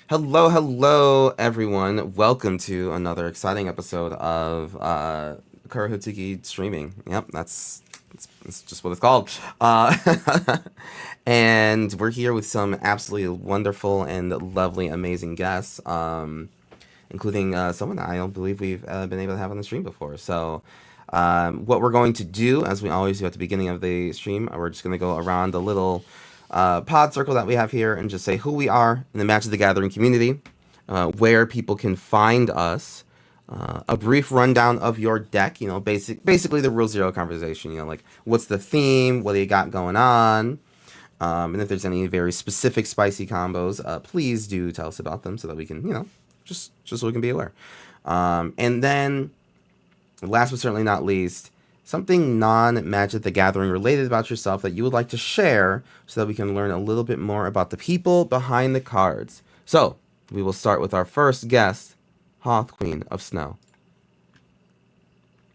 Hello, everyone. Welcome to another exciting episode of Karahutsuki Streaming. Yep, that's just what it's called. And we're here with some absolutely wonderful and lovely, amazing guests, including someone that I don't believe we've been able to have on the stream before. So, what we're going to do, as we always do at the beginning of the stream, we're just going to go around the little pod circle that we have here and just say who we are in the Magic the Gathering community, where people can find us, a brief rundown of your deck, basically the Rule Zero conversation, like what's the theme, what do you got going on, and if there's any very specific spicy combos, please do tell us about them so that we can, just so we can be aware. And then, last but certainly not least, something non-Magic the Gathering related about yourself that you would like to share so that we can learn a little bit more about the people behind the cards. So, we will start with our first guest, Hoth, Queen of Snow.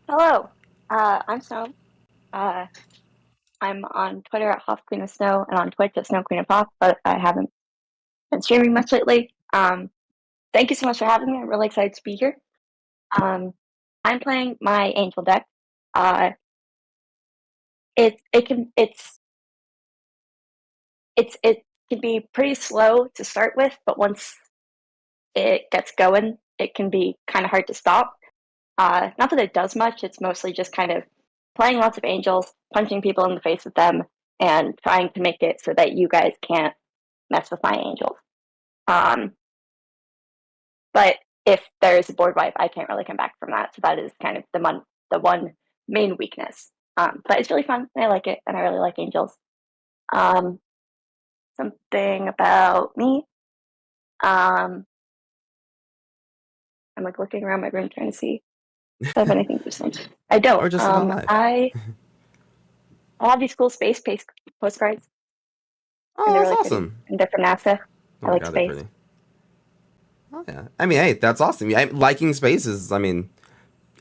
Hello, I'm Snow. I'm on Twitter at Hoth Queen of Snow and on Twitch at Snow Queen of Hoth, but I haven't been streaming much lately. Thank you so much for having me. I'm really excited to be here. I'm playing my Angel deck. It can be pretty slow to start with, but once it gets going, it can be kind of hard to stop. Not that it does much. It's mostly just kind of playing lots of angels, punching people in the face with them, and trying to make it so that you guys can't mess with my angels. But if there's a board wipe, I can't really come back from that. So that is kind of the one main weakness. But it's really fun, and I like it, and I really like angels. Something about me. I'm like looking around my room trying to see if I have anything interesting. I don't. Or just about life. I have these cool space postcards. Oh, that's really awesome. Pretty. And they're from NASA. Oh I like God, space. pretty. Oh yeah. I mean, hey, that's awesome. Yeah, liking space is,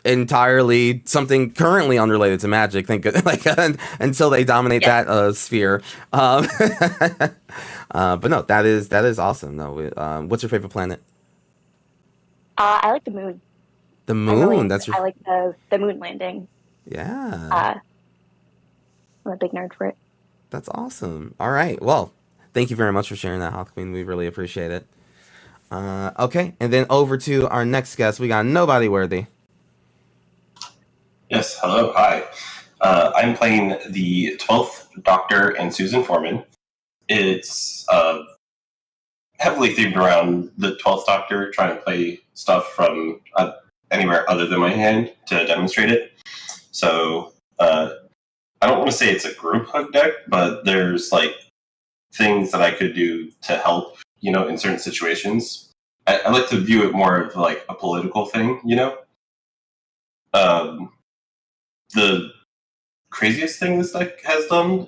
entirely something currently unrelated to Magic. Until they dominate that sphere. But no, that is awesome. No, what's your favorite planet? I like the moon. The moon. I like the moon landing. Yeah. I'm a big nerd for it. That's awesome. All right. Well, thank you very much for sharing that, Hoth Queen. We really appreciate it. Okay, and then over to our next guest. We got Nobody Worthy. Yes, hello, hi. I'm playing the 12th Doctor and Susan Foreman. It's heavily themed around the 12th Doctor, trying to play stuff from anywhere other than my hand to demonstrate it. So, I don't want to say it's a group hug deck, but there's, things that I could do to help, in certain situations. I like to view it more of, a political thing, The craziest thing this deck has done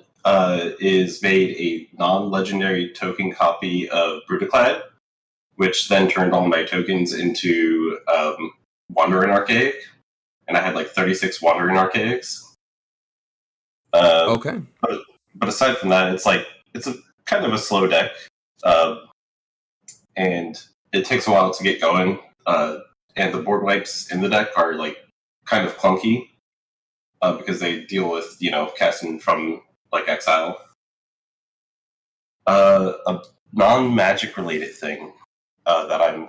is made a non-legendary token copy of Brutaclad, which then turned all my tokens into Wandering Archaic, and I had 36 Wandering Archaics. Okay. But aside from that, it's a kind of a slow deck, and it takes a while to get going. And the board wipes in the deck are kind of clunky. Because they deal with, casting from, exile. A non-magic related thing that I'm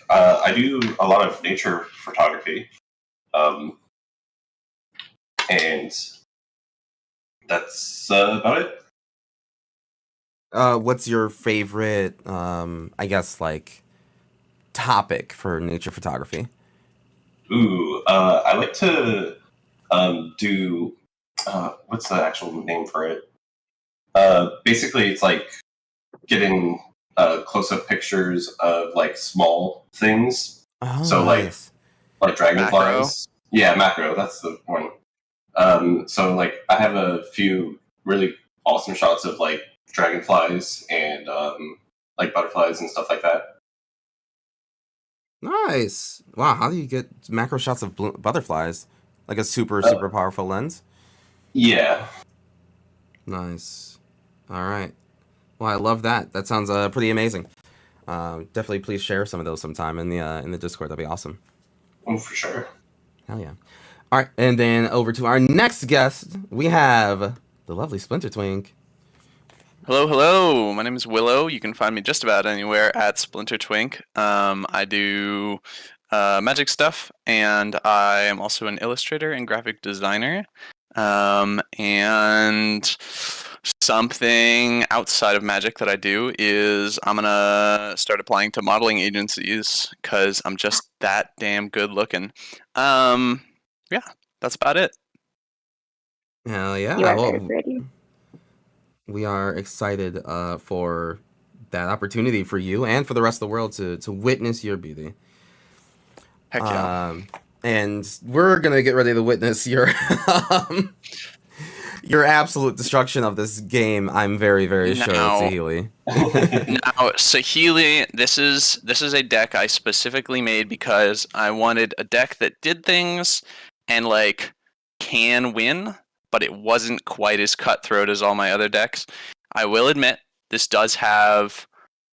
I do a lot of nature photography. And that's about it. What's your favorite, topic for nature photography? Ooh, I like to do what's the actual name for it? Basically, it's getting close-up pictures of small things. Oh, so nice. like dragonflies. Yeah, macro. That's the one. So I have a few really awesome shots of dragonflies and butterflies and stuff like that. Nice. Wow, how do you get macro shots of butterflies? Like a super powerful lens? Yeah. Nice. All right. Well, I love that. That sounds pretty amazing. Definitely, please share some of those sometime in the Discord. That'd be awesome. Oh, for sure. Hell yeah! All right, and then over to our next guest, we have the lovely Splinter Twink. Hello, hello. My name is Willow. You can find me just about anywhere at Splinter Twink. I do magic stuff, and I am also an illustrator and graphic designer. And something outside of magic that I do is I'm gonna start applying to modeling agencies because I'm just that damn good looking. Yeah, that's about it. Hell yeah! You are Well, very pretty. we are excited for that opportunity for you and for the rest of the world to witness your beauty. Heck yeah. And we're gonna get ready to witness your your absolute destruction of this game. I'm very, very sure, Now- Sahili. Now, Sahili, this is a deck I specifically made because I wanted a deck that did things and like can win, but it wasn't quite as cutthroat as all my other decks. I will admit this does have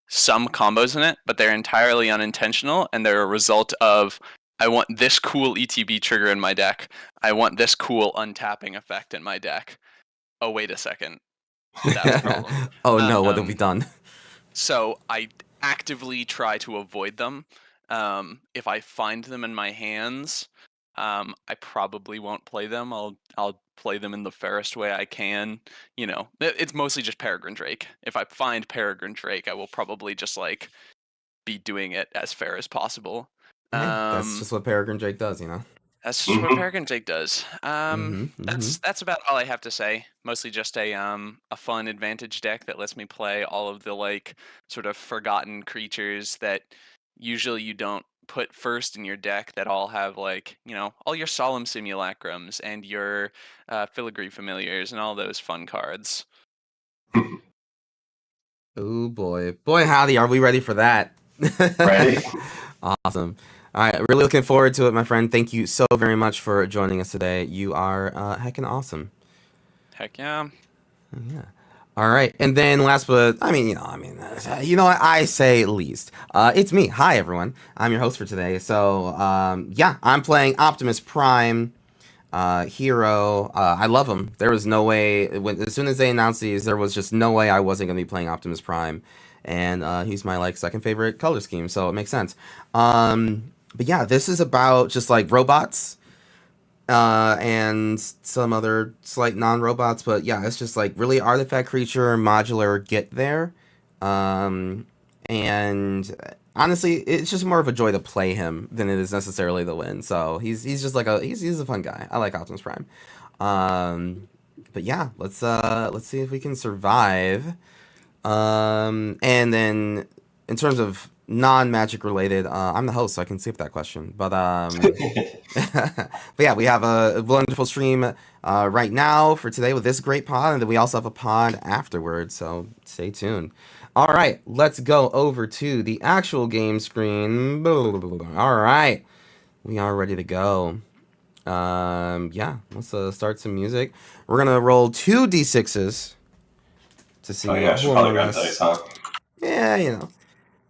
some combos in it, but they're entirely unintentional and they're a result of I want this cool ETB trigger in my deck. I want this cool untapping effect in my deck. Oh, wait a second. That's a problem. Oh no, what have we done? So I actively try to avoid them. If I find them in my hands, I probably won't play them. I'll play them in the fairest way I can. You know, it's mostly just Peregrine Drake. If I find Peregrine Drake, I will probably just like be doing it as fair as possible. Yeah, that's just what Peregrine Drake does, you know. That's just what Peregrine Drake does. Mhm, That's about all I have to say. Mostly just a fun advantage deck that lets me play all of the like sort of forgotten creatures that usually you don't put first in your deck that all have like, you know, all your solemn simulacrums and your filigree familiars and all those fun cards. Oh boy, howdy, are we ready for that? Right. Awesome. All right, really looking forward to it, my friend. Thank you so very much for joining us today. You are heckin' awesome. Heck yeah. Yeah. All right, and then last but you know what I say least. It's me. Hi everyone. I'm your host for today. So yeah, I'm playing Optimus Prime. Hero. I love him. There was no way as soon as they announced these, there was just no way I wasn't gonna be playing Optimus Prime, and he's my like second favorite color scheme, so it makes sense. But yeah, this is about just like robots, and some other slight non-robots, but yeah, it's just like really artifact creature, modular, get there, and honestly, it's just more of a joy to play him than it is necessarily the win. So he's just like he's a fun guy. I like Optimus Prime. But yeah, let's see if we can survive. And then in terms of non-magic related, I'm the host, so I can skip that question. But but yeah, we have a wonderful stream right now for today with this great pod, and then we also have a pod afterwards. So stay tuned. All right, let's go over to the actual game screen. All right, we are ready to go. Yeah, let's start some music. We're gonna roll 2d6s to see Oh yeah, I should who probably among grab us. dice, huh? Yeah, you know,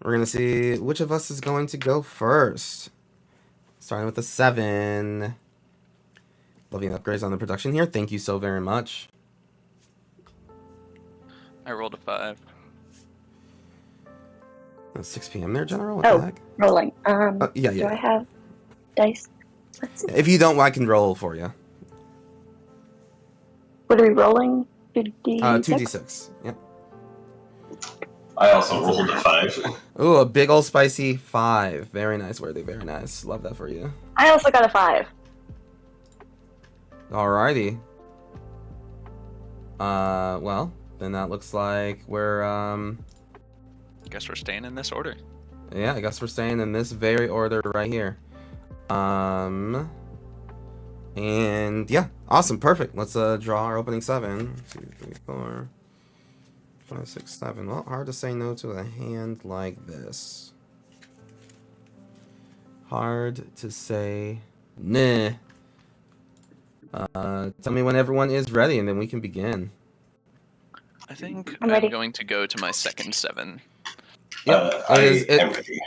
we're gonna see which of us is going to go first. Starting with a 7. Loving upgrades on the production here. Thank you so very much. I rolled a 5. It's 6 p.m. there, General. What Oh. the heck? Rolling. Yeah. Do I have dice? Let's see. If you don't, I can roll for you. What are we rolling? 2d6? 2d6. Yep. I also rolled a 5. Ooh, a big old spicy 5. Very nice, Worthy. Very nice. Love that for you. I also got a 5. Alrighty. Well, then that looks like we're Guess we're staying in this order. yeah, I guess we're staying in this very order right here. And yeah, awesome, perfect. Let's draw our opening 7. 2, 3, 4, 5, 6, 7. Well, hard to say no to a hand like this. Hard to say nah. Tell me when everyone is ready, and then we can begin. I think I'm ready. I'm going to go to my second 7. Yep. I am ready.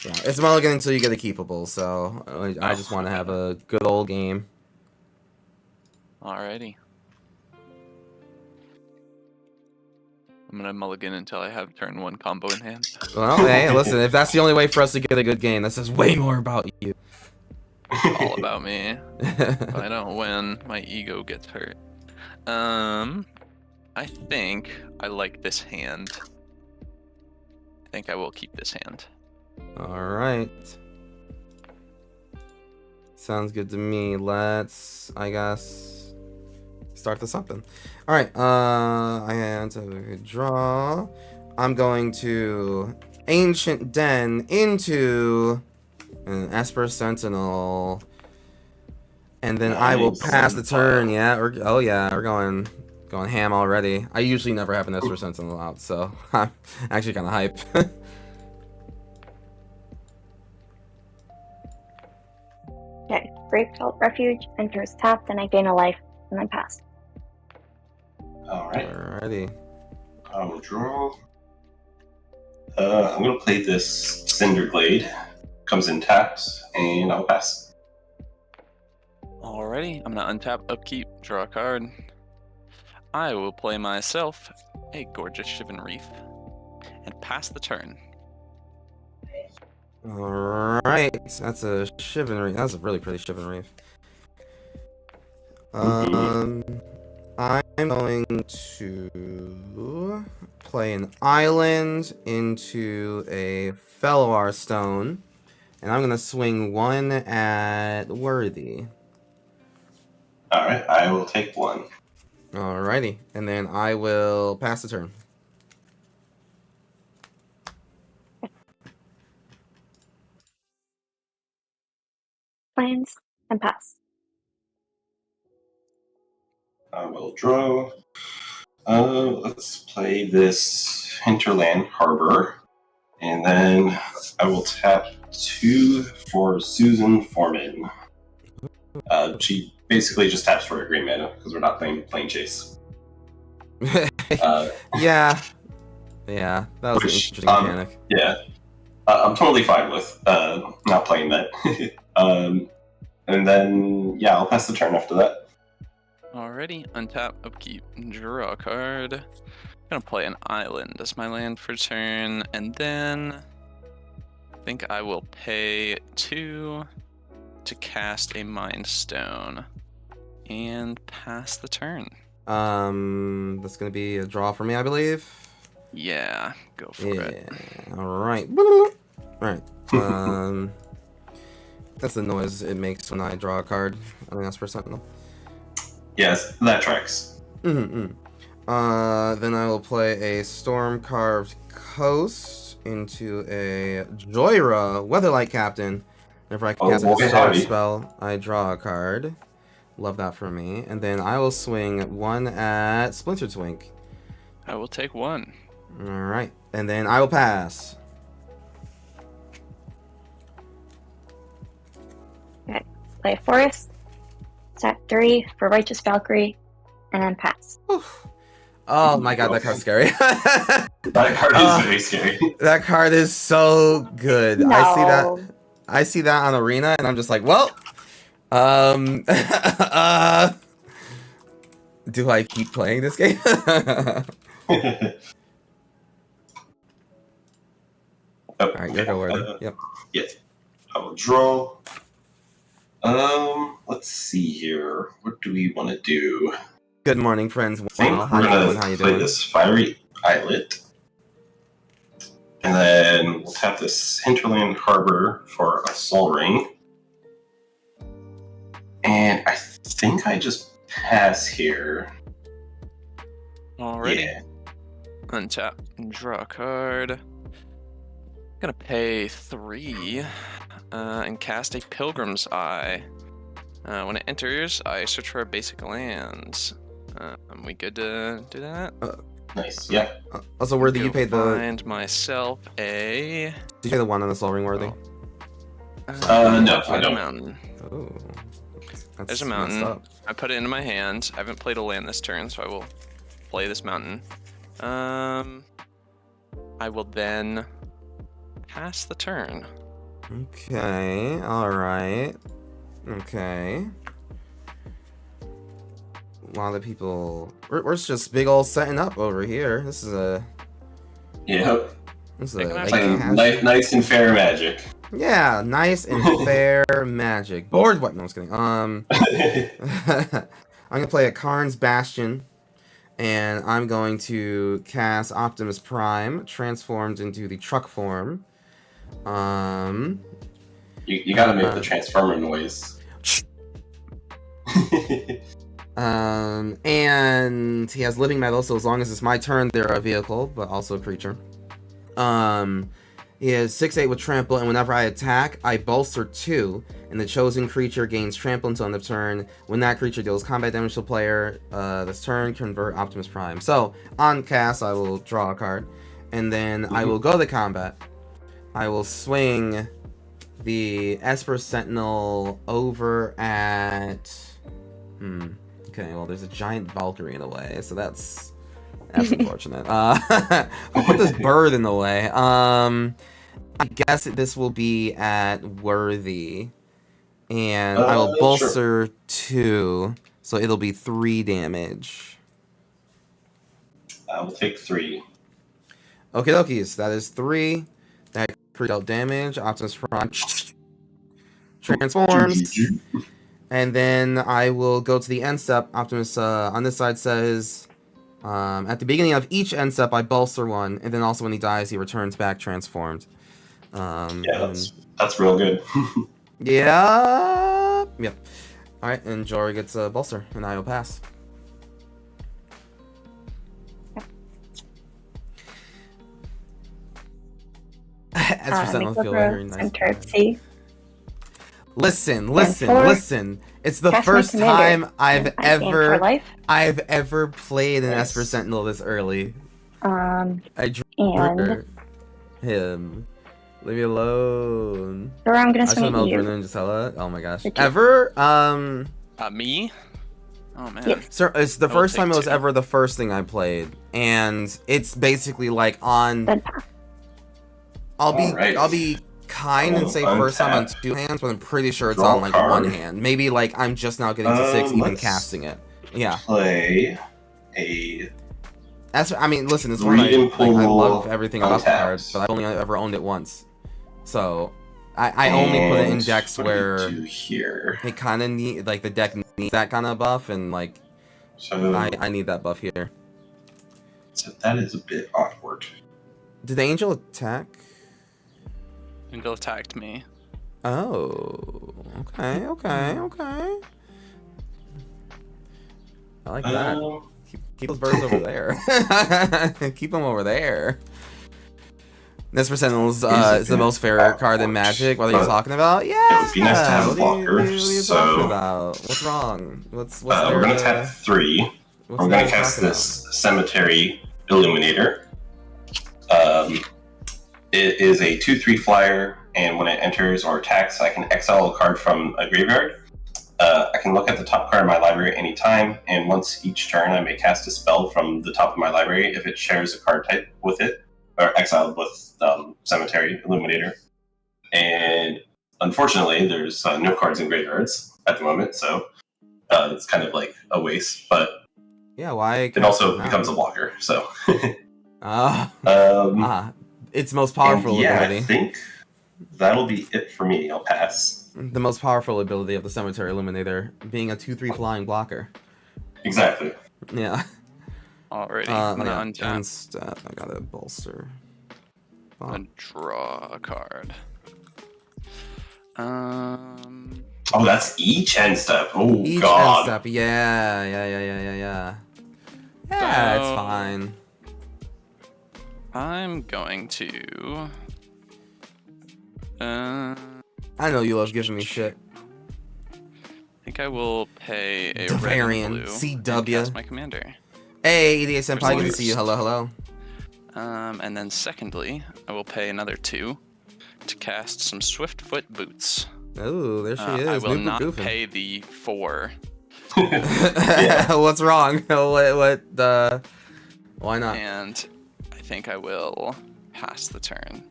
Yeah, it's mulligan until you get a keepable, so I just want to have a good old game. Alrighty. I'm gonna mulligan until I have turn 1 combo in hand. Well, hey, listen, if that's the only way for us to get a good game, that says way more about you. It's all about me. If I don't win, my ego gets hurt. I think I like this hand. I think I will keep this hand. Alright. Sounds good to me. Let's, I guess, start this up then. Alright, I had to draw. I'm going to Ancient Den into an Esper Sentinel. And then I will pass the turn. Yeah, we're going ham already. I usually never have an Esper Sentinel out, so I'm actually kind of hype. Okay, Brave Felt Refuge enters tapped, and I gain a life, and then pass. Alright. Alrighty. I will draw. I'm going to play this Cinder Glade. Comes in tapped, and I'll pass. Alrighty, I'm gonna untap, upkeep, draw a card. I will play myself a gorgeous Shivan Reef and pass the turn. Alright, that's a Shivan Reef. That's a really pretty Shivan Reef. I'm going to play an island into a Felloar Stone, and I'm gonna swing one at Worthy. Alright, I will take one. Alrighty, and then I will pass the turn. Planes, and pass. I will draw. Let's play this Hinterland Harbor. And then I will tap 2 for Susan Foreman. She basically just taps for a green mana because we're not playing Plane Chase. Yeah, that was an interesting mechanic. Yeah, I'm totally fine with not playing that. And then, yeah, I'll pass the turn after that. Alrighty, untap, upkeep, draw a card. Gonna play an island as my land for turn, and then I think I will pay 2 to cast a Mind Stone and pass the turn. That's gonna be a draw for me, I believe. Yeah, go for it. Alright. Alright. That's the noise it makes when I draw a card. I think that's for Sentinel. Yes, that tracks. Then I will play a Storm-Carved Coast into a Joyra Weatherlight Captain. Whenever I cast a Star spell, I draw a card. Love that for me. And then I will swing one at Splintered Twink. I will take 1. Alright. And then I will pass. Okay, play a Forest. Tap 3 for Righteous Valkyrie, and then pass. Oh my god, that card's scary. That card is very scary. That card is so good. No. I see that on Arena, and I'm just like, well, do I keep playing this game? Alright, you're going. Yep. Yes. I will draw. Let's see here. What do we want to do? Good morning, friends. I think How we're you doing? going How to you play doing? this Fiery Islet. And then we'll tap this Hinterland Harbor for a Soul Ring. And I think I just pass here. Alrighty. Yeah. Untap, draw a card. Gonna pay 3 and cast a Pilgrim's Eye. When it enters, I search for a basic land. Are we good to do that? Nice, yeah. Also, Worthy, you paid the. Find myself a. Did you pay the one on the Soul Ring, Worthy? No, I a don't. mountain. Oh. That's There's a messed mountain. up. I put it into my hand. I haven't played a land this turn, so I will play this mountain. I will then pass the turn. Okay, alright. Okay. A lot of people... We're just big old setting up over here. This is a... Yep. This is Taking our a time. Playing nice and fair Magic. Yeah, nice and fair magic. Board what? No, I was kidding. I'm gonna play a Karn's Bastion, and I'm going to cast Optimus Prime, transformed into the truck form. You gotta make the Transformer noise. And he has living metal, so as long as it's my turn, they're a vehicle, but also a creature. He has 6/8 with trample, and whenever I attack, I bolster 2, and the chosen creature gains trample until end of turn. When that creature deals combat damage to the player this turn, convert Optimus Prime. So, on cast, I will draw a card, and then I will go to combat. I will swing the Esper Sentinel over at... Okay, well, there's a giant Valkyrie in the way, so that's unfortunate. I'll put this bird in the way. I guess this will be at Worthy, and I will bolster 2, so it'll be 3 damage. I will take 3. Okie dokies, that is 3. That dealt damage. Optimus Prime transforms. And then I will go to the end step. Optimus on this side says, at the beginning of each end step, I bolster 1, and then also when he dies, he returns back transformed. Yeah, that's real good. Yeah. Yep. All right, and Jory gets a bolster, and I will pass. As for Sentinel, feel very nice. Listen. It's the first time I've ever played an Esper Sentinel this early. I drew him. Leave me alone. So I'm gonna swing at you. Oh my gosh. Ever? Me? Oh man. Yes. Sir, it's the first time it was ever the first thing I played, and it's basically like on. I'll be kind and say first time on 2 hands, but I'm pretty sure it's on like 1 hand. Maybe like I'm just now getting to 6, even casting it. Yeah. Play a. I mean, listen, it's one I love everything about the card, but I've only ever owned it once. So, I only put it in decks where it kind of need, like the deck needs that kind of buff, and like, so I need that buff here. So that is a bit awkward. Did the angel attack? Angel attacked me. Oh, okay. I like that. Keep those birds over there. Keep them over there. Esper Sentinels is the most fair card in Magic. What are you talking about? Yeah. It would be nice to have a blocker. What are you talking about? What's wrong? What's we're gonna tap 3. We're gonna cast this Cemetery Illuminator. It is a 2/3 flyer, and when it enters or attacks, I can exile a card from a graveyard. I can look at the top card of my library anytime, and once each turn, I may cast a spell from the top of my library if it shares a card type with it, or exiled with Cemetery Illuminator. And unfortunately, there's no cards in graveyards at the moment, so it's kind of like a waste. But yeah, why? It also becomes a blocker, so. Its most powerful ability. I think that'll be it for me. I'll pass. The most powerful ability of the Cemetery Illuminator being a 2/3 flying blocker. Exactly. Yeah. Already. Unstep. I got a bolster. And draw a card. Oh, that's each end step. Oh, each God. End step. Yeah. Yeah, it's fine. I'm going to. I know you love giving me shit. I think I will pay a Devarian, red and blue CW. And cast my commander. Hey, EDA Senpai, good to see you. Hello. And then secondly, I will pay another 2 to cast some Swiftfoot Boots. Oh, there she is. I will not pay the 4. Yeah. What's wrong? Why not? And I think I will pass the turn.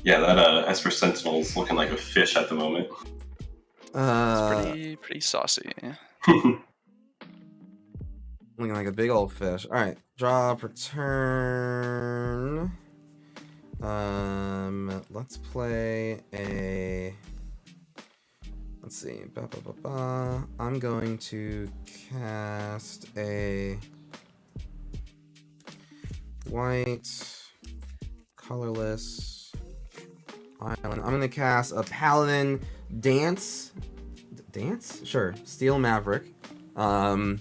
Yeah, that Esper Sentinel's looking like a fish at the moment. It's pretty saucy. Looking like a big old fish. All right, draw per turn. Let's play a. Let's see. I'm going to cast a white, colorless island. I'm gonna cast a paladin dance. Dance? Sure. Steel Maverick. Artifact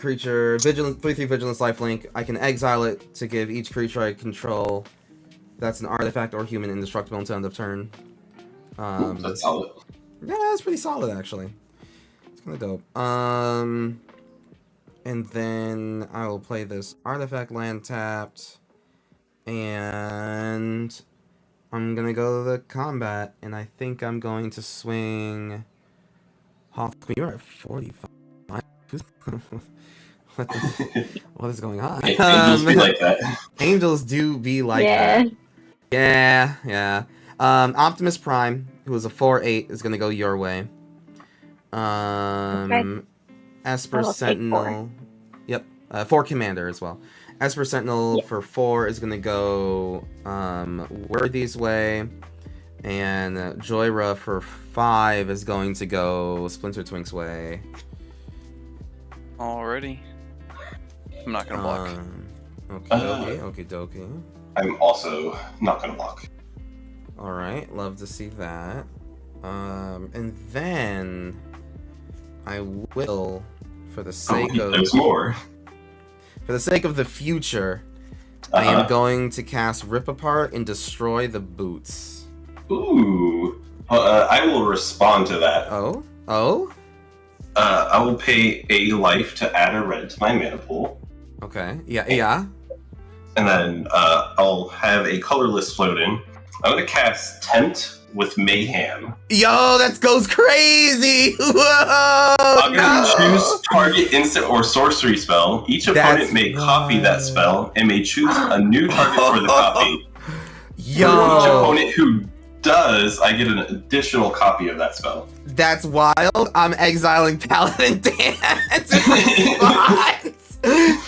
creature, vigilance, 3/3 vigilance lifelink. I can exile it to give each creature I control that's an artifact or human indestructible until end of turn. That's solid. Yeah, that's pretty solid actually. It's kind of dope. And then I will play this artifact land tapped, and I'm gonna go to the combat, and I think I'm going to swing. Hoth, you're at 45. What is going on? Angels be like that. Angels do be like Yeah. that. Yeah. Optimus Prime, who is a 4/8, is gonna go your way. Esper I will take Sentinel. Yep. 4 commander as well. Esper Sentinel Yeah. for 4 is gonna go Worthy's way. And Joyra for 5 is going to go Splinter Twink's way. Alrighty. I'm not gonna block. Okie dokie. I'm also not gonna block. Alright, love to see that. And then I will, for the sake of there's more. For the sake of the future, I am going to cast Rip Apart and destroy the boots. Ooh. I will respond to that. Oh? I will pay a life to add a red to my mana pool. Okay. Yeah. And then I'll have a colorless float in. I'm going to cast Tempt with Mayhem. Yo, that goes crazy! Whoa! I'm going to choose target instant or sorcery spell. Each opponent may copy that spell and may choose a new target for the copy. Yo! For each opponent who does, I get an additional copy of that spell. That's wild. I'm exiling Paladin Dance in response.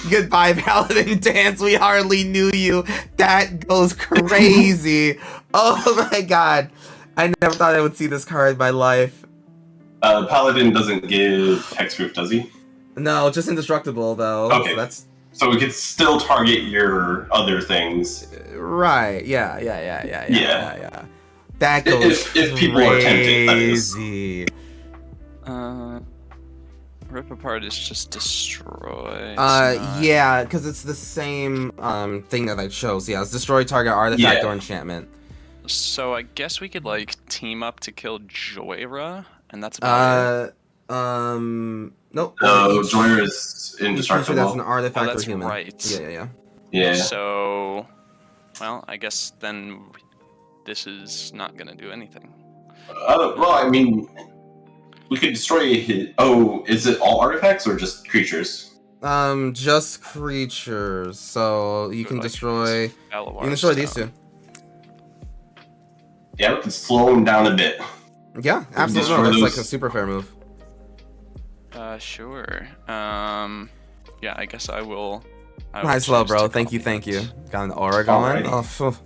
Goodbye, Paladin Dance. We hardly knew you. That goes crazy. Oh my god. I never thought I would see this card in my life. Paladin doesn't give hexproof, does he? No, just indestructible though. Okay. So we could still target your other things. Right. Yeah. That goes if people are tempted, that is. crazy. Rip Apart is just destroy. Yeah, because it's the same thing that I chose. Yeah, it's destroy target artifact or enchantment. So I guess we could like team up to kill Joyra, and that's about it. Nope. No, Joyra is indestructible. That's an artifact that's or human. right. Yeah. So, well, I guess then this is not gonna do anything. Well, I mean, we could destroy his... Oh, is it all artifacts or just creatures? Just creatures. So you can Like destroy. You can destroy these two. Yeah, we can slow him down a bit. Yeah, absolutely. No, that's like a super fair move. Sure. Yeah, I guess I will. Nice slow, choose bro. to Thank you. copy. Got an aura going. Alrighty.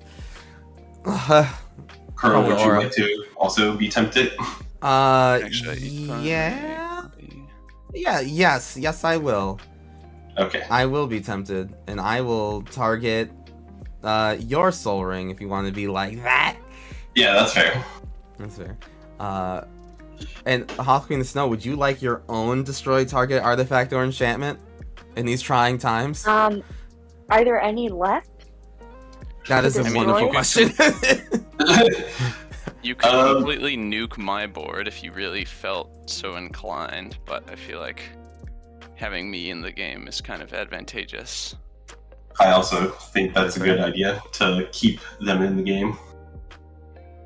Oh, Colonel, would you aura. like to also be tempted? Actually, yes, I will. Okay. I will be tempted, and I will target your Soul Ring if you want to be like that. Yeah, that's fair. That's fair. And Hoth Queen of Snow, would you like your own destroy target artifact or enchantment in these trying times? Are there any left? That is a I mean, wonderful really? question. You could completely nuke my board if you really felt so inclined, but I feel like having me in the game is kind of advantageous. I also think that's a good idea to keep them in the game.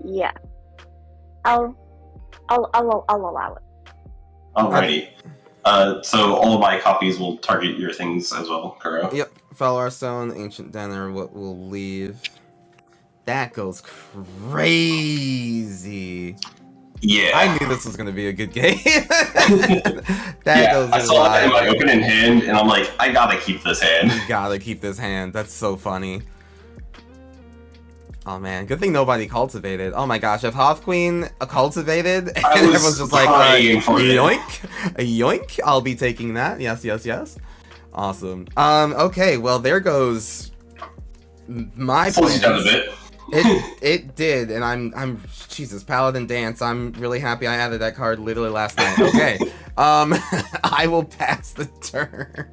Yeah. I'll allow it. Alrighty. So all of my copies will target your things as well, Kuro. Yep. Fellow Hearthstone, Ancient Denner, what we'll leave. That goes crazy. Yeah. I knew this was gonna be a good game. That goes I saw that in my wild. opening hand, and I'm like, I gotta keep this hand. You gotta keep this hand. That's so funny. Oh man, good thing nobody cultivated. Oh my gosh, if Hoth Queen cultivated, and I was everyone's just like, crying for it. yoink, yoink, I'll be taking that. Yes, yes, yes. Awesome. Okay, well there goes my Slows you down a plans. bit. It did, and I'm Jesus, Paladin Dance. I'm really happy I added that card literally last night. Okay, I will pass the turn.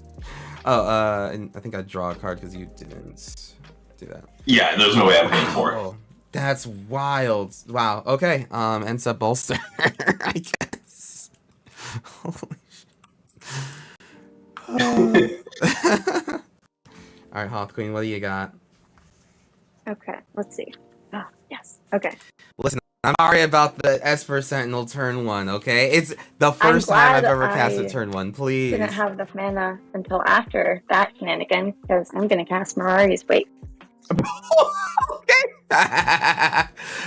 Oh, and I think I draw a card because you didn't do that. Yeah, there's no way I'm paying for it. Oh, that's wild. Wow. Okay. Ends up bolster, I guess. Holy shit. All right, Hoth Queen, what do you got? Okay, let's see. Oh, yes. Okay. Listen, I'm sorry about the Esper Sentinel turn 1, okay? It's the first time I've glad ever cast a I turn 1, please. Didn't have enough mana until after that shenanigan because I'm gonna cast Mirari's Wait. Okay.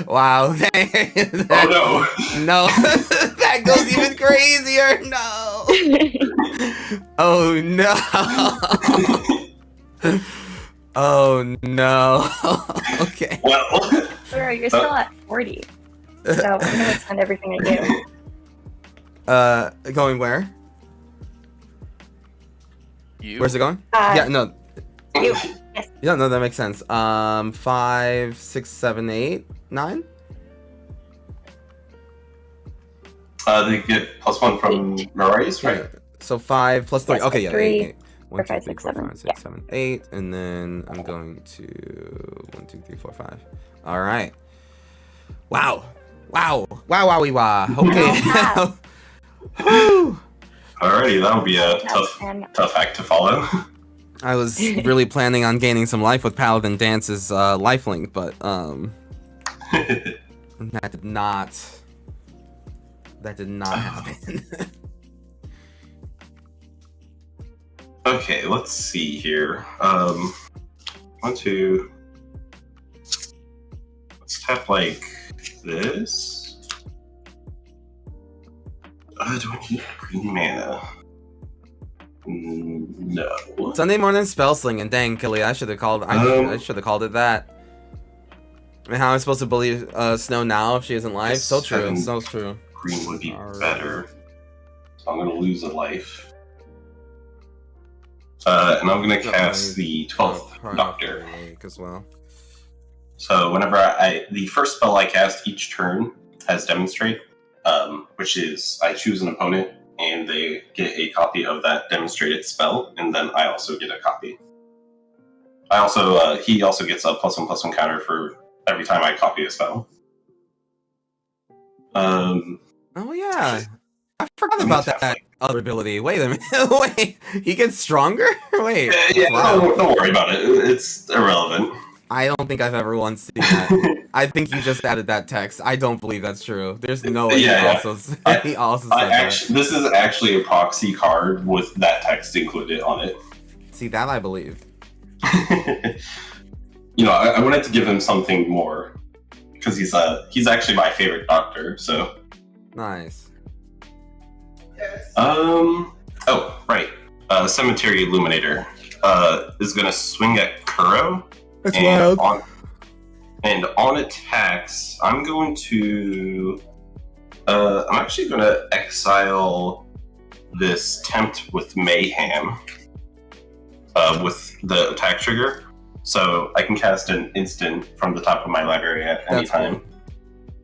Wow. Oh no! No. That goes even crazier. No. Oh no. Oh no. Okay. Well, Sure, you're still at 40. So I'm gonna send everything at you. Going where? You? Where's it going? Yeah, no. You. Yes. Yeah, no, that makes sense. 5, 6, 7, 8, 9? they get +1 from Mirari's, right? So 5 plus 3. Yes, Okay, yeah. 3, 8. 1, 2, 5, 3, 6, 4, 7. 5, 6, 7, 8. And then I'm going to 1, 2, 3, 4, 5. All right. Wow. Wow. Wow, wowie, wow. Okay. Whew. Alrighty, that'll be a And tough act to follow. I was really planning on gaining some life with Paladin Dance's lifelink, but that did not happen. Okay, let's see here. 1, 2. Let's tap like this. Do I need green mana? No. Sunday morning spell slinging. Dang, Killy, I should have called. I should have called it that. And how am I supposed to believe Snow now if she isn't live? So true. Seven. So true. Green would be Alright. better. So I'm gonna lose a life. And I'm gonna cast the 12th Doctor. As well. So whenever the first spell I cast each turn has Demonstrate, which is I choose an opponent and they get a copy of that demonstrated spell, and then I also get a copy. He also gets a +1/+1 counter for every time I copy a spell. Oh yeah, I forgot about that other ability. Wait a minute. Wait, he gets stronger? Wait. Yeah, Wow. don't worry about it. It's irrelevant. I don't think I've ever once seen that. I think you just added that text. I don't believe that's true. There's no way Yeah, he also said that. This is actually a proxy card with that text included on it. See, that I believe. You know, I wanted to give him something more because he's actually my favorite Doctor. So. Nice. Oh, right. Cemetery Illuminator is gonna swing at Kuro. That's and wild. on attacks, I'm going to. I'm actually gonna exile this Tempt with Mayhem with the attack trigger, so I can cast an instant from the top of my library at any time. Cool.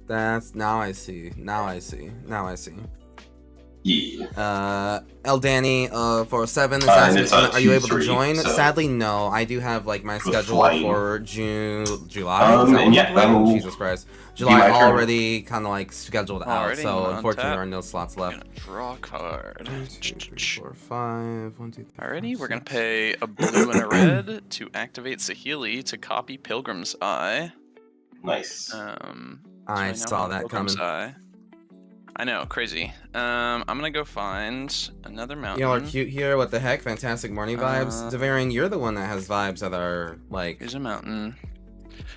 That's now I see. Now I see. Yeah. Eldani, 407 is And asking, it's a are you able to 2/3, join? so- Sadly, no. I do have like my schedule flying. for July. Is And that yeah, what I'm doing? that'll Jesus Christ, my July turn. already kind of like scheduled out. Already So on unfortunately, tap. there are no slots left. Gonna draw a card. 1, 2, 3, 4, 5. 1, 2, 3, 4, Alrighty, we're gonna 6. pay a blue and a red to activate Saheeli to copy Pilgrim's Eye. Nice. I So now saw have that Pilgrim's coming. Eye. I know, crazy. I'm gonna go find another mountain. Y'all are cute here. What the heck? Fantastic morning vibes. Uh, Devarian, you're the one that has vibes that are like. Here's a mountain.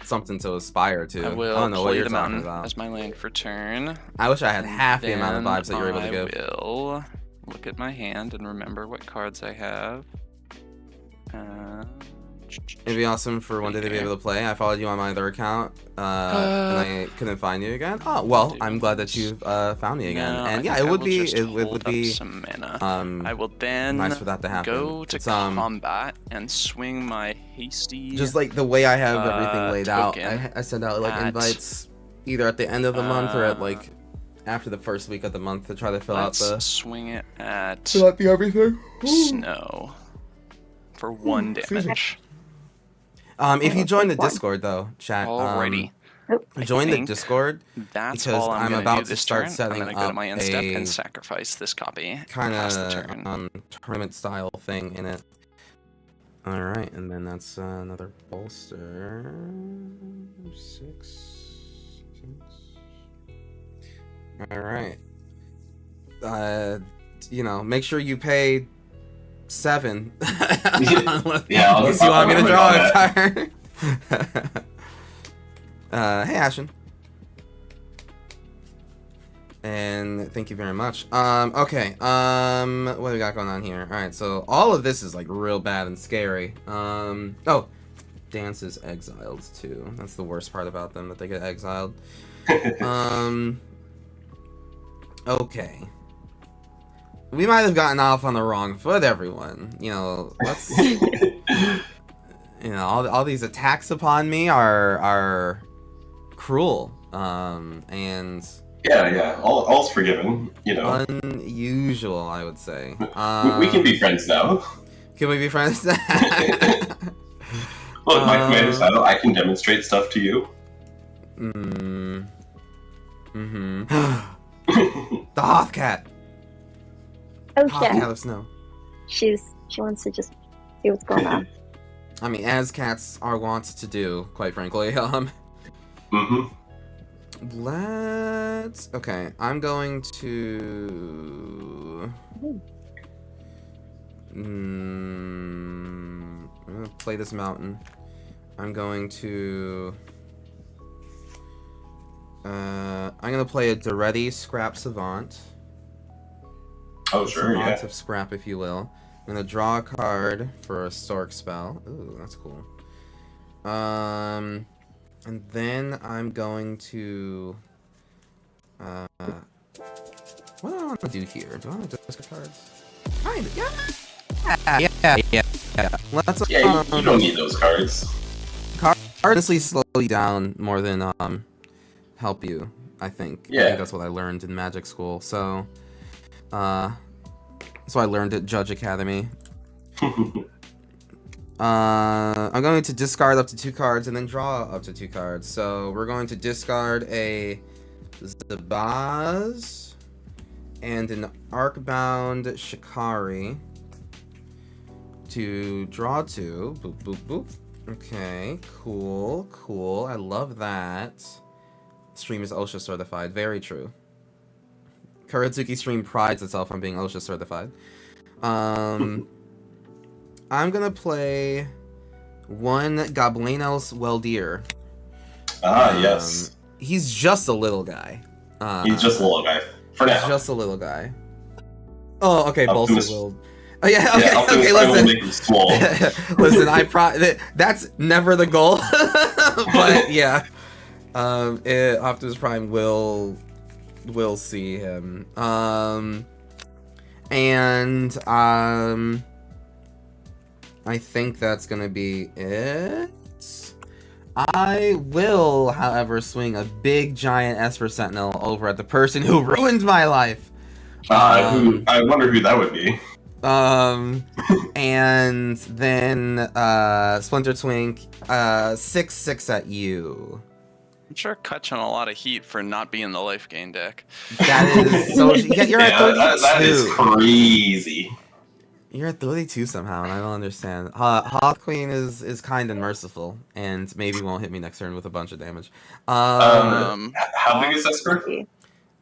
something to aspire to. I will don't know what play you're the talking mountain about. as my land for turn. I wish I had half the amount of Then vibes that you're able to I give. will look at my hand and remember what cards I have. It'd be awesome for one day to be able to play. I followed you on my other account, and I couldn't find you again. Oh well, I'm glad that you've found me again. No, And I yeah, think it I would will be just hold up some mana. I will then nice for that to happen. go to It's, combat and swing my hasty. just like the way I have everything laid out. token I send out like at, invites either at the end of the month or at like after the first week of the month to try to fill out let's the swing it at the everything. snow for 1 excuse me. damage. If you join the One. Discord though, chat. Alrighty. I Join the think Discord. That's because all I'm I'm gonna about do to this start turn. setting I'm gonna go to up my end step a and sacrifice this copy. Kind Pass the turn. of tournament style thing in it. All right, and then that's another bolster. 6. All right. Make sure you pay 7. Yeah, Unless you want me to draw a that. card. Hey, Ashen. And thank you very much. Okay. What do we got going on here? All right. So all of this is like real bad and scary. Oh, Dance is exiled too. That's the worst part about them, that they get exiled. Okay. We might have gotten off on the wrong foot, everyone. Let's. All these attacks upon me are cruel. And. Yeah. All's forgiven. Unusual, I would say. We can be friends now. Can we be friends? Look, my commander's title. I can demonstrate stuff to you. The Hoth cat. Oh Hoth yeah, cat of snow. she wants to just see what's going on. I mean, as cats are wont to do, quite frankly. Okay, I'm going to. I'm gonna play this mountain. I'm going to. I'm gonna play a Duretti Scrap Savant. Oh sure, Savant yeah. of Scrap, if you will. I'm gonna draw a card for a Stork spell. Ooh, that's cool. And then I'm going to. What do I want to do here? Do I want to discard cards? Kind of, yeah. Yeah. Let's. Yeah, you don't need those cards. Cards honestly slow you down more than help you. I think. Yeah. I think that's what I learned in Magic School. So, that's what I learned at Judge Academy. I'm going to discard up to 2 cards and then draw up to 2 cards. So we're going to discard a Zabaz and an Arcbound Shikari to draw 2. Boop, boop, boop. Okay, cool. I love that. Stream is OSHA certified. Very true. Kuretsuki Stream prides itself on being OSHA certified. I'm gonna play 1 Goblenos Weldier. Yes. He's just a little guy. He's just a little guy. For now. Just a little guy. Oh, okay, Bolster Optimus- will. Oh yeah, okay, Yeah, okay. Optimus Prime will Listen, make him small. listen. That's never the goal, but yeah. Optimus Prime will see him. I think that's gonna be it. I will, however, swing a big giant Esper Sentinel over at the person who ruined my life. I wonder who that would be. And then Splinter Twink, 6/6 at you. I'm sure catching a lot of heat for not being the life gain deck. That is so. You're at 32. That is crazy. You're at 32 somehow, and I don't understand. Hoth Queen is kind and merciful, and maybe won't hit me next turn with a bunch of damage. How big is Esper?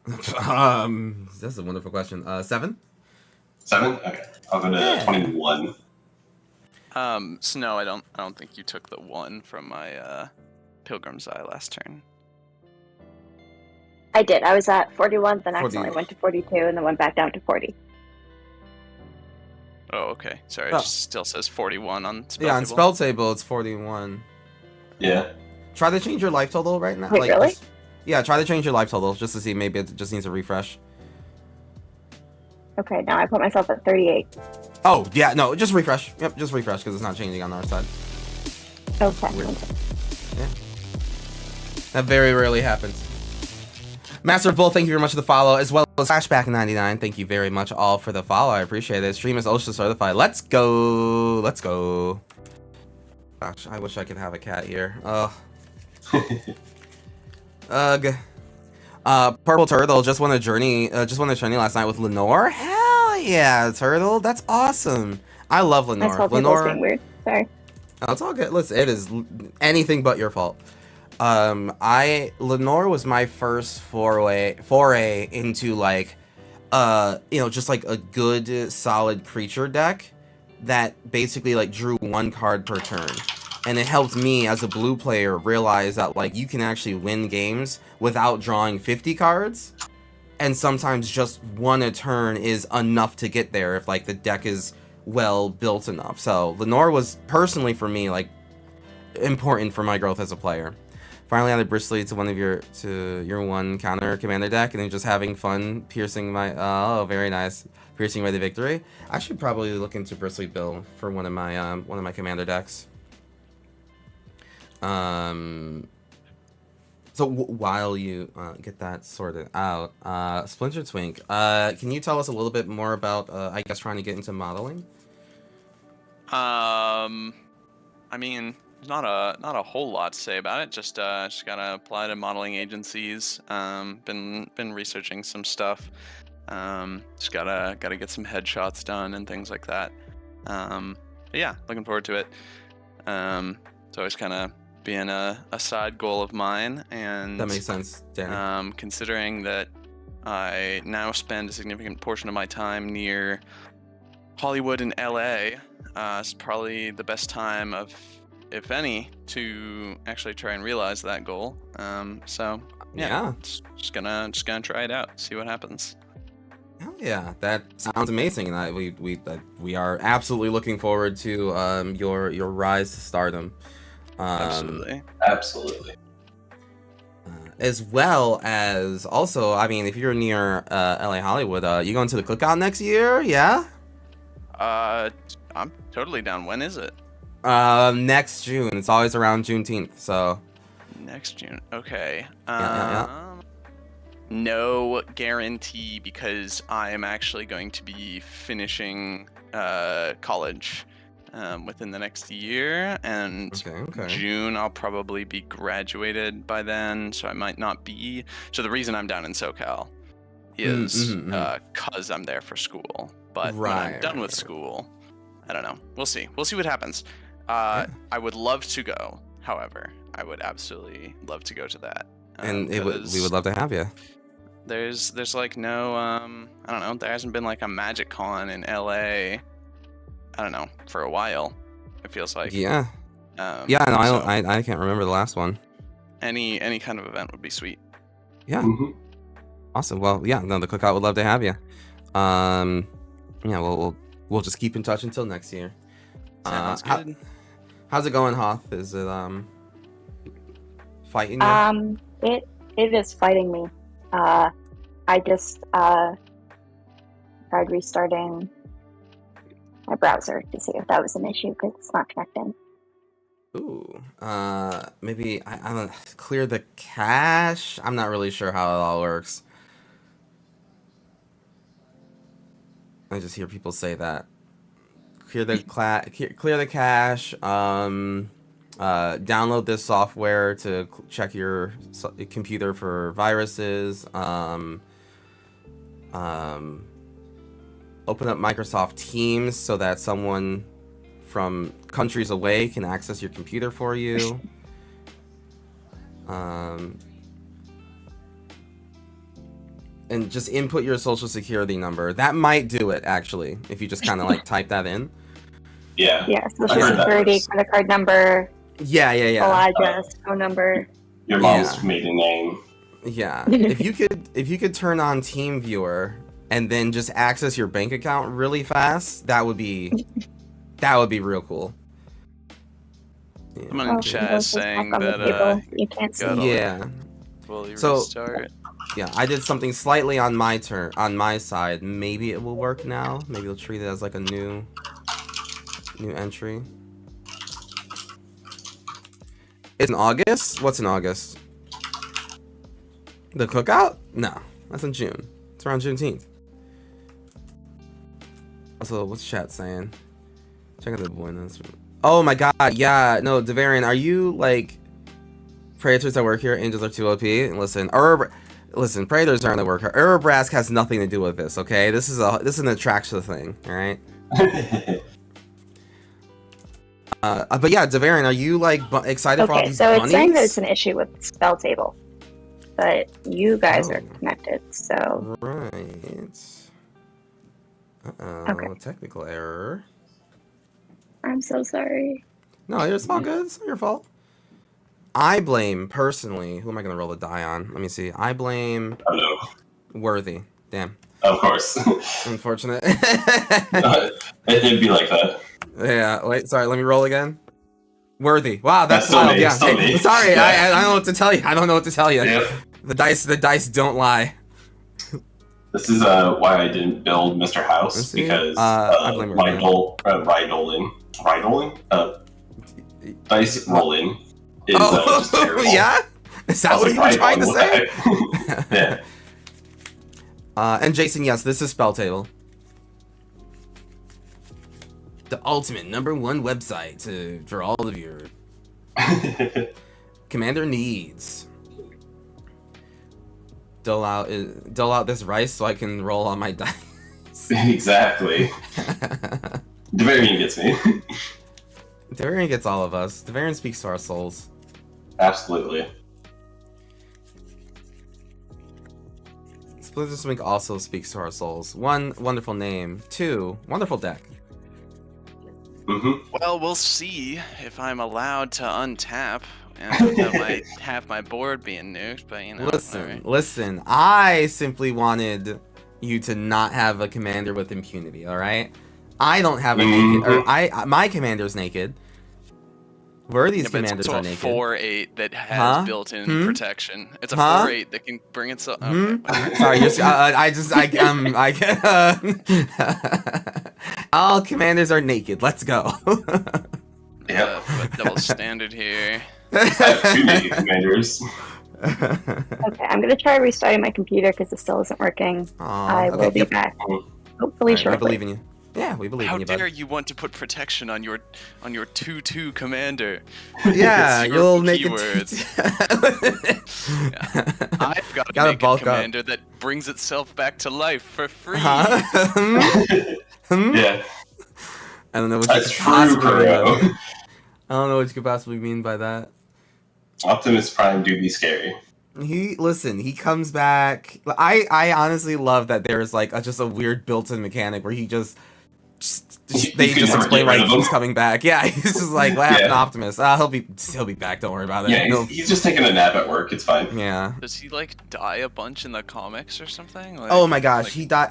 That's a wonderful question. 7? 7? Okay. I'll go to 21. So no, I don't think you took the 1 from my Pilgrim's Eye last turn? I did. I was at 41, then 40. accidentally went to 42, and then went back down to 40. Oh, okay. Sorry, Oh. it just still says 41 on spell Yeah, on table. spell table it's 41. Yeah. Try to change your life total right now. Wait, really? Yeah, try to change your life total just to see. Maybe it just needs a refresh. Okay, now I put myself at 38. Oh yeah, no, just refresh. Yep, just refresh because it's not changing on our side. Okay. Weird. Yeah, that very rarely happens. Master of Bull, thank you very much for the follow, as well as Flashback99. Thank you very much all for the follow. I appreciate it. Stream is OSHA certified. Let's go. Let's go. Gosh, I wish I could have a cat here. Ugh. Ugh. Purple Turtle just won a journey. Just won a journey last night with Lenore. Hell yeah, Turtle. That's awesome. I love I Lenore. saw people Lenore. being weird. Sorry. Oh, it's all good. Listen, it is anything but your fault. Lenore was my first foray into like, just like a good solid creature deck that basically like drew one card per turn. And it helped me as a blue player realize that like you can actually win games without drawing 50 cards. And sometimes just one a turn is enough to get there if like the deck is well built enough. So Lenore was personally for me like important for my growth as a player. Finally added Bristly to your one counter commander deck, and then just having fun piercing my very nice piercing by the victory. I should probably look into Bristly Bill for one of my commander decks. So while you get that sorted out, Splinter Twink, can you tell us a little bit more about I guess trying to get into modeling? I mean, there's not a whole lot to say about it. Just gotta apply to modeling agencies. Been researching some stuff. Just gotta get some headshots done and things like that. But yeah, looking forward to it. It's always kind of being a side goal of mine, and That makes sense, Danny. considering that I now spend a significant portion of my time near Hollywood and LA, it's probably the best time of, if any, to actually try and realize that goal. So yeah. Just gonna try it out, see what happens. Hell yeah, that sounds amazing, and we are absolutely looking forward to your rise to stardom. Absolutely. As well as also, I mean, if you're near LA Hollywood, you going to the cookout next year? Yeah. I'm totally down. When is it? Next June. It's always around Juneteenth. So. Next June. Okay. Yeah. No guarantee because I am actually going to be finishing college within the next year, and Okay. June I'll probably be graduated by then, so I might not be. So the reason I'm down in SoCal is because I'm there for school. But when I'm done with school, I don't know. We'll see. We'll see what happens. I would love to go. However, I would absolutely love to go to that. And we would love to have you. There's like no I don't know. There hasn't been like a Magic Con in LA. I don't know, for a while. It feels like. Yeah. No, I can't remember the last one. Any kind of event would be sweet. Yeah. Mm-hmm. Awesome. Well, yeah. No, the cookout would love to have you. Yeah. We'll just keep in touch until next year. Sounds good. How's it going, Hoth? Is it fighting you? It is fighting me. I just tried restarting my browser to see if that was an issue because it's not connecting. Ooh. Maybe I don't clear the cache. I'm not really sure how it all works. I just hear people say that. Clear the cache. Download this software to check your computer for viruses. Open up Microsoft Teams so that someone from countries away can access your computer for you. And just input your social security number. That might do it, actually, if you just kind of like type that in. Yeah. Yeah, social security, credit card number, Yeah. full address, phone number. Your mom's maiden name. Yeah. If you could turn on Team Viewer and then just access your bank account really fast, that would be real cool. Someone in chat is saying that you can't see. Yeah. Will you So- restart? Yeah, I did something slightly on my side. Maybe it will work now. Maybe it'll treat it as like a new entry. It's in August? What's in August? The cookout? No, that's in June. It's around Juneteenth. Also, what's chat saying? Check out the buenas. Oh my god, yeah. No, Devarian, are you like predators that work here? Angels are too OP. Listen, predators aren't that work here. Urabrask has nothing to do with this, okay? This is an attraction thing, alright? But yeah, Devarian, are you like excited for all Okay, these so bunnies? it's saying there's an issue with spell table, but you guys are connected, so Right. Okay. Technical error. I'm so sorry. No, it's all good. It's not your fault. I blame, personally, who am I going to roll the die on? Let me see. I blame Oh no. Worthy. Damn. Of course. Unfortunate. It'd be like that. Yeah, wait, sorry, let me roll again. Worthy. Wow, that's still wild. me, Yeah. still Hey, me. sorry, Yeah. I don't know what to tell you. I don't know what to tell you. Yep. The dice don't lie. This is why I didn't build Mr. Let's House, see. because I blame Rydolin, dice rolling is just terrible. Yeah? Is that what you were trying to say? Yeah. And Jason, yes, this is Spell Table. The ultimate #1 website for all of your commander needs. Dole out this rice so I can roll on my dice. Exactly. Devarian gets me. Devarian gets all of us. Devarian speaks to our souls. Absolutely. Splitterswink also speaks to our souls. 1, wonderful name. 2, wonderful deck. Mm-hmm. Well, we'll see if I'm allowed to untap. And that might have my board being nuked, but you know. Listen. I simply wanted you to not have a commander with impunity. All right. I don't have a naked, or my commander's naked. Worthy's commanders are naked. It's a 4/8 that has built-in protection. It's a 4/8 that can bring itself. Okay. Sorry, all commanders are naked. Let's go. Yep. Double standard here. I have 2 naked commanders. Okay, I'm gonna try restarting my computer because it still isn't working. I will be back. Hopefully Right, we shortly. believe in you. Yeah, we believe How in you, bud. dare you want to put protection on your 2/2 commander? Yeah, It's you'll your make keywords. it. I've got a Gotta naked bulk up. commander that brings itself back to life for free. Huh? Yeah. I don't know what That's you could true, possibly Kuro. mean. I don't know what you could possibly mean by that. Optimus Prime do be scary. He comes back. I honestly love that there's like just a weird built-in mechanic where he just they can just never explain get why rid of he's him. coming back. Yeah, he's just like, what happened to Optimus? He'll be back. Don't worry about it. Yeah, he's just taking a nap at work. It's fine. Yeah. Does he like die a bunch in the comics or something? Like, Oh my gosh, like- he died.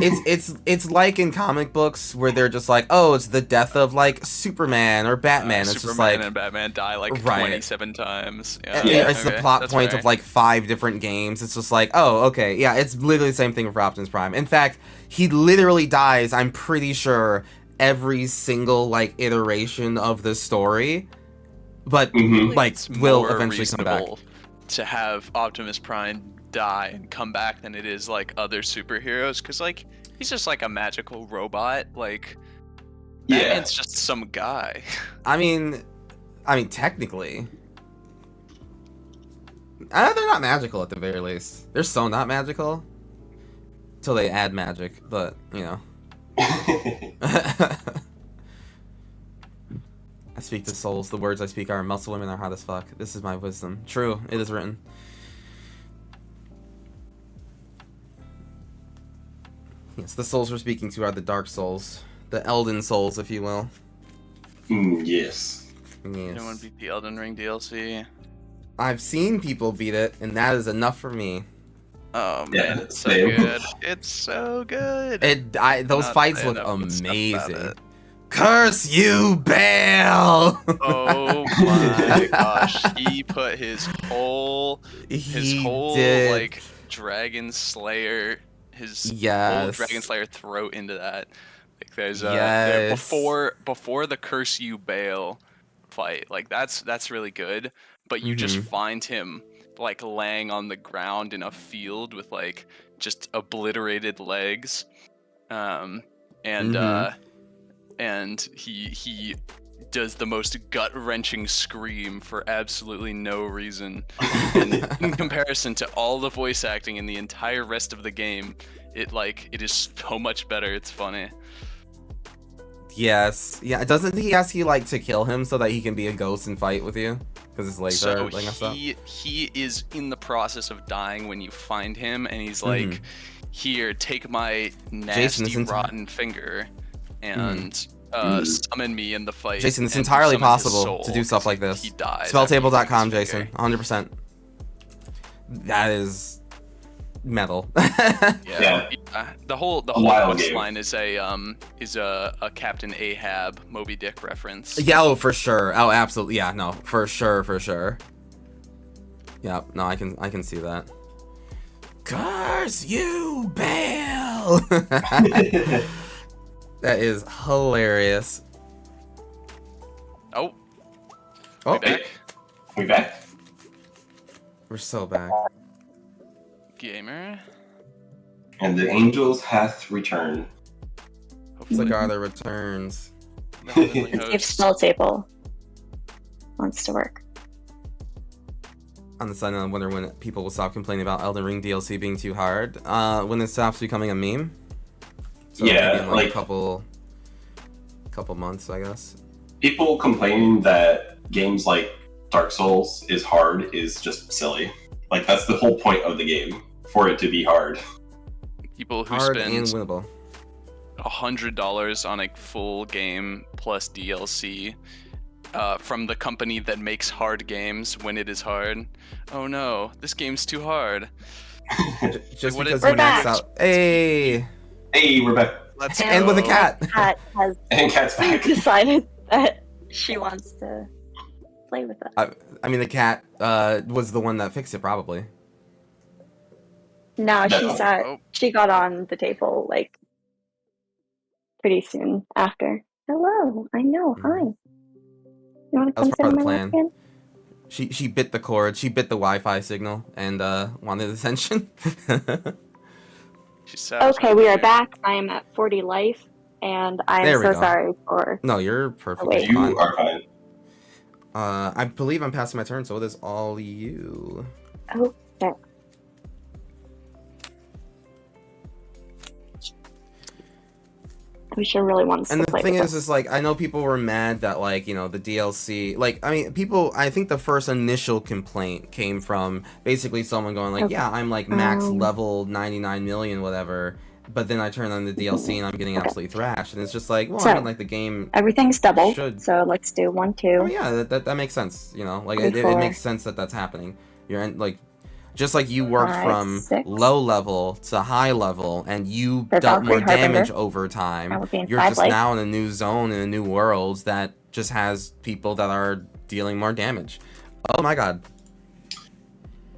It's like in comic books where they're just like, oh, it's the death of like Superman or Batman. It's Superman just like and Batman die like Right. 27 times. it's the okay, plot that's point fair. of like 5 different games. It's just like, oh, okay, yeah, it's literally the same thing for Optimus Prime. In fact, he literally dies, I'm pretty sure, every single like iteration of the story, but Mhm. like It's will more eventually come back. reasonable to have Optimus Prime die and come back than it is like other superheroes, because like he's just like a magical robot. Like Yeah. Batman's just some guy. I mean, technically, they're not magical at the very least. They're so not magical till they add magic, but you know. I speak to souls. The words I speak are muscle women are hot as fuck. This is my wisdom. True, it is written. Yes, the souls we're speaking to are the dark souls. The Elden souls, if you will. Yes. Anyone Yes. beat the Elden Ring DLC? I've seen people beat it, and that is enough for me. Oh man, Yeah, it's so same. good. It's so good. Those Cannot fights say look enough good stuff about amazing. it. Curse you, Bale! Oh my gosh, he put his whole He did. like Dragon Slayer, his whole Yes. Dragon Slayer throat into that. Like there's Yes. before the Curse You Bale fight, like that's really good. But you just Mhm. find him like laying on the ground in a field with like just obliterated legs, and Mhm. and he does the most gut-wrenching scream for absolutely no reason. And in comparison to all the voice acting in the entire rest of the game, it is so much better. It's funny. Yes. Yeah. Doesn't he ask you like to kill him so that he can be a ghost and fight with you? Because his legs So are like messed up. he is in the process of dying when you find him, and he's like, Mhm. "Here, take my Jason, nasty this enti- rotten finger, and summon me in the fight." Jason, it's And you entirely summon his possible soul, to do stuff 'cause like this. He dies. after you take Spelltable.com, his Jason. finger. 100%. That is metal. Yeah. The whole wild quest game. line is a Captain Ahab Moby Dick reference. Yeah, oh, for sure. Oh, absolutely. Yeah, no, for sure, for sure. Yeah, no, I can see that. Curse you, Bale! That is hilarious. Oh, Oh, we back, We back? we're so back. gamer. And the angels hath returned. Hopefully, Cigar returns. the heavenly If hosts. spell table wants to work. On the side note, I wonder when people will stop complaining about Elden Ring DLC being too hard. When it stops becoming a meme. So Yeah, maybe in like like- a couple months, I guess. People complaining that games like Dark Souls is hard is just silly. Like, that's the whole point of the game, for it to be hard. People who Hard and spend winnable. $100 on a full game plus DLC from the company that makes hard games when it is hard. Oh no, this game's too hard. Just What because did- you max out. Hey! Hey, we're back. Let's And with a go. cat. Cat has And Cat's back. decided that she wants to play with us. I mean, the cat was the one that fixed it, probably. No, Oh. she got on the table like pretty soon after. Hello, I know. Mhm. Hi. You want to That was come sit part on of my the lap plan. again? She bit the cord. She bit the Wi-Fi signal and wanted attention. She's savage. Okay, we are back. I am at 40 life, and I There am we so go. sorry for. No, you're perfectly wait. fine. You are fine. I believe I'm passing my turn, so it is all you. Oh, there. We sure really wants And to the play thing with is, us. like, I know people were mad that, like, you know, the DLC, like, I mean, people, I think the first initial complaint came from basically someone going, like, Okay. yeah, I'm, like, max Um. level 99 million, whatever, but then I turn on the DLC and I'm getting Okay. absolutely thrashed, and it's just like, well, So, I mean, like, the game, Everything's double, should- so let's do 1, 2. oh, yeah, that makes sense, you know, like, it 3, 4. makes sense that that's happening. You're, like, just like you worked 5, from 6. low level to high level, and you For dealt more Valkyrie Harbinger. damage over time. That would be in You're 5 just life. now in a new zone, in a new world that just has people that are dealing more damage. Oh my god.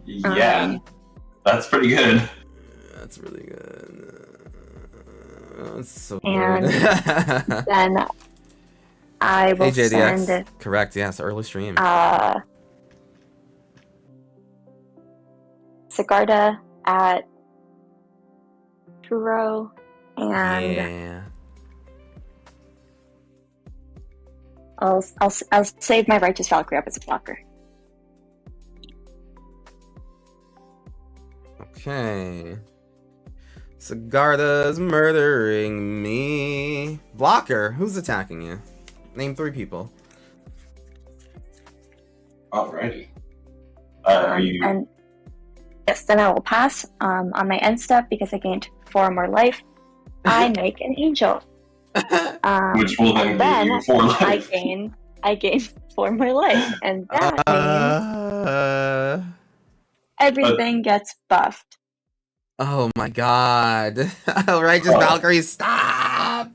Yeah, that's pretty good. That's really good. It's so And good. Then I will Hey JDX. send Correct, yes, early stream. Sigarda at Turo, and Yeah. I'll save my Righteous Valkyrie up as a blocker. Okay. Sigarda's murdering me. Blocker, who's attacking you? Name 3 people. Alrighty. Are you? And yes, then I will pass on my end step because I gained 4 more life. I make an angel. Which will then and give you 4 I life. gain I gain 4 more life, and that means Uh, everything gets buffed. oh my god. Righteous Oh. Valkyrie, stop!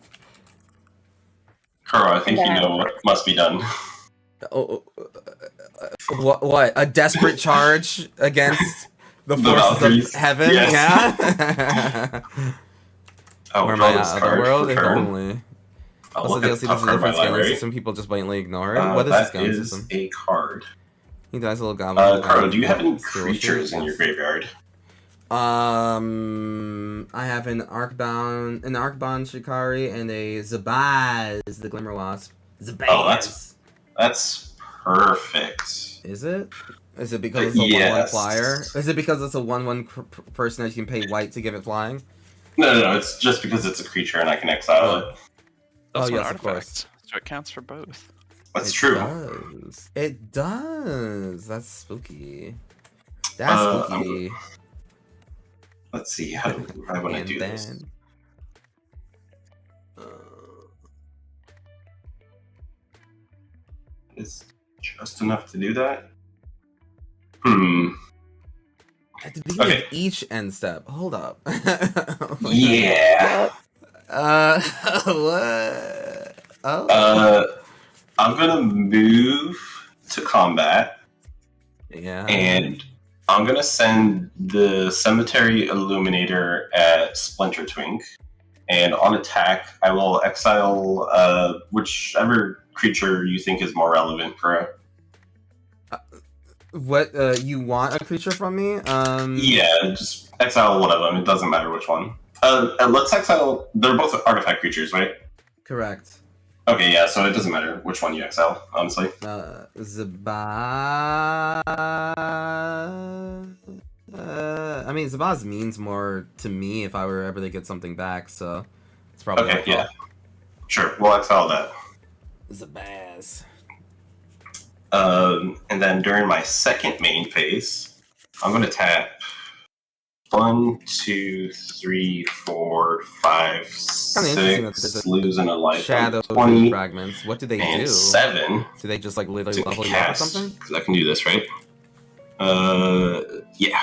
Kuro, I think you know what must be done. Oh, what? A desperate charge against the The forces Valkyries? of heaven? Yes. Yeah? Oh, Where am draw I this at? card. Otherworld? If Return. only. I'll Also, look at DLC, the there's top a card of my different scaling library. system people just blatantly ignore. What is the That scaling is system? a card. He dies a little goblin. Kuro, do you have any Still creatures in shit. your graveyard? I have an Arcbound Shikari and a Zabaz, the Glimmer Wasp. Zabaz. Oh, that's perfect. Is it? Is it because it's a 1/1 Yes. flyer? Is it because it's a 1/1 person that you can pay white to give it flying? No. It's just because it's a creature and I can exile it. That's Oh, an yes, of course. artifact, so it counts for both. That's It true. Does. It does. That's spooky. That's spooky. Let's see. How do I want to And do this? then. Is just enough to do that? At the beginning Okay. of each end step. Hold up. Yeah. What? Oh. I'm gonna move to combat, Yeah. and I'm gonna send the Cemetery Illuminator at Splinter Twink, and on attack, I will exile whichever creature you think is more relevant, correct? What, you want a creature from me? Yeah, just exile one of them. It doesn't matter which one. Let's exile. They're both artifact creatures, right? Correct. Okay, yeah. So it doesn't matter which one you exile, honestly. Zabaz. I mean, Zabaz means more to me if I were ever to get something back, so it's probably Okay, yeah. Sure, we'll exile that. Zabaz. And then during my second main phase, I'm going to tap 1, 2, 3, 4, 5, Kinda interesting that there's 6, losing a life. Shadow 20 fragments. What do they and do? 7 Do they just like literally to level you up or cast. something? Because I can do this, right? Yeah.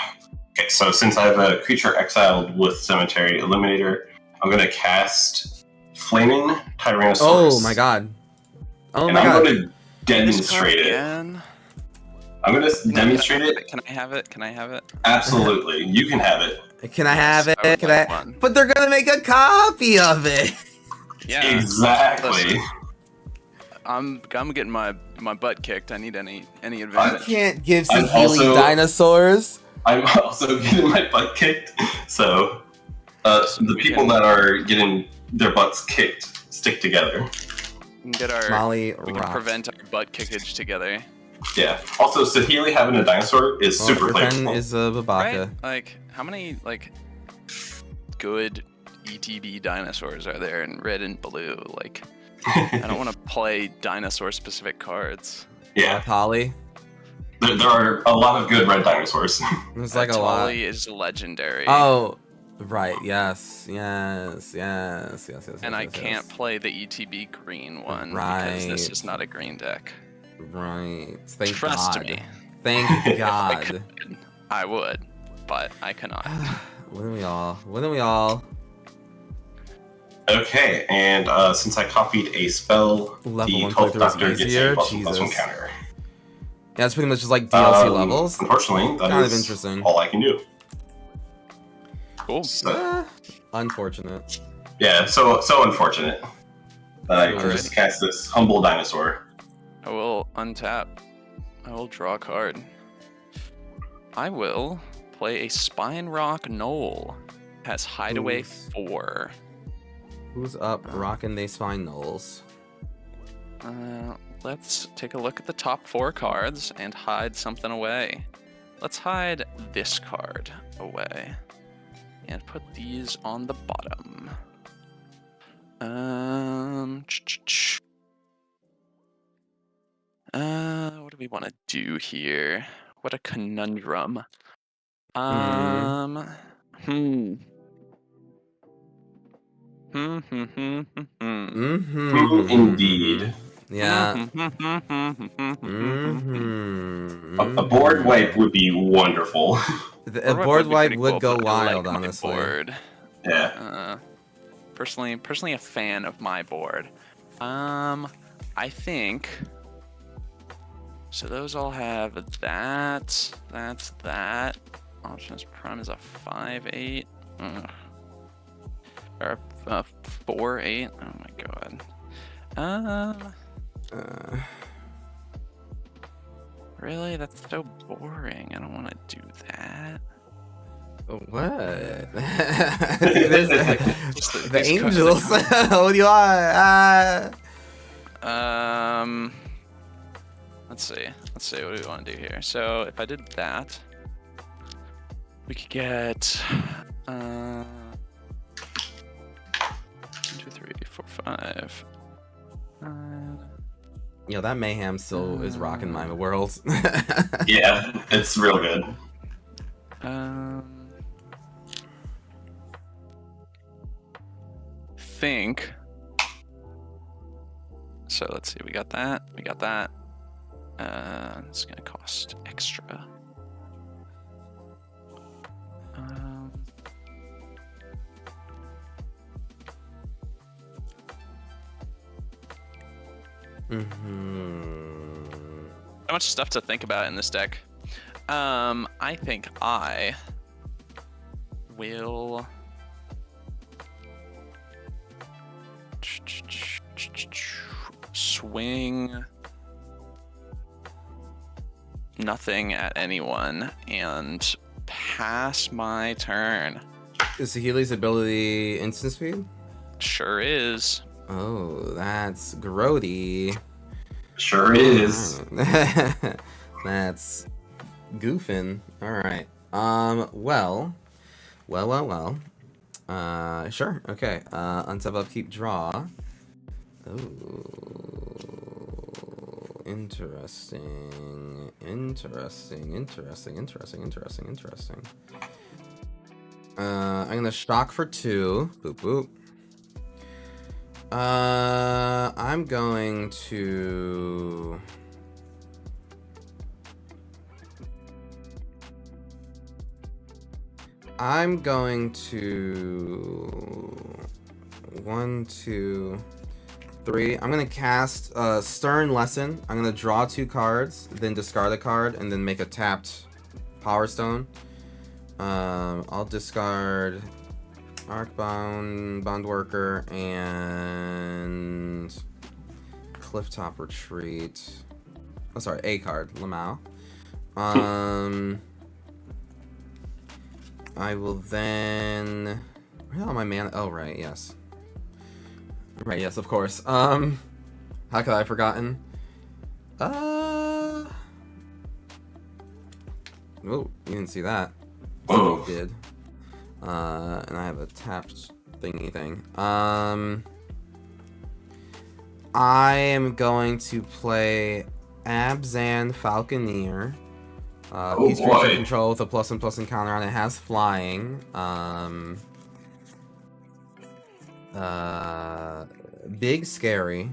Okay, so since I have a creature exiled with Cemetery Eliminator, I'm going to cast Flaming Tyrannosaurus. Oh my god. Oh And my I'm god. going to demonstrate it. Again? I'm going to demonstrate it. Can I have it? Can I have it? Absolutely. You can have it. Can I have it? I would Can like I? one. But they're gonna make a copy of it. Yeah. Exactly. Listen. I'm getting my butt kicked. I need any I advantage. can't give I'm Sahili also- dinosaurs. I'm also getting my butt kicked. So, the we people can- that are getting their butts kicked stick together. We can get our Molly we can rocks. prevent our butt kickage together. Yeah. Also, Sahili having a dinosaur is Well, super Griffin playable. is a Babaka. Right? Like how many good ETB dinosaurs are there in red and blue? Like I don't want to play dinosaur specific cards. Yeah. Polly. There are a lot of good red dinosaurs. There's like a lot. Tolly is legendary. Oh, right. Yes. And I can't play the ETB green one because this Right. is not a green deck. Right. Thank Trust God. me. Thank If I God. could, I would, but I cannot. Wouldn't we all? Wouldn't we all? Okay, and since I copied a spell, Level the 1 12th playthrough is Doctor gets easier? a +1/+1 Jesus. counter. Yeah, it's pretty much just like DLC levels. Unfortunately, that Kind of is interesting. all I can do. Cool. So, Unfortunate. yeah, so unfortunate that I can Alright. just cast this humble dinosaur. I will untap. I will draw a card. I will play a Spine Rock Knoll. Has Hideaway Oof. 4. Who's up rocking they spine knolls? Let's take a look at the top 4 cards and hide something away. Let's hide this card away. And put these on the bottom. What do we want to do here? What a conundrum. Mm-hmm. Indeed. Yeah. A board wipe would be wonderful. A board wipe pretty would cool, go but I wild, like my honestly. board. Yeah. Personally a fan of my board. I think. So those all have that. That's that. Options Prime is a 5/8. Or a 4/8. Oh my god. Really? That's so boring. I don't want to do that. What? There's the angels. What do you want? Let's see. What do we want to do here? So if I did that, we could get 1, 2, 3, 4, 5. You know, that mayhem still is rocking my world. Yeah, it's real good. Think. So let's see. We got that. It's gonna cost extra. So much stuff to think about in this deck. I think I will swing nothing at anyone and pass my turn. Is Healy's ability instant speed? Sure is. Oh, that's grody. Sure is. That's goofing. All right. Well. Sure. Okay. Untap, upkeep, draw. Oh, interesting. I'm gonna shock for 2. Boop boop. I'm going to. I'm going to 1, 2, 3. I'm gonna cast Stern Lesson. I'm gonna draw 2 cards, then discard a card, and then make a tapped Power Stone. I'll discard Arcbound, Bondworker, and Clifftop Retreat. Oh, sorry, a card, Lamau. I will then. Where are my mana? Oh, right, yes. Right, yes, of course. How could I have forgotten? Oh, you didn't see that. Whoa. I did. And I have a tapped thingy thing. I am going to play Abzan Falconeer. He's creature control with a +1/+1 encounter on it. Has flying. Big scary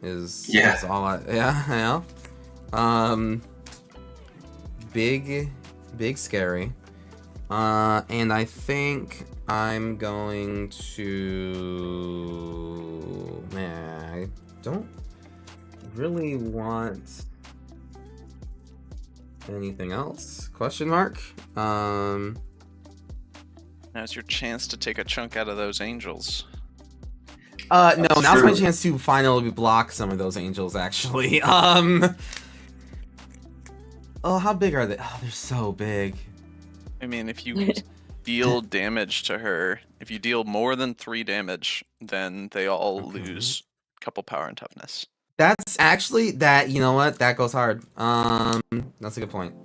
is all I big scary. And I think I'm going to. Man, I don't really want anything else? Question mark. Now's your chance to take a chunk out of those angels. No, now's my chance to finally block some of those angels, actually. Oh, how big are they? Oh, they're so big. I mean, if you deal damage to her, if you deal more than 3 damage, then they all lose a couple power and toughness. That's actually that. You know what? That goes hard. That's a good point.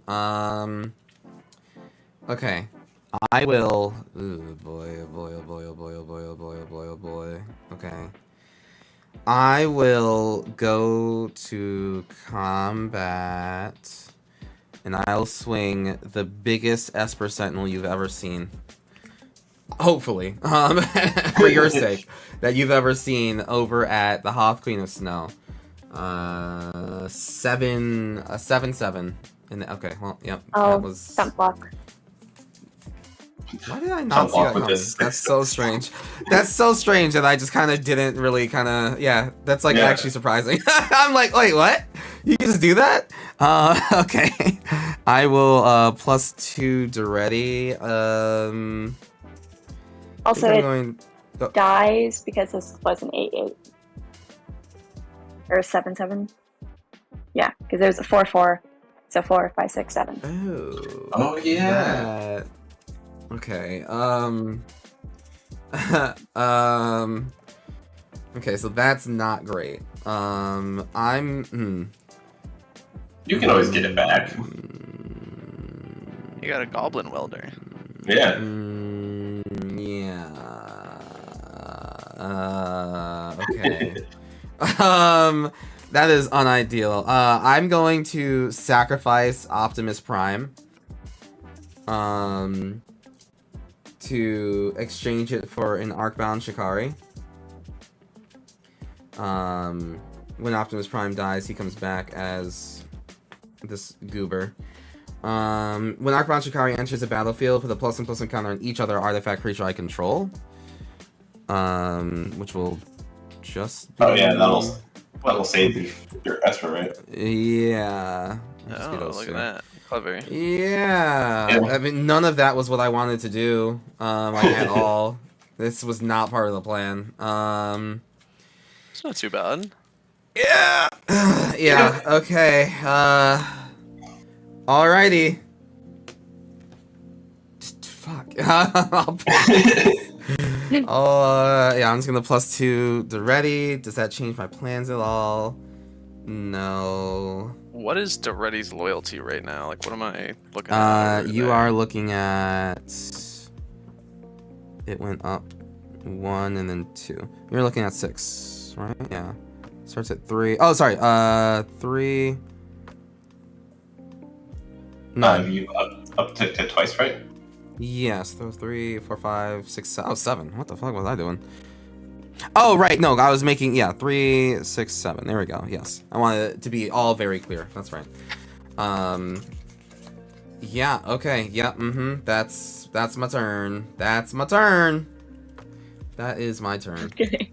Okay. I will. Ooh, boy, oh boy, oh boy, oh boy, oh boy, oh boy, oh boy, oh boy. Okay. I will go to combat, and I'll swing the biggest Esper Sentinel you've ever seen. Hopefully, for your sake, that you've ever seen over at the Hoth Queen of Snow. A 7/7. And okay, well, yep. Oh, That was. stump block. Why did I not Jump see off that with coming? this That's 6/6. so strange. That's so strange that I just kind of didn't really kind of. Yeah, that's like Yeah. actually surprising. I'm like, wait, what? You can just do that? Okay. I will +2 Duretti. I Also, think I'm it going. Oh, dies because this was an 8/8 or a 7/7. Yeah, because there's a 4/4. So 4, 5, 6, 7. Oh, yeah. That. Okay. Okay, so that's not great. You can always get it back. You got a goblin welder. Yeah. Yeah. Okay. That is unideal. I'm going to sacrifice Optimus Prime. To exchange it for an Arcbound Shikari. When Optimus Prime dies, he comes back as this goober. When Arcbound Shikari enters the battlefield, put a +1/+1 counter on each other artifact creature I control. Which will just be... Oh yeah, that'll save your Esper, right? Yeah. Oh, look at that. Clever. Yeah. I mean, none of that was what I wanted to do, like, at all. This was not part of the plan. It's not too bad. Yeah. Yeah, okay. Alrighty. Just fuck. Yeah, I'm just gonna +2 the ready. Does that change my plans at all? No. What is Doretti's loyalty right now? Like, what am I looking at? You are looking at... It went up 1 and then 2. You're looking at 6, right? Yeah. Starts at 3. Oh, sorry. 3... 9. You up to twice, right? Yes, those 3, 4, 5, 6, 7. What the fuck was I doing? Oh, right. No, I was making, 3, 6, 7. There we go. Yes. I wanted it to be all very clear. That's right. Yeah, okay. Yeah, That's my turn. That's my turn. That is my turn. Okay.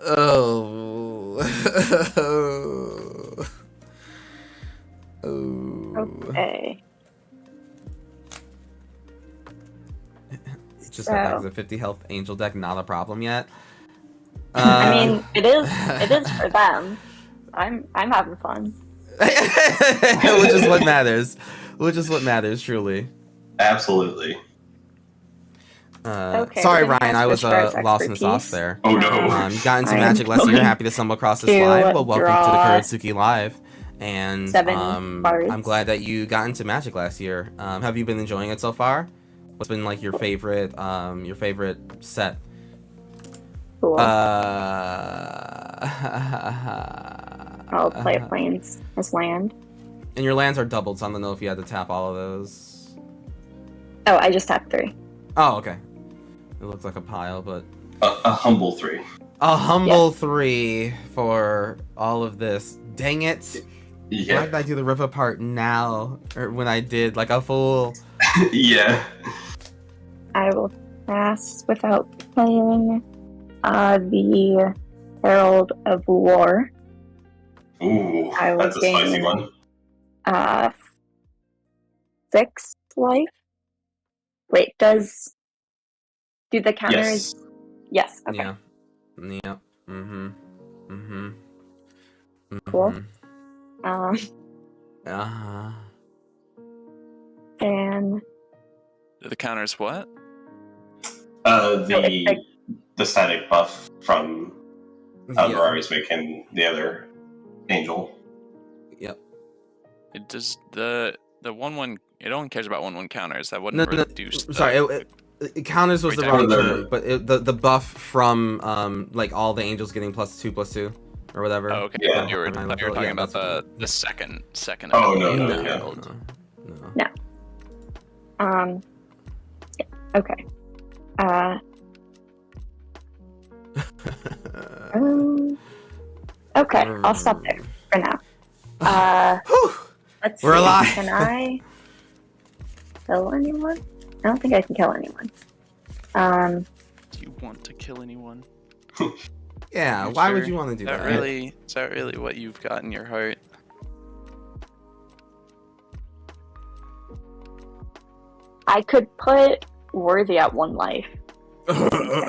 Oh. Okay. Just got back to the 50 health angel deck, not a problem yet. I mean, it is for them. I'm having fun. Which is what matters. Which is what matters, truly. Absolutely. Okay, Sorry, we're gonna Ryan, I was switch to our lost in the sauce expertise. there. Oh no. You got into I am Magic Lesson. You're going happy to stumble across this to live. Well, welcome to the draw Kuretsuki Live. And 7 cards. I'm glad that you got into Magic last year. Have you been enjoying it so far? What's been like your favorite set? Cool. I'll play a plains as land. And your lands are doubled, so I don't know if you had to tap all of those. Oh, I just tapped 3. Oh, okay. It looks like a pile, but A humble 3. a humble 3 for all of this. Dang it! Why Yeah. did I do the rip apart now, or when I did like a fool? Yeah. I will pass without playing the Herald of War. Ooh, I will that's a spicy gain- one. 6 life. Wait, do the counters? Yes. Okay. Yeah. Yep. Cool. And The counters what? The static buff from Yeah. Mirari's Wake and the other angel. Yep. It does the 1/1. It only cares about 1/1 counters. That No, wouldn't no, reduce. sorry. It counters was the Wait, wrong the- term, but the buff from like all the angels getting +2/+2 or whatever. Oh, okay. Yeah. I thought you were talking Yeah, about that's the second. Oh, ability no, of no, the yeah. Herald. No. yeah, okay. Okay, I'll stop there for now. Let's We're see. alive. Can I kill anyone? I don't think I can kill anyone. Do you want to kill anyone? Yeah, You why sure? would you want to do that? Is that really what you've got in your heart? I could put Worthy at 1 life.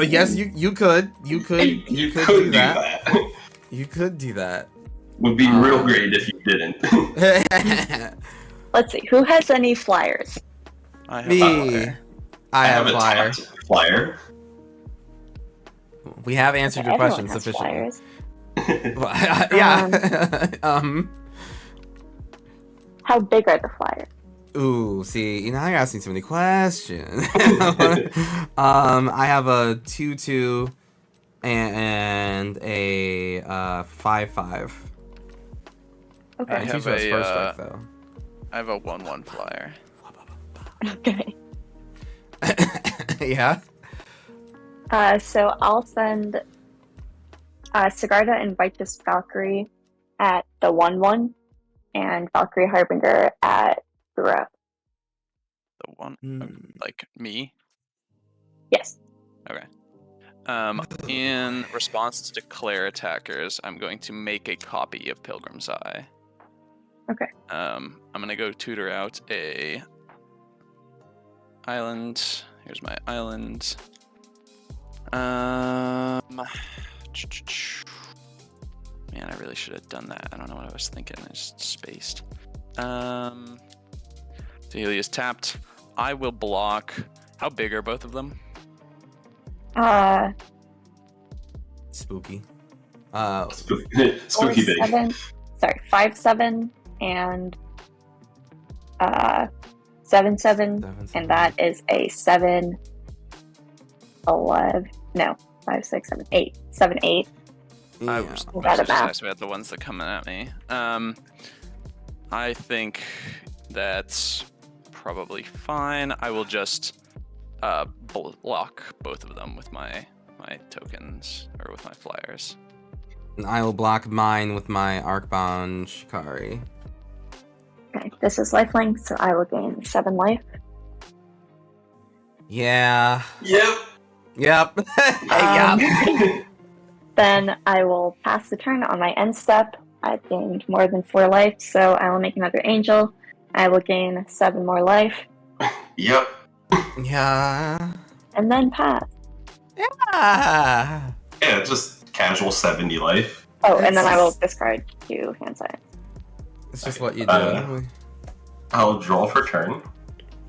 Yes, you could. You could You do could do that. that. You could do that. Would be real great if you didn't. Let's see. Who has any flyers? I have Me. fire. I have a flyer. tapped flyer. We have answered Okay, your question everyone has sufficiently. flyers. Yeah. How big are the flyers? Ooh, see, now you're asking so many questions. I have a 2/2 and a 5/5. Okay. I have 2/2 has a, first strike though. I have a 1/1 flyer. Okay. Yeah. So I'll send Sigarda and Righteous Valkyrie at the 1/1, and Valkyrie Harbinger at 0. The one, Hmm. like me. Yes. Okay. In response to declare attackers, I'm going to make a copy of Pilgrim's Eye. Okay. I'm gonna go tutor out a island. Here's my island. Man, I really should have done that. I don't know what I was thinking. I just spaced. Healy is tapped. I will block. How big are both of them? Spooky. Spooky big. 5/7 and 7/7, and that is a 7/11. No, 5, 6, 7, 8. 7/8. I Yeah. was Got just it now. asked about the ones that coming at me. I think that's probably fine. I will just block both of them with my tokens or with my flyers. And I will block mine with my Arcbound Shikari. Okay, this is lifelink, so I will gain 7 life. Yeah. Yep. Yep. Yep. Then I will pass the turn on my end step. I've gained more than 4 life, so I will make another angel. I will gain 7 more life, Yep. Yeah. and then pass. Yeah. Yeah, just casual 70 life. Oh, and then I will It's- discard 2 hand signs. It's just what you do. I'll draw for turn.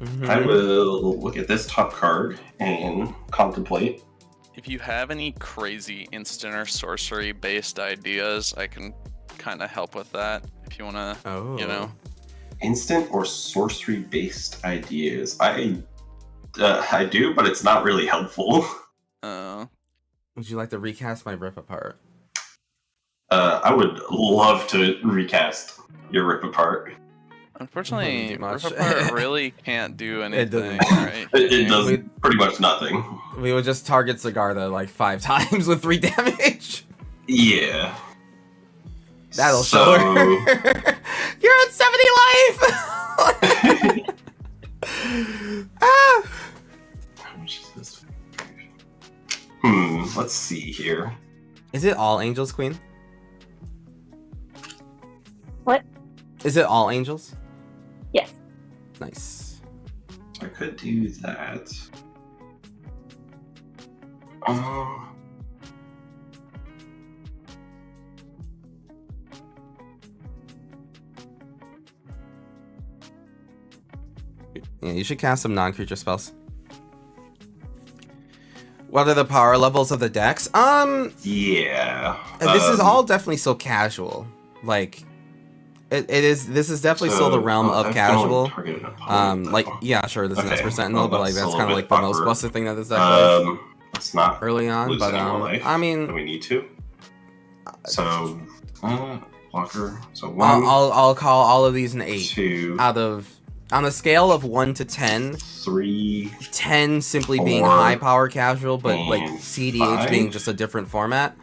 Mhm. I will look at this top card and contemplate. If you have any crazy instant or sorcery based ideas, I can kind of help with that. If you want to, Oh. you know. Instant or sorcery based ideas. I do, but it's not really helpful. Would you like to recast my Rip Apart? I would love to recast your Rip Apart. Unfortunately, Doesn't do much. Rip Apart really can't do It doesn't. anything, right? It does We- pretty much nothing. We would just target Sigarda like 5 times with 3 damage. Yeah. That'll So- show her. You're at 70 life! Ah! How much is this? Let's see here. Is it all angels, Queen? What? Is it all angels? Yes. Nice. I could do that. Yeah, you should cast some non-creature spells. What are the power levels of the decks? Yeah. This is all definitely so casual. Like, it is. This is definitely still the realm of casual. Like, yeah, sure, this is Okay, Esper Sentinel, well, but like that's a that's little kind of bit like the most awkward. busted thing that this deck does Let's not early on. lose But any more life. I Do mean, we need to? So, blocker. So 1, I'll call all of these an 8 2, out of on a scale of 1 to 10. 3. 10 simply being 4, high power casual, but like and CDH 5. being just a different format.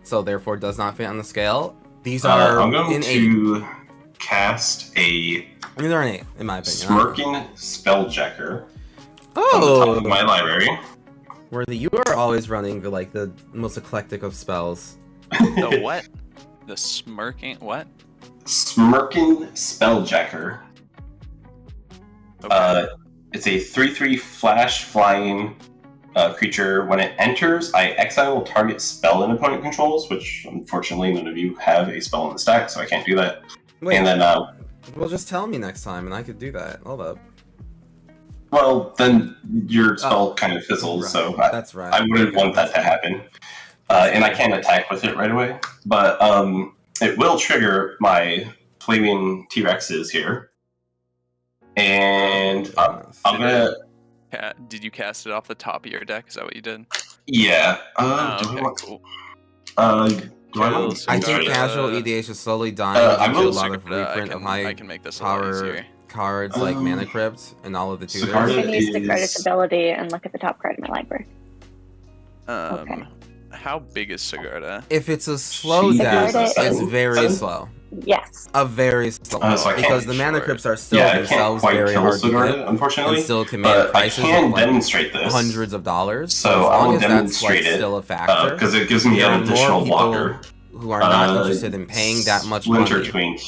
so therefore does not fit on the scale. These are I'm going in to cast a they're an 8, in my opinion. Smirking Spelljacker from the top Oh, of my library. Worthy, you are always running the most eclectic of spells. The what? The smirking what? Smirking Spelljacker. Okay. It's a 3/3 flash flying creature. When it enters, I exile a target spell an opponent controls, which unfortunately none of you have a spell in the stack, so I can't do that. Wait, And then, well, just tell me next time, and I could do that. Hold up. well, then your spell kind of fizzles, Right. so That's right. I wouldn't want that to happen. And I can't attack with it right away. But it will trigger my Flaming T-Rexes here. And I'm gonna... Did you cast it off the top of your deck? Is that what you did? Yeah. Okay, cool. Do I want I think Sigarda- casual EDH is slowly dying I due to a will- lot of reprint of I high can make this a lot power easier. cards like Mana Crypt and all of the tutors. Sigarda- I'm gonna use the is- credit ability and look at the top card of my library. Okay. How big is Sigarda? If it's a slow She deck, is it's a very seven? slow. Yes. A very slow So I can't because the be Mana sure. Crypts are still Yeah, I can't themselves quite very kill hard to Sigarda, get unfortunately. and still command But I prices can of like demonstrate this. hundreds of dollars. So as I long will as that's demonstrate it, still a factor, because it gives me there are an more additional people blocker. who are not interested in paying that much Winter money. Twink.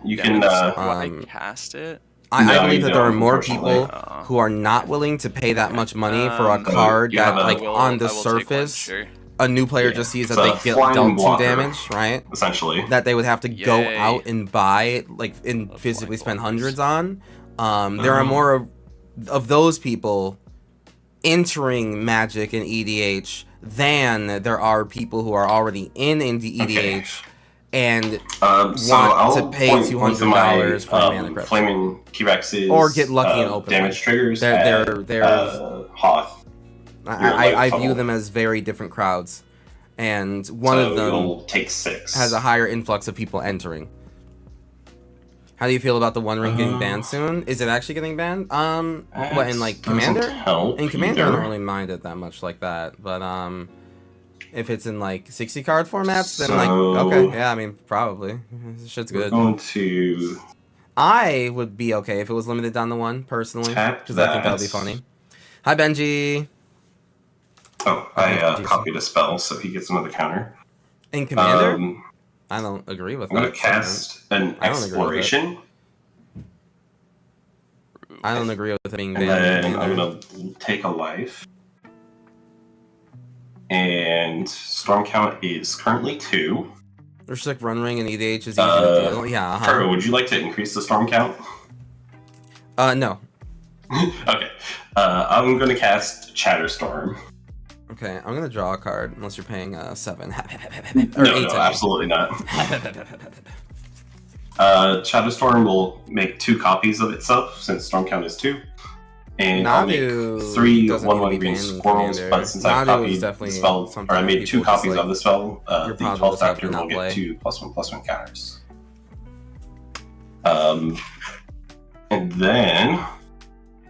You Yeah, can... but do I um, cast it? I No, believe you that there are don't, more unfortunately. people who are not willing to pay that much money for a Um, card you that, have a- like, on the I will take one, surface, sure. a new player Yeah. just sees that It's they a get flying dealt 2 blocker. damage, right? essentially. That they would have to go Yay. out and buy, like, and Love physically flying spend blockers. hundreds on. There are more of those people entering Magic and EDH than there are people who are already in EDH and So want I'll to pay point both of my, $200 for Mana Crypt. Flaming T-Rexes, Or get lucky and open damage one. triggers They're- at Hoth. I view level. them as very different crowds, and one So of them you'll take 6. has a higher influx of people entering. How do you feel about the One Ring getting banned soon? Is it actually getting banned? What, in like Commander? In Commander, I don't really mind it that much like that, but if it's in like 60 card formats, then like okay, yeah, I mean probably shit's We're good. going to I would be okay if it was limited down to 1 personally, Tap because I think that would be that. funny. Hi Benji. I copied a spell, so he gets another counter. In Commander, I'm I don't agree with going that. to cast an I don't agree with it. Exploration, I don't agree with it being and banned. then in I'm Commander. going to take a life. And Storm count is currently 2. There's like Run Ring and EDH is easy to deal. Yeah. Kuro, would you like to increase the Storm count? No. Okay. I'm going to cast Chatterstorm. Okay, I'm gonna draw a card unless you're paying 7 No, or 8. absolutely not. Chatterstorm will make 2 copies of itself since Storm count is 2. And I'll make Nadu 3 doesn't need to 1/1 be green banned in squirrels, Commander. but since I've Nadu is copied the definitely spell, or something I that made 2 people just, copies like, of the spell, your the positive 12th stuff Doctor do not will get play. 2 +1/+1 counters. And then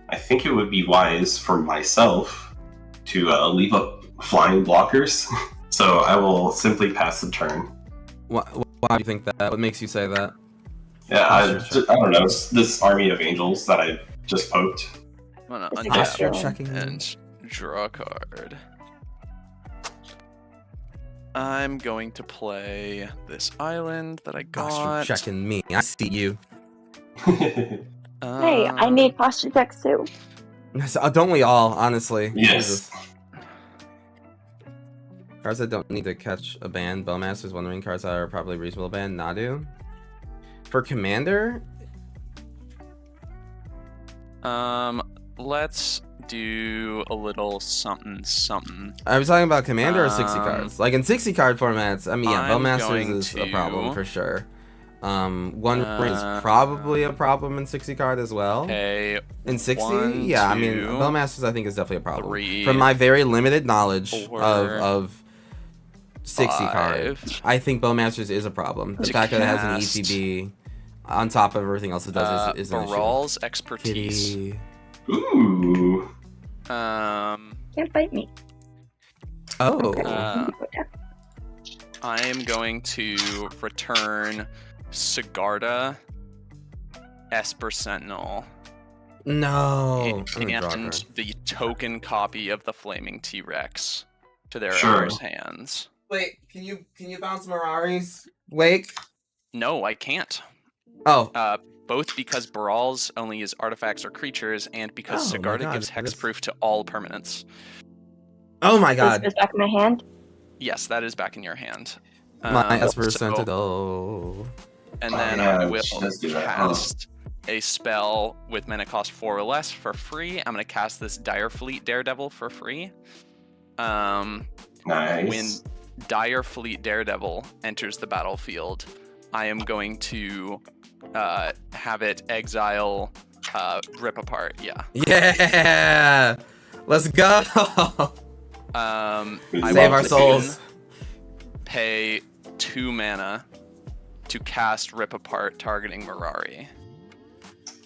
I think it would be wise for myself to leave up flying blockers. So I will simply pass the turn. Why do you think that? What makes you say that? Yeah, I Sure. don't know. It's this army of angels that I just poked. I'm gonna It's untap Posture checking. and draw a card. I'm going to play this island that I Gosh, you're got. checking me. I see you. Hey, I Um, need posture checks too. Don't we all, honestly? Yes. Jesus. Cards that don't need to catch a ban. Bowmaster's One Ring cards that are probably reasonable ban. Nadu. For Commander, Let's do a little something something. I was talking about Commander or 60 Um, cards. Like in 60 card formats, I mean, yeah, I'm Bowmasters going is a problem to- for sure. One Ring is probably a problem in 60 card as well. Okay, In 60, 1, yeah, I mean, 2, Bowmasters I think is definitely a problem. 3, From my very limited knowledge 4, of 60 card, 5. I think Bowmasters is a problem. The To fact that it has cast, an ETB on top of everything else it does is an issue. Baral's expertise. Kitty. Ooh. Can't bite me. Oh. Okay. Uh, Go down. I am going to return Sigarda, Esper Sentinel, No. I'm gonna draw a and card. the token copy of the Flaming T-Rex to their Sure. owner's hands. Wait, can you bounce Mirari's Wake? No, I can't. Oh. Both because Baral's only use artifacts or creatures, and because Oh my Sigarda God, gives hexproof to all permanents. Oh my Is God. this back in my hand? Yes, that is back in your hand. My Esper so- Sentinel. And Oh, then yeah, I will she does do that, huh? cast a spell with mana cost 4 or less for free. I'm going to cast this Dire Fleet Daredevil for free. When Nice. Dire Fleet Daredevil enters the battlefield, I am going to have it exile Rip Apart. Yeah. Yeah. Let's go. I Save will our then souls. Pay 2 mana to cast Rip Apart, targeting Mirari.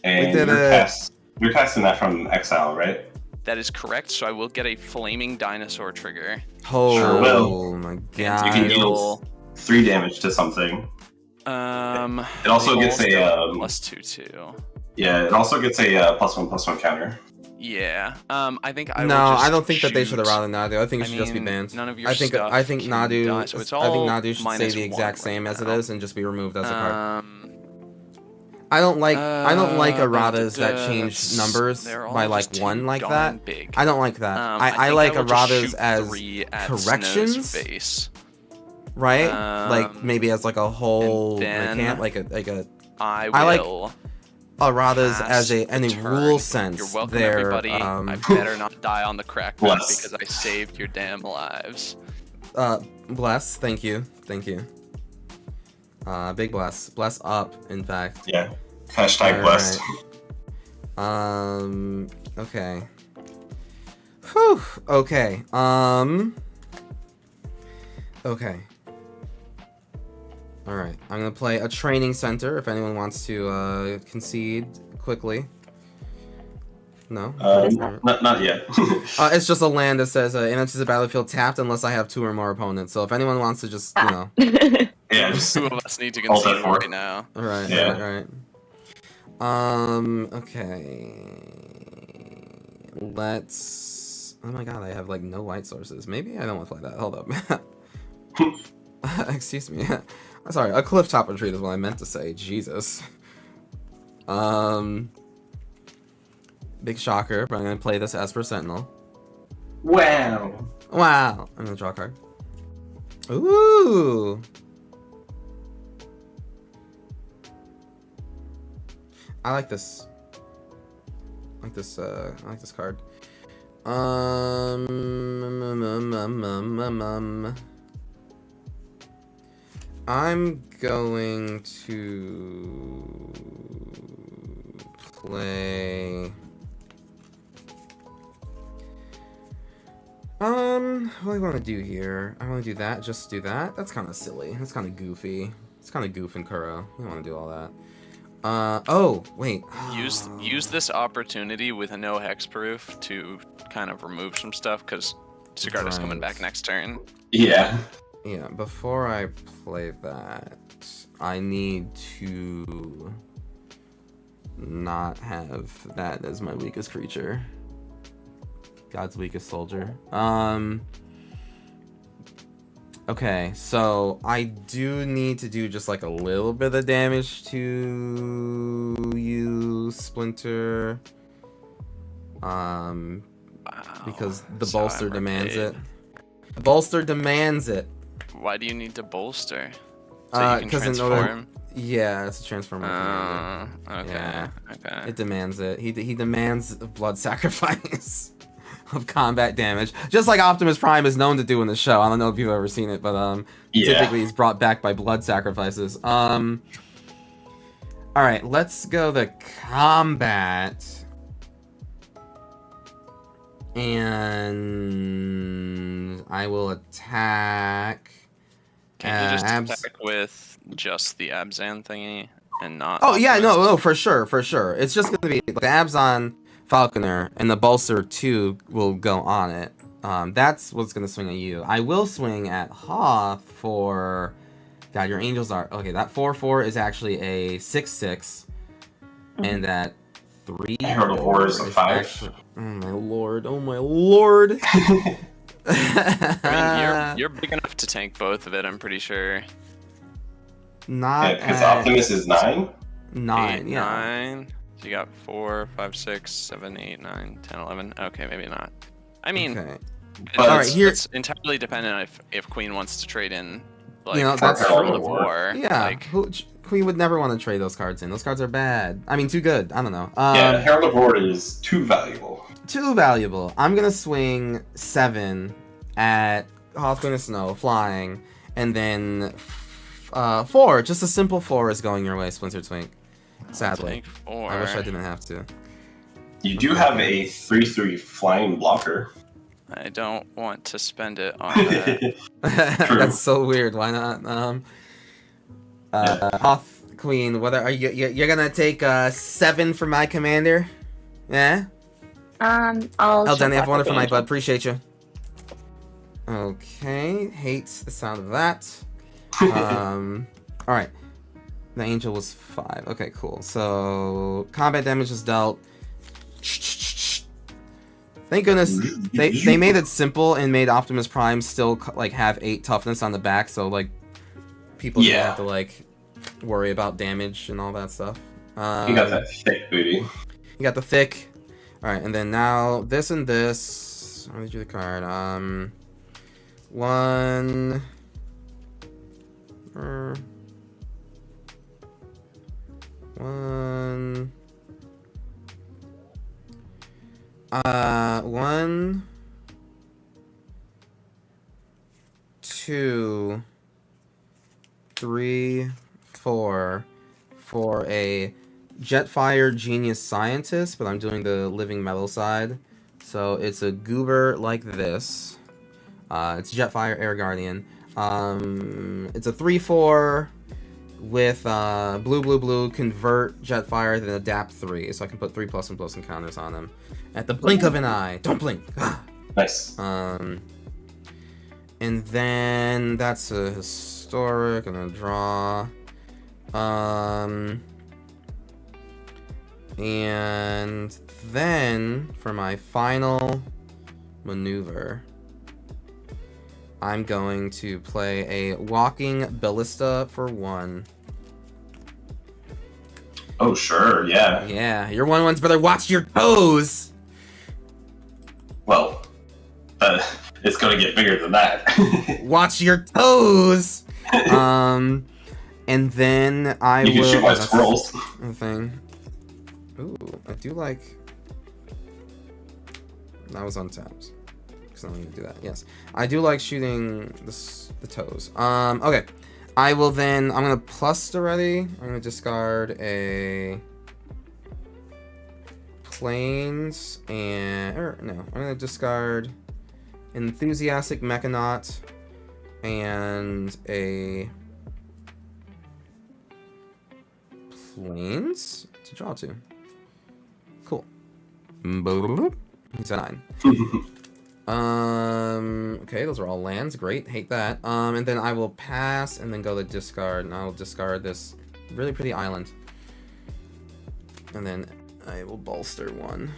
And We did you're, it. you're casting that from exile, right? That is correct. So I will get a Flaming Dinosaur trigger. Oh Sure will. my You God. can Deal- deal 3 damage to something. It also gets a, plus 2/2. Yeah, it also gets a +1/+1 counter. Yeah. I think I No, will just I don't think that they should have shoot. routed Nadu. I think it should just be mean, banned. none of your I think stuff can Nadu. die, so it's I think all Nadu should stay the -1 exact right same as it now. is and just be removed as a card. I I don't like erratas that that's- change numbers they're all by like just too 1 like darn that. Big. I don't like that. I think like will just erratas shoot as 3 at corrections? Snow's face. right, like maybe as like a whole then mechanic, like a I I will. like erratas pass as a the in a turn. rule sense. You're welcome, they're, everybody. I better not die on the crack run Bless. because I saved your damn lives. Bless. Thank you. Big bless. Bless up. In fact. Yeah. Hashtag All blessed. Okay. Whew. Okay. Okay. All right. I'm gonna play a training center. If anyone wants to concede quickly. No. is Not yet. It's just a land that says it enters the battlefield tapped unless I have 2 or more opponents. So if anyone wants to just, you know. Yeah, just 2 of us need to Alt concede F4. right now. Right, Yeah. right. Okay. Let's. Oh my God, I have like no light sources. Maybe I don't want to play that. Hold up. Excuse me. Sorry, a cliff top retreat is what I meant to say. Jesus. Big shocker, but I'm gonna play this Esper Sentinel. wow. Wow. I'm gonna draw a card. Ooh. I like this. I like this card. I'm going to play. What do I want to do here? I want to do that. Just do that. That's kind of silly. That's kind of goofy. It's kind of goofing Kuro. You don't want to do all that. Oh, wait. Use this opportunity with a no hexproof to kind of remove some stuff because Sigarda's coming Right. back next turn. Yeah. Yeah, before I play that, I need to not have that as my weakest creature. God's weakest soldier. Okay, so I do need to do just like a little bit of damage to you, Splinter. Wow. Because the So bolster I'm demands arcade. it. The bolster demands it. Why do you need to bolster? So you can 'Cause in transform? Yeah, it's a transformer commander. Okay. Yeah. Okay. It demands it. He demands blood sacrifice of combat damage, just like Optimus Prime is known to do in the show. I don't know if you've ever seen it, but Yeah. typically he's brought back by blood sacrifices. All right, let's go the combat, and I will attack. Can you just Abs- attack with just the Abzan thingy and not? Oh yeah, Optimus? no, for sure. It's just gonna be the abs on Falconer, and the bolster 2 will go on it. That's what's gonna swing at you. I will swing at Hoth for. God, your angels are okay. That 4/4 is actually a 6/6, and that 3. Herald of War is a 5. Actually, oh my lord! Oh my lord! I mean, you're big enough to tank both of it. I'm pretty sure. Not Yeah, because at Optimus is 9. 9. 8, Yeah. 9. So you got 4, 5, 6, 7, 8, 9, 10, 11. Okay, maybe not. I mean, Okay. But All right, here. it's entirely dependent if Queen wants to trade in, like, You know, that's Herald true. of War. Yeah. Like, Queen would never want to trade those cards in. Those cards are bad. I mean, too good. I don't know. Yeah, Herald of War is too valuable. Too valuable. I'm gonna swing 7 at Hothqueen of Snow, flying, and then 4. Just a simple 4 is going your way, Splintered Twink. Sadly, tank 4. I wish I didn't have to. You do have a 3/3 flying blocker. I don't want to spend it on that. That's so weird. Why not? Hoth Queen. Whether are you're gonna take 7 for my commander? Yeah. I'll. Eldani, jump have off one with for my Angel. bud. Appreciate you. Okay. Hates the sound of that. All right. The angel was 5. Okay, cool. So combat damage is dealt. Thank goodness they made it simple and made Optimus Prime still like have 8 toughness on the back, so like people don't have to like worry about damage and all that stuff. You got that thick booty. You got the thick. All right, and then now this and this. I'll read you the card. 1. 1. 1, 2, 3, 4 for a Jetfire Genius Scientist, but I'm doing the Living Metal side. So it's a goober like this. It's Jetfire Air Guardian. It's a 3/4 with blue, convert Jetfire, then adapt 3. So I can put 3+1+ encounters on him. At the blink of an eye. Don't blink. Nice. And then that's a historic. I'm gonna draw. And then for my final maneuver, I'm going to play a Walking Ballista for 1. Oh, sure, yeah. Yeah, your 1/1s better watch your toes. Well, it's gonna get bigger than that. Watch your toes. And then I You will. can shoot my that's squirrels. the thing. Ooh, I do like. That was untapped. Because I don't need to do that. Yes, I do like shooting the toes. Okay. I will then. I'm gonna plus the ready. I'm gonna discard a planes and no. I'm gonna discard Enthusiastic Mechanaut and a planes to draw to. Cool. He's a 9. Okay, those are all lands. Great, hate that. And then I will pass and then go to discard, and I will discard this really pretty island. And then I will bolster 1.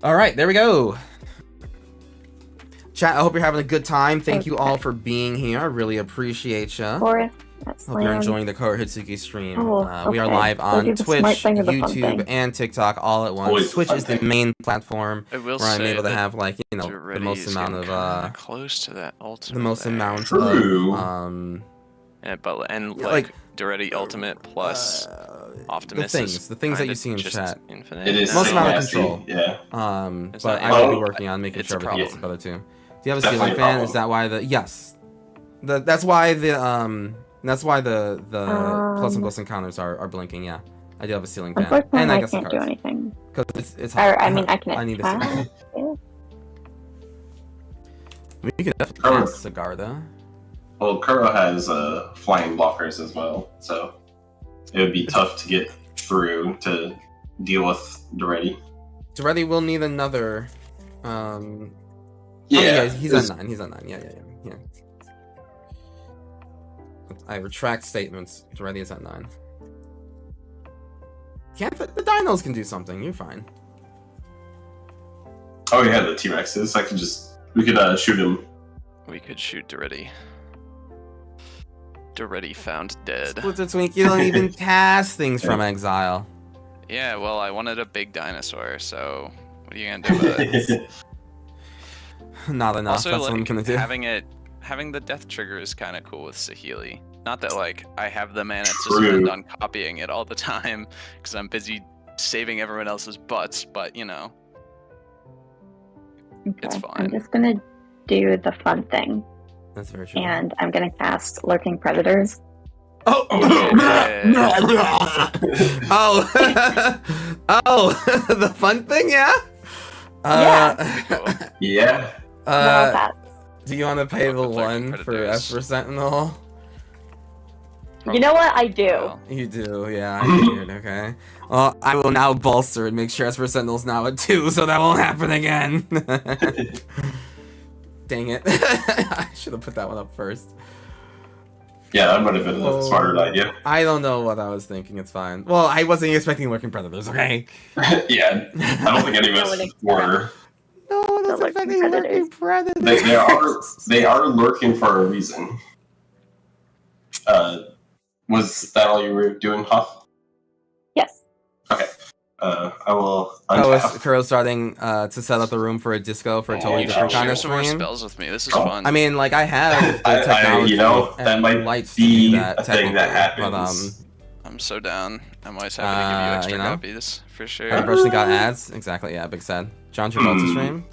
Alright, there we go. Chat, I hope you're having a good time. Thank you all for being here. I really appreciate ya. Or that's Hope you're enjoying the Koro Hitsuki stream. Oh, We are okay. live We'll on do the Twitch, smart thing or the fun YouTube, thing. and TikTok all at once. Always the Twitch fun is the thing. main platform I will where I'm say able to that have like the Already most is amount getting of kinda close to that ultimate. the most there. amount True. of Yeah, but and Yeah, like Duretti Ultimate plus the Optimus things is that you kinda see in just chat. Infinite. It is Most so amount of nasty. control. Yeah. It's But not- I will be Oh, working on making it's sure a everything else is problem. better too. Do you have a Definitely ceiling a fan? problem. Is that why the yes? That's why the plus and plus encounters are blinking. Yeah, I do have a ceiling fan, Unfortunately, and I I guess the can't do cards anything. because it's hot. Or, I mean, I can I need a attack. cigar. Yeah. We could definitely Sure. pass cigar though. Well, Kuro has flying blockers as well, so it would be tough to get through to deal with Doretti. Doretti will need another. Yeah, he's at 9. He's at 9. Yeah. I retract statements. Doretti is at 9. Can't the dinos can do something? You're fine. Oh yeah, the T-Rexes. We could shoot him. We could shoot Doretti. Doretti found dead. Split the Twink, you don't even cast things from exile. Yeah, well, I wanted a big dinosaur, so what are you gonna do with it? Not enough. Also, That's what I'm gonna do. having the death trigger is kind of cool with Saheeli. Not that like I have the mana to True. spend on copying it all the time because I'm busy saving everyone else's butts, but you know, it's fine. I'm just gonna do the fun thing, That's very true. and I'm gonna cast Lurking Predators. Oh, oh, the fun thing, yeah. Yeah. How about that? Do you want to pay the With Lurking 1 for Predators. Esper Sentinel? You know what? I do. Well, You do, yeah. I figured. Okay. Well, I will now bolster and make sure Esper Sentinel's now at 2, so that won't happen again. Dang it! I should have put that one up first. Yeah, that would have been a smarter idea. I don't know what I was thinking. It's fine. Well, I wasn't expecting Lurking Predators. Okay. Yeah, I don't think any of us were. No, that's The expecting Lurking Lurking Predators. They are lurking for a reason. Was that all you were doing, Hoth? Yes. Okay. I will Oh, is untap. Kuro starting to set up the room for a disco for a totally Oh, different sure. kind share of some more stream? spells with me. This is Oh, fun. I mean, like, I have the I- technology that and might lights be to do that a thing that technically, but happens. I'm so down. I'm always happy to give you extra you know? copies for sure. I personally got ads. Exactly, yeah, big sad. John Travolta stream.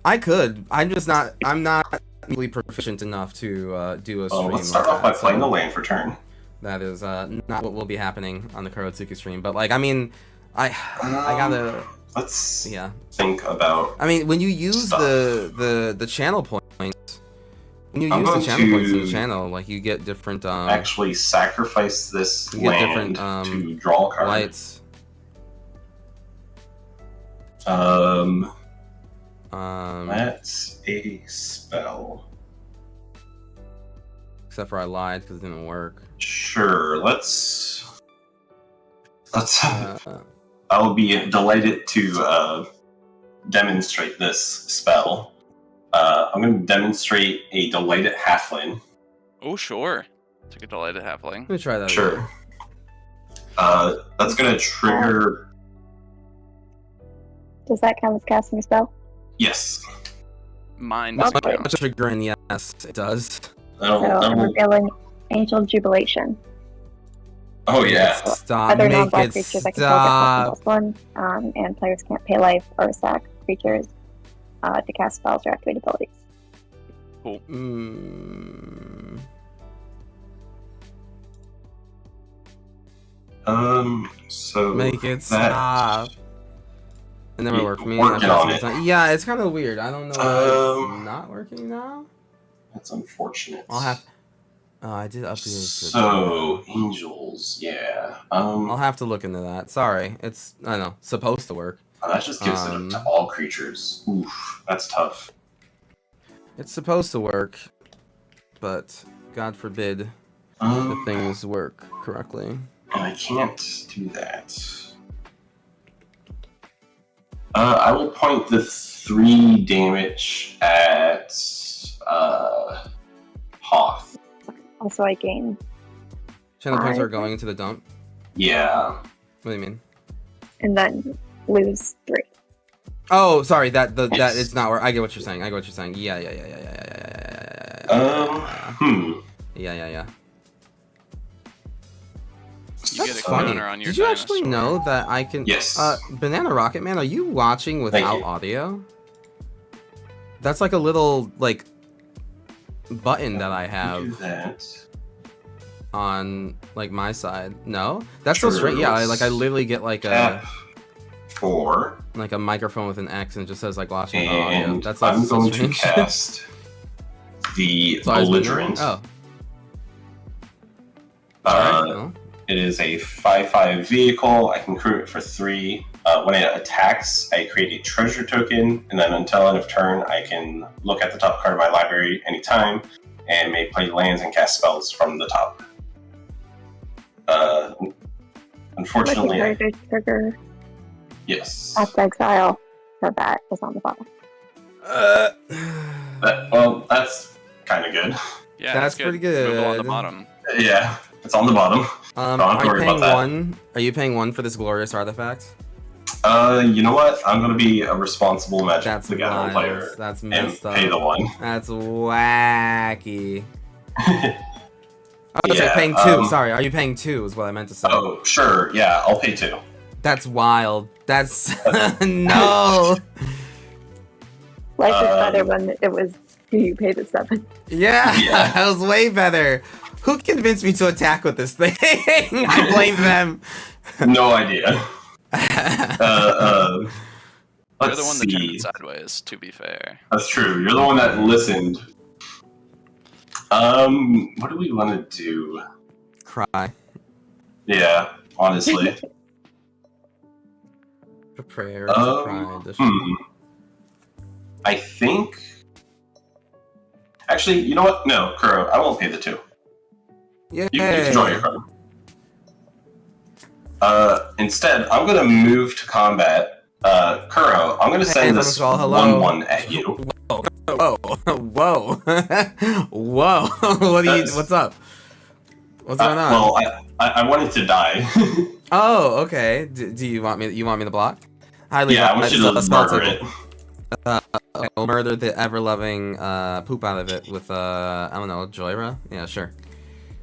I could. I'm just not. I'm not really proficient enough to do a stream. Let's start like off by that, playing so the land for turn. that is not what will be happening on the Kurotsuki stream. But like, I mean, I gotta. Let's Yeah. think about. I mean, when you use Stuff. the channel points, when you I'm use the going channel points in the to channel, like you get different Actually, sacrifice this you get land different, to draw a card. lights. That's a spell. Except for I lied because it didn't work. Sure. Let's. Uh, I'll be delighted to demonstrate this spell. I'm going to demonstrate a delighted halfling. Oh, sure. Took a delighted halfling. let me try that. Sure. That's going to trigger. Does that count as casting a spell? Yes. Mine Well, doesn't wait. count. Triggering, yes, it does. So I'm revealing Angel Jubilation. Oh yeah. Stop. Other Make non-black it creatures that can stop. target +1+1, and players can't pay life or sack creatures to cast spells or activate abilities. Mm. So Make it that- stop. It never Yeah, worked for me. working on it. Yeah, it's kind of weird. I don't know why it's not working now. That's unfortunate. I'll have. Oh, I did update it. So angels, yeah. I'll have to look into that. Sorry, it's I don't know supposed to work. That just gives it up to all creatures. Oof, that's tough. It's supposed to work, but God forbid the things work correctly. And I can't do that. I will point the 3 damage at Hoth. Also, I gain. Channel points are Five. going into the dump. Yeah. What do you mean? And then lose 3. Oh, sorry. That Yes. it's not where I get what you're saying. I get what you're saying. Yeah. Yeah. You That's get a funny. counter on your Did you actually dinosaur. know that I can? Yes. Banana Rocket Man, are you watching without you. audio? That's like a little like button that I Do have that. on like my side. No, that's so Sure, strange. Yeah, I let's I literally get like a F4. like a microphone with an X and it just says like watching without audio. And That's like I'm so going to strange. cast the So I was wondering- belligerent. Oh, Uh, alright, well, It is a 5/5 vehicle. I can crew it for 3. When it attacks, I create a treasure token, and then until end of turn, I can look at the top card of my library anytime and may play lands and cast spells from the top. Unfortunately, Legendary trigger yes. Path to Exile for that is on the bottom. Well, that's kind of good. Yeah, That's good. pretty good. Removal on the bottom. Yeah, it's on the bottom. Don't have to Are you worry paying about that. 1? Are you paying 1 for this glorious artifact? You know what? I'm gonna be a responsible Magic That's the Gathering wild. player That's and messed up. pay the 1. That's wacky. Oh, it's Yeah, like paying 2. Sorry, are you paying 2 is what I meant to say. Oh, sure. Yeah, I'll pay 2. That's wild. That's... no! Life is better when it was you pay the 7. Yeah, Yeah. that was way better. Who convinced me to attack with this thing? I blame them. No idea. You're Let's the one that turned see. it sideways, to be fair. That's true. You're the one that listened. What do we want to do? Cry. Yeah, honestly. A prayer. It's a cry edition. I think. Actually, you know what? No, Kuro, I won't pay the 2. Yeah. You can draw your card. Instead, I'm gonna move to combat. Kuro, I'm gonna send this Well, hello. 1/1 at you. Whoa. Whoa. Whoa. What's up? What's going on? Well, I wanted to die. Oh, okay. Do you want me to block? Highly Yeah, I want you to spell murder table. it. Okay, we'll murder the ever-loving poop out of it with, I don't know, Joyra? Yeah, sure.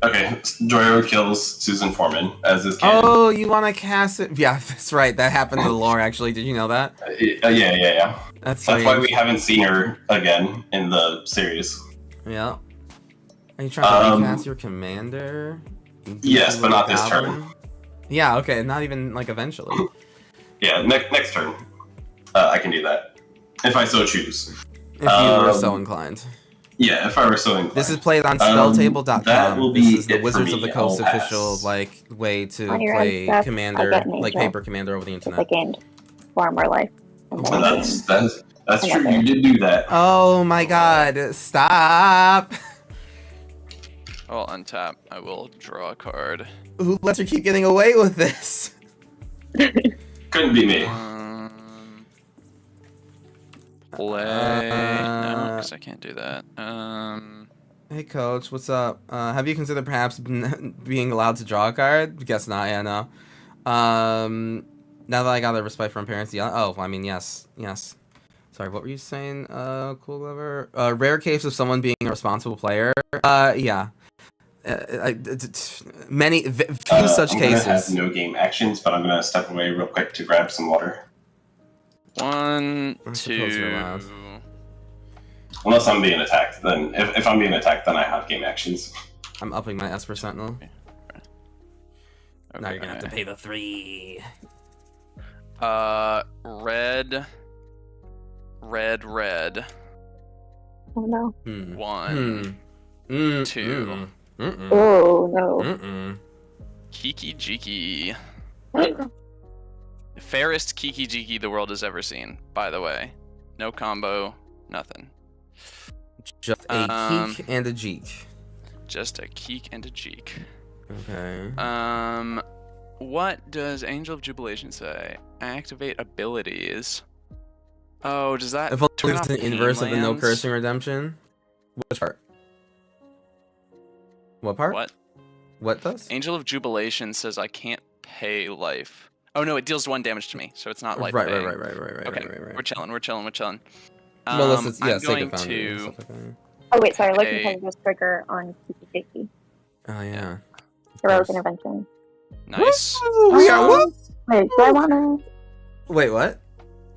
Okay, Joyo kills Susan Foreman as his kid. Oh, you want to cast it? Yeah, that's right. That happened to the lore, actually. Did you know that? Yeah. That's why we haven't seen her again in the series. Yeah. Are you trying to recast your commander? Yes, but not this Goblin? turn. Yeah, okay. Not even, like, eventually. Yeah, next turn. I can do that. If I so choose. If you were so inclined. Yeah, if I were so inclined. This is played on spelltable.com. that will be This is the it for Wizards me. of the Coast I'll pass. official like way to On your play own stuff, I Commander, get an like angel. paper Commander over the Because internet. I gained 4 more life. And then Well, that's true. You did do that. Oh my god, stop! I'll untap. I will draw a card. Who lets her keep getting away with this? Couldn't be me. Play. No, because I can't do that. Hey coach, what's up? Have you considered perhaps being allowed to draw a card? Guess not, yeah, no. Now that I got a respite from parents, yeah. Oh, I mean, yes. Sorry, what were you saying, Cool Glover? Rare case of someone being a responsible player. Yeah. Few such I'm cases. gonna have no game actions, but I'm gonna step away real quick to grab some water. 1, I suppose you're 2. allowed. Unless I'm being attacked, then if I'm being attacked, then I have game actions. I'm upping my Esper Sentinel. Okay. Now you're gonna have to pay the 3. Red. Oh no. 1. 2. Oh no. Kiki Jiki. Fairest Kiki Jiki the world has ever seen, by the way. No combo, nothing. Just a keek and a jeek. Just a keek and a jeek. Okay. What does Angel of Jubilation say? Activate abilities. Oh, does that If only turn it's off an inverse of the no lands? cursing redemption. Which part? What part? What? What does? Angel of Jubilation says I can't pay life. Oh no, it deals 1 damage to me, so it's not life Right. paying. Okay, Okay, we're chilling. Well, this is, yeah, I'm Sacred going Foundry and to stuff like that. Oh wait, sorry. Looking Hey. for this trigger on Kiki Jiki. Oh yeah. Heroic Intervention. nice. We got what? Wait, do I wanna? Wait, what?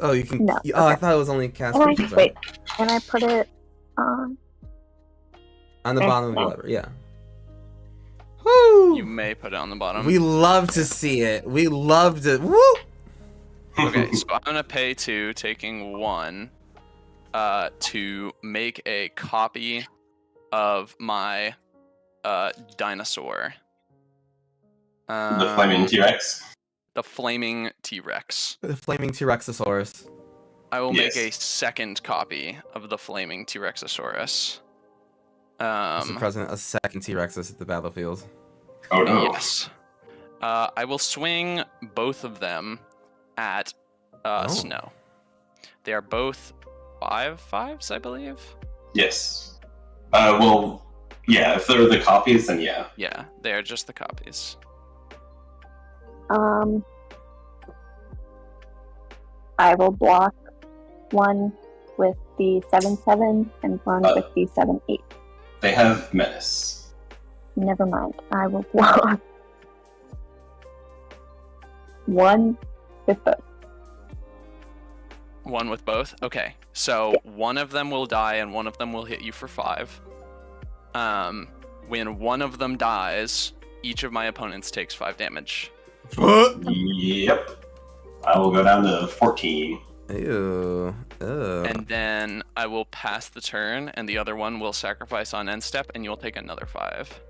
Oh, you can. No, Oh, I okay. thought it was only cast Can I, creatures. wait, can I put it on? On the Eh, bottom of the no. lever, yeah. Woo! You may put it on the bottom. We love to see it. We loved it. Woo! Okay, so I'm gonna pay 2, taking 1, to make a copy of my dinosaur. The flaming T-Rex. The flaming T-Rex. The flaming T-Rexosaurus. I will make a Yes. second copy of the flaming T-Rexosaurus. Mr. President, a second T-Rex is at the battlefield. Oh no. Yes. I will swing both of them at Snow. They are both 5/5s, I believe. Yes. Well, yeah. If they're the copies, then yeah. Yeah, they are just the copies. I will block one with the 7/7 and one with the 7/8. They have menace. Never mind. I will block one with both. One with both? Okay. So one of them will die and one of them will hit you for 5. When one of them dies, each of my opponents takes 5 damage. Yep. I will go down to 14. Ew. And then I will pass the turn, and the other one will sacrifice on end step, and you'll take another 5.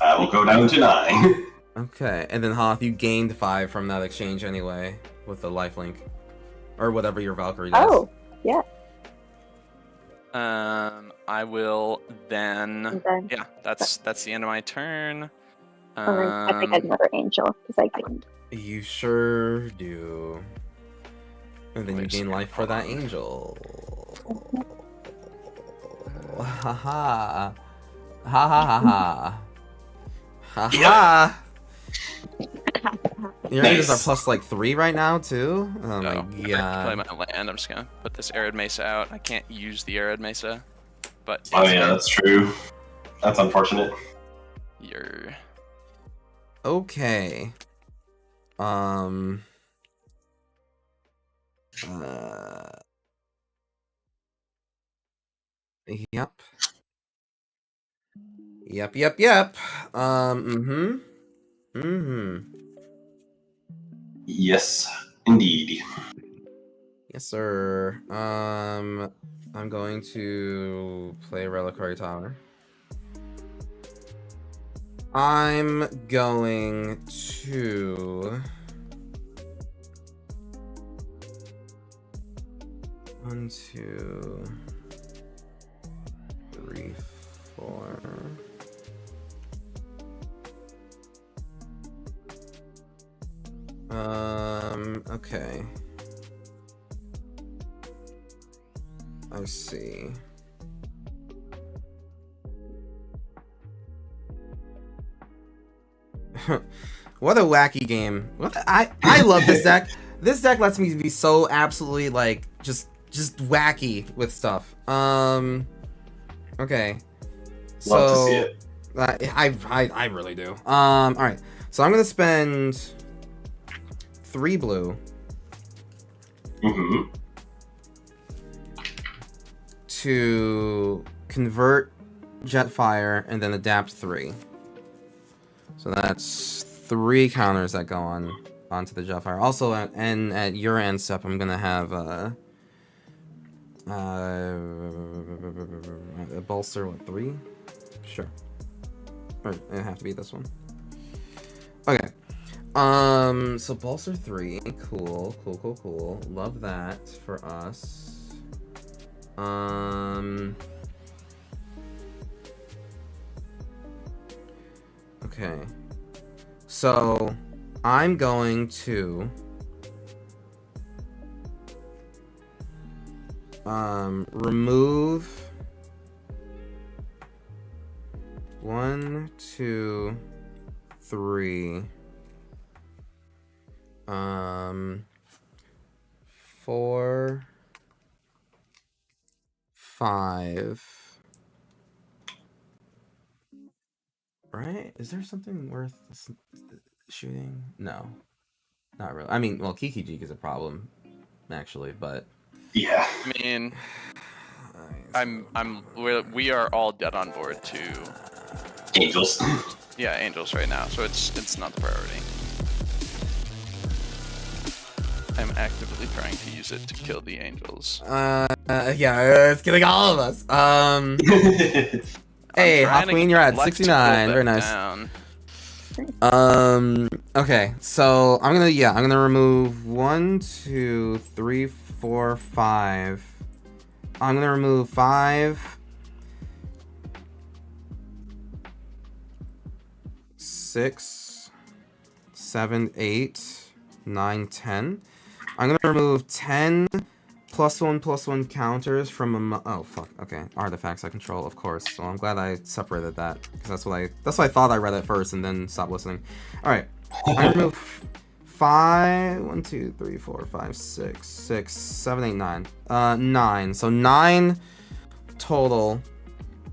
I will go down to 9. Okay, and then Hoth, you gained 5 from that exchange anyway with the lifelink, or whatever your Valkyrie does. Oh, yeah. I will then. And then Yeah, that's the end of my turn. I think I had another angel because I gained. You sure do. And then Wait you a gain second, life for hold that on. angel. Ha ha. Ha ha ha ha. Ha ha. Your angels are Nice. plus like 3 right now too? Oh my Play god. my land. I'm just gonna put this Arid Mesa out. I can't use the Arid Mesa, but Oh it's yeah, there. that's true. That's unfortunate. You're Okay. Yep. Yep. Yes, indeed. Yes, sir. I'm going to play Reliquary Tower. I'm going to... 1, 2, 3, 4. Okay. I see. What a wacky game. I love this deck. This deck lets me be so absolutely like just wacky with stuff. Okay. Love to see it. I really do. All right. So I'm gonna spend 3 blue Mm-hmm. to convert Jetfire and then adapt 3. So that's 3 counters that go onto the Jetfire. Also, at your end step, I'm gonna have a bolster. What, 3? Sure. Or it have to be this one. Okay. So bolster 3. Cool. Love that for us. Okay. So I'm going to remove 1, 2, 3, 4, 5. Right? Is there something worth shooting? No, not really. I mean, well, Kiki Jeek is a problem, actually, but Yeah. I mean, we are all dead on board to Angels. angels right now, so it's not the priority. I'm actively trying to use it to kill the angels. Yeah, it's killing all of us. Hey, I'm trying Hoth to Queen, get you're at Lex to 69. go Very back nice. down. Okay, so I'm gonna remove 1, 2, 3, 4, 5. I'm gonna remove 5, 6, 7, 8, 9, 10. I'm gonna remove 10 +1/+1 counters from a oh fuck, okay, artifacts I control, of course. So I'm glad I separated that, because that's what I thought I read at first and then stopped listening. Alright. I remove 5, 1, 2, 3, 4, 5, 6, 7, 8, 9. 9. So 9 total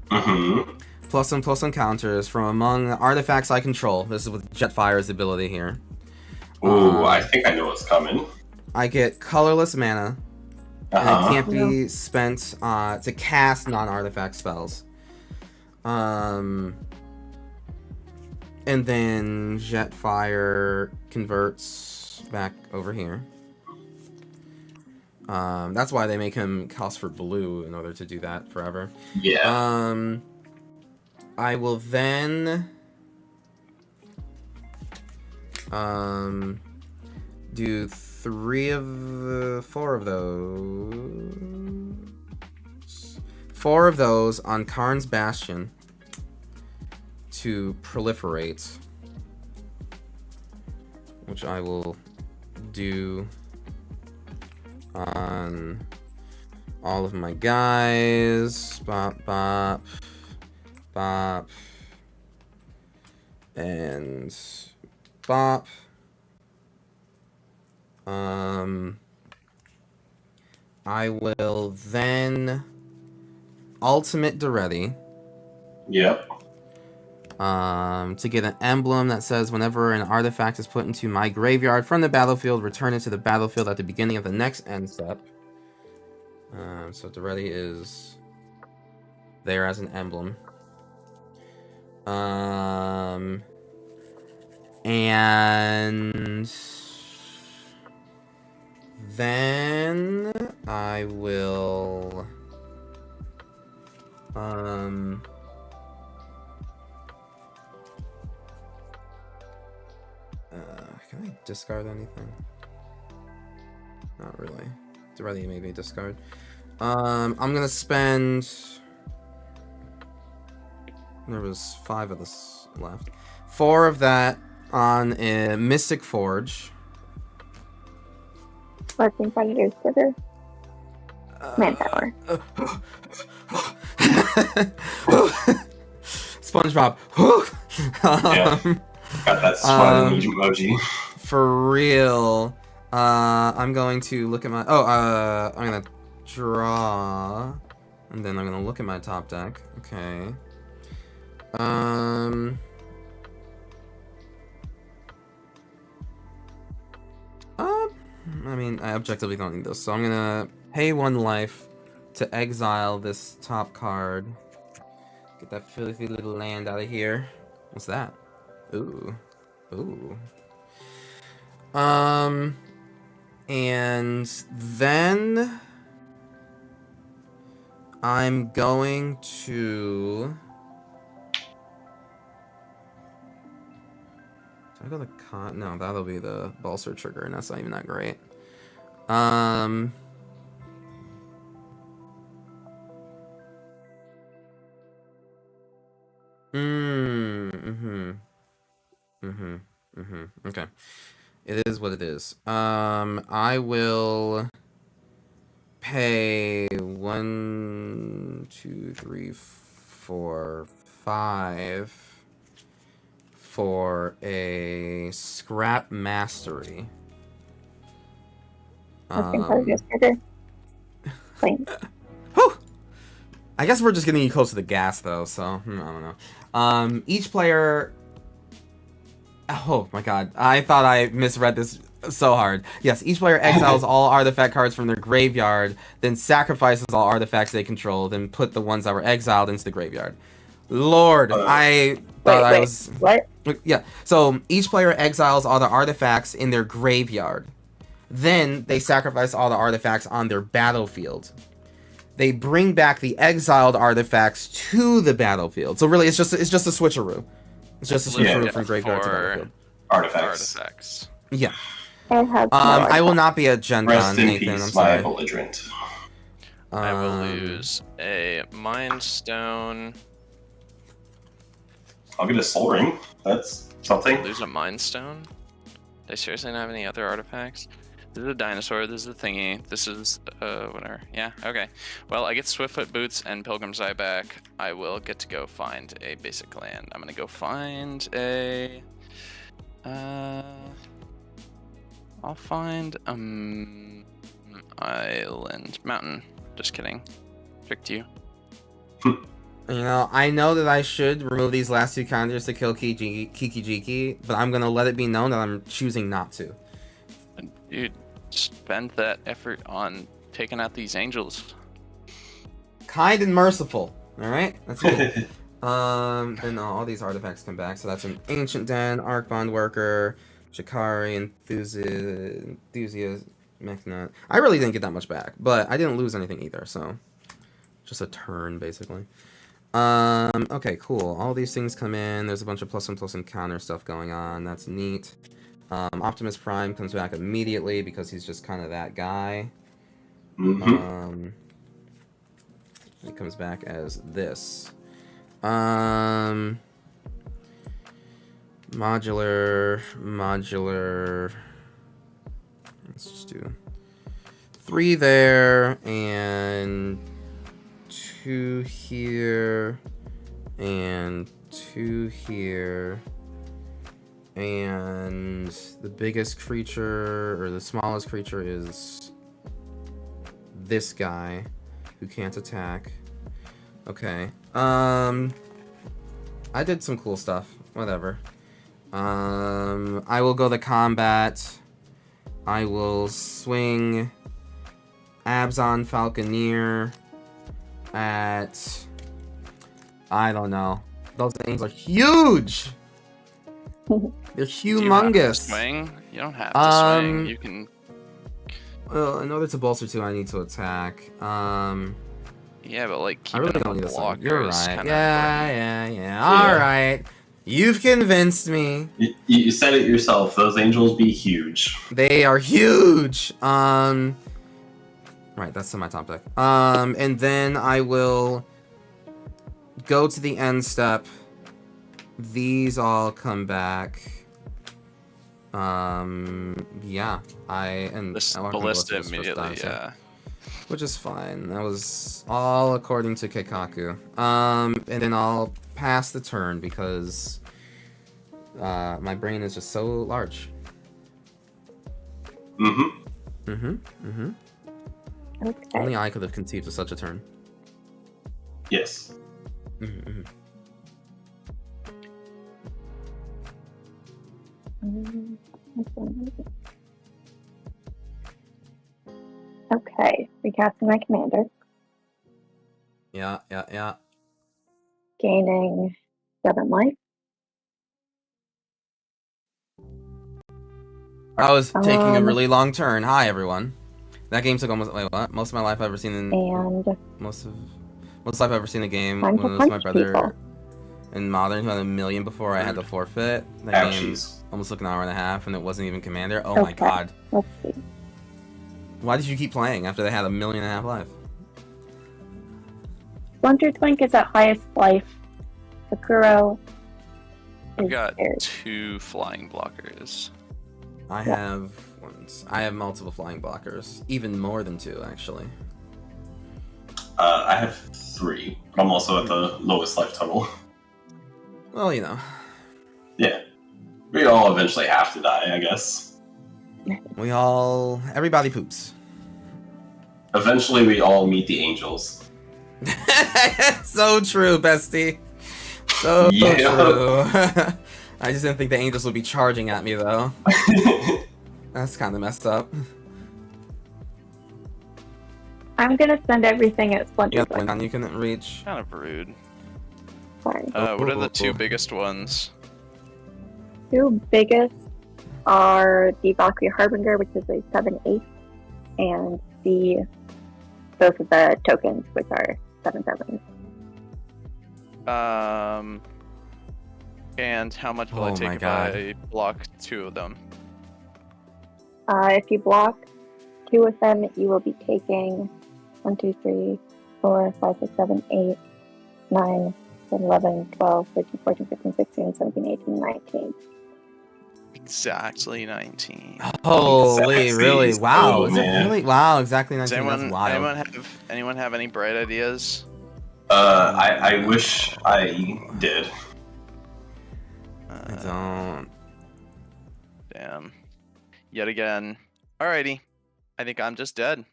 +1/+1 counters from among artifacts I control. This is with Jetfire's ability here. Ooh, I think I know what's coming. I get colorless mana, and it can't be spent to cast non-artifact spells. And then Jetfire converts back over here. That's why they make him cost for blue in order to do that forever. Yeah. I will then do 4 of those. 4 of those on Karn's Bastion to proliferate, which I will do on all of my guys. Bop, bop, bop, and bop. I will then ultimate Duretti. Yep. To get an emblem that says whenever an artifact is put into my graveyard from the battlefield, return it to the battlefield at the beginning of the next end step. So Duretti is there as an emblem. And then I will can I discard anything? Not really. Duretti maybe discard. I'm gonna spend. There was 5 of this left. 4 of that on a Mystic Forge. Sparking Predator's Trigger. Manpower. SpongeBob. Yeah. Got that smiling emoji. For real. I'm going to look at my. I'm gonna draw, and then I'm gonna look at my top deck. Okay. I mean, I objectively don't need this, so I'm gonna pay 1 life to exile this top card. Get that filthy little land out of here. What's that? Ooh. Ooh. And then I'm going to. I go the con? No, that'll be the Balser trigger, and that's not even that great. Okay. It is what it is. I will pay 1, 2, 3, 4, 5 for a Scrap Mastery. Sparking Predator's Trigger. Plain. Whew! I guess we're just getting close to the gas, though, so I don't know. Each player. Oh my god, I thought I misread this so hard. Yes, each player exiles all artifact cards from their graveyard, then sacrifices all artifacts they control, then put the ones that were exiled into the graveyard. Lord, I thought I was. What? Yeah, so each player exiles all the artifacts in their graveyard. Then they sacrifice all the artifacts on their battlefield. they bring back the exiled artifacts to the battlefield. So really, it's just a switcheroo. It's just a switcheroo from graveyard to battlefield. Artifacts. Yeah. I have I will not be at Gen Rest Con, in Nathan. I'm peace, my sorry. belligerent. I will lose a Mind Stone. I'll get a Soul Ring. That's something. Lose a Mind Stone? Do I seriously not have any other artifacts? This is a dinosaur, this is a thingy, this is, whatever. Yeah, okay. Well, I get Swiftfoot Boots and Pilgrim's Eye back. I will get to go find a basic land. I'm gonna go find a... I'll find, island. Mountain. Just kidding. Tricked you. You know, I know that I should remove these last two counters to kill Kiki Jiki, but I'm gonna let it be known that I'm choosing not to. Dude, spend that effort on taking out these angels. Kind and merciful. Alright? That's it. Then all these artifacts come back. So that's an Ancient Den, Arcbond Worker, Shikari, Enthusiast, Mechnut. I really didn't get that much back, but I didn't lose anything either, so just a turn basically. Okay, cool. All these things come in. There's a bunch of plus and counter stuff going on. That's neat. Optimus Prime comes back immediately because he's just kind of that guy. Mm-hmm. He comes back as this. Modular. Let's just do 3 there, and 2 here, and 2 here, and the biggest creature, or the smallest creature, is this guy, who can't attack. Okay. I did some cool stuff. Whatever. I will go the combat. I will swing Abzon Falconeer at... I don't know. Those things are huge! They're humongous. Do you have to swing? You don't have to swing. You can... Well, in order to bolster 2, I need to attack. Yeah, but like, I really don't need to swing. You're right. Important. Yeah. Alright. You've convinced me. You said it yourself. Those angels be huge. They are huge. Right, that's in my top deck. And then I will go to the end step. These all come back. Yeah. This ballista immediately, yeah. Which is fine. That was all according to Keikaku. And then I'll pass the turn because my brain is just so large. Mm-hmm. Okay. Only I could have conceived of such a turn. Yes. Okay, recasting my commander. Yeah. Gaining 7 life. I was taking a really long turn. Hi, everyone. That game took almost... Wait, what? Most of my life I've ever seen in... And... Most life I've ever seen a game Time when to it was my punch brother people. in Modern who had 1,000,000 before I had to forfeit. That game Ouchies. almost took an hour and a half and it wasn't even Commander. Oh my Okay. god. Let's see. Why did you keep playing after they had 1,500,000 life? Splinter Twink is at highest life. Sakuro I've is got scared. 2 flying blockers. I have multiple flying blockers. Even more than 2, actually. I have 3, but I'm also at the lowest life total. Well, you know. Yeah. We all eventually have to die, I guess. Everybody poops. Eventually we all meet the angels. So true, bestie. So Yeah. true. I just didn't think the angels would be charging at me, though. That's kind of messed up. I'm gonna send everything at You Splinter got the Twink. one you couldn't reach. Kind of rude. Sorry. What are the 2 biggest ones? 2 biggest are the Valkyrie Harbinger, which is a 7/8, and the both of the tokens, which are 7/7. And how much will I Oh take my if God. I block 2 of them? If you block 2 of them, you will be taking 1, 2, 3, 4, 5, 6, 7, 8, 9, 10, 11, 12, 13, 14, 15, 16, 17, 18, 19. Exactly 19. Holy, really? Wow. Oh, Is it man. really? Wow, exactly Does 19. That's wild. anyone have any bright ideas? I wish I did. I don't. Damn. Yet again. Alrighty. I think I'm just dead.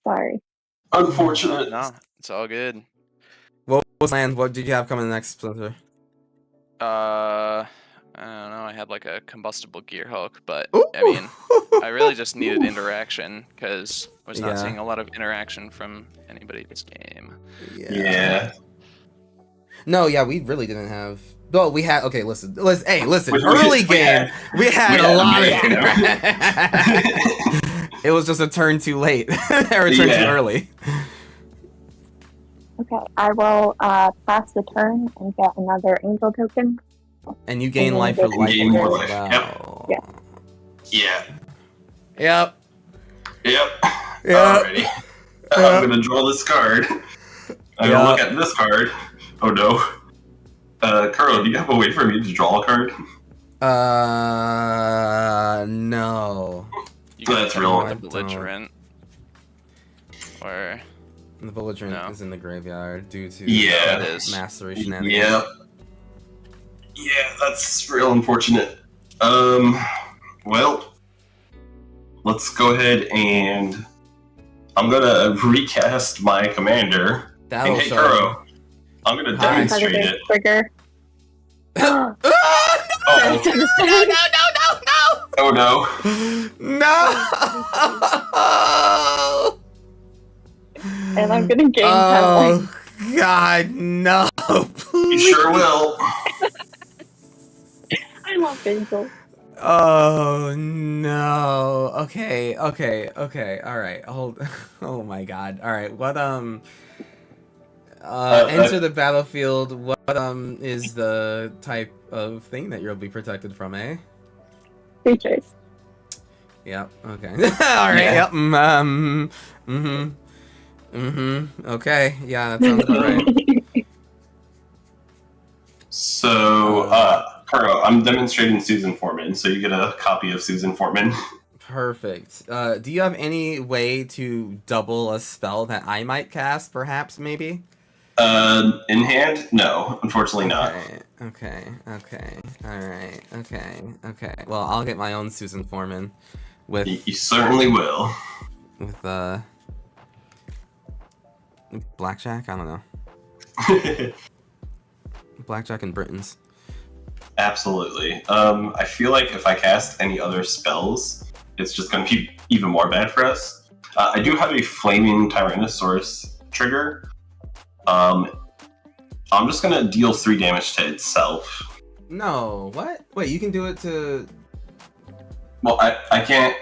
Sorry. Unfortunate. No, it's all good. What was land? What did you have coming next, Splinter? I don't know. I had like a combustible gear hook, but Ooh. I mean, I really just needed interaction because I was not Yeah. seeing a lot of interaction from anybody this game. Yeah. No, yeah, we really didn't have. Well, we had. Okay, listen. Hey, listen. We- Early we game, had- we had we a had lot of. amazing It was just a turn too late, or a turn too Yeah. early. Okay, I will pass the turn and get another angel token. And you gain And then life for you life. gain more as life, well. yep. Yeah. Yep. Yep. Yep. Alrighty. Yep. I'm gonna draw this card. I'm gonna look at this card. Oh no. Carl, do you have a way for me to draw a card? No. You That's can real. have I the belligerent. Or The belligerent No. is in the graveyard due to Yeah. It is. mastery shenanigans. Yep. Yeah, that's real unfortunate. Well, let's go ahead and I'm gonna recast my commander. That'll And hey, show. Kuro, I'm gonna Hi. demonstrate it. Trigger. Ah, Oh, oh no. no! And I'm gonna gain 10 life. Oh God, no! You Please. sure will. I love angels. Oh no. Okay. All right. Hold. Oh my God. All right. What enter the battlefield. What is the type of thing that you'll be protected from, eh? Creatures. Yep. Okay. All right. Yeah. Yep. Okay. Yeah, that sounds about right. So, Kuro, I'm demonstrating Susan Foreman, so you get a copy of Susan Foreman. Perfect. Do you have any way to double a spell that I might cast, perhaps, maybe? In hand? No, unfortunately not. Okay. Alright. Okay. Well, I'll get my own Susan Foreman with You certainly will. Blackjack? I don't know. Blackjack and Britons. Absolutely. I feel like if I cast any other spells, it's just going to be even more bad for us. I do have a Flaming Tyrannosaurus trigger. I'm just going to deal 3 damage to itself. No, what? Wait, you can do it to... Well, I can't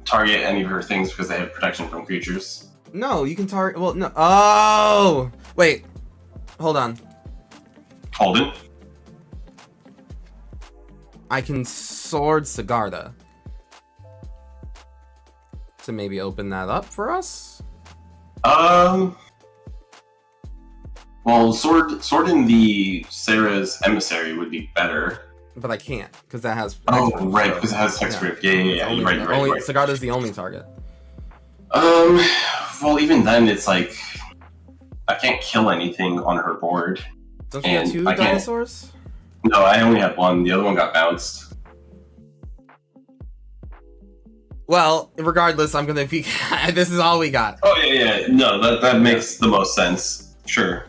target any of her things because they have protection from creatures. No, you can target... Well, no. Oh! Wait. Hold on. Holden? I can Sword Sigarda. To maybe open that up for us? Well, sword in the Sarah's emissary would be better. But I can't, because that has... Oh, hexproof, right, so- because it has hexproof. Yeah, Only- you're right, only, right. Sigarda's the only target. Well, even then, it's like I can't kill anything on her board. Don't you have And 2 I can't- dinosaurs? No, I only have 1. The other one got bounced. Well, regardless, I'm gonna be... This is all we got. Oh yeah. No, that makes the most sense. Sure.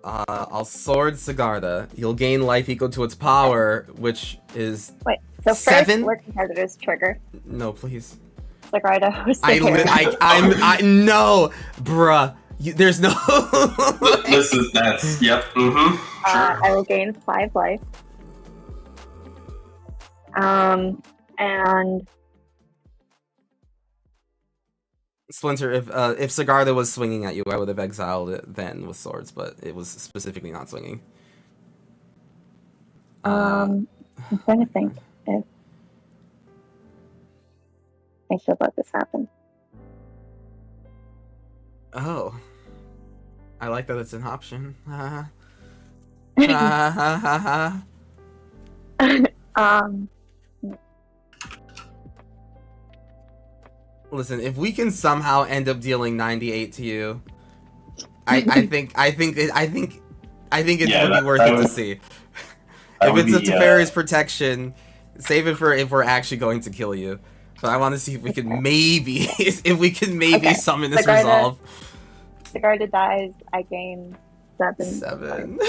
I'll Sword Sigarda. You'll gain life equal to its power, which is... Wait, so first, 7? we're competitors trigger. No, please. Sigarda was No, bruh. There's no... That's yep. Mm-hmm. Sure. I will gain 5 life. And Splinter, if Sigarda was swinging at you, I would have exiled it then with swords, but it was specifically not swinging. I'm trying to think if I should let this happen. Oh. I like that it's an option. Listen, if we can somehow end up dealing 98 to you, I think it would be worth it to see. If it's a Teferi's protection, save it for if we're actually going to kill you. But I want to see if we can maybe summon this resolve. Sigarda dies, I gain 7. 7.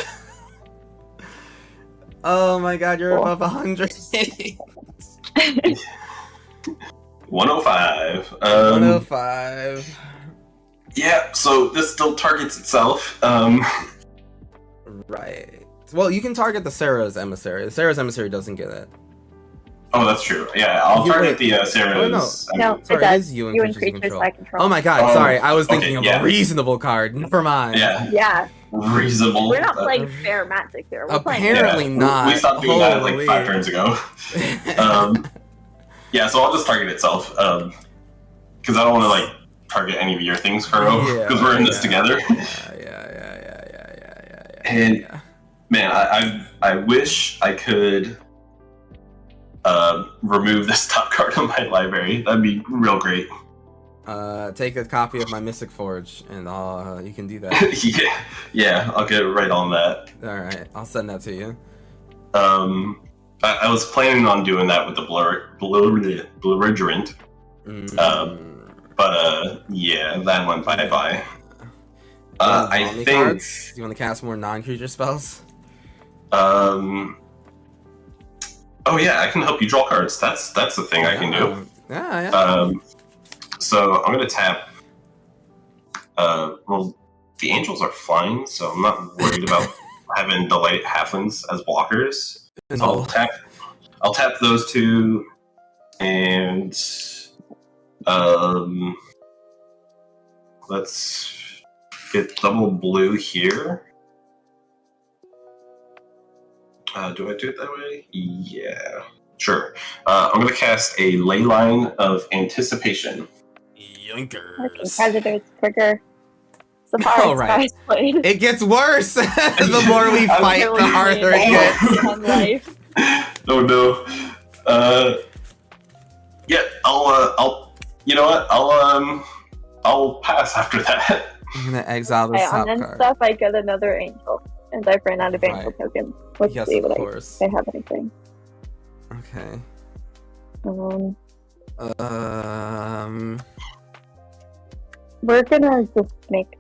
Oh my god, you're above 100. 105. 105. Yeah, so this still targets itself. Right. Well, you can target the Sarah's emissary. The Sarah's emissary doesn't get it. Oh, that's true. Yeah, I'll target the Sarah's. Oh, no, sorry, it does. is you and and creatures control. I control. Oh my god, Oh, sorry. I was thinking okay, of a reasonable card. Never mind. Yeah, reasonable. We're not playing fair magic here. We're Apparently playing not. We stopped doing that like Holy. 5 turns ago. Yeah, so I'll just target itself. Because I don't want to like target any of your things, Kuro, because we're in this together. Yeah. And man, I wish I could remove this top card on my library. That'd be real great. Take a copy of my Mystic Forge, and you can do that. yeah, I'll get right on that. All right, I'll send that to you. I was planning on doing that with the belligerent. But yeah, that went bye. I think. Cards? Do you want to cast more non-creature spells? Oh yeah, I can help you draw cards. That's the thing I can do. Yeah. So I'm gonna tap. Well, the angels are flying, so I'm not worried about having the light halflings as blockers. So I'll tap those 2, and let's get double blue here. Do I do it that way? Yeah, sure. I'm gonna cast a Ley Line of Anticipation. Yoinkers. Predators trigger. All right. It gets worse. The more we fight, the harder it gets. On life. Oh no. Yeah, I'll. You know what? I'll pass after that. I'm gonna exile this top on card. stuff, I get another angel, and I've ran out of angel tokens. Let's see what I have anything. Okay. We're gonna just make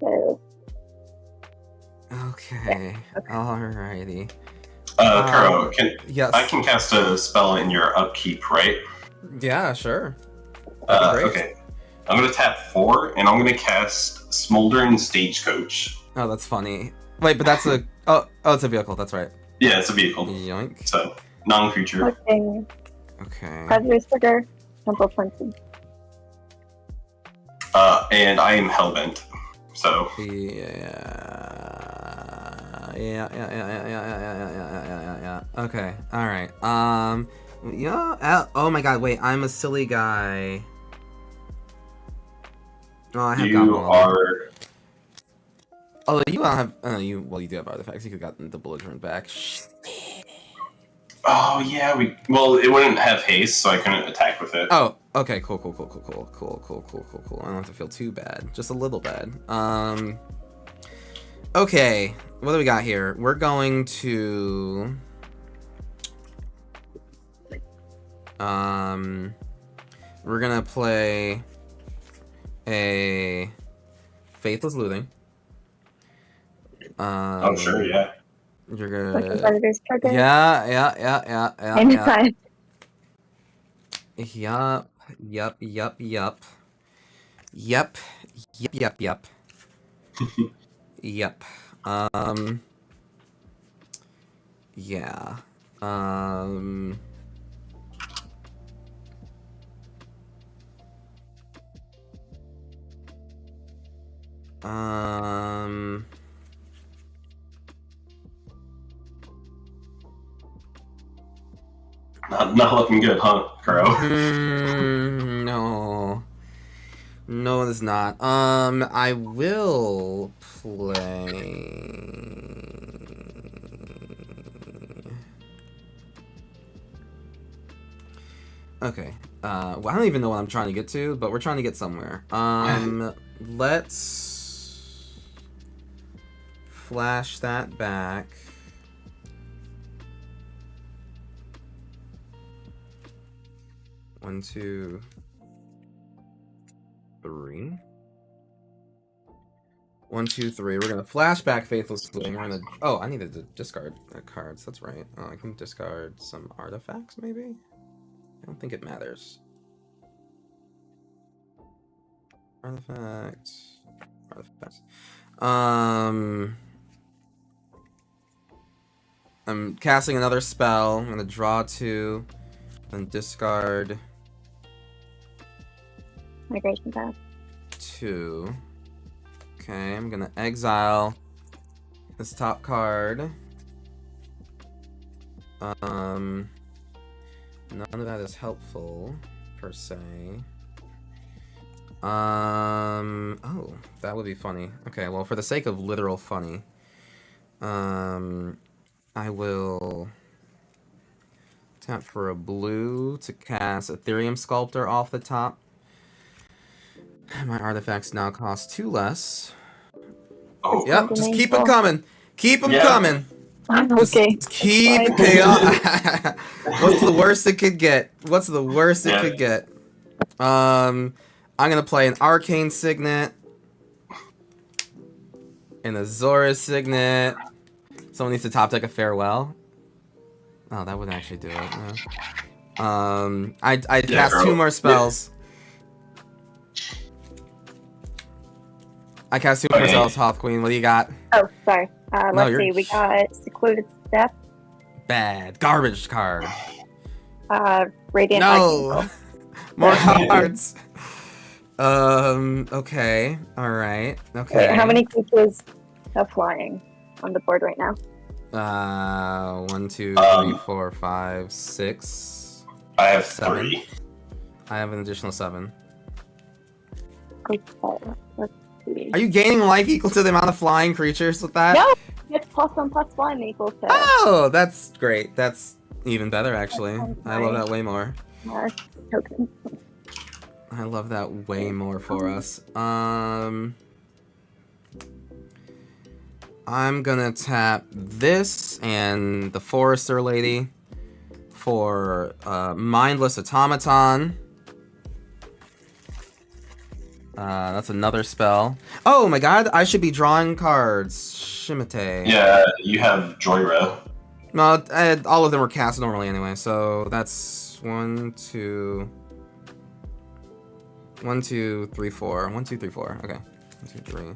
the. Okay. Alrighty. Kuro, yes. I can cast a spell in your upkeep, right? Yeah, sure. Okay. I'm gonna tap 4, and I'm gonna cast Smoldering Stagecoach. Oh, that's funny. Wait, but that's a it's a vehicle. That's right. Yeah, it's a vehicle. Yoink. So non-creature. Okay. Predators trigger. Temple Clinton. And I am hellbent. So. Yeah. Okay. All right. Yeah. Oh my God. Wait. I'm a silly guy. Oh, I have you are. Oh, you don't have. You do have artifacts. You could have gotten the belligerent back. Oh yeah, it wouldn't have haste, so I couldn't attack with it. Oh, okay, cool. I don't have to feel too bad, just a little bad. Okay, what do we got here? We're going to we're gonna play a Faithless Looting. Oh sure, yeah. You're gonna. Predators trigger. Yeah. Anytime. Yup. Yeah. Um. Not looking good, huh, Crow? No. No, it is not. I will play. Okay. Well, I don't even know what I'm trying to get to, but we're trying to get somewhere. Let's flash that back. One, two, three. 1, 2, 3. We're gonna flashback Faithless Footing. We're gonna. Oh, I needed to discard cards. That's right. I can discard some artifacts, maybe. I don't think it matters. Artifacts. Artifacts. I'm casting another spell. I'm gonna draw 2, then discard Migration path. 2. Okay, I'm gonna exile this top card. None of that is helpful, per se. Oh, that would be funny. Okay, well, for the sake of literal funny, I will tap for a blue to cast Ethereum Sculptor off the top. My artifacts now cost 2 less. Oh, Yep, just keep them coming. Keep them coming. Okay. Just keep chaos. What's the worst it could get? What's the worst it could get? I'm gonna play an Arcane Signet, an Azora Signet. Someone needs to top deck a Farewell. Oh, that wouldn't actually do it. No. I cast 2 more spells. I cast 2 more spells, Hoth Queen. What do you got? Oh, sorry. Let's see. We got Secluded Step. Bad. Garbage card. Radiant No! Archangel. More cards. Okay. Alright. Okay. Wait, how many creatures have flying on the board right now? 1, 2, 3, 4, 5, 6. I have 7. 3. I have an additional 7. Okay, let's see. Are you gaining life equal to the amount of flying creatures with that? No! It's +1/+1 equals to Oh, that's great. That's even better, actually. I love that way more. token. I love that way more for us. I'm gonna tap this and the Forester Lady for Mindless Automaton. That's another spell. Oh my god, I should be drawing cards. Shimite. Yeah, you have Joyra. No, all of them were cast normally anyway, so that's 1, 2, 1, 2, 3, 4. 1, 2, 3, 4. Okay. 1, 2, 3,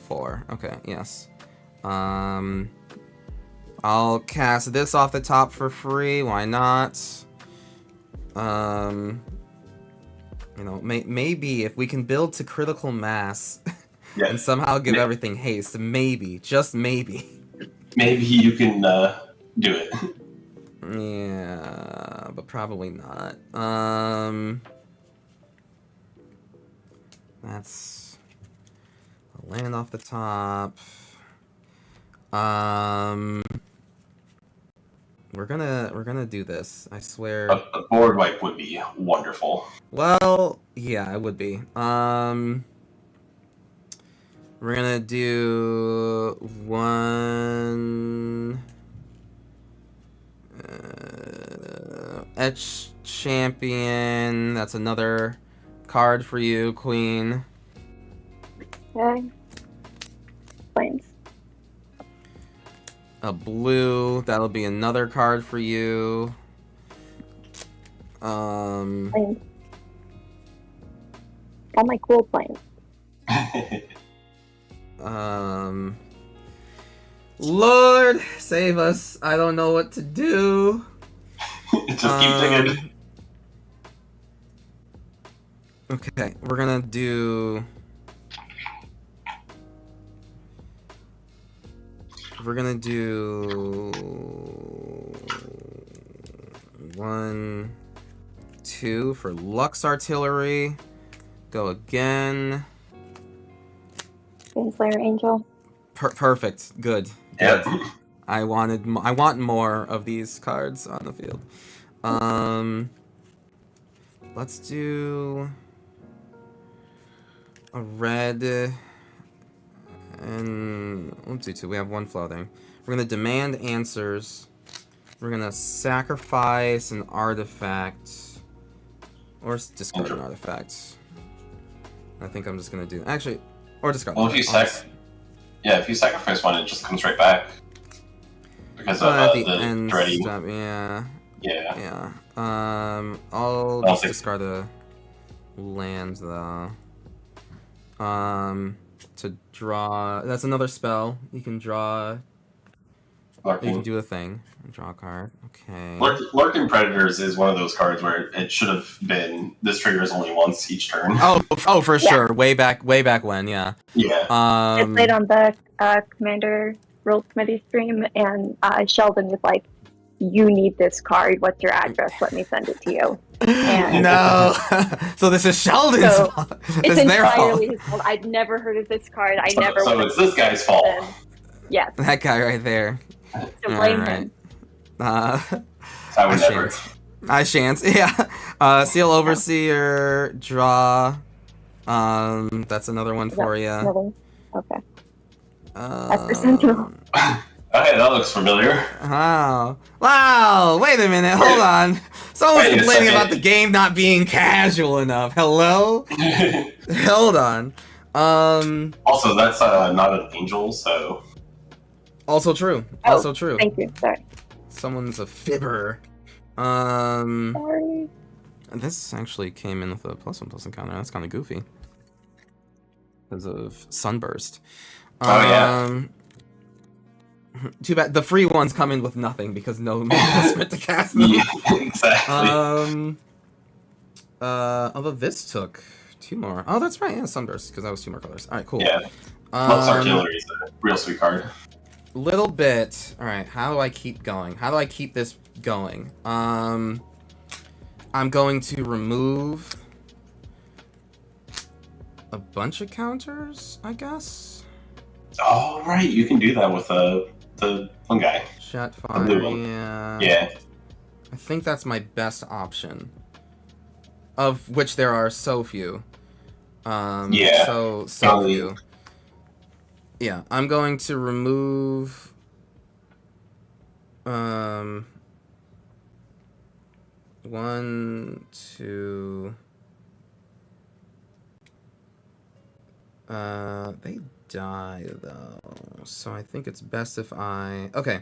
4. Okay, yes. I'll cast this off the top for free. Why not? You know, maybe if we can build to critical mass and somehow give everything haste, maybe, just maybe. Maybe you can do it. Yeah, but probably not. That's a land off the top. We're gonna do this. I swear. A board wipe would be wonderful. Well, yeah, it would be. We're gonna do 1 Etch Champion. That's another card for you, Queen. Okay. Planes. A blue. That'll be another card for you. Planes. All my cool planes. Lord, save us. I don't know what to do. Just keep digging. Okay, we're gonna do we're gonna do 1, 2 for Lux Artillery. Go again. Slayer Angel. Perfect. Good. Yep. I want more of these cards on the field. Let's do a red, and let's do 2. We have 1 floating. We're gonna demand answers. We're gonna sacrifice an artifact, or discard an artifact. I think I'm just gonna do or discard. Well, if you sacrifice one, it just comes right back because of at the the end dreading. step, yeah. Yeah. I'll just discard a land though. To draw. That's another spell. You can draw. Lurking. You can do a thing. Draw a card. Okay. Lurking Predators is one of those cards where it should have been. This triggers only once each turn. Oh, for sure. Way back when, yeah. Yeah. I played on the Commander Roll Committee stream, and Sheldon was like, "You need this card. What's your address? Let me send it to you." And no. So this is Sheldon's fault. It's their fault. entirely his fault. I'd never heard of this card. So it's this guy's fault. Yes. That guy right there. So blame him. I would never. I shan't. Yeah. Seal Overseer. Draw. That's another one for you. Okay. That's for Sentinel. Okay, that looks familiar. Oh. Wow. Wait a minute. Hold on. Someone's complaining about the game not being casual enough. Hello? Hold on. Also, that's not an angel, so. Also true. True. Thank you. Sorry. Someone's a fibber. Sorry. This actually came in with a +1/+1 encounter. That's kind of goofy. Because of Sunburst. Oh, yeah. Too bad. The free ones come in with nothing because no investment to cast them. Yeah, exactly. Although this took 2 more. Oh, that's right. Yeah, Sunburst, because that was 2 more colors. All right, cool. Yeah. Lux Artillery is a real sweet card. Little bit. All right, how do I keep going? How do I keep this going? I'm going to remove a bunch of counters, I guess. Oh, right. You can do that with the one guy. Jetfire, blue one. Yeah. I think that's my best option. Of which there are so few. Yeah. So few. Yeah, I'm going to remove 1, 2. They die though, so I think it's best if okay,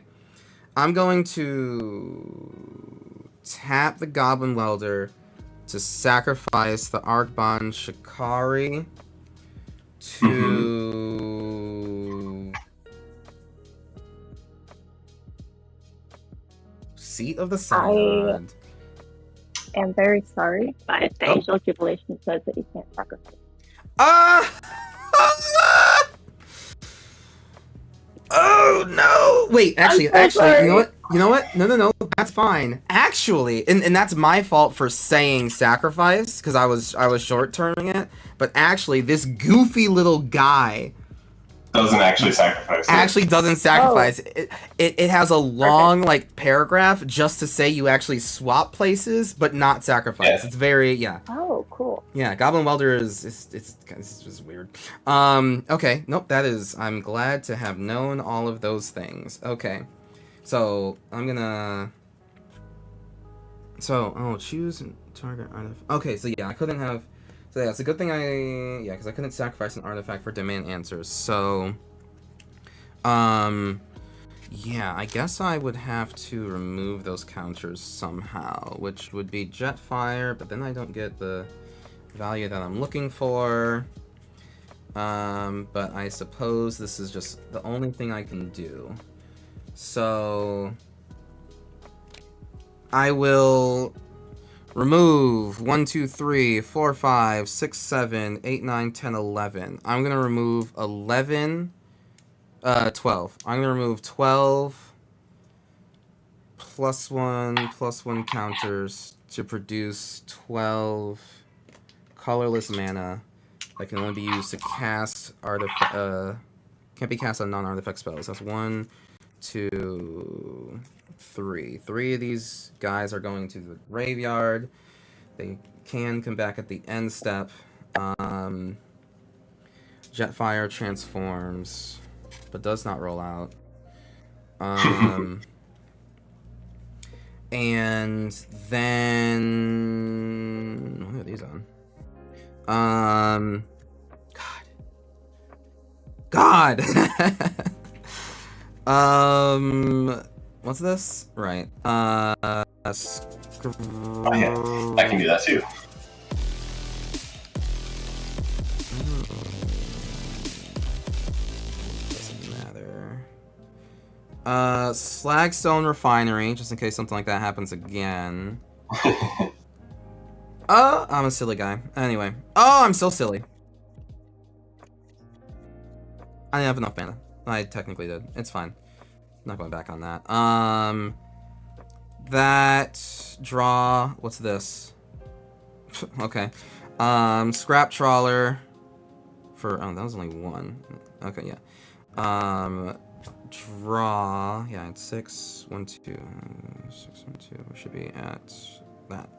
I'm going to tap the Goblin Welder to sacrifice the Archbond Shikari to Seat of the Synod. I am very sorry, but the Angel Jubilation says that you can't sacrifice. Oh no! Wait, actually, sorry. you know what? No, that's fine. Actually, and that's my fault for saying sacrifice because I was short-terming it. But actually, this goofy little guy doesn't actually sacrifice. Actually, doesn't sacrifice. It has a long paragraph just to say you actually swap places, but not sacrifice. Yeah. It's very Oh, cool. Yeah, Goblin Welder is it's just weird. Okay, nope, that is. I'm glad to have known all of those things. Okay, so I'm gonna. Choose target artifact. Okay, so yeah, I couldn't have. So yeah, it's a good thing because I couldn't sacrifice an artifact for demand answers. So, yeah, I guess I would have to remove those counters somehow, which would be Jetfire, but then I don't get the value that I'm looking for. But I suppose this is just the only thing I can do. So, I will remove 1, 2, 3, 4, 5, 6, 7, 8, 9, 10, 11. I'm gonna remove 11 12. I'm gonna remove 12 +1/+1 counters to produce 12 colorless mana that can only be used to cast can't be cast on non-artifact spells. That's 1, 2, 3. 3 of these guys are going to the graveyard. They can come back at the end step. Jetfire transforms, but does not roll out. And then what are these on? God. What's this? Right. Oh yeah, I can do that too. Doesn't matter. Slagstone Refinery, just in case something like that happens again. I'm a silly guy. Anyway. Oh, I'm so silly. I didn't have enough mana. I technically did. It's fine. I'm not going back on that. That draw. What's this? Okay. Scrap Trawler for. Oh, that was only 1. Okay, yeah. Draw. Yeah, it's 6, 1, 2, 6, 1, 2. We should be at that.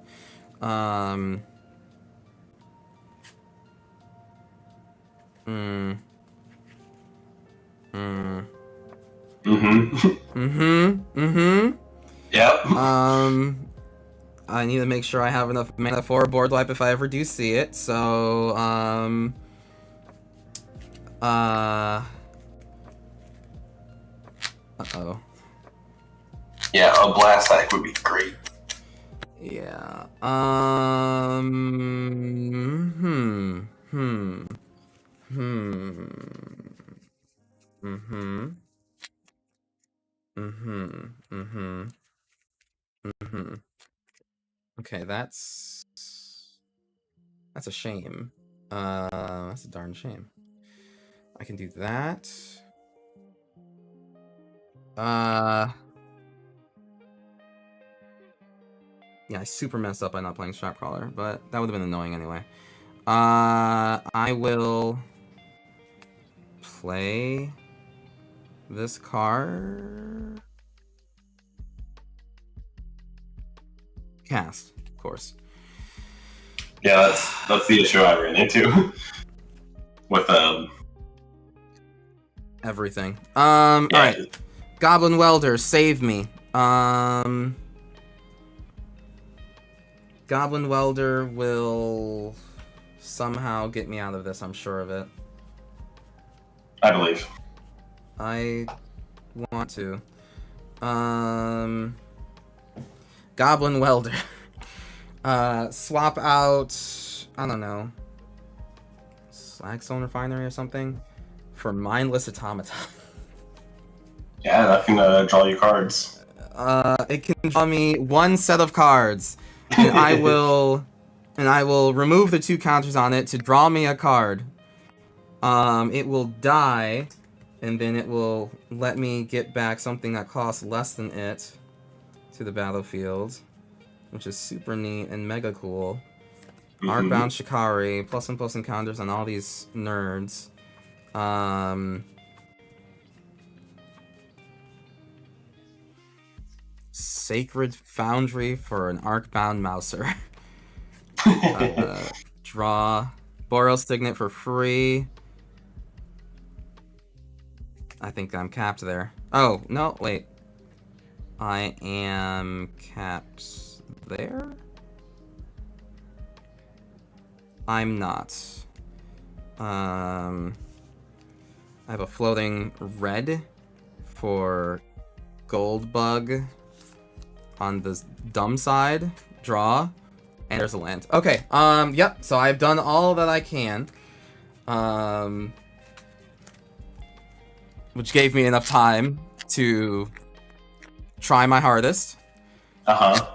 Yep. I need to make sure I have enough mana for a board wipe if I ever do see it. So, uh-oh. Yeah, a blast stack would be great. Yeah. Okay, that's a shame. That's a darn shame. I can do that. Yeah, I super messed up by not playing Strapcrawler, but that would have been annoying anyway. I will play this card. Cast, of course. Yeah, that's the issue I ran into with everything. Yeah. Alright. Goblin Welder, save me. Goblin Welder will somehow get me out of this, I'm sure of it. I believe. I want to. Goblin Welder. Swap out, I don't know, Slagstone Refinery or something for Mindless Automaton. Yeah, that can draw you cards. It can draw me 1 set of cards, and I will remove the 2 counters on it to draw me a card. It will die, and then it will let me get back something that costs less than it to the battlefield, which is super neat and mega cool. Arcbound Shikari, +1/+1 encounters on all these nerds. Sacred Foundry for an Arcbound Mouser. Draw. Boros Signet for free. I think I'm capped there. Oh, no, wait. I am capped there? I'm not. I have a floating red for Goldbug on the dumb side. Draw. And there's a land. Okay, yep, so I've done all that I can. Which gave me enough time to try my hardest. And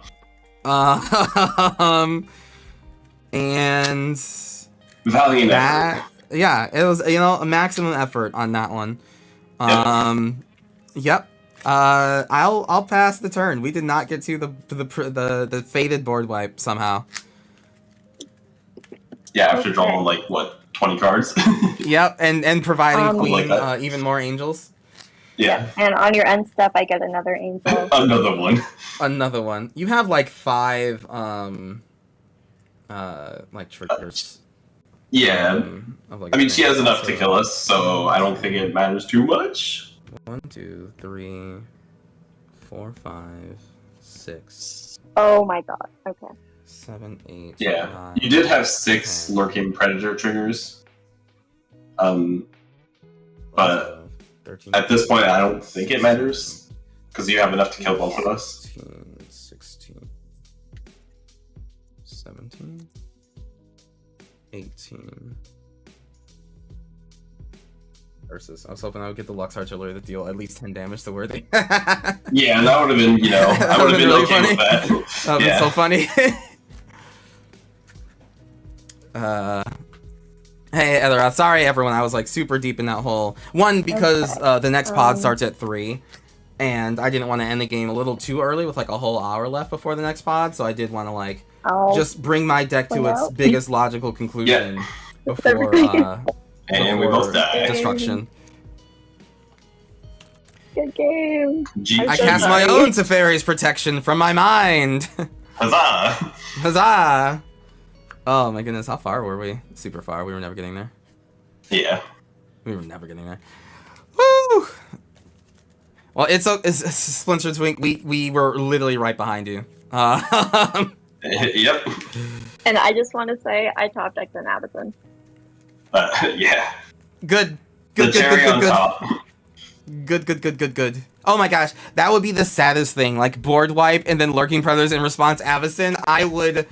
valiant effort. Yeah, it was, a maximum effort on that one. Yep. I'll pass the turn. We did not get to the faded board wipe somehow. Yeah, after Okay. drawing like what 20 cards. Yep, and providing Queen Like that. even more angels. Yeah, And on your end step, I get another angel. another one. Another one. You have like 5 like triggers. Yeah, Of, like, I mean she has enough so, to kill us, so I don't think it matters too much. 1, 2, 3, 4, 5, 6, Oh my god. Okay. 7, 8. Yeah, 9, you did have 6 10, lurking predator triggers. But 12, 13, at this point, I don't think it matters because you have enough to kill both of us. 15, 16, 17, 18. Versus, I was hoping I would get the Lux Artillery to deal at least 10 damage to Worthy. Yeah, and that would have been, I would have been really okay funny. with that. That was so funny. Hey, Etheroth, sorry everyone, I was like super deep in that hole. One, because the next pod starts at 3, and I didn't want to end the game a little too early with like a whole hour left before the next pod, so I did want to like just bring my deck to its biggest logical conclusion before And we both die. destruction. Good game. I cast my own Teferi's protection from my mind. Huzzah! Huzzah! Oh my goodness, how far were we? Super far. We were never getting there. Yeah. We were never getting there. Woo! Well, it's Splinter Twink. We were literally right behind you. Yep. And I just want to say I top decked an Abaddon. Yeah. Good. The Good. cherry Good. on Good. top. Good. Oh my gosh, that would be the saddest thing. Like board wipe and then lurking predators in response Avacyn. I would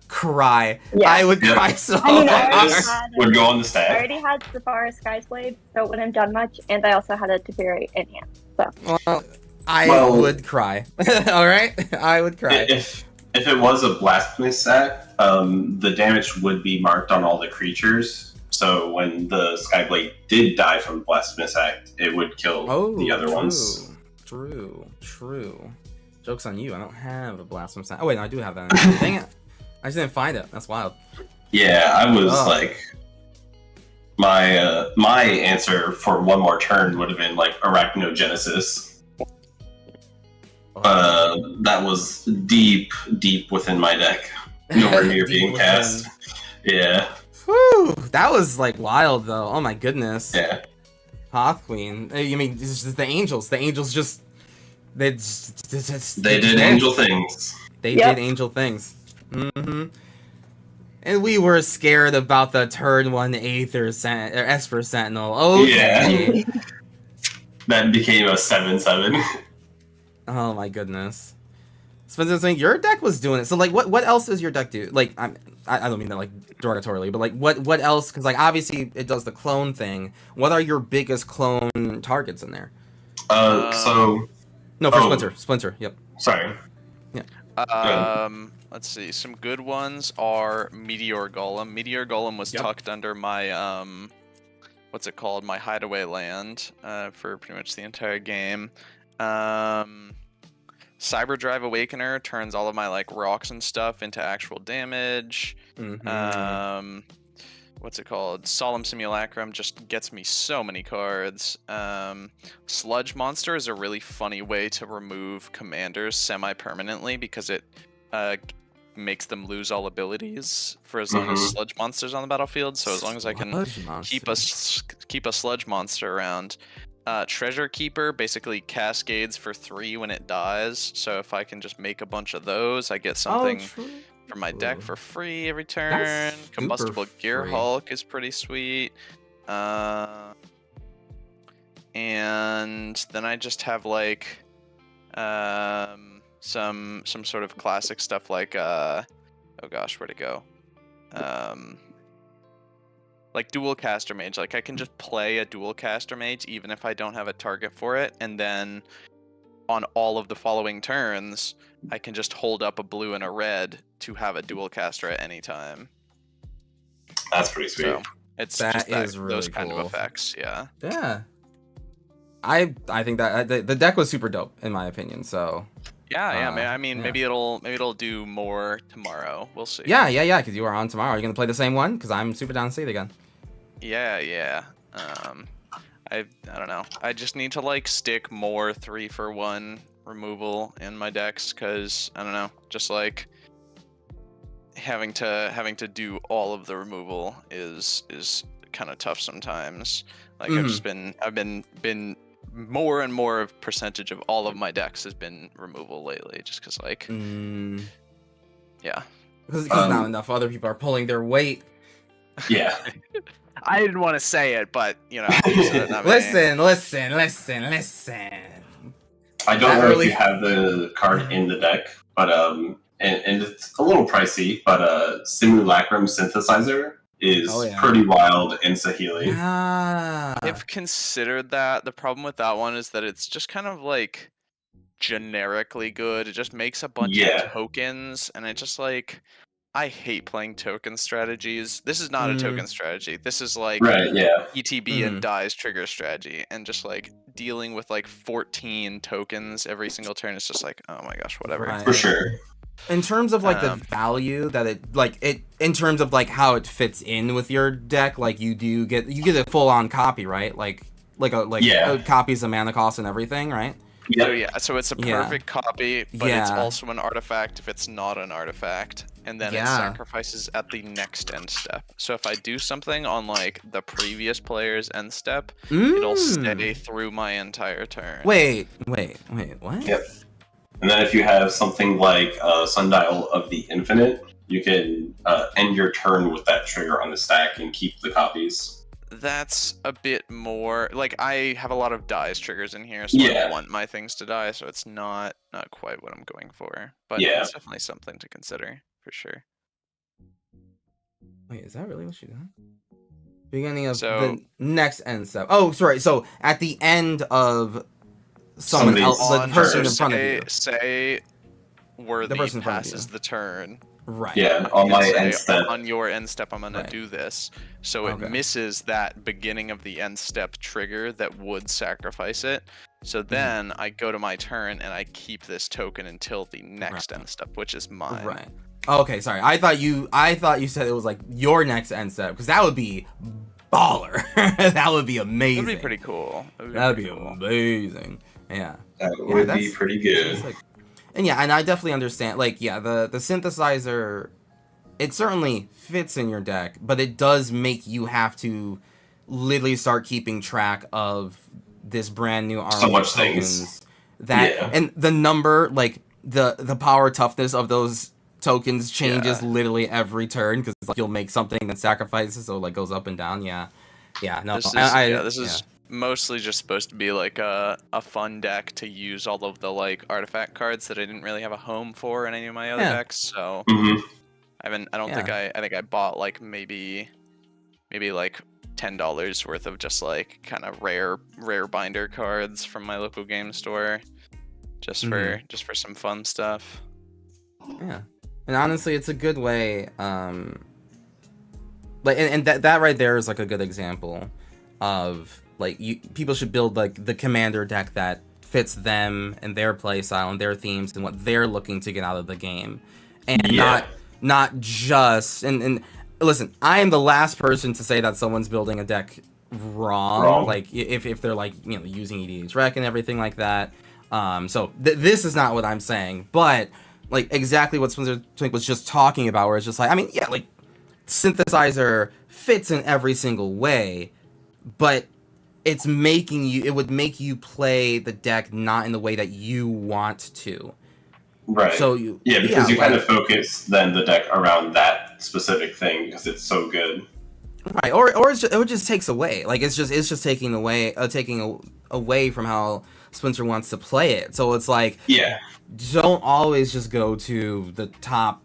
cry. Yeah. I would cry so I mean, I hard. This would go on the I stack. already had Safari Skysblade, so it wouldn't have done much, and I also had a Teferi in hand. So Well, I would cry. All right, I would cry. If it was a blasphemous sack, the damage would be marked on all the creatures. So when the Skyblade did die from Blasphemous Act, it would kill the other ones. True. Joke's on you. I don't have a blasphemous. Oh wait, no, I do have that. Dang it! I just didn't find it. That's wild. Yeah, I was like, my answer for one more turn would have been like Arachnogenesis. That was deep within my deck. Nowhere near being cast. Yeah. Whew, that was like wild though. Oh my goodness. Yeah. Hoth Queen. You mean it's just the angels? The angels just they did angel things. They did angel things. Mm-hmm. And we were scared about the turn 1 Aether Esper Sentinel. Okay. Yeah. That became a 7/7. Oh my goodness. Spencer saying your deck was doing it. So like what else does your deck do? Like I don't mean that like derogatorily, but like what else? Because like obviously it does the clone thing. What are your biggest clone targets in there? So no, for Splinter. Yep. Sorry. Yeah. Let's see. Some good ones are Meteor Golem. Meteor Golem was tucked under my what's it called? My hideaway land for pretty much the entire game. Cyberdrive Awakener turns all of my like rocks and stuff into actual damage. Mm-hmm. What's it called? Solemn Simulacrum just gets me so many cards. Sludge Monster is a really funny way to remove commanders semi-permanently because it makes them lose all abilities for as long as Sludge Monster's on the battlefield. So as long as I can keep a Sludge Monster around. Treasure Keeper basically cascades for 3 when it dies. So if I can just make a bunch of those, I get something from my deck for free every turn. Combustible Gear Hulk is pretty sweet. And then I just have like some sort of classic stuff like oh gosh, where'd it go? Like Dual Caster Mage. Like I can just play a Dual Caster Mage even if I don't have a target for it, and then on all of the following turns, I can just hold up a blue and a red to have a Dual Caster at any time. That's pretty sweet. So it's just those kind of effects, yeah. Yeah. I think that the deck was super dope in my opinion. So Yeah. I mean, yeah. maybe it'll do more tomorrow. We'll see. Yeah. Because you are on tomorrow. Are you gonna play the same one? Because I'm super down to see it again. Yeah. I don't know. I just need to like stick more 3-for-1 removal in my decks because I don't know. Just like having to do all of the removal is kind of tough sometimes. Like I've been more and more of percentage of all of my decks has been removal lately, just because like yeah, because not enough other people are pulling their weight. Yeah. I didn't want to say it, but you know, you said it, not me. Listen. I don't know if you have the card in the deck, but and it's a little pricey, but Simulacrum Synthesizer is pretty wild in Saheeli. Yeah. I've considered that. The problem with that one is that it's just kind of like generically good. It just makes a bunch of tokens, and it just like I hate playing token strategies. This is not a token strategy. This is like ETB and dies trigger strategy, and just like dealing with like 14 tokens every single turn is just like, oh my gosh, whatever. Right. For sure. In terms of like the value that it in terms of like how it fits in with your deck, like you get a full on copy, right? Like copies of mana cost and everything, right? So it's a perfect copy, but it's also an artifact if it's not an artifact, and then it sacrifices at the next end step. So if I do something on like the previous player's end step, it'll stay through my entire turn. Wait, what? Yep. And then if you have something like Sundial of the Infinite, you can end your turn with that trigger on the stack and keep the copies. That's a bit more like I have a lot of dies triggers in here, so I don't want my things to die, so it's not quite what I'm going for. But it's definitely something to consider for sure. Wait, is that really what she done? Beginning of the next end step. Oh, sorry. So at the end of someone else, the person in front of you. Say Worthy passes the turn. Right. Yeah, on my end step. On your end step, I'm gonna do this. So it misses that beginning of the end step trigger that would sacrifice it. So then I go to my turn and I keep this token until the next end step, which is mine. Right. Okay, sorry. I thought you said it was like your next end step, because that would be baller. That would be amazing. That'd be pretty cool. That'd be amazing. Yeah. That would be pretty good. Like, and I definitely understand. Like, the synthesizer, it certainly fits in your deck, but it does make you have to literally start keeping track of this brand new armor so much tokens. Things. And the number, like the power toughness of those tokens changes literally every turn, because like, you'll make something that sacrifices, so it like goes up and down. This is mostly just supposed to be like a fun deck to use all of the like artifact cards that I didn't really have a home for in any of my other decks. So I think I bought like maybe like $10 worth of just like kind of rare binder cards from my local game store, just for some fun stuff. Yeah. And honestly, it's a good way, like, and that right there is like a good example of like people should build like the commander deck that fits them and their play style and their themes and what they're looking to get out of the game, and not just and listen, I am the last person to say that someone's building a deck wrong. Like if they're like using EDH Rec and everything like that. So this is not what I'm saying, but like exactly what Spencer Twink was just talking about, where it's just like, I mean, like synthesizer fits in every single way, but it would make you play the deck not in the way that you want to. Right. So because you kind of focus then the deck around that specific thing because it's so good. Right. Or it just takes away. Like it's just taking away from how Spencer wants to play it. So it's like, don't always just go to the top,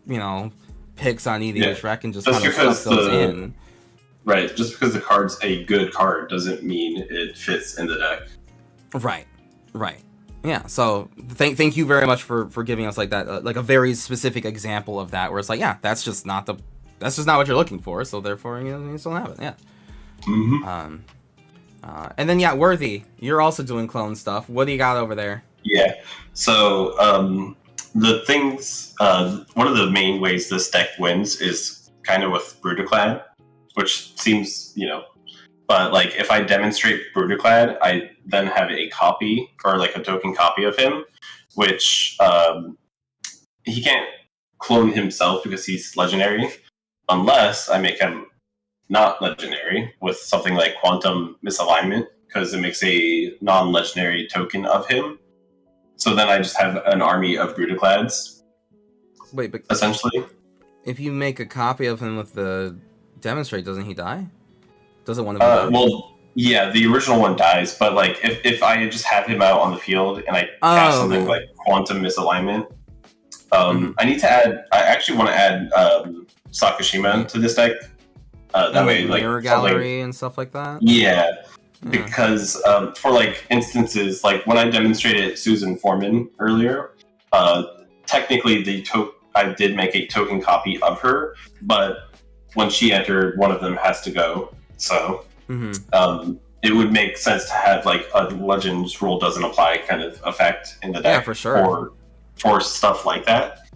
picks on EDH Rec and just kind of stuff those in. Right, just because the card's a good card doesn't mean it fits in the deck. Right. Yeah, so thank you very much for giving us like that, like a very specific example of that, where it's like, that's just not what you're looking for, so therefore you still have it. Yeah. And then yeah, Worthy, you're also doing clone stuff. What do you got over there? Yeah. So the things, one of the main ways this deck wins is kind of with Brutaclad, which seems, but like if I demonstrate Brutaclad, I then have a copy or like a token copy of him, which he can't clone himself because he's legendary, unless I make him not legendary with something like Quantum Misalignment, because it makes a non-legendary token of him. So then I just have an army of Brutaclads. Wait, but essentially, if you make a copy of him with the demonstrate, doesn't he die? Doesn't one of them die? Well, yeah, the original one dies, but like if I just have him out on the field and I cast something like Quantum Misalignment, I need to add. I actually want to add Sakashima to this deck. That way, like mirror gallery and stuff like that. Yeah, because for like instances, like when I demonstrated Susan Foreman earlier, technically I did make a token copy of her, but when she entered, one of them has to go. So it would make sense to have like a Legends rule doesn't apply kind of effect in the deck. Yeah, for sure. For stuff like that.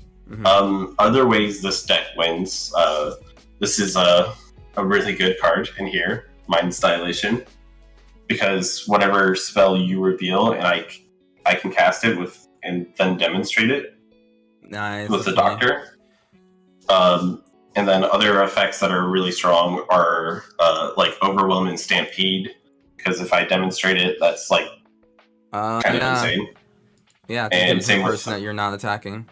Other ways this deck wins. This is a really good card in here, Mind's Dilation, because whatever spell you reveal, and I can cast it with and then demonstrate it. Nice. With the Doctor. And then other effects that are really strong are like Overwhelm and Stampede, because if I demonstrate it, that's like kind of insane. Yeah, and same person that you're not attacking.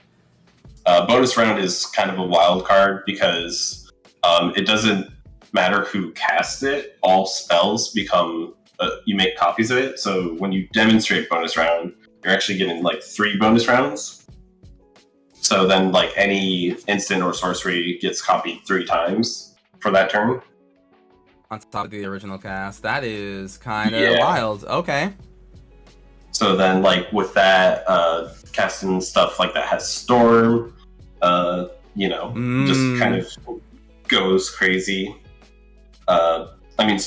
Bonus round is kind of a wild card because it doesn't matter who casts it. All spells become you make copies of it. So when you demonstrate bonus round, you're actually getting like 3 bonus rounds. So then, like, any instant or sorcery gets copied 3 times for that turn. On top of the original cast. That is kind of wild. Okay. So then, like, with that, casting stuff like that has Storm, just kind of goes crazy. I mean,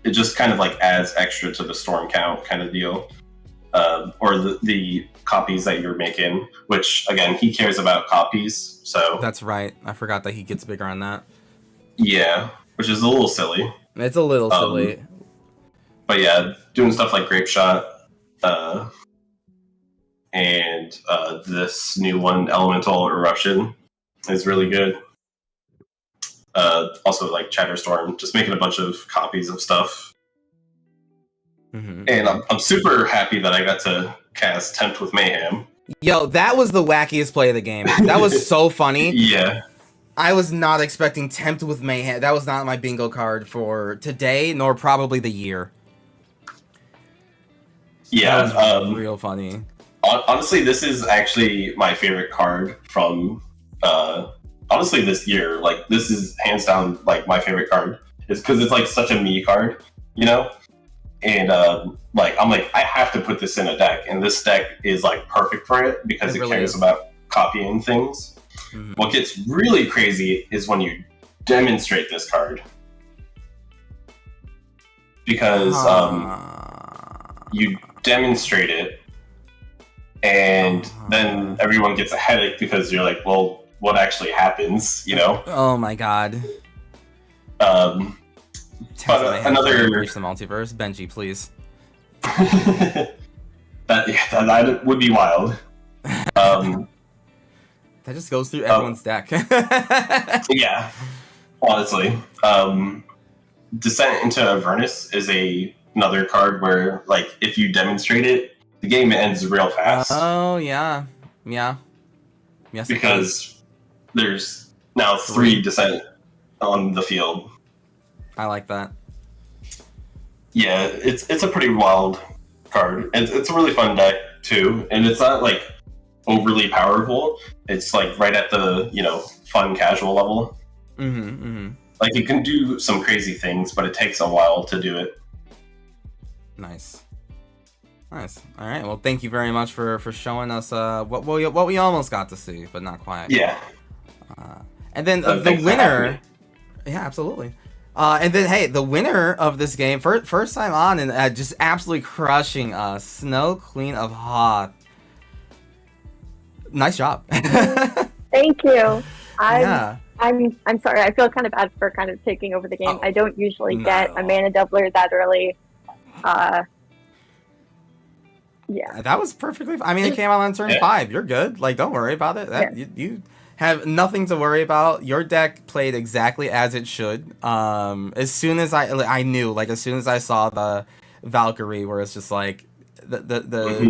it just kind of, like, adds extra to the Storm count kind of deal. Or the copies that you're making, which again he cares about copies, so that's right. I forgot that he gets bigger on that. Yeah, which is a little silly. It's a little silly. But yeah, doing stuff like Grape Shot, and this new one, Elemental Eruption, is really good. Also like Chatterstorm, just making a bunch of copies of stuff. And I'm super happy that I got to cast Tempt with Mayhem. Yo, that was the wackiest play of the game. That was so funny. Yeah. I was not expecting Tempt with Mayhem. That was not my bingo card for today, nor probably the year. Yeah. That was real funny. Honestly, this is actually my favorite card from, honestly, this year. Like, this is hands down, like, my favorite card. It's because it's, like, such a me card, And I'm like, I have to put this in a deck, and this deck is like perfect for it because it cares about copying things. What gets really crazy is when you demonstrate this card, because you demonstrate it, and then everyone gets a headache because you're like, well, what actually happens? Oh my god. But another reach the multiverse, Benji, please. that would be wild. That just goes through everyone's deck. Yeah, honestly, Descent into Avernus is another card where, like, if you demonstrate it, the game ends real fast. Oh yeah. Yes, because there's now 3 Descent on the field. I like that. Yeah, it's a pretty wild card. It's a really fun deck too, and it's not like overly powerful. It's like right at the fun casual level. Like you can do some crazy things, but it takes a while to do it. Nice. All right. Well, thank you very much for showing us what we almost got to see, but not quite. Yeah. And then the winner. Yeah, absolutely. And then, hey, the winner of this game, first time on, and just absolutely crushing us, Snow Queen of Hoth. Nice job. Thank you. Yeah. I'm sorry. I feel kind of bad for kind of taking over the game. I don't usually get a mana doubler that early. Yeah. That was perfectly. I mean, it came out on turn 5. You're good. Like, don't worry about it. You have nothing to worry about. Your deck played exactly as it should. As soon as I knew, like, as soon as I saw the Valkyrie, where it's just like the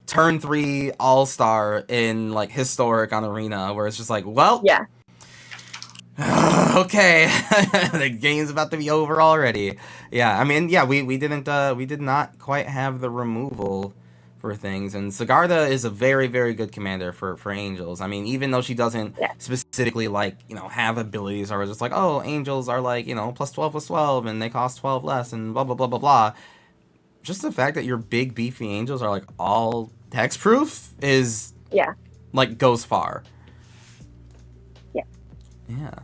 turn 3 all-star in like historic on Arena, where it's just like, well, yeah. Okay, the game's about to be over already. Yeah, I mean, yeah, we did not quite have the removal for things, and Sigarda is a very, very good commander for Angels. I mean, even though she doesn't specifically, like, you know, have abilities, or just like, oh, Angels are like, you know, +12/+12 and they cost 12 less and blah blah blah blah blah. Just the fact that your big beefy Angels are like all hexproof is like goes far. Yeah.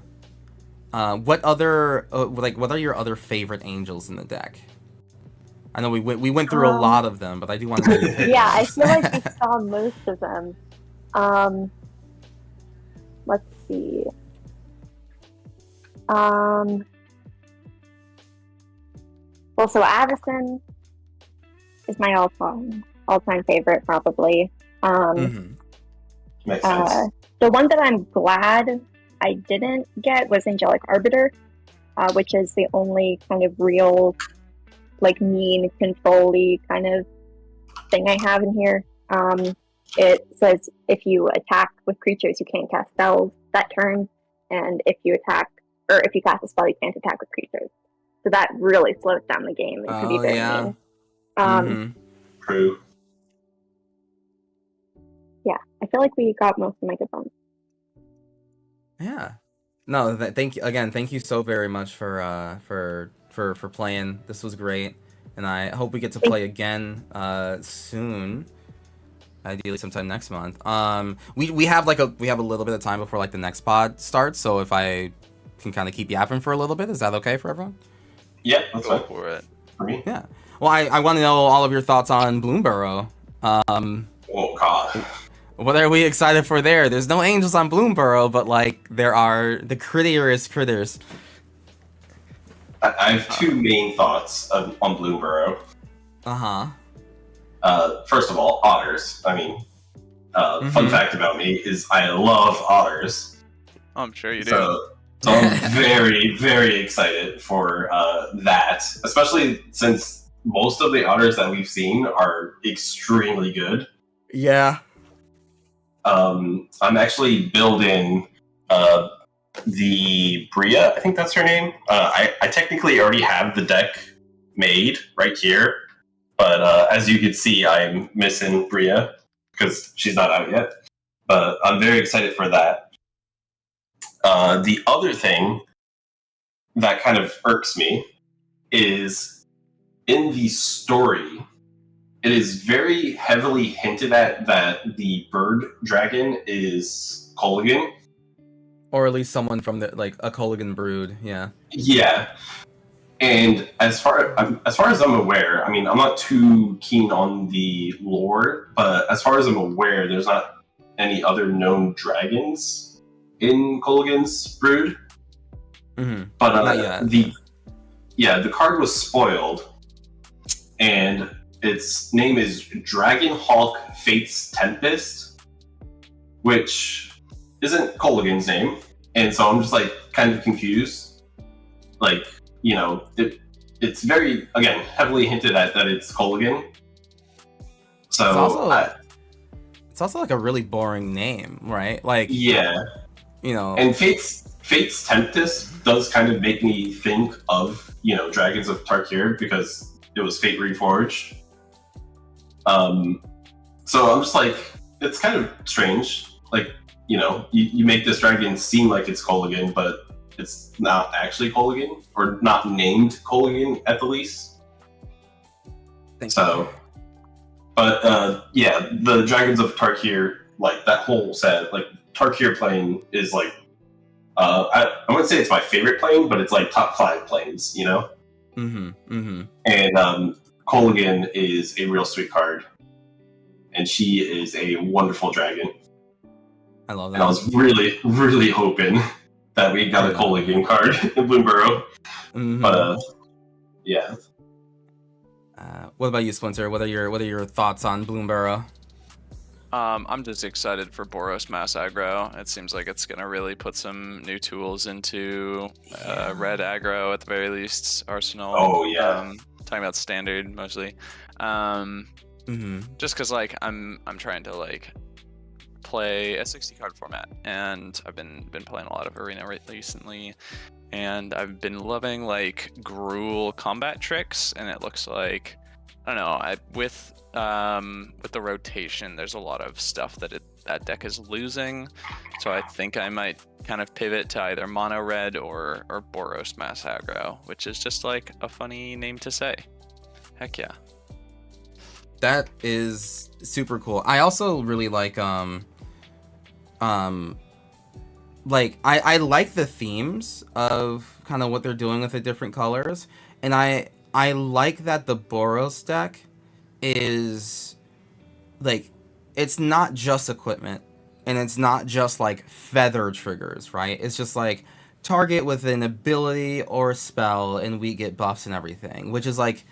What other what are your other favorite Angels in the deck? I know we went through a lot of them, but I do want to know your favorites. Yeah, I feel like we saw most of them. Let's see. Well, so Addison is my all-time favorite, probably. Makes sense. The one that I'm glad I didn't get was Angelic Arbiter, which is the only kind of real, like, mean, control-y kind of thing I have in here. It says if you attack with creatures, you can't cast spells that turn, and if you cast a spell, you can't attack with creatures. So that really slows down the game. It can be very mean. True. Yeah, I feel like we got most of my good ones. Yeah. No, thank you so very much for playing. This was great, and I hope we get to play again soon. Ideally, sometime next month. We have a little bit of time before like the next pod starts, so if I can kind of keep yapping for a little bit, is that okay for everyone? Yeah, that's Go fine for it. for me. Yeah. Well, I want to know all of your thoughts on Bloomburrow. Oh God. What are we excited for there? There's no angels on Bloomburrow, but like there are the crittiest critters. I have two main thoughts on Bloomburrow. First of all, otters. I mean, fun fact about me is I love otters. I'm sure you do. So I'm very, very excited for that, especially since most of the otters that we've seen are extremely good. Yeah. I'm actually building the Bria, I think that's her name. I technically already have the deck made right here, but as you can see, I'm missing Bria because she's not out yet. But I'm very excited for that. The other thing that kind of irks me is in the story, it is very heavily hinted at that the bird dragon is Kolaghan. Or at least someone from the a Kolaghan brood, yeah. Yeah. And as far as I'm aware, I mean, I'm not too keen on the lore, but as far as I'm aware, there's not any other known dragons in Kolaghan's brood. But the card was spoiled, and its name is Dragon Hawk Fate's Tempest, which isn't Kolaghan's name, and so I'm just like kind of confused. Like, you know, it's very, again, heavily hinted at that it's Kolaghan. So it's also like a really boring name, right? Like, yeah, you know, and Fate's Tempest does kind of make me think of, you know, Dragons of Tarkir because it was Fate Reforged. So I'm just like, it's kind of strange. Like, you know, you make this dragon seem like it's Kolaghan, but it's not actually Kolaghan, or not named Kolaghan at the least. So, but yeah, the Dragons of Tarkir, like that whole set, like Tarkir playing is like I wouldn't say it's my favorite plane, but it's like top 5 planes, you know. And Colligan is a real sweet card, and she is a wonderful dragon. I love that. And I was really, really hoping that we got a Colligan card in Bloomburrow. But yeah. What about you, Splinter? What are your thoughts on Bloomburrow? I'm just excited for Boros Mass Aggro. It seems like it's gonna really put some new tools into red aggro at the very least arsenal. Oh yeah. Talking about standard mostly. Just because like I'm trying to like play a 60 card format, and I've been playing a lot of arena recently, and I've been loving like Gruul combat tricks, and it looks like I don't know. With the rotation, there's a lot of stuff that deck is losing, so I think I might kind of pivot to either mono red or Boros Mass Aggro, which is just like a funny name to say. Heck yeah. That is super cool. I also really like I like the themes of kind of what they're doing with the different colors, and I like that the Boros deck is like, it's not just equipment, and it's not just like feather triggers, right? It's just like target with an ability or a spell, and we get buffs and everything, which is like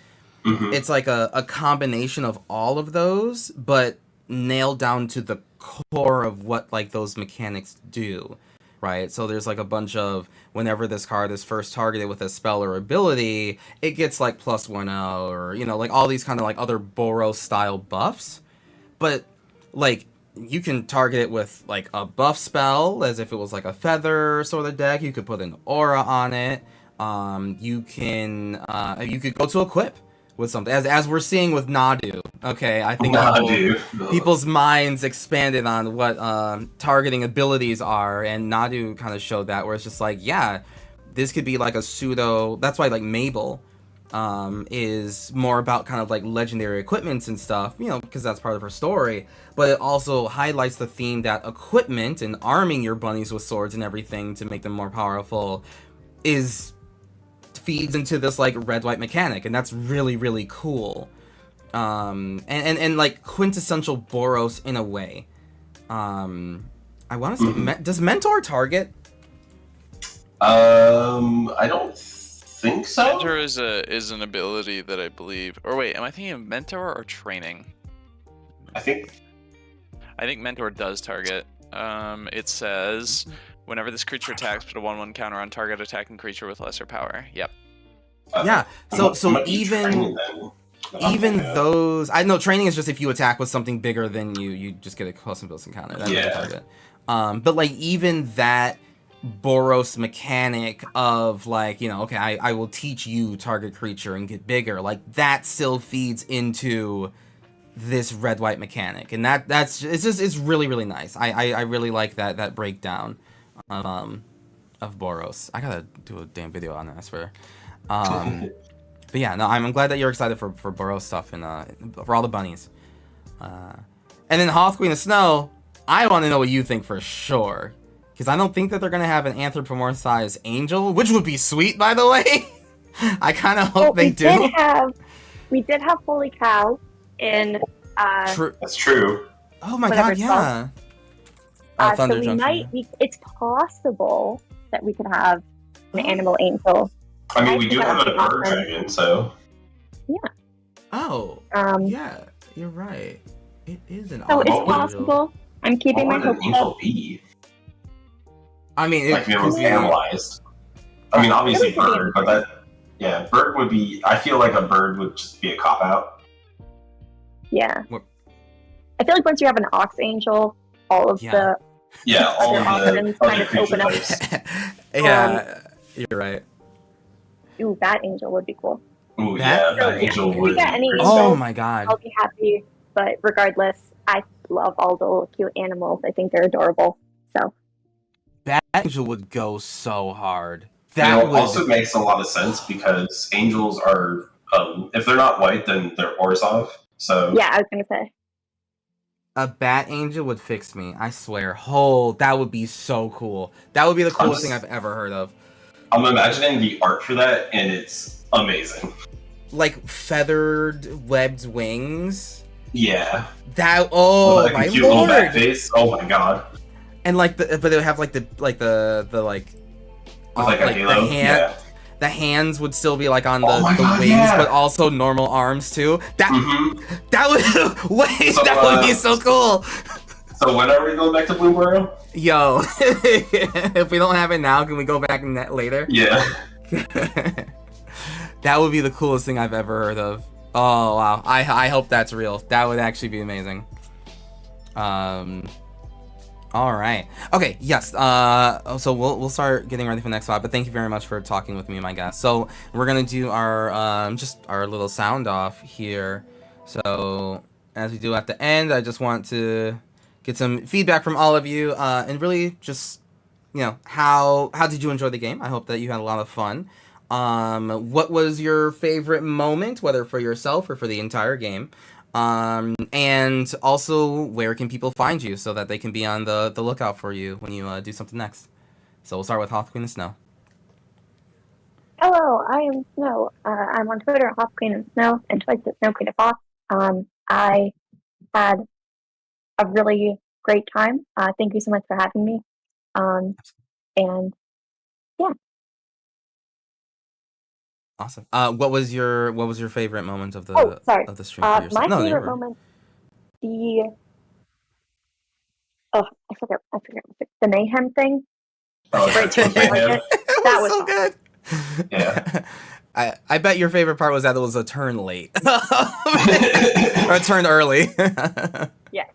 it's like a combination of all of those, but nailed down to the core of what like those mechanics do, right? So there's like a bunch of, whenever this card is first targeted with a spell or ability, it gets like +1/0, or you know, like all these kind of like other Boros style buffs. But like you can target it with like a buff spell as if it was like a feather sort of deck. You could put an aura on it. You could go to equip with something, as we're seeing with Nadu. Okay, I think people's minds expanded on what targeting abilities are, and Nadu kind of showed that, where it's just like, yeah, this could be like a pseudo. That's why like Mabel is more about kind of like legendary equipments and stuff, you know, because that's part of her story. But it also highlights the theme that equipment and arming your bunnies with swords and everything to make them more powerful feeds into this like red-white mechanic, and that's really, really cool. And like quintessential Boros in a way. I want to say, does Mentor target? I don't think so. Mentor is an ability that I believe. Or wait, am I thinking of Mentor or Training? I think Mentor does target. It says, whenever this creature attacks, put a 1/1 counter on target attacking creature with lesser power. Yep. Yeah. So even those, I know training is just if you attack with something bigger than you just get a custom built encounter. That's the target. But like even that Boros mechanic of like, you know, okay, I will teach you target creature and get bigger. Like that still feeds into this red-white mechanic, and it's really, really nice. I really like that breakdown of Boros. I gotta do a damn video on that, I swear. But yeah, no, I'm glad that you're excited for Boros stuff and for all the bunnies. And then Hoth, Queen of Snow, I want to know what you think for sure, because I don't think that they're gonna have an anthropomorphized angel, which would be sweet, by the way. I kind of hope they do. We did have Holy Cow in that's true. Oh my god, yeah. So it's possible that we could have an animal angel. I mean, we do have a bird dragon, so yeah. Oh, yeah, you're right. It is an. So it's possible. I'm keeping my hopes up. I mean, like if it was animalized. I mean, obviously bird, but bird would be. I feel like a bird would just be a cop out. Yeah. I feel like once you have an ox angel, all of the options kind of open up. You're right. Ooh, that angel would be cool. Ooh, that angel would. If we get any angels, oh my god, I'll be happy. But regardless, I love all the little cute animals. I think they're adorable. So that angel would go so hard. That also makes a lot of sense because angels are, if they're not white, then they're Orzhov. So yeah, I was gonna say. A bat angel would fix me. I swear. Oh, that would be so cool. That would be the coolest thing I've ever heard of. I'm imagining the art for that, and it's amazing. Like feathered, webbed wings. Yeah. That. With, Oh like my a cute little bat lord. face. Oh my god. And like but they would have like the like. With like a like halo. the hands would still be like on the God, wings, yeah. but also normal arms too. That would wait, So, that would be so cool. So when are we going back to Blueboro? Yo, if we don't have it now, can we go back in that later? Yeah. That would be the coolest thing I've ever heard of. Oh wow, I hope that's real. That would actually be amazing. All right. Okay. Yes. So we'll start getting ready for the next spot. But thank you very much for talking with me, my guys. So we're gonna do our just our little sound off here. So as we do at the end, I just want to get some feedback from all of you, and really just how did you enjoy the game? I hope that you had a lot of fun. What was your favorite moment, whether for yourself or for the entire game? And also, where can people find you so that they can be on the lookout for you when you do something next? So we'll start with Hoth Queen of Snow. Hello, I am Snow. I'm on Twitter, Hoth Queen of Snow, and twice at Snow Queen of Hoth. I had a really great time. Thank you so much for having me. And yeah. Awesome. What was your favorite moment of the of the stream for yourself? My favorite moment, I forget the mayhem thing. Oh, that was so good. Yeah. I bet your favorite part was that it was a turn late or a turn early. Yeah.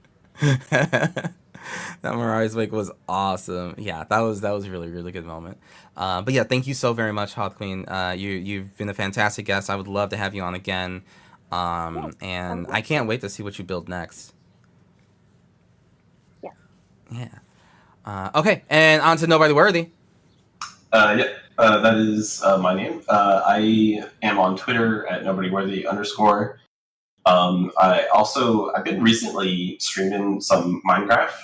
That Mariah's Wake was awesome. Yeah, that was a really, really good moment. But yeah, thank you so very much, Hoth Queen. You've been a fantastic guest. I would love to have you on again. And I can't wait to see what you build next. Yeah. Yeah. Okay, and on to Nobody Worthy. Yeah, that is my name. I am on Twitter at nobodyworthy_. I've been recently streaming some Minecraft.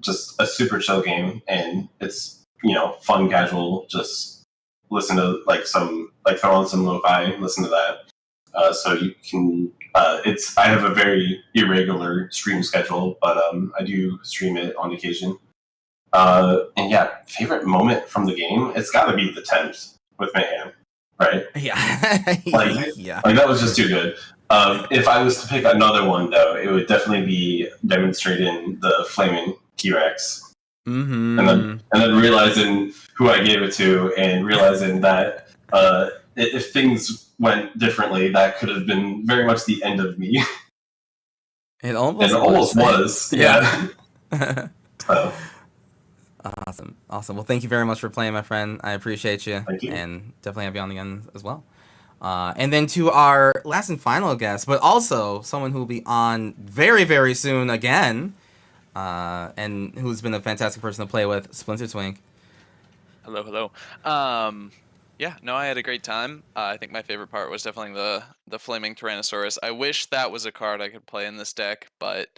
Just a super chill game, and it's fun, casual. Just listen to throw on some lo-fi, listen to that. So you can. I have a very irregular stream schedule, but I do stream it on occasion. And yeah, favorite moment from the game, it's got to be the 10th with Mayhem, right? Yeah. Like that was just too good. If I was to pick another one, though, it would definitely be demonstrating the flaming T-Rex. Mm-hmm. And then realizing who I gave it to, and realizing that if things went differently, that could have been very much the end of me. It almost was. Yeah. So. Awesome. Well, thank you very much for playing, my friend. I appreciate you. Thank you. And definitely have you on again as well. And then to our last and final guest, but also someone who will be on very, very soon again, and who's been a fantastic person to play with, Splinter Twink. Hello. Yeah, no, I had a great time. I think my favorite part was definitely the flaming Tyrannosaurus. I wish that was a card I could play in this deck, but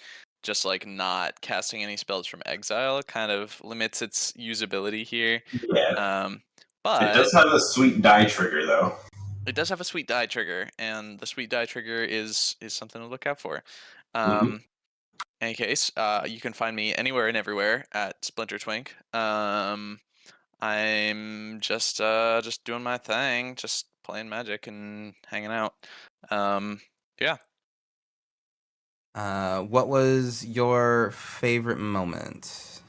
just like not casting any spells from exile kind of limits its usability here. Yeah. But it does have a sweet die trigger, though. It does have a sweet die trigger, and the sweet die trigger is something to look out for. Mm-hmm. In any case, you can find me anywhere and everywhere at Splinter Twink. I'm just doing my thing, just playing Magic and hanging out. Yeah. What was your favorite moment?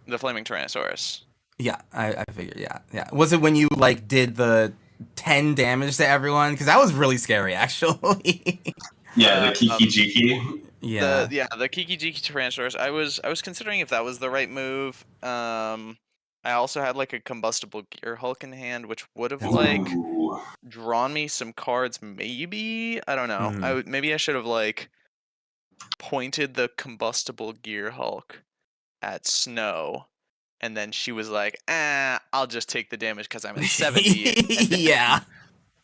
The flaming Tyrannosaurus. Yeah, I figured. Yeah. Was it when you like did the 10 damage to everyone? Because that was really scary, actually. Yeah, the Kiki Jiki. Yeah. The Kiki Jiki Tyrannosaurus. I was considering if that was the right move. I also had like a combustible Gear Hulk in hand, which would have like drawn me some cards. Maybe, I don't know. Mm-hmm. Maybe I should have like pointed the combustible Gear Hulk at Snow, and then she was like, I'll just take the damage because I'm at 70. Yeah.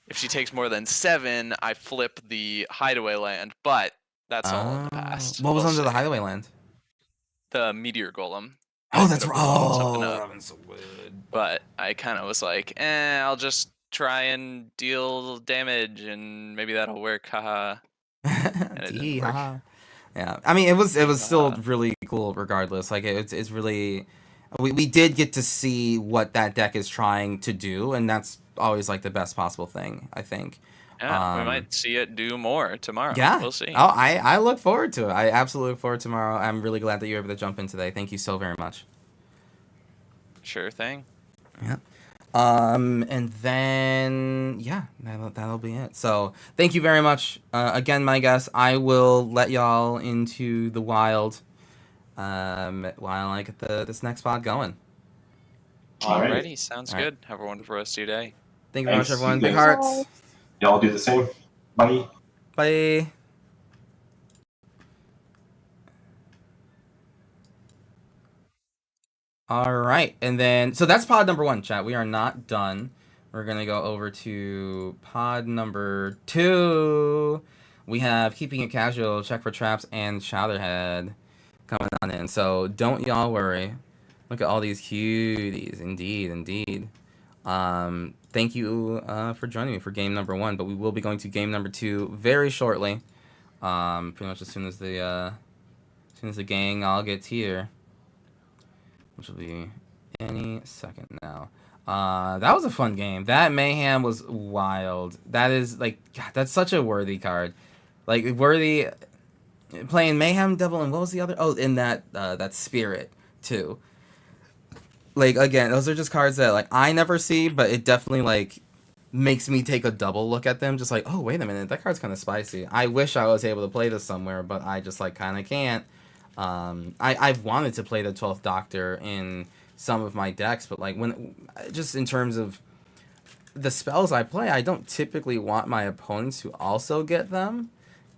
If she takes more than 7, I flip the Hideaway land. But That's all in the past. What was we'll under the say. hideaway land? The meteor golem. Oh, I that's could've right. blown Oh, something that up, would've been so good. but I kind of was like, I'll just try and deal damage, and maybe that'll work. Haha. And it didn't work. Haha. Yeah, I mean, it was still Uh, really cool regardless. Like it's really, we did get to see what that deck is trying to do, and that's always like the best possible thing, I think. Yeah, we might see it do more tomorrow. Yeah. We'll see. Oh, I look forward to it. I absolutely look forward to tomorrow. I'm really glad that you were able to jump in today. Thank you so very much. Sure thing. Yeah. And then yeah, that'll be it. So thank you very much again, my guests. I will let y'all into the wild while I get this next pod going. Alright. Alrighty, sounds All right. good. Have a wonderful rest of your day. Thank you very much, Thanks. everyone. You Big guys- hearts. Y'all do the same. Bye. Bye. All right, and then so that's pod number 1, chat. We are not done. We're gonna go over to pod number 2. We have Keeping It Casual, Check for Traps, and Chowderhead coming on in. So don't y'all worry. Look at all these cuties. Indeed, indeed. Thank you for joining me for game number 1, but we will be going to game number 2 very shortly. Pretty much as soon as the gang all gets here, which will be any second now. That was a fun game. That Mayhem was wild. That is like, God, that's such a worthy card. Like worthy playing Mayhem Devil, and what was the other? Oh, in that Spirit too. Like again, those are just cards that like I never see, but it definitely like makes me take a double look at them. Just like, oh wait a minute, that card's kind of spicy. I wish I was able to play this somewhere, but I just like kind of can't. I've wanted to play the 12th Doctor in some of my decks, but like when just in terms of the spells I play, I don't typically want my opponents to also get them,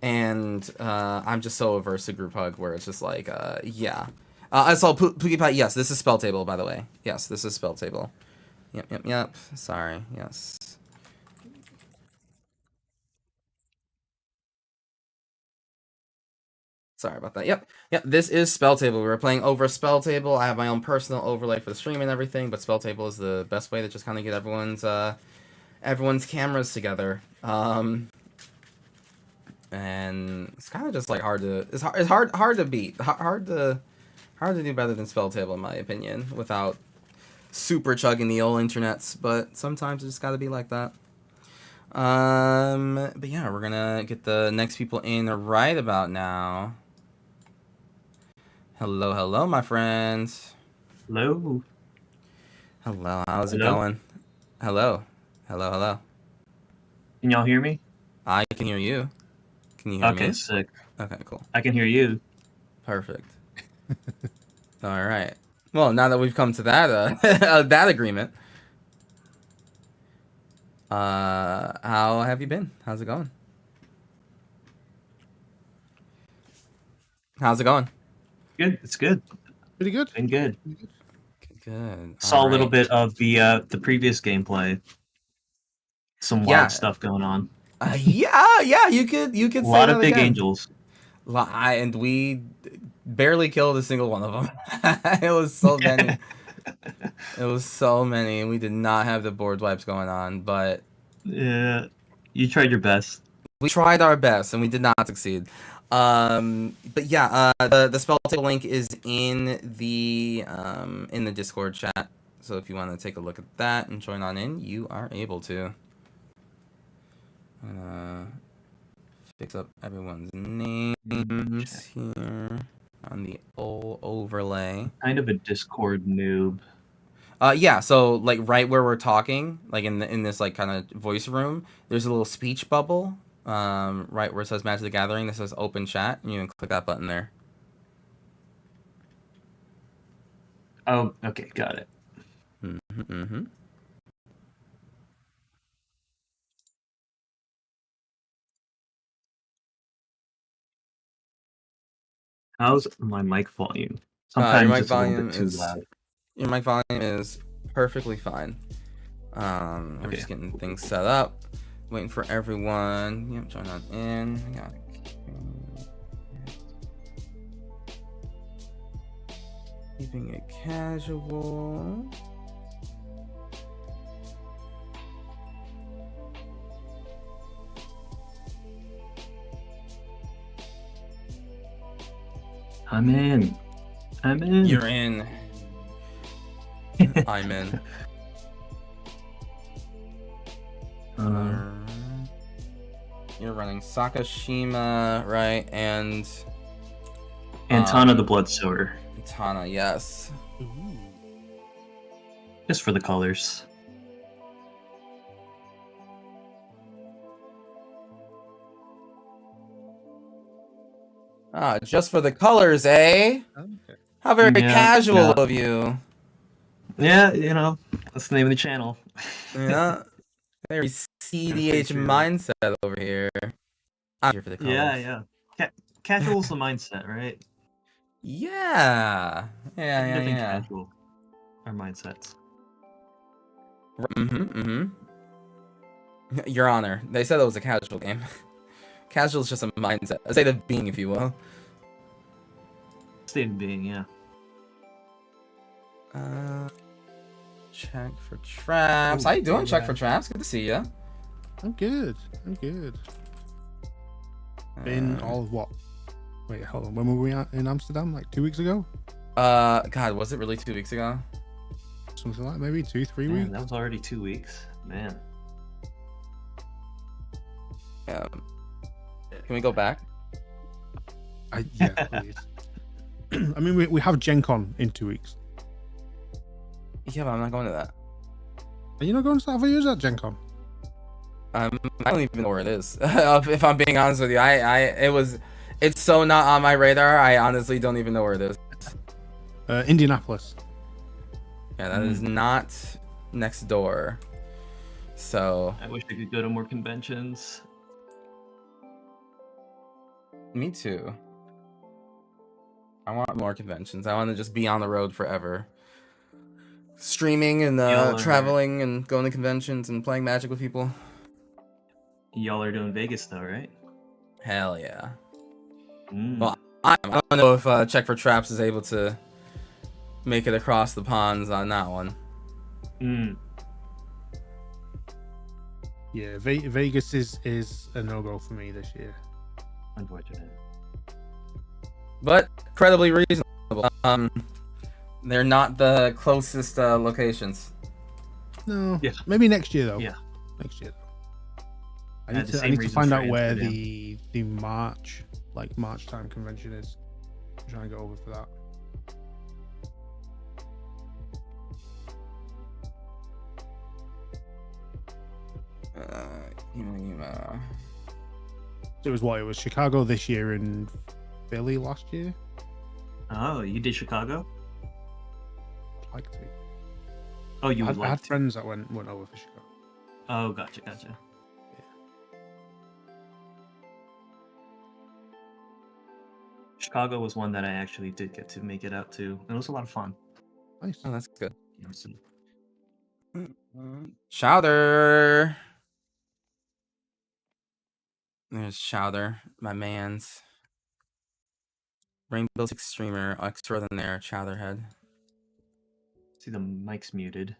and I'm just so averse to group hug where it's just like yeah. I saw Pookie Pie. Yes, this is spell table, by the way. Yes, this is spell table. Yep. Sorry. Yes. Sorry about that. Yep. This is spell table. We were playing over spell table. I have my own personal overlay for the stream and everything, but spell table is the best way to just kind of get everyone's cameras together. And it's kind of just like hard to beat. Hard to do better than spell table in my opinion without super chugging the old internets, but sometimes it just got to be like that. But yeah, we're gonna get the next people in right about now. Hello, my friends. Hello. How's it going? Hello. Can y'all hear me? I can hear you. Can you hear me? Okay, sick. Okay, cool. I can hear you. Perfect. All right. Well, now that we've come to that that agreement, how have you been? How's it going? How's it going? Good. It's good. Pretty good. Been good. Good. Saw All a little right. bit of the previous gameplay. Some wild stuff going on. Yeah. You could A say lot that of big again. angels. And we barely killed a single one of them. It was so many. It was so many, and we did not have the board wipes going on, but Yeah, you tried your best. we tried our best, and we did not succeed. But yeah, the spell table link is in the Discord chat. So if you want to take a look at that and join on in, you are able to. Fix up everyone's names here on the old overlay. Kind of a Discord noob. Yeah, so like right where we're talking, like in this like kind of voice room, there's a little speech bubble, right where it says Magic the Gathering. That says open chat, and you can click that button there. Oh, okay, got it. Mm-hmm. How's my mic volume? Your Sometimes mic it's a little volume bit too is loud. your mic volume is perfectly fine. We're Okay. just getting things set up, waiting for everyone. Yep, join on in. Keeping it casual. I'm in. You're in. I'm in. You're running Sakashima, right? And Tana the Bloodsower. Tana, yes. Just for the colors. Ah, just for the colors, eh? Okay. How very Yeah, casual yeah. of you. Yeah, that's the name of the channel. Yeah. Very CDH mindset over here. I'm here for the colors. Yeah. Casual's the mindset, right? Yeah. Everything Yeah. casual. Our mindsets. Your Honor, they said it was a casual game. Casual is just a mindset, a state of being, if you will. State of being, yeah. Check for traps. How you doing, Check for traps? Good to see you. I'm good. Been all what? Wait, hold on. When were we in Amsterdam? Like 2 weeks ago? God, was it really 2 weeks ago? Something like maybe 2-3 Man, weeks. that was already 2 weeks. Man. Yeah. Can we go back? Yeah, please. I mean, we have Gen Con in 2 weeks. Yeah, but I'm not going to that. Are you not going to South Years at Gen Con? I don't even know where it is. If I'm being honest with you, it's so not on my radar. I honestly don't even know where it is. Indianapolis. Yeah, that is not next door. So. I wish I could go to more conventions. Me too. I want more conventions. I want to just be on the road forever. Streaming and traveling and going to conventions and playing Magic with people. Y'all are doing Vegas though, right? Hell yeah. Well, I don't know if Check for Traps is able to make it across the ponds on that one. Yeah, Vegas is a no-go for me this year. Unfortunate. But incredibly reasonable. They're not the closest locations. No. Yeah. Maybe next year though. Yeah. Next year. I Yeah, need the to same find reasons out for where Amsterdam. the March time convention is. I'm trying to go over for that. It was Chicago this year and Philly last year. Oh, you did Chicago? I'd like to. Oh, you I would had like to. friends that went over for Chicago. Oh, gotcha. Chicago was one that I actually did get to make it out to. And it was a lot of fun. Nice. Oh, that's good. Awesome. Chowder. There's Chowder, my man's. Rainbow Six streamer extraordinaire, Chowderhead. See, the mic's muted.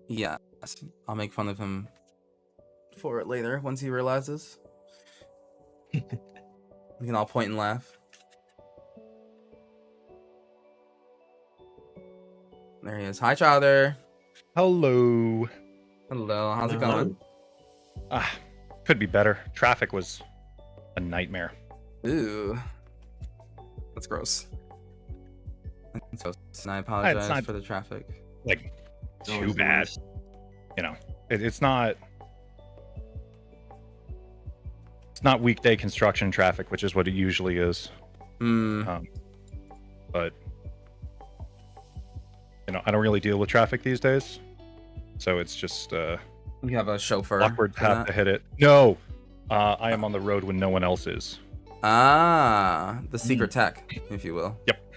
Yes, I'll make fun of him for it later once he realizes. We can all point and laugh. There he is. Hi, Chowder. Hello. Hello. How's it Hello. going? Could be better. Traffic was a nightmare. Ooh. That's gross. So, I apologize not- for the traffic. Like, It's too always the bad. worst. You know, it's not weekday construction traffic, which is what it usually is. But I don't really deal with traffic these days, so it's just You have a chauffeur. awkward to for have that? to hit it. No, I am on the road when no one else is. Ah, the secret tech, if you will. Yep.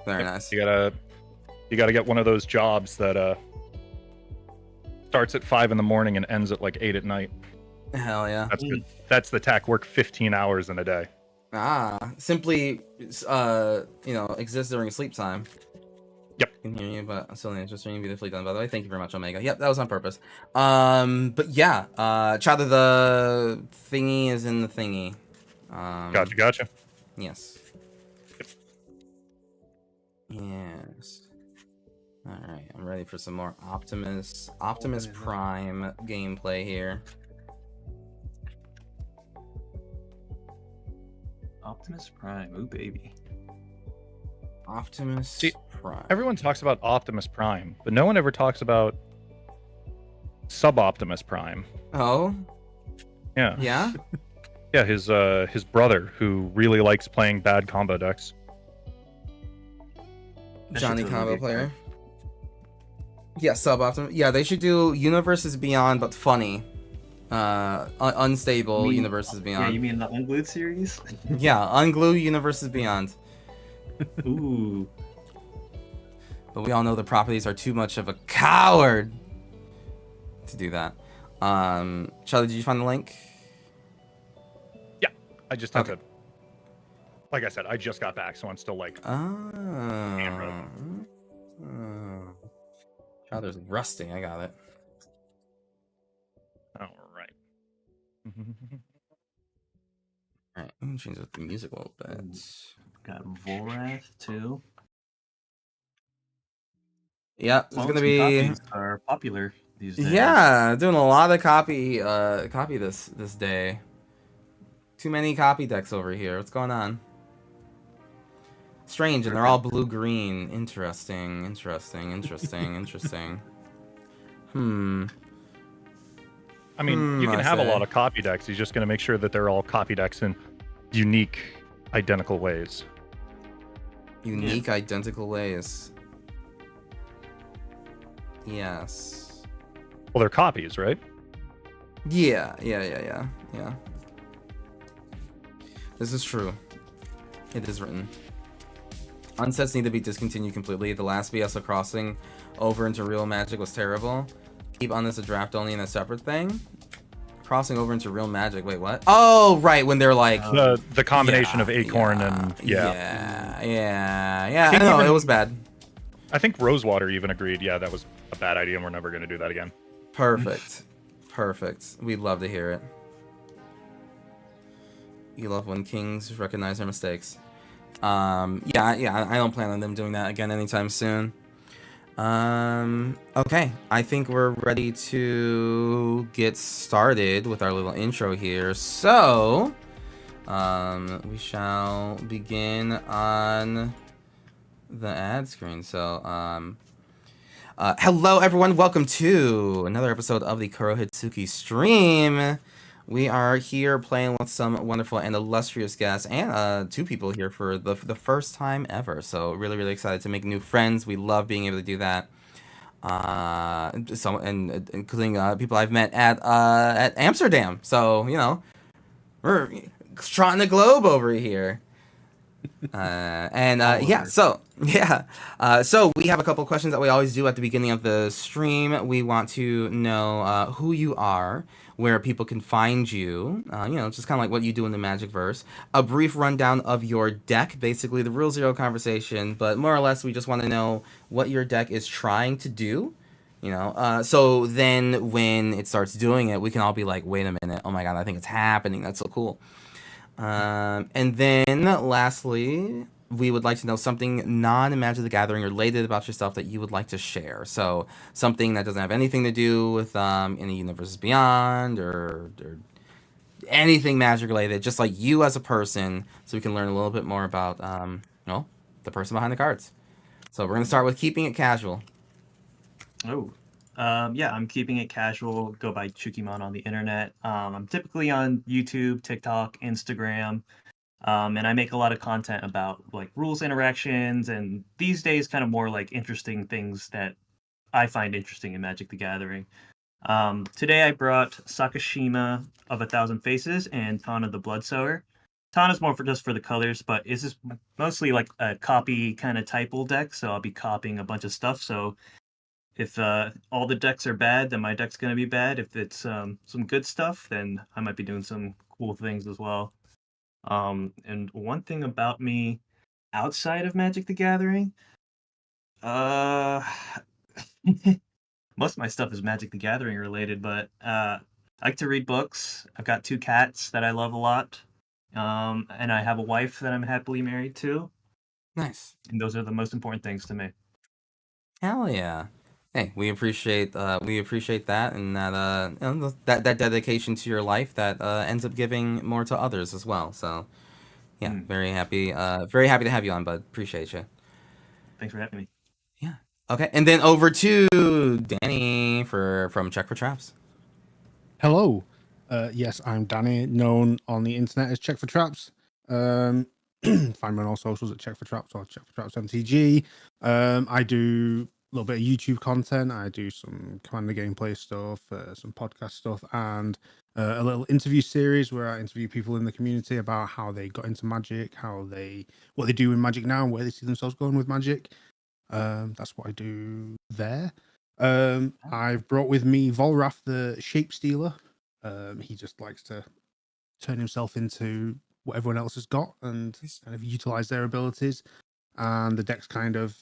Very nice. You gotta get one of those jobs that starts at 5 a.m. and ends at like 8 at night. Hell yeah. That's good. That's the tack. Work 15 hours in a day. Simply, exists during sleep time. Yep. I can hear you, but I'm still interesting. Beautifully done, by the way. Thank you very much, Omega. Yep, that was on purpose. But yeah, Chowder, the thingy is in the thingy. Gotcha. Yes. Yes. All right, I'm ready for some more Optimus Prime gameplay here. Optimus Prime, ooh baby. Optimus Prime. Everyone talks about Optimus Prime, but no one ever talks about Sub-Optimus Prime. Oh? Yeah. Yeah? Yeah, his brother, who really likes playing bad combo decks. Johnny combo player. Yeah, Sub-Optimus. Yeah, they should do Universes Beyond, but funny. Unstable Universes Beyond. Yeah, you mean the Unglued series? Yeah, Unglue Universes Beyond. Ooh. But we all know the properties are too much of a coward to do that. Charlie, did you find the link? Yeah, I just had Okay. to. Like I said, I just got back, so I'm still like. Chowder's rusty. I got it. All right. All right, I'm gonna change up the music a little bit. Got Volrath too. Yeah, it's gonna Clones and be. copies are popular these days. Yeah, doing a lot of copy this day. Too many copy decks over here. What's going on? Strange, and they're all blue-green. Interesting. I mean, you can have a lot of copy decks. He's just going to make sure that they're all copy decks in unique, identical ways. Unique, identical ways. Yes. Well, they're copies, right? Yeah. This is true. It is written. Unsets need to be discontinued completely. The last BSO crossing over into real Magic was terrible. Keep on this a draft only in a separate thing. Crossing over into real Magic. Wait, what? Oh, right, when they're like the combination of Acorn and I know it was bad. I think Rosewater even agreed. Yeah, that was a bad idea, and we're never going to do that again. Perfect. We'd love to hear it. You love when kings recognize their mistakes. I don't plan on them doing that again anytime soon. Okay, I think we're ready to get started with our little intro here. So, we shall begin on the ad screen. So, hello everyone, welcome to another episode of the Kuro Hitsuki stream. We are here playing with some wonderful and illustrious guests and two people here for the first time ever. So really excited to make new friends. We love being able to do that. Including people I've met at Amsterdam. So we're trotting the globe over here. So we have a couple questions that we always do at the beginning of the stream. We want to know who you are, where people can find you, just kind of like what you do in the Magicverse. A brief rundown of your deck, basically the Rule Zero conversation, but more or less we just want to know what your deck is trying to do. So then when it starts doing it, we can all be like, wait a minute, oh my god, I think it's happening, that's so cool. And then lastly, we would like to know something non-Magic the Gathering related about yourself that you would like to share. So something that doesn't have anything to do with any Universes Beyond or anything Magic related, just like you as a person, so we can learn a little bit more about the person behind the cards. So we're gonna start with keeping it casual. I'm keeping it casual. Go by Chukimon on the internet. I'm typically on YouTube, TikTok, Instagram, and I make a lot of content about like rules interactions, and these days kind of more like interesting things that I find interesting in Magic the Gathering. Today I brought Sakashima of 1,000 Faces and Tana the Bloodsower. Tana's more for just for the colors, but this is mostly like a copy kind of typal deck, so I'll be copying a bunch of stuff. So if all the decks are bad, then my deck's going to be bad. If it's some good stuff, then I might be doing some cool things as well. And one thing about me outside of Magic the Gathering, uh, most of my stuff is Magic the Gathering related, but I like to read books. I've got 2 cats that I love a lot. And I have a wife that I'm happily married to, Nice. and those are the most important things to me. Hell yeah. Hey, we appreciate that, and that that dedication to your life that ends up giving more to others as well. So yeah, Mm, very happy to have you on, bud. Appreciate you. thanks for having me. Yeah. Okay, and then over to Danny from Check for Traps. Hello. Yes, I'm Danny, known on the internet as Check for Traps. Find me on all socials at Check for Traps or Check for Traps MTG. I do a little bit of YouTube content. I do some Commander gameplay stuff, some podcast stuff, and a little interview series where I interview people in the community about how they got into Magic, what they do in Magic now, and where they see themselves going with Magic. That's what I do there. I've brought with me Volrath the Shape Stealer. He just likes to turn himself into what everyone else has got and kind of utilize their abilities. And the deck's kind of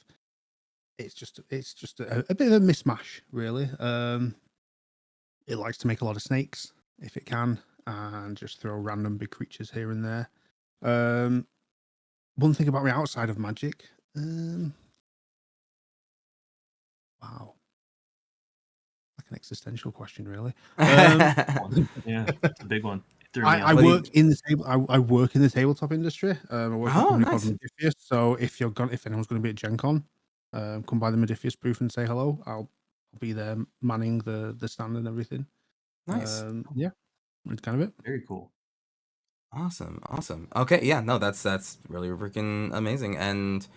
it's just a bit of a mismatch, really. It likes to make a lot of snakes if it can, and just throw random big creatures here and there. One thing about me outside of Magic, wow, like an existential question, really. Yeah, it's a big one. It threw me I off. work in the table. I work in the tabletop industry. I work for a Oh, company nice. called Modifius. So if anyone's going to be at Gen Con, come by the Modifius booth and say hello. I'll be there manning the stand and everything. Nice. Yeah, that's kind of it. Very cool. Awesome. Okay, yeah, no, that's really freaking amazing, and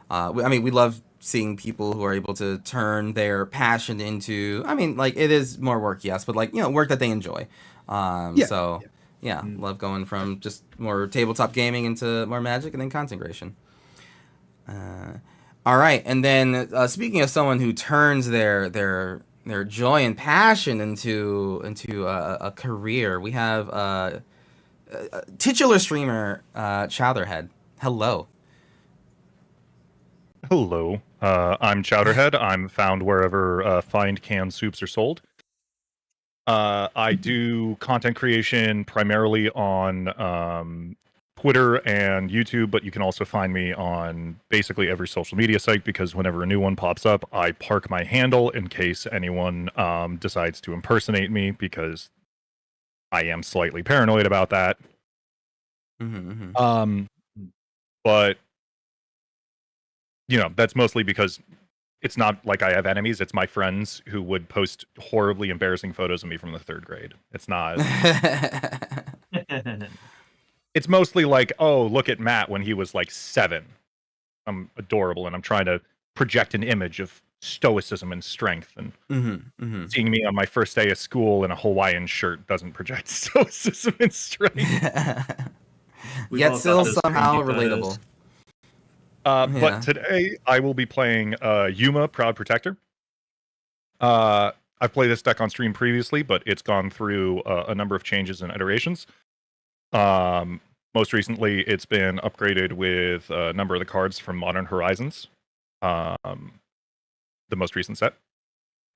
I mean, we love seeing people who are able to turn their passion into. I mean, like it is more work, yes, but like work that they enjoy. Yeah, So yeah, Mm. love going from just more tabletop gaming into more Magic and then content creation. All right, and then speaking of someone who turns their joy and passion into a career, we have titular streamer Chowderhead. Hello. Hello, I'm Chowderhead. I'm found wherever fine canned soups are sold. I do content creation primarily on Twitter and YouTube, but you can also find me on basically every social media site because whenever a new one pops up, I park my handle in case anyone decides to impersonate me because I am slightly paranoid about that. But that's mostly because it's not like I have enemies. It's my friends who would post horribly embarrassing photos of me from the 3rd grade. It's not. It's mostly like, oh, look at Matt when he was like 7. I'm adorable, and I'm trying to project an image of stoicism and strength. And seeing me on my first day of school in a Hawaiian shirt doesn't project stoicism and strength. Yet still somehow relatable. But today I will be playing Yuma, Proud Protector. I've played this deck on stream previously, but it's gone through a number of changes and iterations. Most recently, it's been upgraded with a number of the cards from Modern Horizons, the most recent set.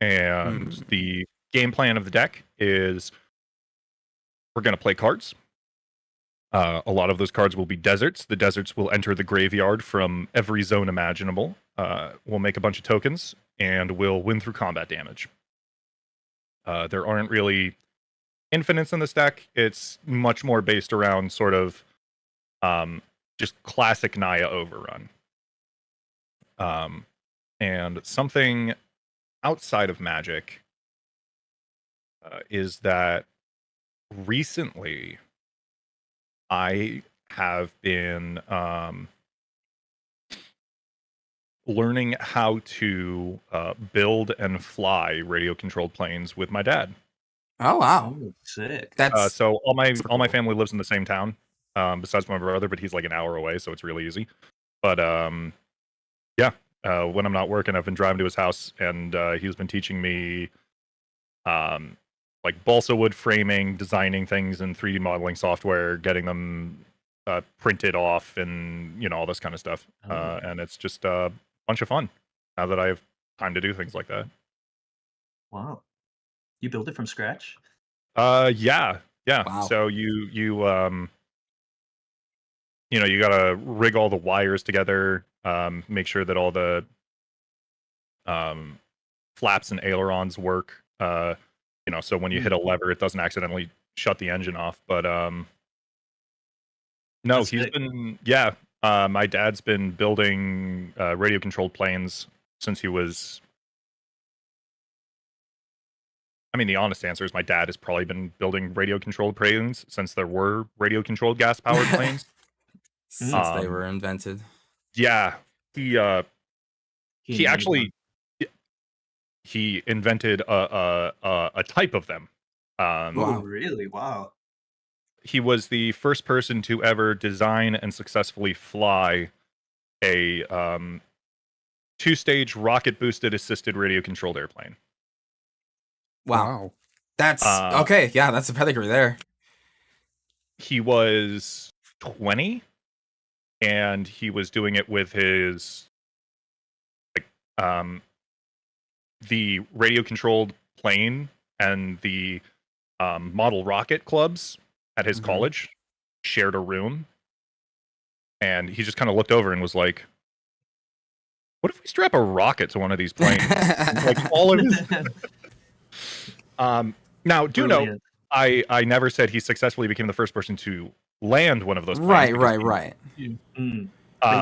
And the game plan of the deck is we're going to play cards. A lot of those cards will be deserts. The deserts will enter the graveyard from every zone imaginable. We'll make a bunch of tokens, and we'll win through combat damage. There aren't really infinites in this deck. It's much more based around sort of just classic Naya overrun. And something outside of Magic is that recently I have been learning how to build and fly radio-controlled planes with my dad. Oh wow, sick! That's so all my family lives in the same town, besides my brother, but he's like an hour away, so it's really easy. But yeah, when I'm not working, I've been driving to his house, and he's been teaching me like balsa wood framing, designing things in 3D modeling software, getting them printed off and all this kind of stuff. And it's just a bunch of fun now that I have time to do things like that. Wow. You built it from scratch? Yeah. Wow. So you gotta rig all the wires together, make sure that all the flaps and ailerons work. So when you hit a lever, it doesn't accidentally shut the engine off. But no, That's he's sick. been my dad's been building radio controlled planes since he was. I mean, the honest answer is my dad has probably been building radio controlled planes since there were radio controlled gas powered planes. Since they were invented. Yeah, he He actually he invented a type of them. Oh, Wow. really? Wow. He was the first person to ever design and successfully fly a 2-stage rocket boosted assisted radio controlled airplane. Wow. That's okay. Yeah, that's a pedigree there. He was 20 and he was doing it with his the radio controlled plane and the model rocket clubs at his college shared a room, and he just kind of looked over and was like, what if we strap a rocket to one of these planes? Like all of his now do note, Brilliant. I never said he successfully became the first person to land one of those planes. Right. They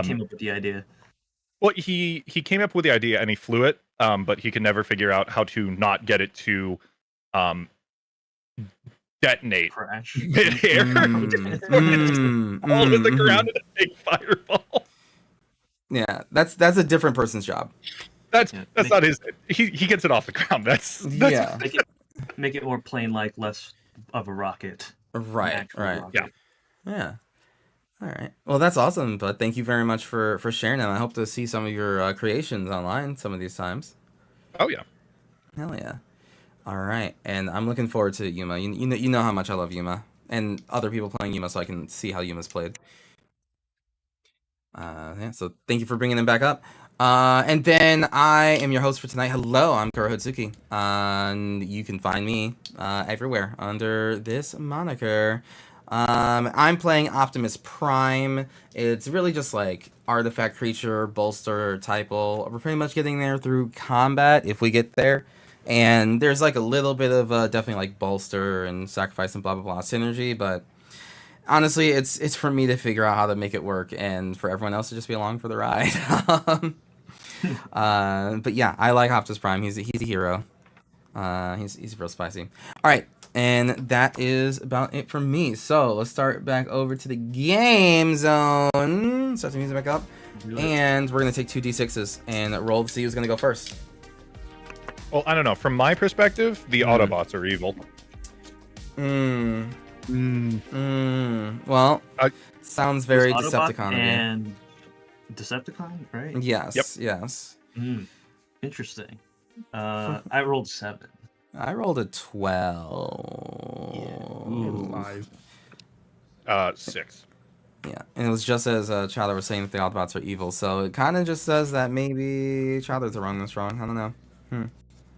came up with the idea. Well, he came up with the idea and he flew it, but he could never figure out how to not get it to detonate Crash. mid-air. All to the ground in a big fireball. Yeah, that's a different person's job. That's not his. He gets it off the ground. That's Yeah. Make it more plane-like, less of a rocket. Right. Actual Right. rocket. Yeah. All right. Well, that's awesome. But thank you very much for sharing them. I hope to see some of your creations online some of these times. Oh yeah. Hell yeah. All right. And I'm looking forward to Yuma. You know how much I love Yuma and other people playing Yuma, so I can see how Yuma's played. Yeah. So thank you for bringing them back up. And then I am your host for tonight. Hello, I'm Kuro Hotsuki. And you can find me everywhere under this moniker. I'm playing Optimus Prime. It's really just like artifact creature, bolster, typal. We're pretty much getting there through combat if we get there. And there's like a little bit of definitely like bolster and sacrifice and blah blah blah synergy, but honestly, it's for me to figure out how to make it work, and for everyone else to just be along for the ride. But yeah, I like Optimus Prime. He's a hero. He's real spicy. All right, and that is about it for me. So let's start back over to the game zone. Start the music back up, and we're gonna take 2 d6s and roll to see who's gonna go first. Well, I don't know. From my perspective, the Autobots are evil. Well, sounds very Autobot Decepticon of you. and Decepticon, right? Yes. Yep. Yes. Interesting. I rolled 7. I rolled a 12. 6. Yeah, and it was just as Chowder was saying that the Autobots are evil, so it kind of just says that maybe Chowder's the wrong that's wrong. I don't know.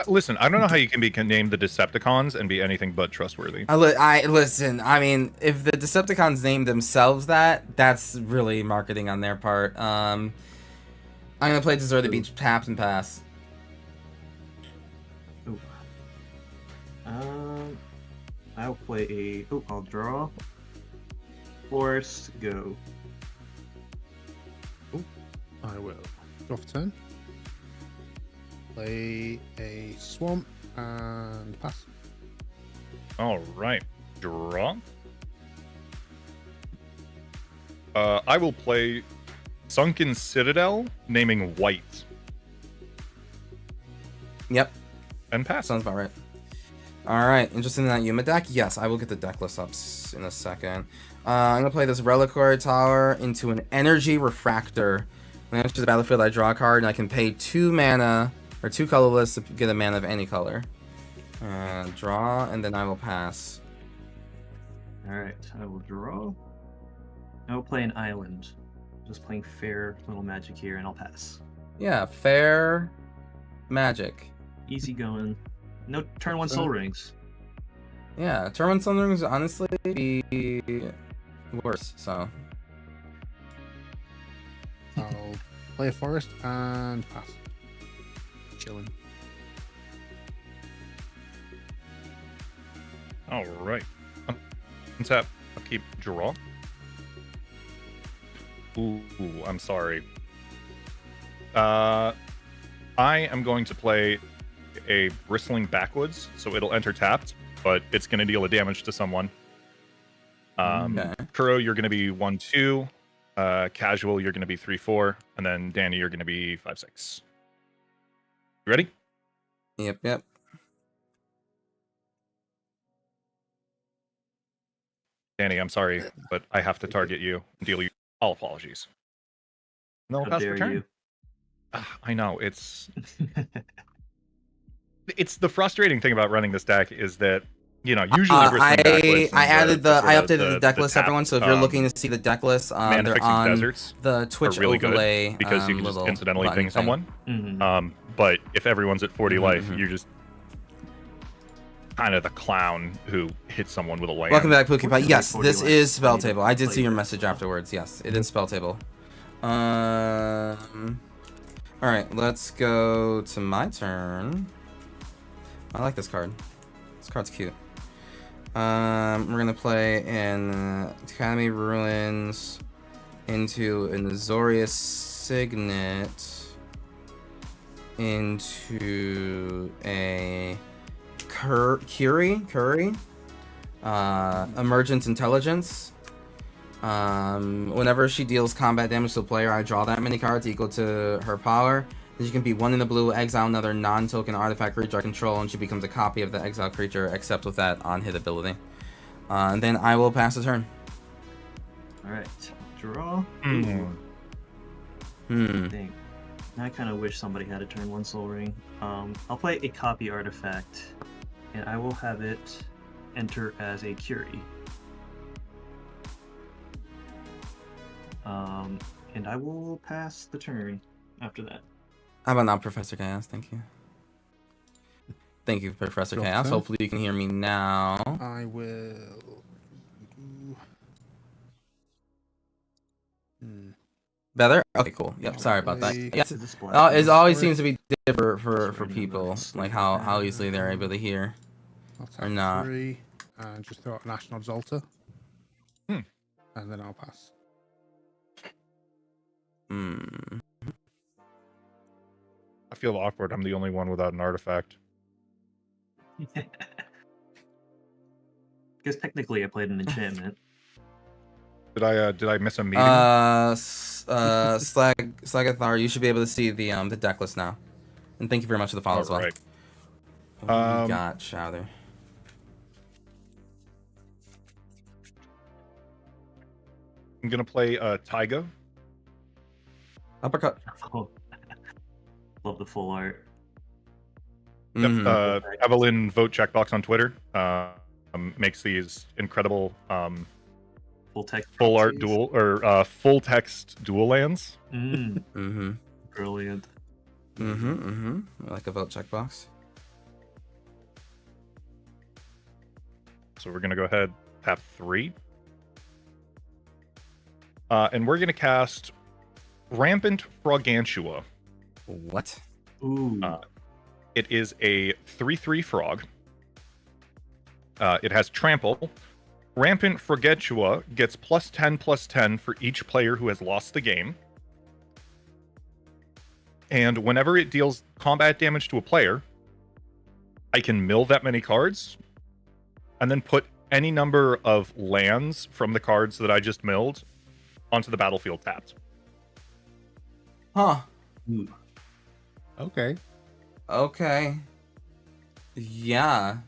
Listen, I don't know how you can be named the Decepticons and be anything but trustworthy. I listen. I mean, if the Decepticons named themselves that, that's really marketing on their part. I'm gonna play Deserted Beach, Taps and Pass. Ooh. I'll play I'll draw. Force, go. I will draw for turn. Play a swamp and pass. All right, draw. I will play Sunken Citadel, naming White. Yep, And pass. sounds about right. All right, interested in that Yuma deck? Yes, I will get the deck list up in a second. I'm gonna play this Reliquary Tower into an Energy Refractor. When I enter the battlefield, I draw a card, and I can pay 2 mana or 2 colorless to get a mana of any color. Draw, and then I will pass. Alright, I will draw. I will play an island. Just playing fair little magic here, and I'll pass. Yeah, fair magic. Easy going. No turn 1 soul rings. Yeah, turn 1 Sun Rings honestly be worse, so. I'll play a forest and pass. Chilling. All right. Untap. Upkeep. Draw. Ooh, I'm sorry. I am going to play a Bristling Backwoods, so it'll enter tapped, but it's going to deal a damage to someone. Okay. Kuro, you're going to be 1-2. Casual, you're going to be 3-4, and then Danny, you're going to be 5-6. You ready? Yep. Danny, I'm sorry, but I have to target you and deal you all apologies. No, How pass the dare turn. you? I know it's the frustrating thing about running this deck is that usually Bristling Backwards. I updated the deck list, tapped, everyone. So if you're looking to see the deck list, mana they're fixing on deserts the Twitch are really overlay good because you can just little incidentally button ping thing. someone. Mhm. But if everyone's at 40 life, Mhm. you're just kind of the clown who hits someone with a land. Welcome back, Pookie Pie. Fortunately, Yes, 40 this life. is spell I need to table. I did play see your that. message afterwards. Yes, it is spell table. All right, let's go to my turn. I like this card. This card's cute. We're gonna play an Academy Ruins into an Azorius Signet into a Curry, Emergent Intelligence. Whenever she deals combat damage to a player, I draw that many cards equal to her power. Then she can be 1 in the blue, exile another non-token artifact creature I control, and she becomes a copy of the exile creature, except with that on-hit ability. And then I will pass the turn. Alright. Draw. Mm. Dang. I kind of wish somebody had a turn 1 soul ring. I'll play a copy artifact, and I will have it enter as a Curie. And I will pass the turn after that. How about now, Professor Chaos? Thank you. Thank you, Professor Your Chaos. turn. Hopefully you can hear me now. I will. Better? Okay, cool. Yep, sorry about that. Probably- Yes, Is this black? it always Sorry. seems to be different for Sorry, no, people, that's- like how easily they're able to hear. I'll Or take not. 3 and just throw out an Ashnod's Altar. Hmm. And then I'll pass. Hmm. I feel awkward. I'm the only one without an artifact. Because technically I played an enchantment. Did I miss a meeting? Slagathar, you should be able to see the deck list now. And thank you very much for the follow as well. Alright. What do we got, Shouter? I'm gonna play Taiga. Uppercut. Oh. Love the full art. Yep, Mhm. Evelyn Vote Checkbox on Twitter makes these incredible Full text. full art proxies. dual or full text dual lands. Mm-hmm. Brilliant. Like a vote checkbox. So we're gonna go ahead, tap 3. And we're gonna cast Rampant Frogantua. What? Ooh. It is a 3/3 frog. It has trample. Rampant Frogantua gets +10/+10 for each player who has lost the game. And whenever it deals combat damage to a player, I can mill that many cards and then put any number of lands from the cards that I just milled onto the battlefield tapped. Huh. Ooh. Okay. Okay. Yeah.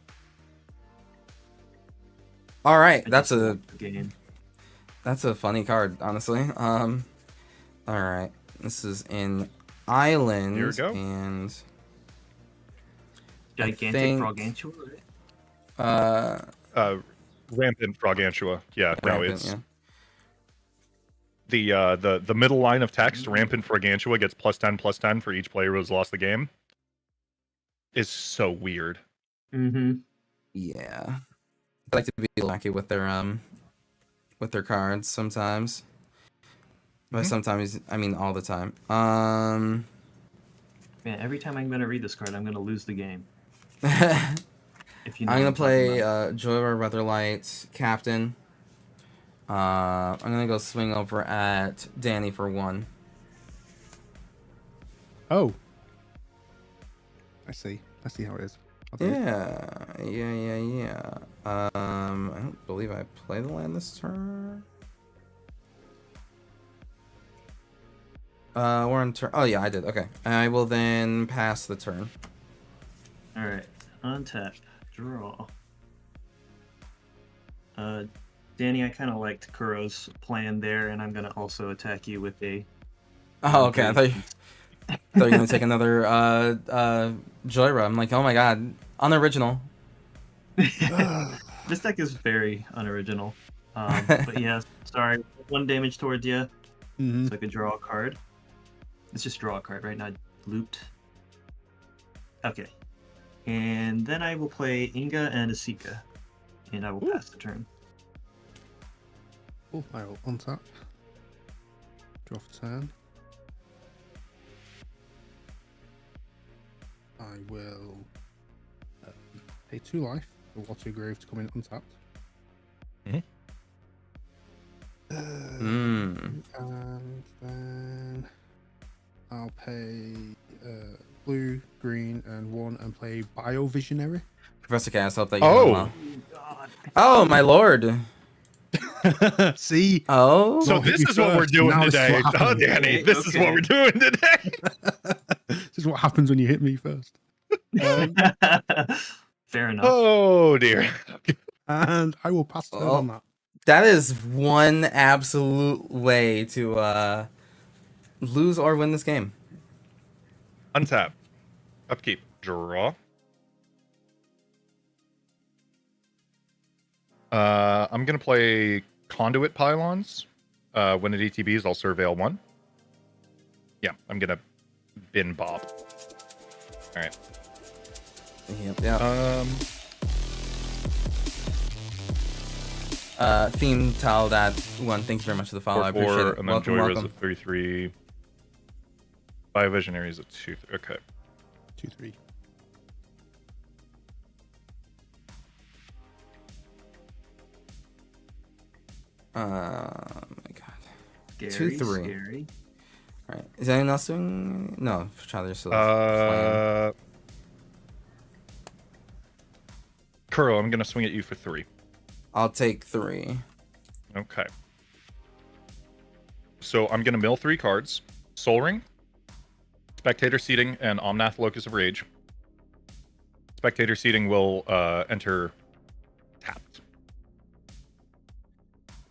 All right. I That's just a love the game. That's a funny card, honestly. All right. This is in Islands. Here we go. And Gigantic think- Frogantua, right? Rampant Frogantua. Yeah, no, Rampant, it's yeah. the middle line of text, Rampant Fragancia gets +10/+10 for each player who has lost the game, is so weird. Mm-hmm. Yeah. I like to be lucky with their cards sometimes. But sometimes I mean all the time. Man, every time I'm gonna read this card, I'm gonna lose the game. If you know I'm gonna what I'm talking play about. Joyra Weatherlight Captain. I'm gonna go swing over at Danny for 1. Oh, I see how it is. I'll do it. Yeah. I don't believe I play the land this turn. We're on turn. Oh yeah, I did. Okay, I will then pass the turn. All right, untap, draw. Danny, I kind of liked Kuro's plan there, and I'm gonna also attack you with a. Oh, okay. I thought you were gonna take another Joyra. I'm like, oh my god, unoriginal. This deck is very unoriginal. But yeah, sorry. 1 damage towards you, Mhm. so I could draw a card. Let's just draw a card, right? Not loot. Okay. And then I will play Inga and Asika, and I will pass the turn. Oh, I will untap. Draw for turn. I will pay 2 life for Water Grave to come in untapped. And then I'll pay blue, green, and 1 and play Biovisionary. Professor Cass, hope that you're doing well. God. Oh my lord. See? Oh. So this is what we're doing today. Oh, Danny, this is what we're doing today. This is what happens when you hit me first. Fair enough. Oh dear. And I will pass turn on that. That is one absolute way to lose or win this game. Untap. Upkeep. Draw. I'm gonna play Conduit Pylons. When it ETBs, I'll surveil 1. Yeah, I'm gonna bin Bob. All right. Yep. Theme tell that one. Thank you very much for the follow. I appreciate it. And then Welcome, Joyra is welcome. a 3/3. Biovisionary is a 2. Okay. 2/3. My god. Scary, 2/3. Scary. All right. Is anyone else doing? No. Charlie, still playing. Kuro, I'm gonna swing at you for 3. I'll take 3. Okay. So I'm gonna mill 3 cards: Soul Ring, Spectator Seating, and Omnath Locus of Rage. Spectator Seating will enter tapped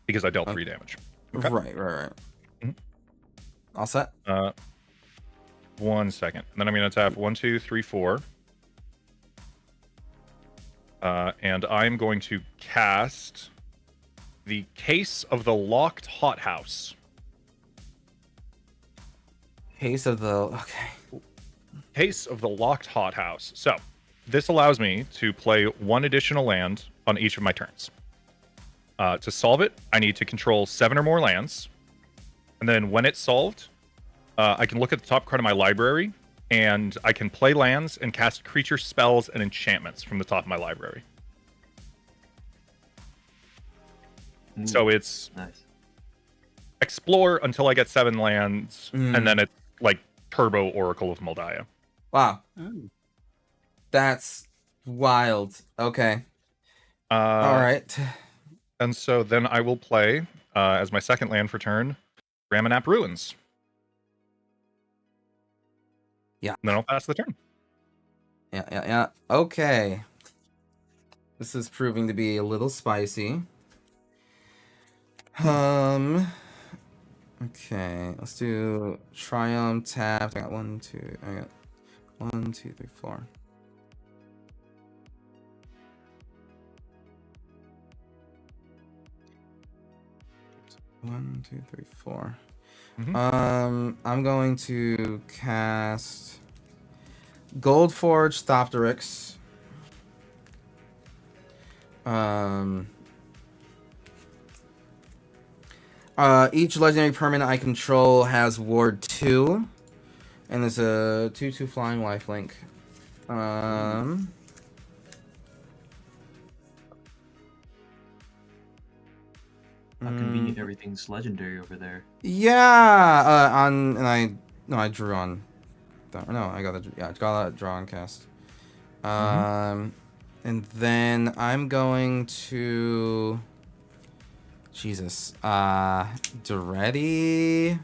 because I dealt 3 damage. Okay. Right. Mhm. All set. 1 second. And then I'm gonna tap 1, 2, 3, 4. And I'm going to cast the Case of the Locked Hothouse. Case of the okay. Case of the Locked Hothouse. So, this allows me to play 1 additional land on each of my turns. To solve it, I need to control 7 or more lands. And then when it's solved, I can look at the top card of my library, and I can play lands and cast creature spells and enchantments from the top of my library. So it's Nice. explore until I get 7 lands, and then it's like Turbo Oracle of Moldiah. Wow. That's wild. Okay. All right. And so then I will play, as my second land for turn, Ramanap Ruins. Yeah. And then I'll pass the turn. Yeah. Okay. This is proving to be a little spicy. Okay, let's do Triumph tap. I got 1, 2. I got 1, 2, 3, 4. 1, 2, 3, 4. Mhm. I'm going to cast Goldforge Thopterix. Each legendary permanent I control has Ward 2, and there's a 2/2 flying lifelink. How convenient everything's legendary over there. Yeah, I drew on. No, I got a draw on cast. And then I'm going to Jesus. Duretti,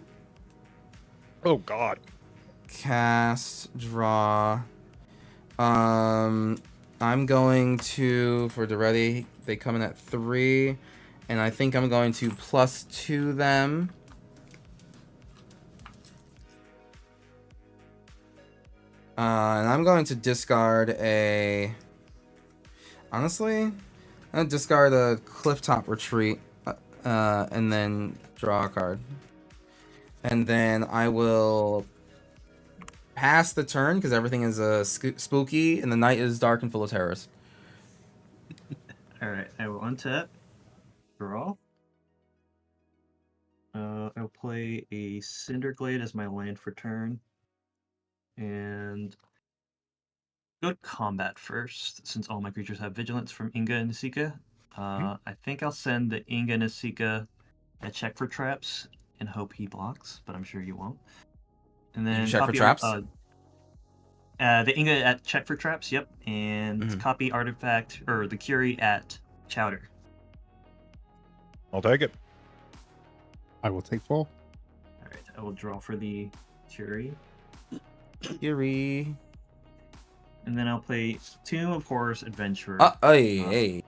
Oh God. cast, draw. I'm going to for Duretti, they come in at 3, and I think I'm going to +2 them. And I'm going to discard a. Honestly, I'm gonna discard a Clifftop Retreat, and then draw a card. And then I will pass the turn because everything is spooky, and the night is dark and full of terrors. All right, I will untap, draw. I'll play a Cinderglade as my land for turn, and go to combat first, since all my creatures have vigilance from Inga and Nasika. I think I'll send the Inga and Nasika a check for traps and hope he blocks, but I'm sure you won't. And then check for copy traps? the Inga at check for traps, yep, and copy artifact or the Curie at Chowder. I'll take it. I will take 4. All right, I will draw for the Curie. Yuri. And then I'll play Tomb of Horrors Adventurer. Hey.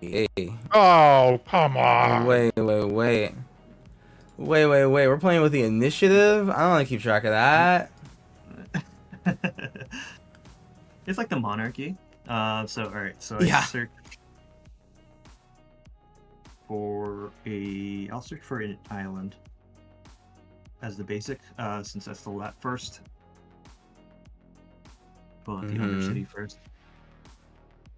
Oh, come on. Wait. We're playing with the initiative? I don't want to keep track of that. It's like the monarchy. Alright, so I search for I'll search for an island as the basic, since that's the first. Pull out the Undercity first.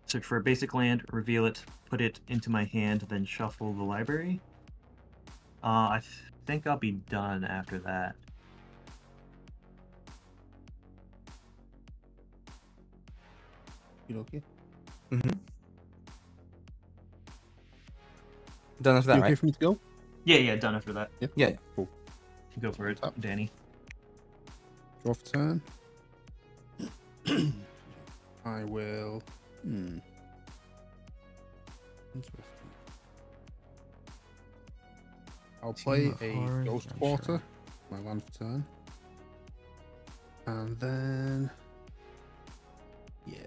Search for a basic land, reveal it, put it into my hand, then shuffle the library. I think I'll be done after that. You okay? Done after that, You okay right? for me to go? Yeah, done after that. Yeah. Cool. Go for it, Danny. Draw for turn. I will. Interesting. I'll play of a Horrors Ghost Adventure. Quarter, my land for turn. And then. Yeah.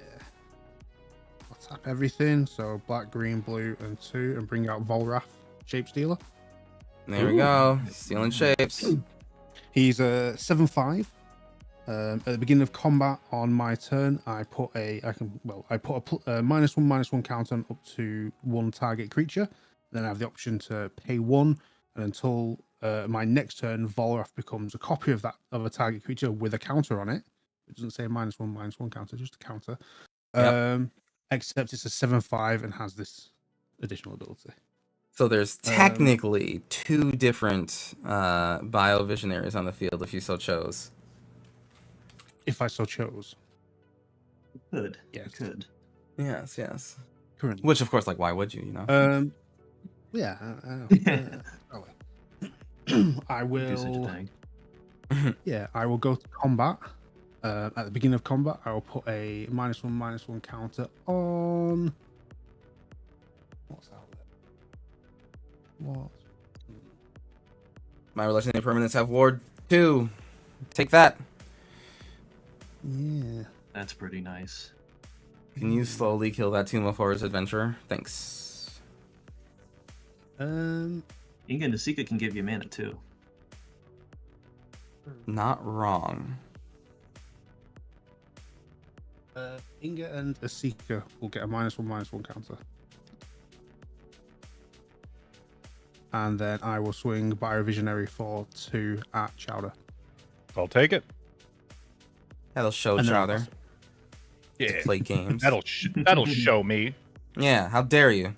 I'll tap everything. So black, green, blue, and 2, and bring out Volrath, Shape Stealer. There we go. Stealing shapes. He's a 7/5. At the beginning of combat on my turn, I put a -1/-1 counter on up to 1 target creature. Then I have the option to pay 1, and until my next turn, Volrath becomes a copy of a target creature with a counter on it. It doesn't say -1/-1 counter, just a counter. Yep. Except it's a 7/5 and has this additional ability. So there's technically 2 different Bio Visionaries on the field if you so chose. If I so chose. Could. Yes. Could. Yes. Currently. Which, of course, like, why would you, you know? Yeah, I know. I will. Do such a thing. Yeah, I will go to combat. At the beginning of combat, I will put a -1/-1 counter on. What's out there? What? My legendary permanents have Ward 2. Take that. Yeah. That's pretty nice. Can you slowly kill that Tomb of Horrors Adventurer? Thanks. Inga and Nasika can give you mana too. Not wrong. Inga and Asika will get a -1/-1 counter. and then I will swing Biovisionary for 2 at Chowder. I'll take it. That'll show And then I'll Chowder Yeah, to play games. that'll show me. Yeah, how dare you?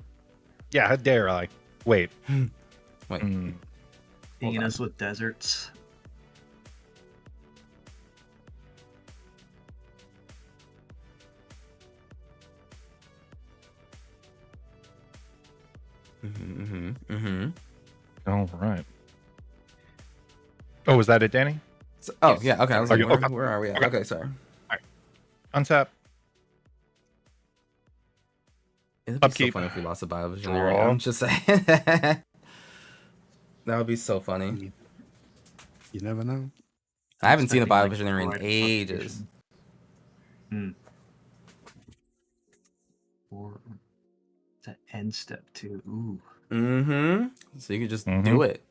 Yeah, how dare I? Wait. Wait. Feeding us with deserts. All right. Oh, was that it, Danny? Oh, yeah, okay. I was like, Okay. where are we at? Okay, sorry. Untap. It'd be Upkeep. so funny if we lost a Biovisionary. Draw. I'm just saying. That would be so funny. You never know. I haven't seen a Expecting, like, Biovisionary in right ages. Or to end step 2. Ooh. So you could just do it.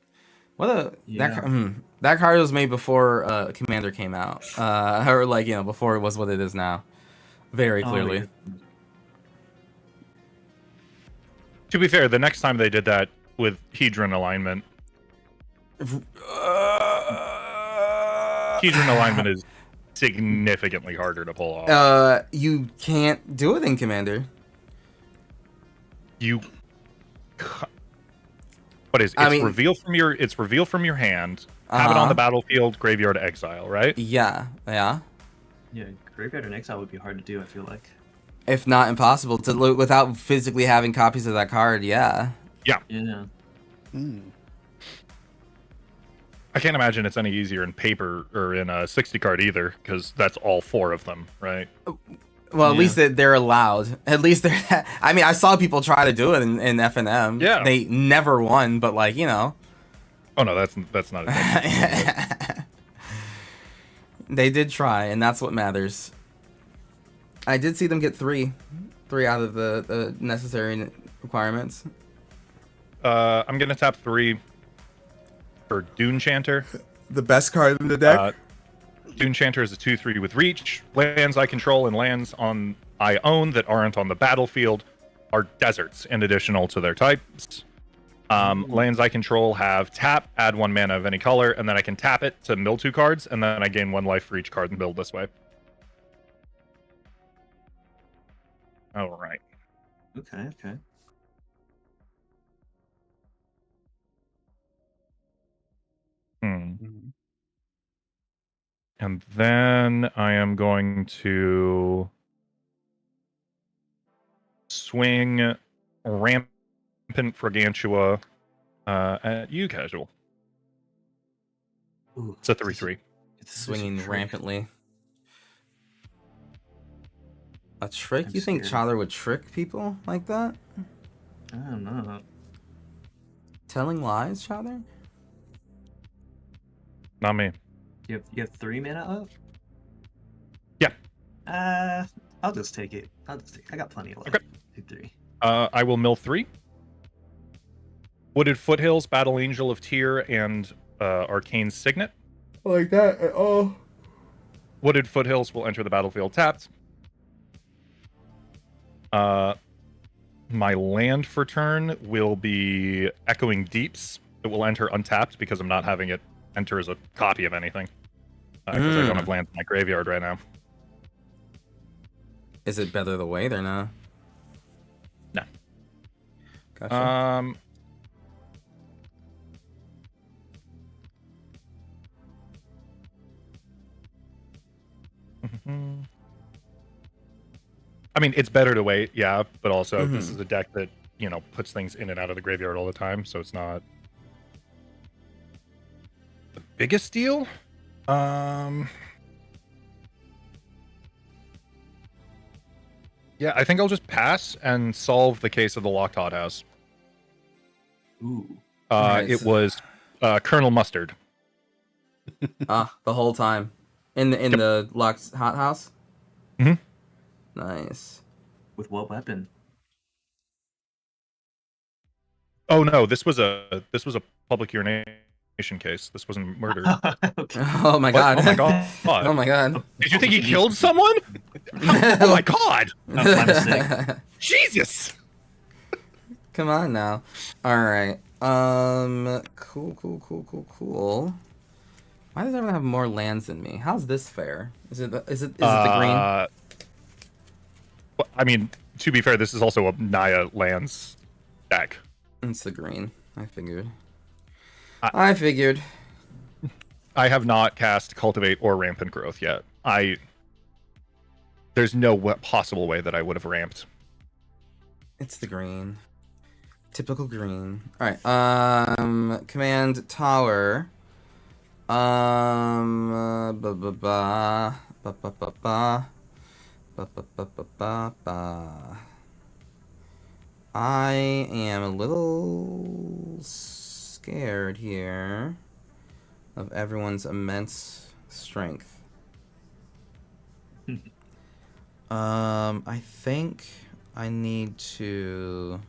What a Yeah. that card was made before Commander came out, or like before it was what it is now. Very clearly. Oh, To be fair, the next time they did that with Hedron alignment, Hedron alignment is significantly harder to pull off. You can't do it in Commander. What is? I mean- reveal from your. It's reveal from your hand. Have it on the battlefield. Graveyard exile. Right. Yeah. yeah, Graveyard and Exile would be hard to do, I feel like. If not impossible to look without physically having copies of that card. Yeah. Yeah. I can't imagine it's any easier in paper or in a 60 card either, because that's all 4 of them, right? Well, at Yeah. least they're allowed. At least they're. I mean, I saw people try to do it in FNM. Yeah. They never won, but like Oh no, that's not. They did try, and that's what matters. I did see them get three out of the necessary requirements. I'm gonna tap 3 for Dune Chanter. The best card in the deck. Dune Chanter is a 2/3 with reach. Lands I control and lands I own that aren't on the battlefield are deserts and additional to their types. Lands I control have tap, add 1 mana of any color, and then I can tap it to mill 2 cards, and then I gain 1 life for each card and build this way. All right. Okay. And then I am going to swing Rampant Fragancia at you, Casual. Ooh, It's a 3/3. Swinging rampantly. A trick? I'm You think scared. Chowder would trick people like that? I don't know. Telling lies, Chowder? Not me. You have 3 mana up? Yeah. I'll just take it. I got plenty left. Okay. Do 3. I will mill 3. Wooded Foothills, Battle Angel of Tyr, and Arcane Signet. Like that at all. Wooded Foothills will enter the battlefield tapped. My land for turn will be Echoing Deeps. It will enter untapped because I'm not having it enter as a copy of anything. Because I don't have land in my graveyard right now. Is it better the way they're not? No. Gotcha. I mean, it's better to wait, yeah, but also this is a deck that, puts things in and out of the graveyard all the time, so it's not the biggest deal. Yeah, I think I'll just pass and solve the case of the Locked Hothouse. Ooh. Nice. It was Colonel Mustard. The whole time. In the locked hothouse? Mhm. Nice. With what weapon? Oh no, this was a public urination case. This wasn't murder. Okay. Oh my god. Oh my god. Oh my god. Did you think he killed someone? Oh my god. That's my mistake. Jesus. Come on now. Alright. Cool. Why does everyone have more lands than me? How's this fair? Is it the green? I mean, to be fair, this is also a Naya lands deck. It's the green. I figured. I- I figured. I have not cast Cultivate or Rampant Growth yet. There's no possible way that I would have ramped. It's the green. Typical green. Alright, command tower. Ba ba ba ba ba ba ba ba ba ba ba ba ba. I am a little scared here of everyone's immense strength. I think I need to.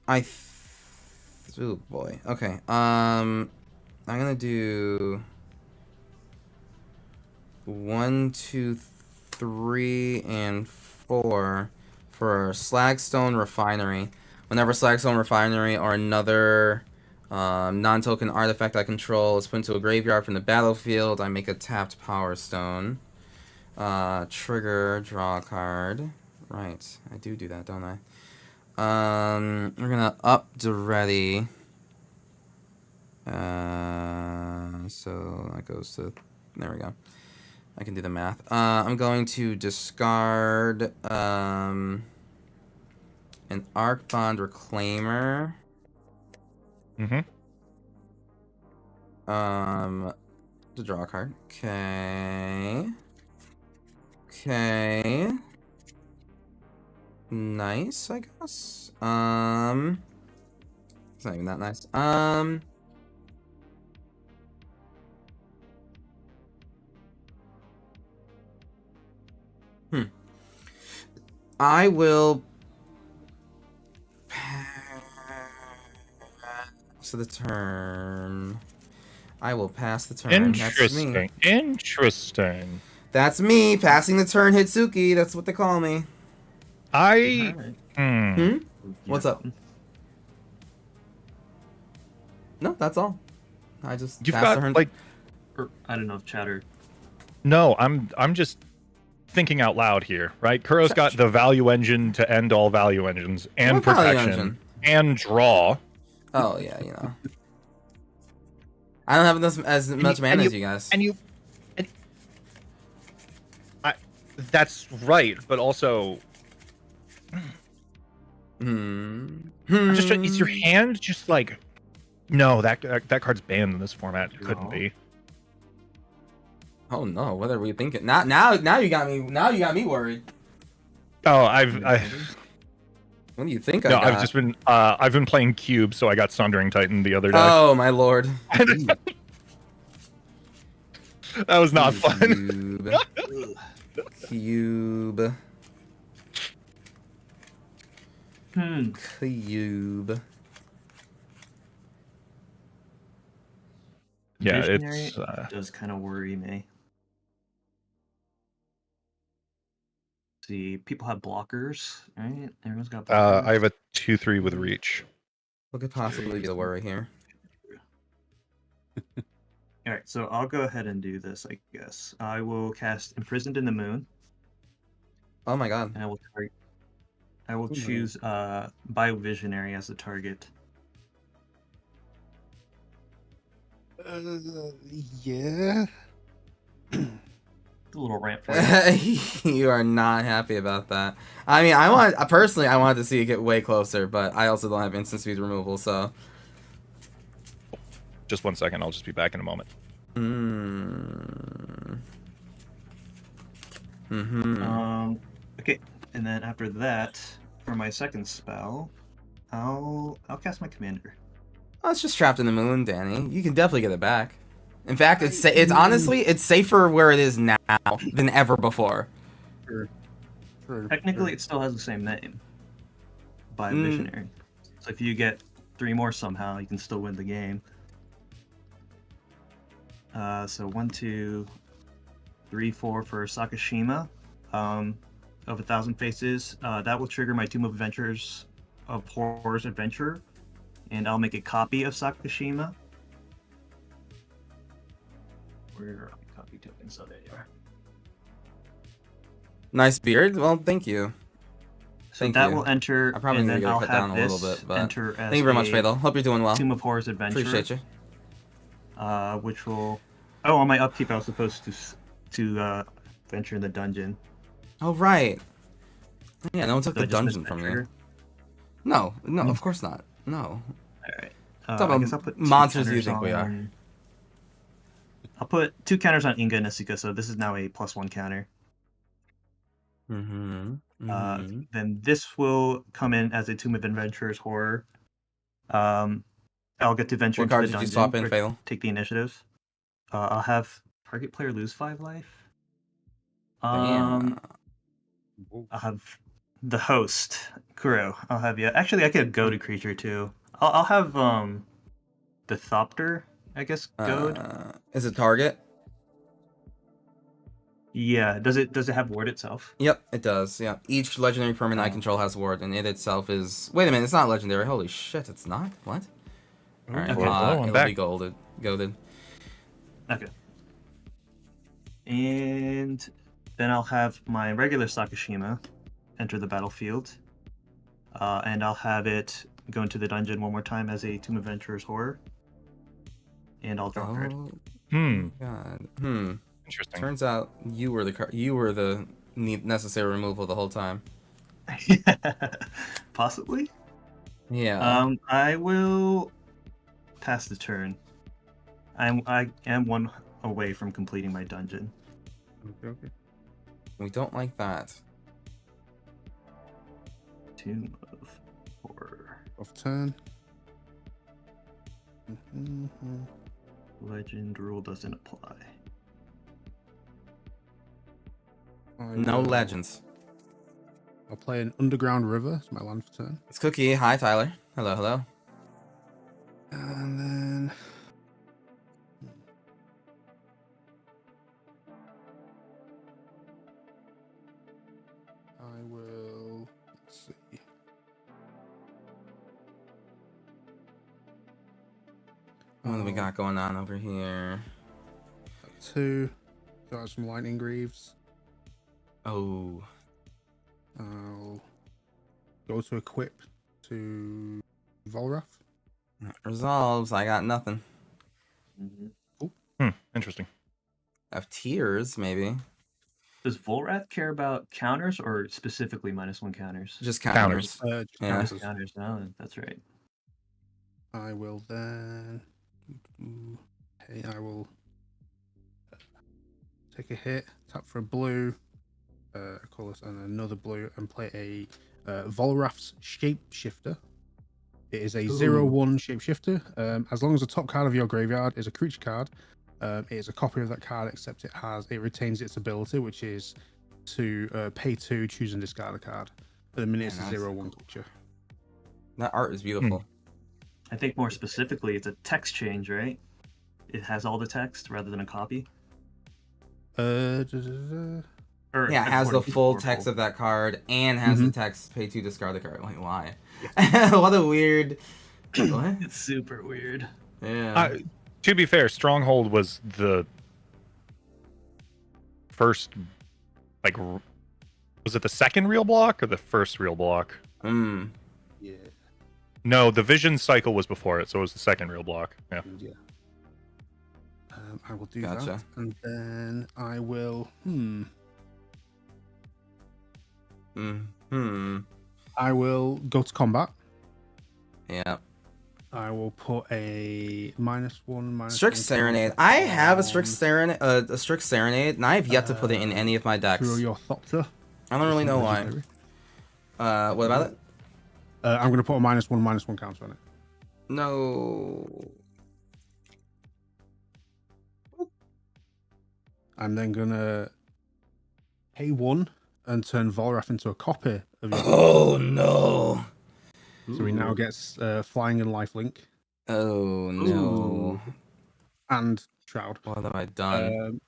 Oh boy. Okay. I'm gonna do 1, 2, 3, and 4 for Slagstone Refinery. Whenever Slagstone Refinery or another non-token artifact I control is put into a graveyard from the battlefield, I make a tapped Power Stone. Trigger, draw a card. Right, I do that, don't I? We're gonna up the ready. So that goes to. There we go. I can do the math. I'm going to discard an Arc Bond Reclaimer. Mm-hmm. To draw a card. Okay. Okay. Nice, I guess. It's not even that nice. I will pass the turn. I will pass the turn. Interesting. That's me. Interesting. That's me passing the turn, Hitsuki. That's what they call me. What's up? No, that's all. I just You've passed got the turn. like. I don't know if chatter. No, I'm just thinking out loud here, right? Kuro's got the value engine to end all value engines, and What value protection, engine? and draw. Oh yeah, you know. I don't have as much mana as you guys. That's right, but also, I'm just trying, is your hand just like? No, that card's banned in this format. It couldn't be. Oh no, what are we thinking? Now you got me. Now you got me worried. Oh, What do you think? No, I got? I've just been I've been playing Cube, so I got Sundering Titan the other day. Oh my lord. That was not fun. Cube. Cube. Yeah, Visionary it's does kind of worry me. See, people have blockers, right? Everyone's got blockers. I have a 2/3 with reach. What could possibly be the worry here? All right, so I'll go ahead and do this, I guess. I will cast Imprisoned in the Moon. Oh my god. And I will choose Biovisionary as the target. Yeah. A little ramp for you. You are not happy about that. I mean, I wanted to see it get way closer, but I also don't have instant speed removal, so. Just 1 second, I'll just be back in a moment. Okay, and then after that, for my second spell, I'll cast my commander. Oh, it's just trapped in the moon, Danny. You can definitely get it back. In fact, it's honestly it's safer where it is now than ever before. Technically, it still has the same name, Biovisionary. So if you get 3 more somehow, you can still win the game. So 1, 2, 3, 4 for Sakashima. of 1,000 Faces. That will trigger my Tomb of Adventures of Horrors adventure, and I'll make a copy of Sakashima. Where are my copy tokens? Oh, there you are. Nice beard. Well, thank you. So Thank that you. will enter, I probably and need to then get it I'll cut have down a little this bit, but enter as thank you very much, a Fatal. Hope you're doing well. Tomb of Horrors adventure. Appreciate you. Which will. Oh, on my upkeep, I was supposed to venture in the dungeon. Oh right. Yeah, no one took So the I just missed dungeon that from you. trigger. No, of course not. No. All right. Talk I about guess I'll put two monsters do you counters think we are? on- I'll put 2 counters on Inga and Asuka, so this is now a +1 counter. Then this will come in as a Tomb of Adventures horror. I'll get to venture What into card the did you dungeon swap in, or Fatal? take the initiative. I'll have target player lose 5 life. Damn. I'll have the host, Kuro. I'll have Actually, I could go to creature too. I'll have the Thopter, I guess. Goad. Is it target? Yeah. Does it have ward itself? Yep, it does. Yeah. Each legendary permanent I control has ward, and it itself is. Wait a minute, it's not legendary. Holy shit, it's not. What? All right. Okay. Hello, I'm it'll back. be goaded. Okay. And then I'll have my regular Sakashima enter the battlefield. And I'll have it go into the dungeon one more time as a Tomb of Adventurers horror. And I'll draw a card. God. Interesting. Turns out you were the necessary removal the whole time. Possibly. Yeah. I will pass the turn. I am 1 away from completing my dungeon. Okay. We don't like that. Tomb of Horror. Off turn. Legend rule doesn't apply. No legends. I'll play an Underground River. It's my land for turn. It's Cookie. Hi, Tyler. Hello. And then I will. Let's see. What do we got going on over here? 2. Got some Lightning Greaves. Oh. I'll go to equip to Volrath. Resolves. I got nothing. Interesting. I have tears, maybe. Does Volrath care about counters or specifically -1 counters? Just counters. Yeah. Just counters. No, that's right. I will then. Hey, I will take a hit, tap for a blue, colors, and another blue, and play a Volrath's Shapeshifter. It is a 0/1 shapeshifter. As long as the top card of your graveyard is a creature card, it is a copy of that card, except it retains its ability, which is to pay 2, choose and discard a card. At the minute, it's a 0/1 creature. That art is beautiful. I think more specifically, it's a text change, right? It has all the text rather than a copy. Or Yeah, it has the according to full Oracle. text of that card and has the text pay 2, discard the card. Wait, why? What a weird. What? It's super weird. Yeah. To be fair, Stronghold was the first, like, was it the second real block or the first real block? Yeah. No, the Vision Cycle was before it, so it was the second real block. Yeah. I will do Gotcha. that, and then I will. I will go to combat. Yeah. I will put a -1 Strict Serenade. I have a Strict Serenade, and I have yet to put it in any of my decks. Through your Thopter. I don't really know why. What about it? I'm going to put a -1/-1 counter on it. No. I'm then going to pay 1 and turn Volrath into a copy of your. Oh no. So he now gets Flying and Lifelink. Oh no. And Shroud. What have I done?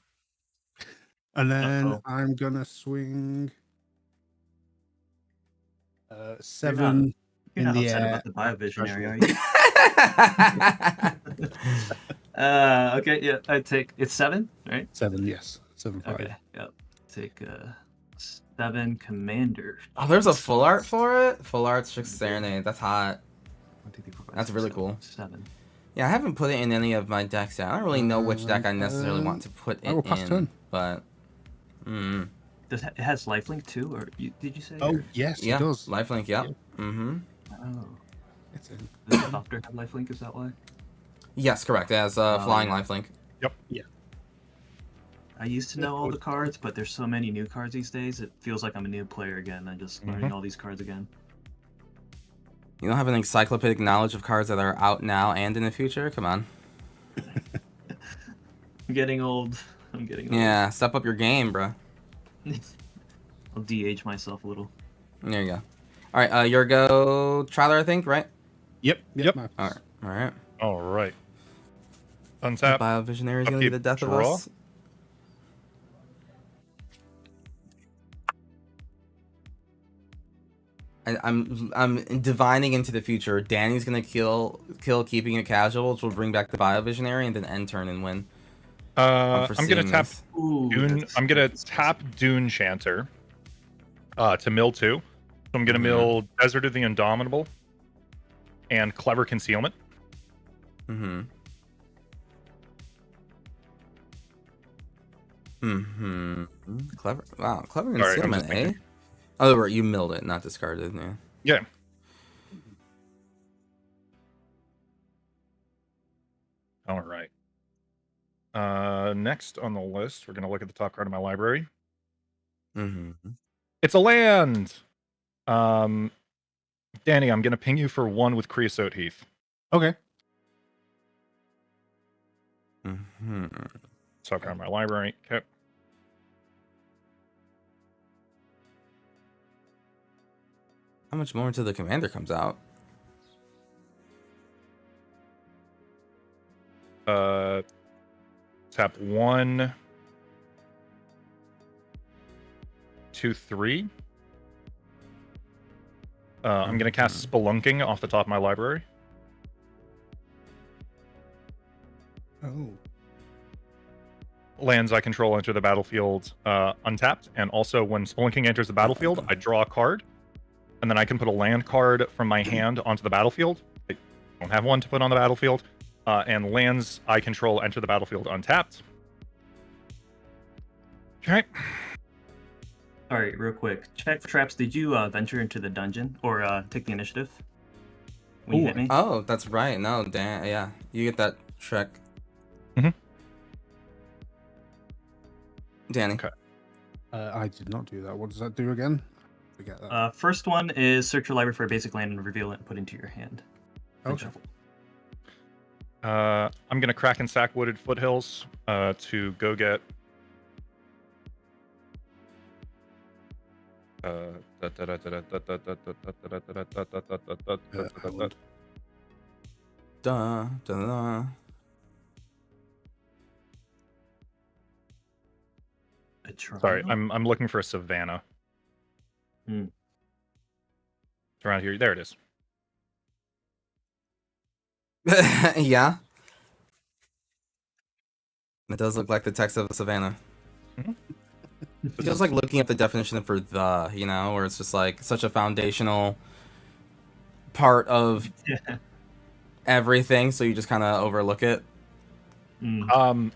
And then I'm going to swing 7 You're in not the upset air. about the Biovisionary, are Mm-hmm. you? Okay, yeah, I take it's 7, right? 7, yes. 7, 5. Okay, yep. Take 7 Commander. Oh, there's a full art slots. for it. Full art Strix Serenade. That's hot. 1, 2, 3, 4, 5, That's 6, really 7, cool. 7. Yeah, I haven't put it in any of my decks yet. I don't really know which deck I necessarily want to put I it will pass in, turn. but It has lifelink too, or did you say? Oh, or- yes, yeah, it does. lifelink. Yep. Yeah. Mm-hmm. Oh, It's in. does the Doctor have lifelink? Is that why? Yes, correct. It has flying yeah. lifelink. I used to know all the cards, but there's so many new cards these days. It feels like I'm a new player again. I'm just learning all these cards again. You don't have an encyclopedic knowledge of cards that are out now and in the future? Come on. I'm getting old. I'm getting old. Yeah, step up your game, bro. I'll de-age myself a little. There you go. All right, your go, Tyler, I think, right? Yep. Yep. my- All right. All right. Untap. Biovisionary is gonna be Upkeep, the death of draw. us. I'm divining into the future. Danny's gonna kill keeping it casual, which will bring back the Biovisionary, and then end turn and win. I'm gonna foreseeing tap this. Ooh, Dune. that's- I'm gonna that's- tap Dune Chanter to mill 2. So I'm gonna mill Desert of the Indomitable and Clever Concealment. Mm-hmm. Clever. Wow, clever Sorry, I'm concealment, just eh? thinking. Oh, right, you milled it, not discarded. Yeah. Yeah. All right. Next on the list, we're gonna look at the top card of my library. Mm-hmm. It's a land. Danny, I'm gonna ping you for 1 with Creosote Heath. Okay. Mm-hmm. Top card of my library. Okay. How much more until the commander comes out? Tap 1, 2, 3. I'm gonna cast Spelunking off the top of my library. Oh. Lands I control enter the battlefield untapped, and also when Spelunking enters the battlefield, I draw a card, and then I can put a land card from my hand onto the battlefield. I don't have one to put on the battlefield, and lands I control enter the battlefield untapped. Okay. All right, real quick. Check for traps. Did you venture into the dungeon or take the initiative when you Ooh, hit me? Oh, that's right. No, Dan. Yeah, you get that trick. Mhm. Danny. Okay. I did not do that. What does that do again? Forget that. First one is search your library for a basic land and reveal it and put into your hand. Then Okay. shuffle. I'm gonna crack and sack Wooded Foothills to go get. Duh, duh. A trial. Sorry, I'm looking for a Savannah. Hmm. It's around here. There it is. Yeah. It does look like the text of Savannah. It feels like looking up the definition for the, where it's just like such a foundational part of everything, so you just kind of overlook it. Mm.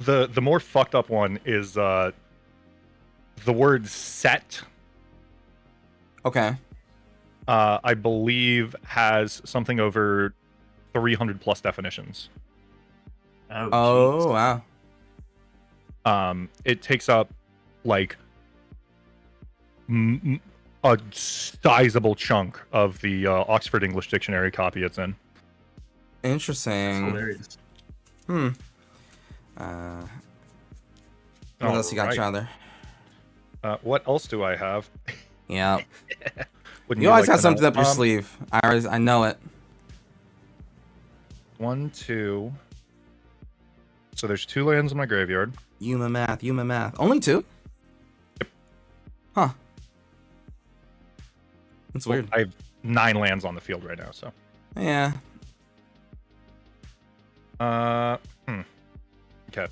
The more fucked up one is the word set. Okay. I believe has something over 300 plus definitions. Oh, wow. It takes up like a sizable chunk of the Oxford English Dictionary copy it's in. Interesting. Hilarious. What else you got, Alright. Tyler? What else do I have? Yeah. Wouldn't You always like have to something know? up your sleeve. I know it. 1, 2. So there's 2 lands in my graveyard. Yuma math. Only 2? Yep. Huh. It's weird. I have 9 lands on the field right now, so. Yeah. Okay.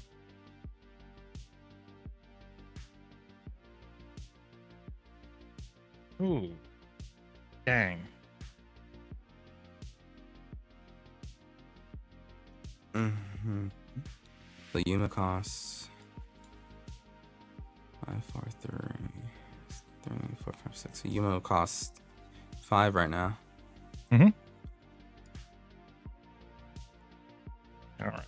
Ooh. Dang. Mm-hmm. The Yuma costs 5, 4, 3, 3, 4, 5, 6. So Yuma costs 5 right now. Mm-hmm. All right.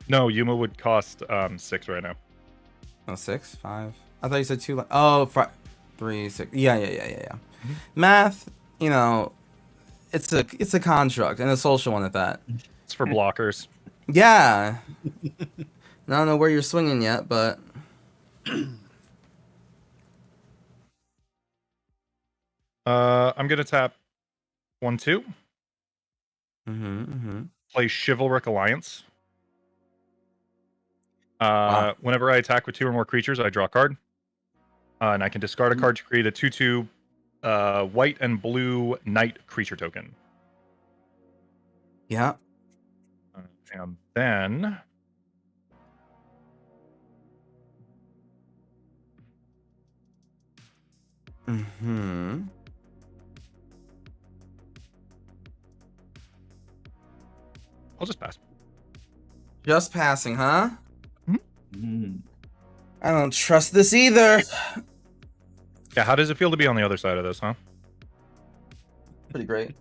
No, Yuma would cost 6 right now. Oh, 6, 5. I thought you said 2. Oh, 3, 6. Yeah. Mhm. Math, you know, it's a construct and a social one at that. It's for blockers. Yeah. I don't know where you're swinging yet, but I'm gonna tap 1, 2. mm-hmm. Play Chivalric Alliance. Wow. Whenever I attack with 2 or more creatures, I draw a card. And I can discard a card to create a 2/2 white and blue knight creature token. Yeah. And then Mm-hmm. I'll just pass. Just passing, huh? Mm. I don't trust this either. Yeah, how does it feel to be on the other side of this, huh? Pretty great.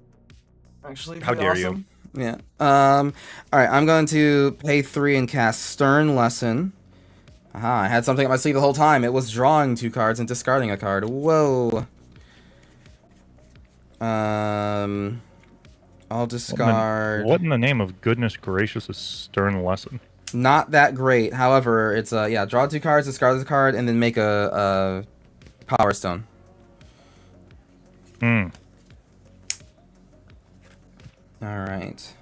Actually, How dare you. awesome. Yeah. All right, I'm going to pay 3 and cast Stern Lesson. Aha, I had something up my sleeve the whole time. It was drawing 2 cards and discarding a card. Whoa. I'll discard. What in the name of goodness gracious is Stern Lesson? Not that great. However, it's yeah, draw 2 cards, discard the card, and then make a Power Stone. Hmm. All right.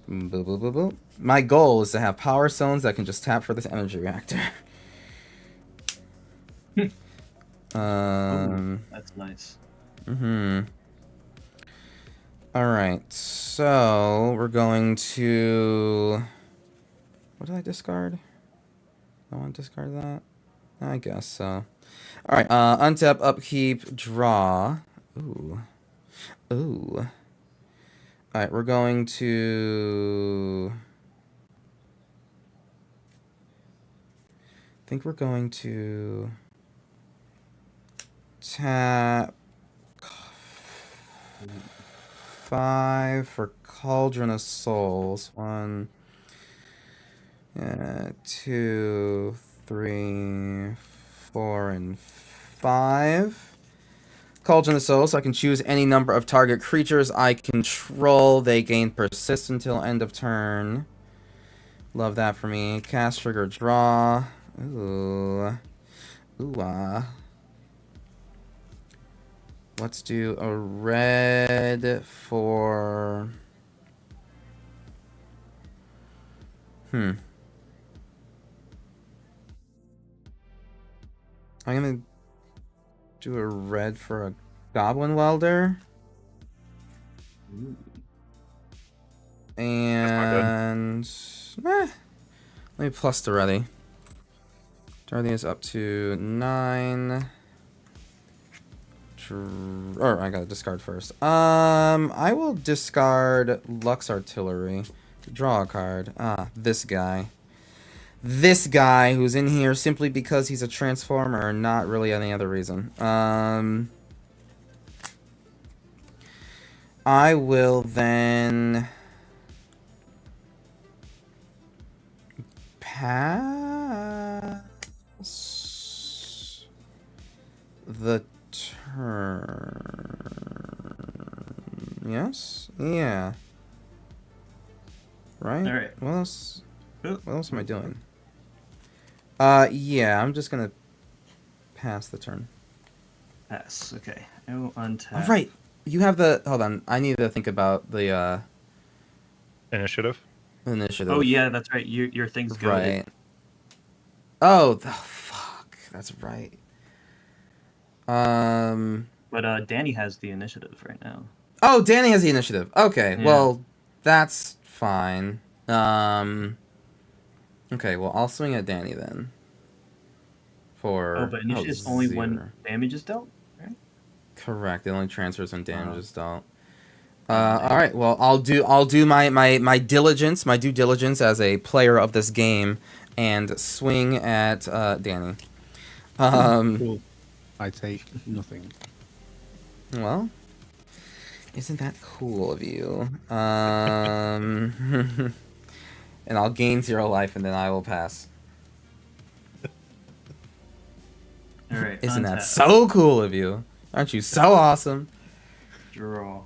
Boo, boo, boo, boo. My goal is to have Power Stones that can just tap for this energy reactor. That's nice. Mm-hmm. All right. So we're going to. What did I discard? I want to discard that. I guess so. All right. Untap, upkeep, draw. Ooh. Ooh. All right. We're going to. I think we're going to tap 5 for Cauldron of Souls. 1, 2, 3, 4, and 5. Cauldron of Souls, so I can choose any number of target creatures I control. They gain persist until end of turn. Love that for me. Cast, trigger, draw. Ooh. Ooh, let's do a red for... I'm gonna do a red for a Goblin Welder. Ooh. And... let me plus the ready. Ready is up to 9. Or I gotta discard first. I will discard Lux Artillery to draw a card. This guy. This guy who's in here simply because he's a transformer and not really any other reason. I will then pass the turn. Yes? Yeah. Right? Alright. What else? Oh. What else am I doing? Yeah, I'm just gonna pass the turn. Pass. Okay. I will untap. Oh, right. You have the... Hold on. I need to think about the Initiative. initiative. Oh yeah, that's right. Your thing's good. Right. Oh, fuck. That's right. But Danny has the initiative right now. Oh, Danny has the initiative. Okay, Yeah. well, that's fine. Okay, well, I'll swing at Danny then. But initiative is only when 0. damage is dealt, right? Correct. It only transfers when damage is dealt. Dang. All right. Well, I'll do my diligence, my due diligence as a player of this game, and swing at Danny. Cool. I take nothing. Well, isn't that cool of you? And I'll gain 0 life, and then I will pass. All right. Isn't that untap. so cool of you? Aren't you so awesome? Draw.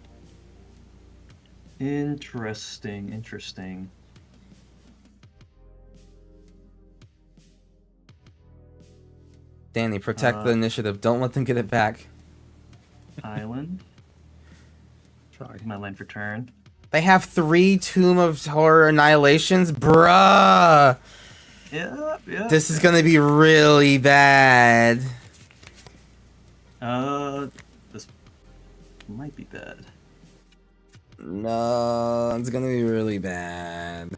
Interesting. Danny, protect the initiative. Don't let them get it back. Island. Try. My land for turn. They have 3 Tomb of Horror Annihilations? Bruh! Yeah. This is gonna be really bad. This might be bad. No, it's gonna be really bad.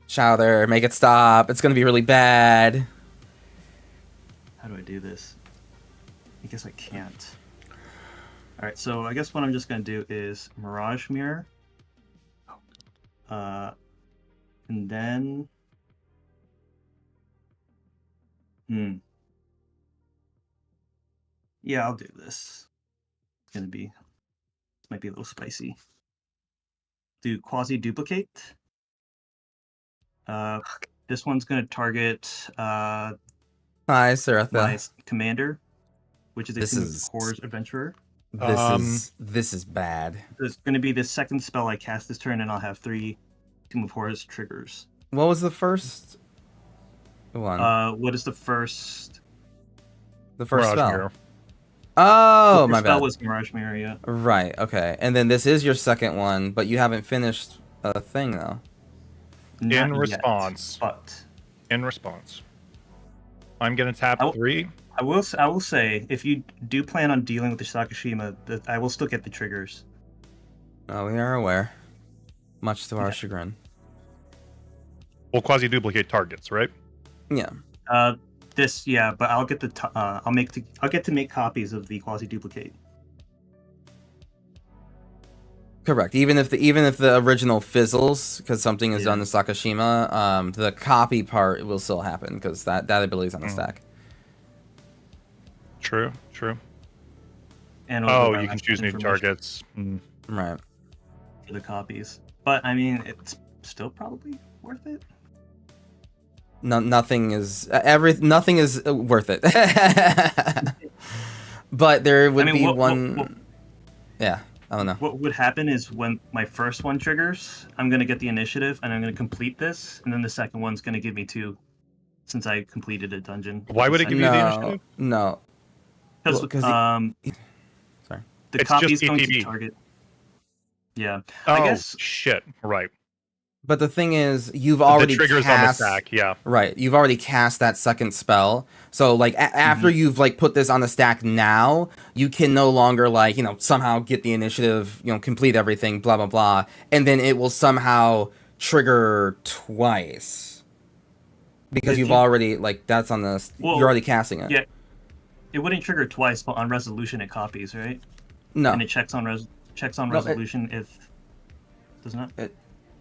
Chowder, make it stop. It's gonna be really bad. How do I do this? I guess I can't. Alright, so I guess what I'm just gonna do is Mirage Mirror. And then... Yeah, I'll do this. It's gonna be... This might be a little spicy. Do Quasi-Duplicate. This one's gonna target Hi, Saratha. my commander, which is a This Tomb is- of Horrors Adventurer. This is bad. There's going to be the second spell I cast this turn, and I'll have 3 Tomb of Horrors triggers. What was the first one? What is the first? The first Mirage spell. Mirror. Oh, the my spell bad. was Mirage Mirror, yeah. Right. Okay. And then this is your second one, but you haven't finished a thing though. Not In yet, response. but In response, I'm gonna tap I will- 3. I will say, if you do plan on dealing with the Sakashima, I will still get the triggers. Oh, we are aware. Much to our chagrin. Well, quasi-duplicate targets, right? Yeah. But I'll get I'll get to make copies of the quasi duplicate. Correct. Even if the original fizzles because something is Yeah. done to Sakashima, the copy part will still happen because that ability is on the stack. True. And Oh, you can choose new targets. Right. for the copies. But I mean, it's still probably worth it. No, nothing is worth it. But there would be one. Yeah, I don't know. What would happen is when my first one triggers, I'm gonna get the initiative and I'm gonna complete this, and then the second one's gonna give me 2, since I completed a dungeon. Why would it give you the initiative? No. Because Sorry. the It's copy just is going to ATB. target. Yeah, Oh, I guess. shit. Right. But the thing is, you've already the triggers cast, on the stack, yeah. Right, you've already cast that second spell. So like after you've like put this on the stack now, you can no longer like, somehow get the initiative, complete everything, blah blah blah, and then it will somehow trigger twice. Because you've already like that's on the you're already casting it. Yeah, it wouldn't trigger twice, but on resolution it copies, right? No. And it checks on resolution if does not.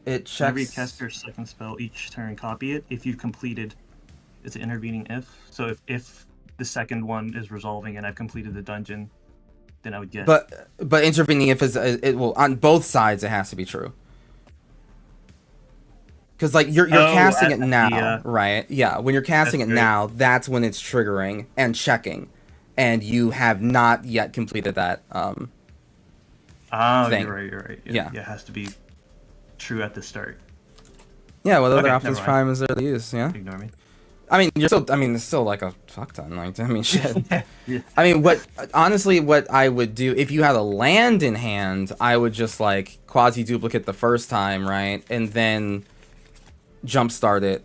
It checks. Whenever you cast your second spell each turn, copy it. If you completed, it's an intervening if. So if the second one is resolving and I've completed the dungeon, then I would get. But intervening if it will on both sides it has to be true. Because like you're casting it now, right? Yeah, when you're casting it now, that's when it's triggering and checking, and you have not yet completed that. Oh, thing. You're right. Yeah, it has to be true at the start. Yeah, what other Okay, Optimus never mind. Prime is there to use? Yeah. Ignore me. I mean, it's still like a fuck ton. Like, I mean, shit. Yeah. I mean, what I would do if you had a land in hand, I would just like quasi duplicate the first time, right, and then jumpstart it,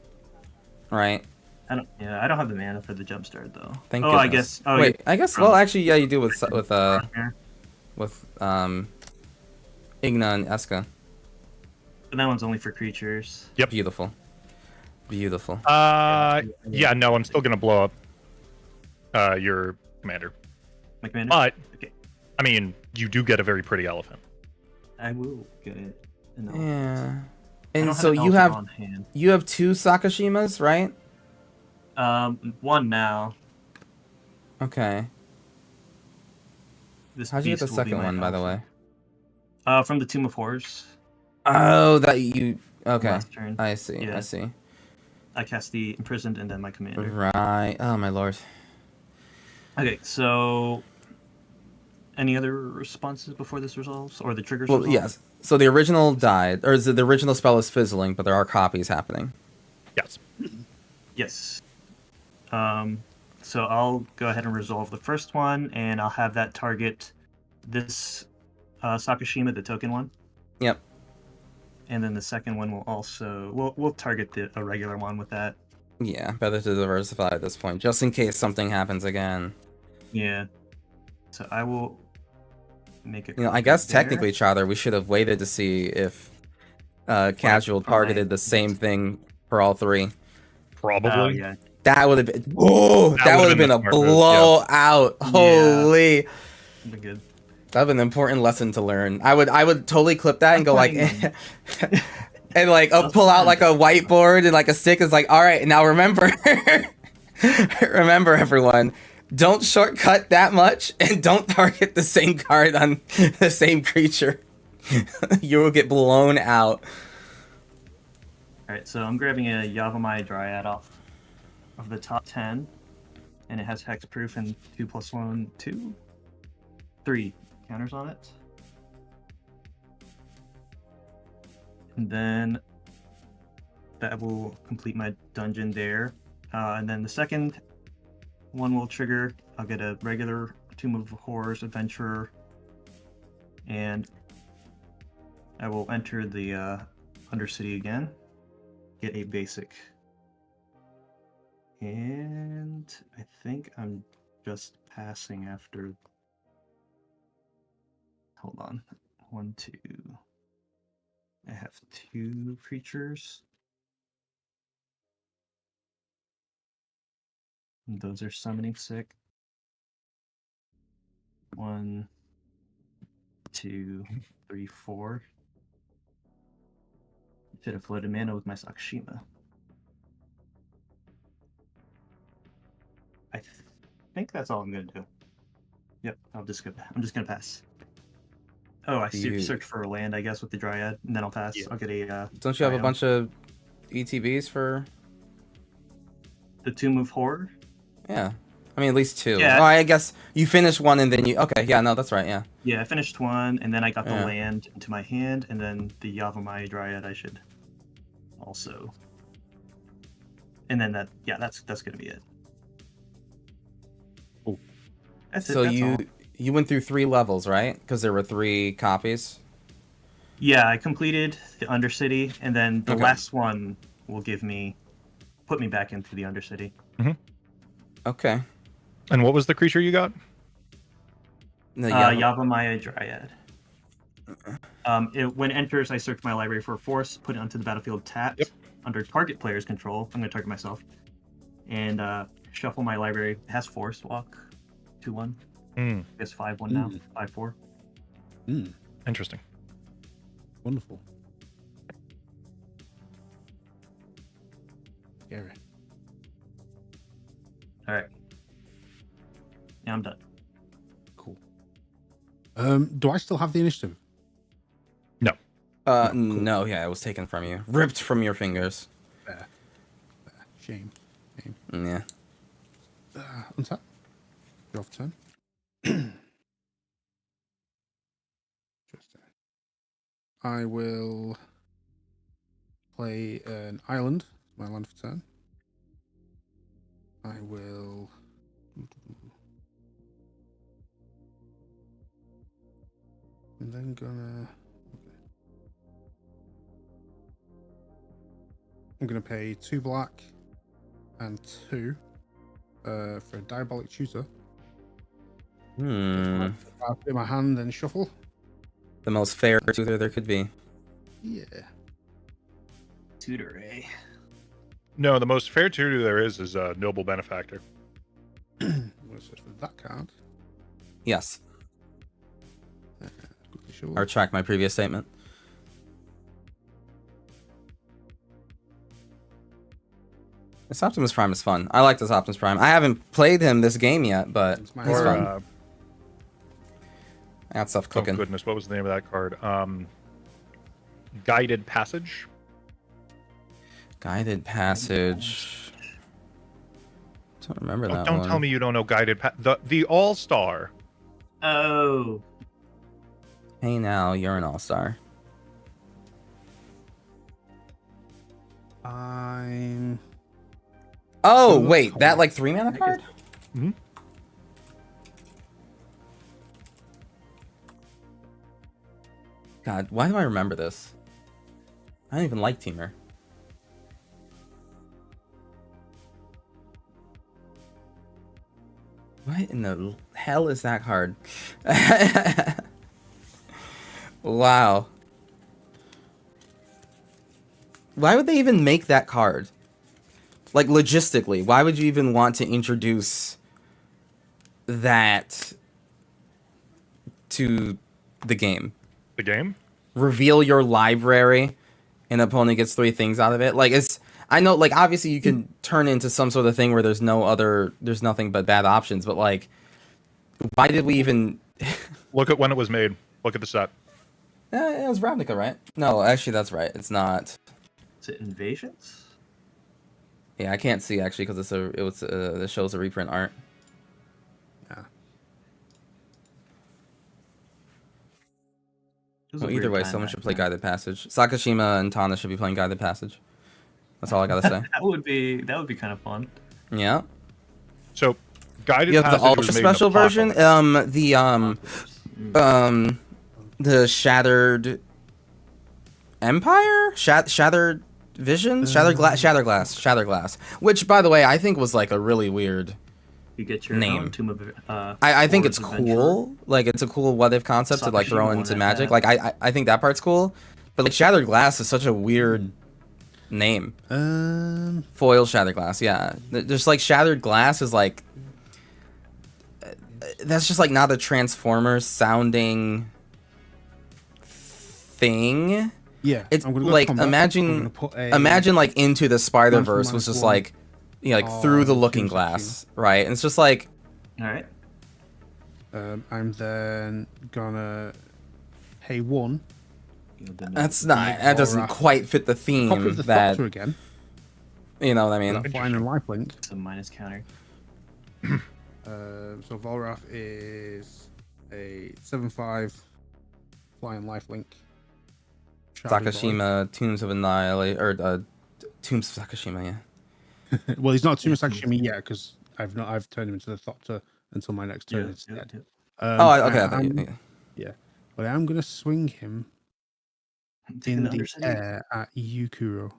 right, I don't have the mana for the jumpstart though. Thank I goodness. guess. Wait, I guess. Well, actually, yeah, you do with Here. Igna and Eska. But that one's only for creatures. Yep. Beautiful. Beautiful. Yeah, no, I'm still gonna blow up your commander. My commander. But Okay. I mean, you do get a very pretty elephant. I will get it. Yeah. I And don't so an you elephant have on hand. 2 Sakashimas, right? One now. Okay. This How'd you get the beast will be second my one, by the way? elephant. From the Tomb of Horrors. Oh, that you. Okay. Last turn. I see. Yeah. I see. I cast the Imprisoned and then my commander. Right. Oh my lord. Okay, so any other responses before this resolves, or the triggers? Well, resolve? yes. So the original died, or is it the original spell is fizzling, but there are copies happening. Yes. Yes. So I'll go ahead and resolve the first one, and I'll have that target this Sakashima, the token one. Yep. And then the second one will also we'll target a regular one with that. Yeah, better to diversify at this point, just in case something happens again. Yeah. So I will make it. I guess technically, Chowder, we should have waited to see if Casual targeted the same thing for all 3. Probably. Oh yeah. That would have been. Oh, that would have been a smart move, yeah. blowout. Holy. That'd be good. That'd be an important lesson to learn. I would totally clip that and go like, and like pull out like a whiteboard and like a stick. Is like, all right, now remember, remember everyone, don't shortcut that much and don't target the same card on the same creature. You will get blown out. All right, so I'm grabbing a Yavimaya Dryad off of the top 10, and it has hexproof and 2+1, 2, 3 counters on it. And then that will complete my dungeon there. And then the second one will trigger. I'll get a regular Tomb of Horrors Adventurer, and I will enter the Undercity again. Get a basic. And I think I'm just passing after. Hold on. 1, 2. I have 2 creatures. And those are summoning sick. 1, 2, 3, 4. Should have floated mana with my Sakashima. I think that's all I'm gonna do. Yep, I'm just gonna pass. Oh, I search for a land, I guess, with the Dryad, and then I'll pass. Yeah. I'll get a. Don't you have a bunch of ETBs for? The Tomb of Horror? Yeah. I mean, at least 2. Yeah. Oh, I guess you finished one and then you. Okay, yeah, no, that's right, yeah. Yeah, I finished one, and then I got the Yeah. land into my hand, and then the Yavimaya Dryad I should also. And then that's gonna be it. Cool. That's it. So that's all. you went through 3 levels, right? Because there were 3 copies. Yeah, I completed the Undercity, and then the Okay. last one will put me back into the Undercity. Okay. And what was the creature you got? No, Yavimaya Dryad. When it enters, I search my library for a force, put it onto the battlefield tapped. Yep. Under target player's control. I'm going to target myself. And shuffle my library. It has force walk. 2/1. Hmm. It's 5/1 now. 5/4. Interesting. Wonderful. Scary. All right. Yeah, I'm done. Cool. Do I still have the initiative? Cool. No, yeah, it was taken from you. Ripped from your fingers. There. Shame. Yeah. Untap. Draw for turn. Interesting. I will play an island. My land for turn. I will. I'm then gonna. I'm gonna pay 2 black and 2 for a Diabolic Tutor. Hmm. I'll put it in my hand and shuffle. The most fair tutor there could be. Yeah. Tutor, eh? No, the most fair tutor there is Noble Benefactor. What's this for that card? Yes. Quickly shuffle. I retract my previous statement. This Optimus Prime is fun. I like this Optimus Prime. I haven't played him this game yet, but It's my he's turn. fun. I got stuff Oh cooking. goodness, what was the name of that card? Guided Passage. Guided Passage. Don't remember that Don't one. tell me you don't know Guided the All Star. Oh, Hey now, you're an all-star. I'm. Oh, Oh, wait, come that on. like 3-mana card? Mhm. God, why do I remember this? I don't even like Teamer. What in the hell is that card? Wow. Why would they even make that card? Like, logistically, why would you even want to introduce that to the game? The game? Reveal your library, and the opponent gets 3 things out of it. Like, it's... I know, like, obviously you can turn into some sort of thing where there's nothing but bad options, but, like, why did we even... Look at when it was made. Look at the set. It was Ravnica, right? No, actually, that's right. It's not... is it Invasions? Yeah, I can't see, actually, because it shows a reprint art. Yeah. It was a Well, either weird way, time someone back should play then. Guided Passage. Sakashima and Tana should be playing Guided Passage. That's all I gotta say. That would be kind of fun. Yeah. So, Guided You have the Passage was ultra made in special version. Apocalypse. The Shattered Empire, Shattered Vision, Shattered Glass. Which, by the way, I think was like a really weird. You get your Name. own Tomb of. I think Horus it's Adventurer. cool. Like, it's a cool what if concept to like throw Sakashima into wanted Magic. that. Like, I think that part's cool. But like, Shattered Glass is such a weird name. Foil Shattered Glass, yeah. Just like Shattered Glass is like. That's just like not a Transformers sounding thing. Yeah. It's I'm gonna go like combat. I'm imagine gonna put a- imagine like Into the Spider-Verse was just -1 like, you know, like through the Looking Sakashima. Glass, right? And it's just like, All right. I'm then gonna pay 1. that doesn't quite fit the Copy theme of the that, Thopter again. you know what I mean? That flying and lifelink. It's a minus counter. So Volrath is a 7/5 flying lifelink. Shrouded Sakashima, Tombs of Annihilation, or Tombs of Sakashima, yeah. Void. Well, he's not Tomb of Sakashima yet because I've turned him into the Thopter until my next turn Yeah, instead. Okay, I thought you, Yeah, but I am gonna swing him Take in another the city. air at Yukuro.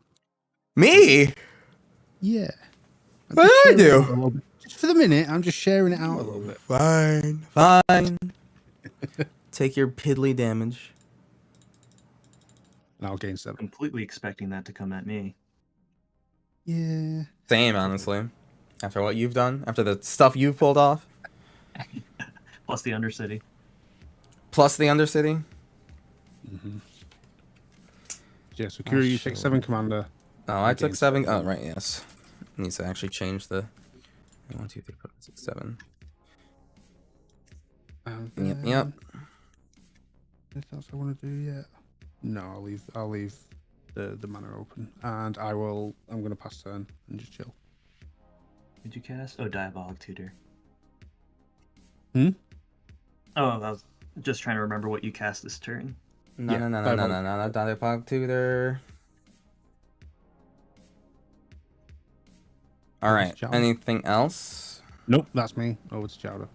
Me? Yeah. I'm What just did I sharing it do? out a little bit. Just for the minute, I'm just sharing it out a little bit. Fine. Take your piddly damage. And I'll gain 7. Completely expecting that to come at me. Yeah. Same, honestly. After what you've done, after the stuff you've pulled off, Plus the Undercity. plus the Undercity. Yeah, so Kuru, you take 7 commander. Oh, I took Against 7. that. Oh, right, yes. Needs to actually change the 1, 2, 3, 4, 5, 6, 7. And Yep. then- Anything else I want to do yet? No, I'll leave the mana open, and I'm gonna pass turn and just chill. Did you cast? Oh, Diabolic Tutor. Hmm? Oh, I was just trying to remember what you cast this turn. No, Yeah, no, Diabolic Tutor. All right. Chowder. Anything else? Nope, that's me. Over to Chowder.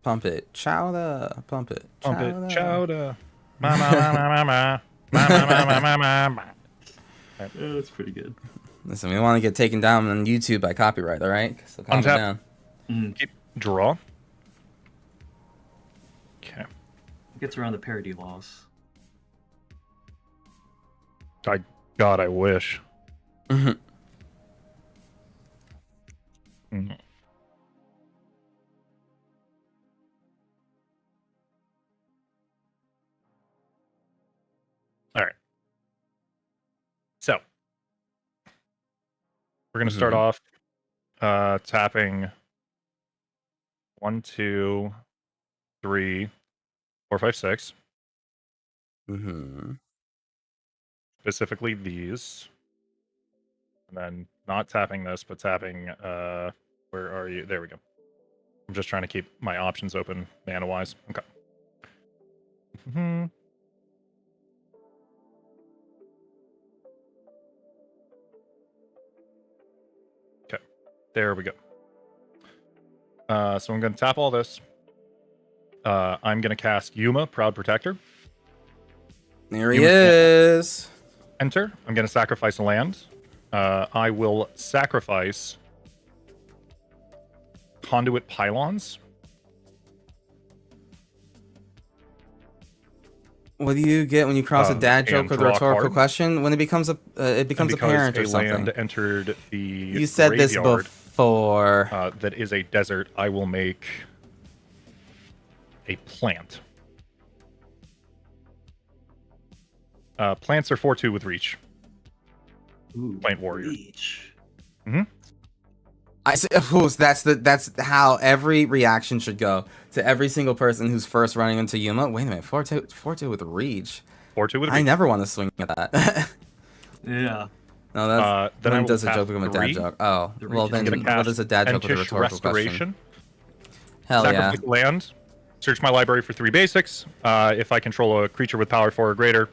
Pump it, chowder. Pump it, Pump chowder. it, chowder. Ma ma ma ma ma ma ma ma ma ma ma ma. Oh, it's pretty good. Listen, we don't want to get taken down on YouTube by copyright, all right? So calm it Untap. down. Keep draw. Okay. It gets around the parody laws. God, I wish. Mhm. Mhm. All right. So we're going to start off tapping 1, 2, 3, 4, 5, 6. Mm-hmm. Specifically these. And then not tapping this, but tapping where are you? There we go. I'm just trying to keep my options open mana wise. Okay. Okay. There we go. So I'm going to tap all this. I'm going to cast Yuma, Proud Protector. There he is. Enter. I'm going to sacrifice a land. I will sacrifice Conduit Pylons. What do you get when you cross a dad joke and with a draw a rhetorical card. question? When it becomes And because apparent or a something. land entered the You said this graveyard, before. that is a desert, I will make a plant. Plants are 4/2 with reach. Ooh, Plant warrior. Reach. I see, that's how every reaction should go to every single person who's first running into Yuma. Wait a minute, 4/2 with reach. 4/2 with reach. I never want to swing at that. Yeah. No, that's then I when will does a tap joke become a dad 3. joke? Oh, The well reach then, is I'm gonna what is a dad joke with a Entish rhetorical question? Restoration. Hell yeah! Sacrifice land. Search my library for 3 basics. If I control a creature with power 4 or greater,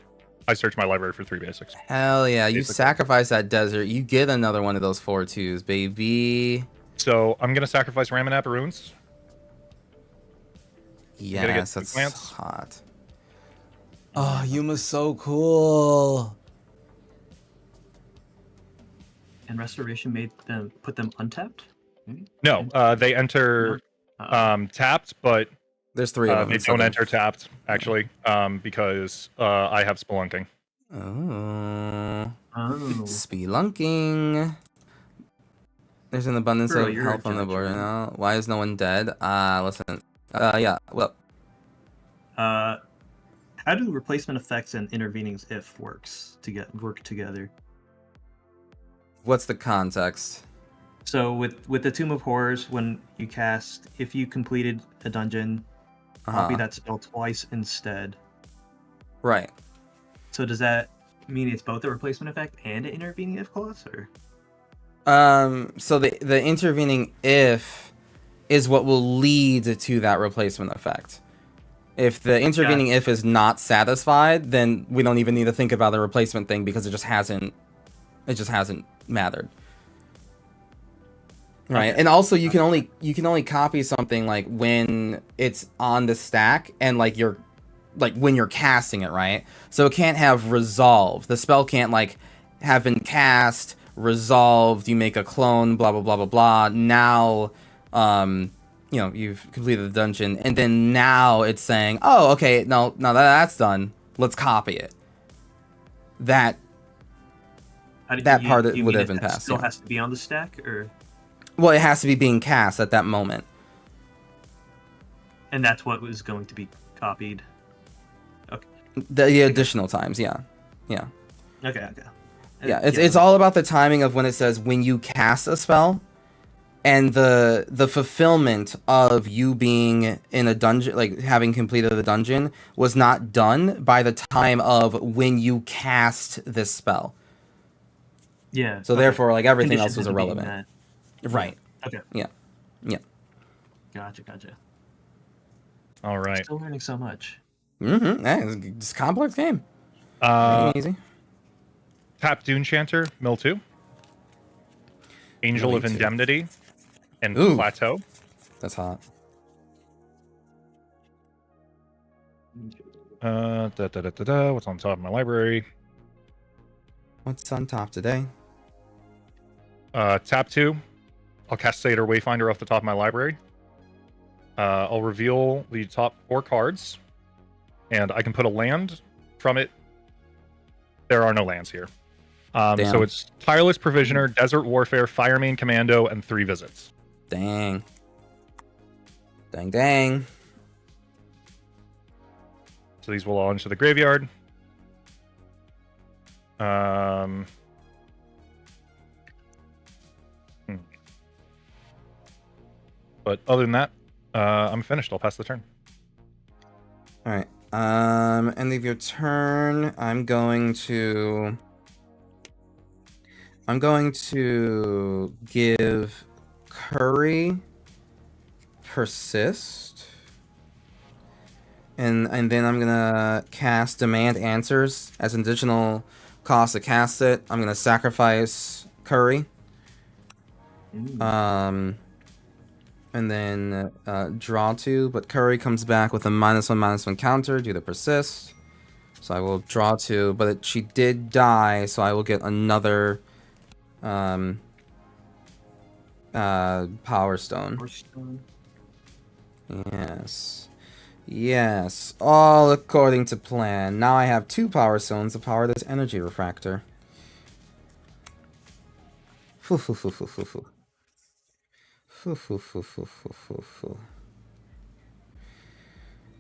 I search my library for 3 basics. Hell yeah! You Basically. sacrifice that desert, you get another one of those 4/2s, baby. So I'm gonna sacrifice Ramanap Runes. gonna get Yes, 2 that's plants. hot. Oh, Yuma's so cool. And Restoration put them untapped? No, they enter tapped, but There's 3 of them. they don't enter tapped actually, because I have Spelunking. Oh. Oh. Spelunking. There's an abundance Bro, of you're a health on the judge, board right? now. Why is no one dead? Listen. Yeah, well. How do replacement effects and intervening if work together? What's the context? So with the Tomb of Horrors, when you cast, if you completed a dungeon, copy that spell twice instead. Right. So does that mean it's both a replacement effect and an intervening if clause, or? So the intervening if is what will lead to that replacement effect. If the intervening if is not satisfied, then we don't even need to think about the replacement thing because it just hasn't mattered. Right. Okay. And also you can only copy something like when it's on the stack and like when you're casting it, right? So it can't have resolve. The spell can't like have been cast, resolved, you make a clone, blah blah blah blah blah. Now you've completed the dungeon, and then now it's saying, oh, okay, now that's done. Let's copy it. That part would have been passed. Still has to be on the stack, or? Well, it has to be being cast at that moment. And that's what was going to be copied. Okay. The additional times, yeah. Okay. Yeah, it's all about the timing of when it says when you cast a spell, and the fulfillment of you being in a dungeon, like having completed the dungeon, was not done by the time of when you cast this spell. Yeah. So therefore, like everything Conditions else was had to be irrelevant. met. Right. Okay. Yeah. Gotcha. All right. Still learning so much. Mm-hmm. Yeah, it's a complex game. Tap Easy. Dune Chanter, Mill 2. Angel Mill of 2. Indemnity, and Ooh. Plateau. That's hot. What's on top of my library? What's on top today? Tap 2. I'll cast Satyr Wayfinder off the top of my library. I'll reveal the top 4 cards, and I can put a land from it. There are no lands here. So it's Tireless Provisioner, Desert Warfare, Firemain Commando, and 3 visits. Dang. Dang. So these will all into the graveyard. But other than that, I'm finished. I'll pass the turn. All right. End of your turn. I'm going to give Curry Persist. And then I'm gonna cast Demand Answers as an additional cost to cast it. I'm gonna sacrifice Curry. And then draw 2, but Curry comes back with a -1/-1 counter due to Persist. So I will draw 2, but she did die, so I will get another Power Stone. Yes, all according to plan. Now I have 2 Power Stones to power this Energy Refractor.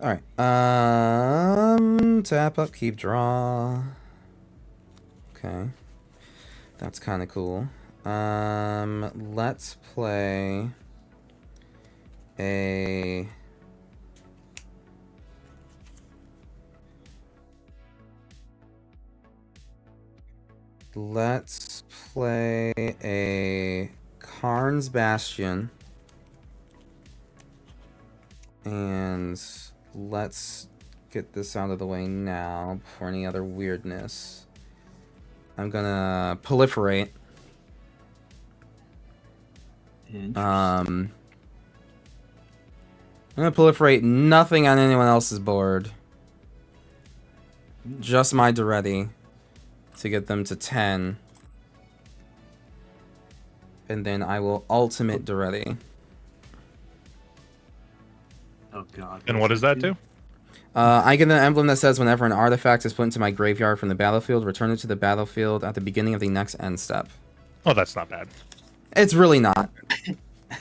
Alright, tap up, keep draw. Okay. That's kind of cool. Let's play a... Let's play a Karn's Bastion. And let's get this out of the way now before any other weirdness. I'm gonna proliferate. I'm gonna proliferate nothing on anyone else's board. Just my Duretti to get them to 10. And then I will ultimate Duretti. Oh god. And what does that do? I get an emblem that says whenever an artifact is put into my graveyard from the battlefield, return it to the battlefield at the beginning of the next end step. Oh, that's not bad. It's really not.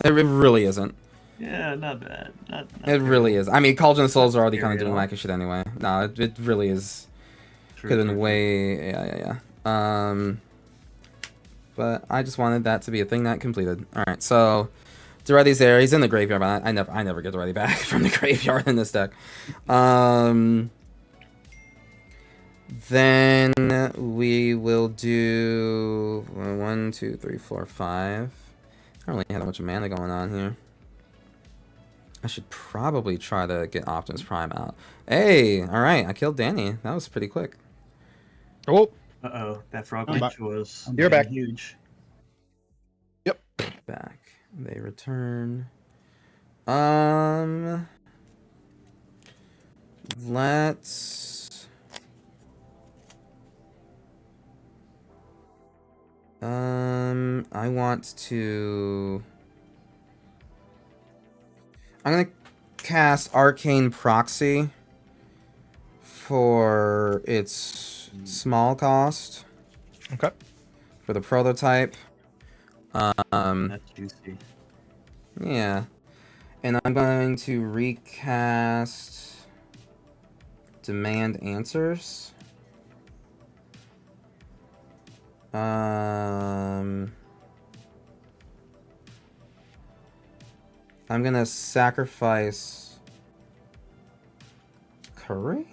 It really isn't. Yeah, not bad. Not it really is. I mean, Cauldron of Souls are already kind of Very doing well. wacky shit anyway. No, it really is. True, Could have been true, way... Yeah. But I just wanted that to be a thing that completed. Alright, so... Duretti's there. He's in the graveyard, but I never get Duretti back from the graveyard in this deck. Then we will do 1, 2, 3, 4, 5. I don't really have that much mana going on here. I should probably try to get Optimus Prime out. Hey, all right, I killed Danny. That was pretty quick. Oh, Uh-oh, that frog I'm punch was You're back. huge. Yep. Back. They return. Let's... I want to... I'm gonna cast Arcane Proxy for its small cost Okay. for the prototype. That's juicy. Yeah. And I'm going to recast Demand Answers. I'm gonna sacrifice Curry?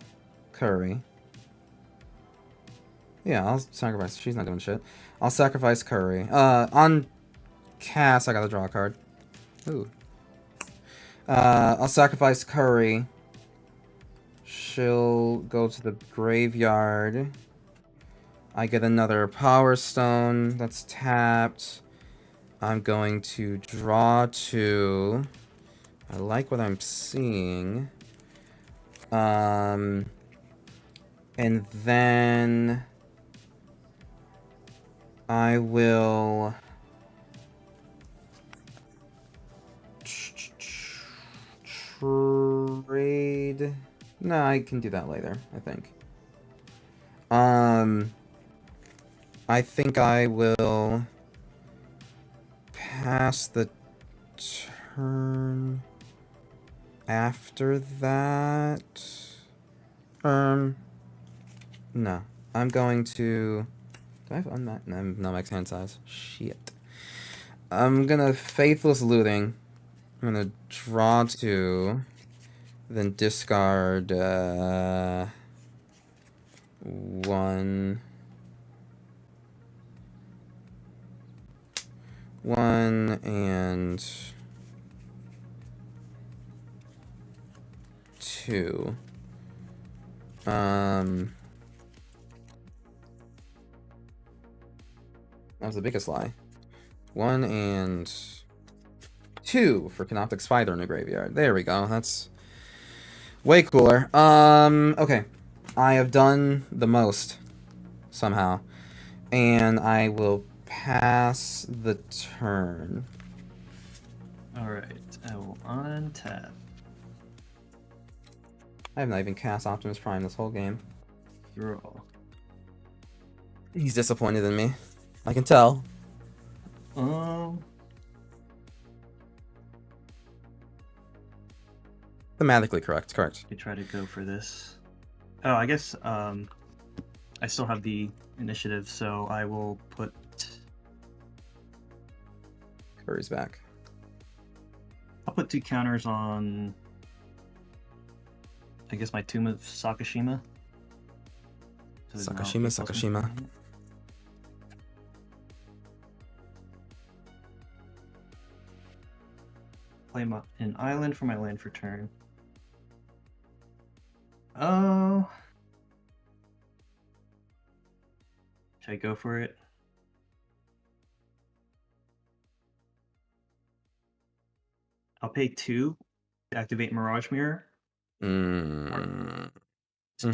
Curry. Yeah, I'll sacrifice. She's not doing shit. I'll sacrifice Curry. On cast, I gotta draw a card. Ooh. I'll sacrifice Curry. She'll go to the graveyard. I get another Power Stone that's tapped. I'm going to draw 2. I like what I'm seeing. And then I will trade. No, I can do that later, I think. I think I will pass the turn after that. No. I'm going to... Do I have unmaxed? No, max hand size. Shit. I'm gonna Faithless Looting. I'm gonna draw 2. Then discard 1. 1 and 2. That was the biggest lie. 1 and 2 for Canoptic Spider in the graveyard. There we go. That's way cooler. Okay. I have done the most somehow. And I will pass the turn. Alright, I will untap. I have not even cast Optimus Prime this whole game. Draw. He's disappointed in me. I can tell. Thematically correct. I try to go for this. Oh, I guess I still have the initiative, so I will put... Curry's back. I'll put 2 counters on... I guess my Tomb of Sakashima. So Sakashima. Play an island for my land for turn. Oh. Should I go for it? I'll pay 2 to activate Mirage Mirror. It's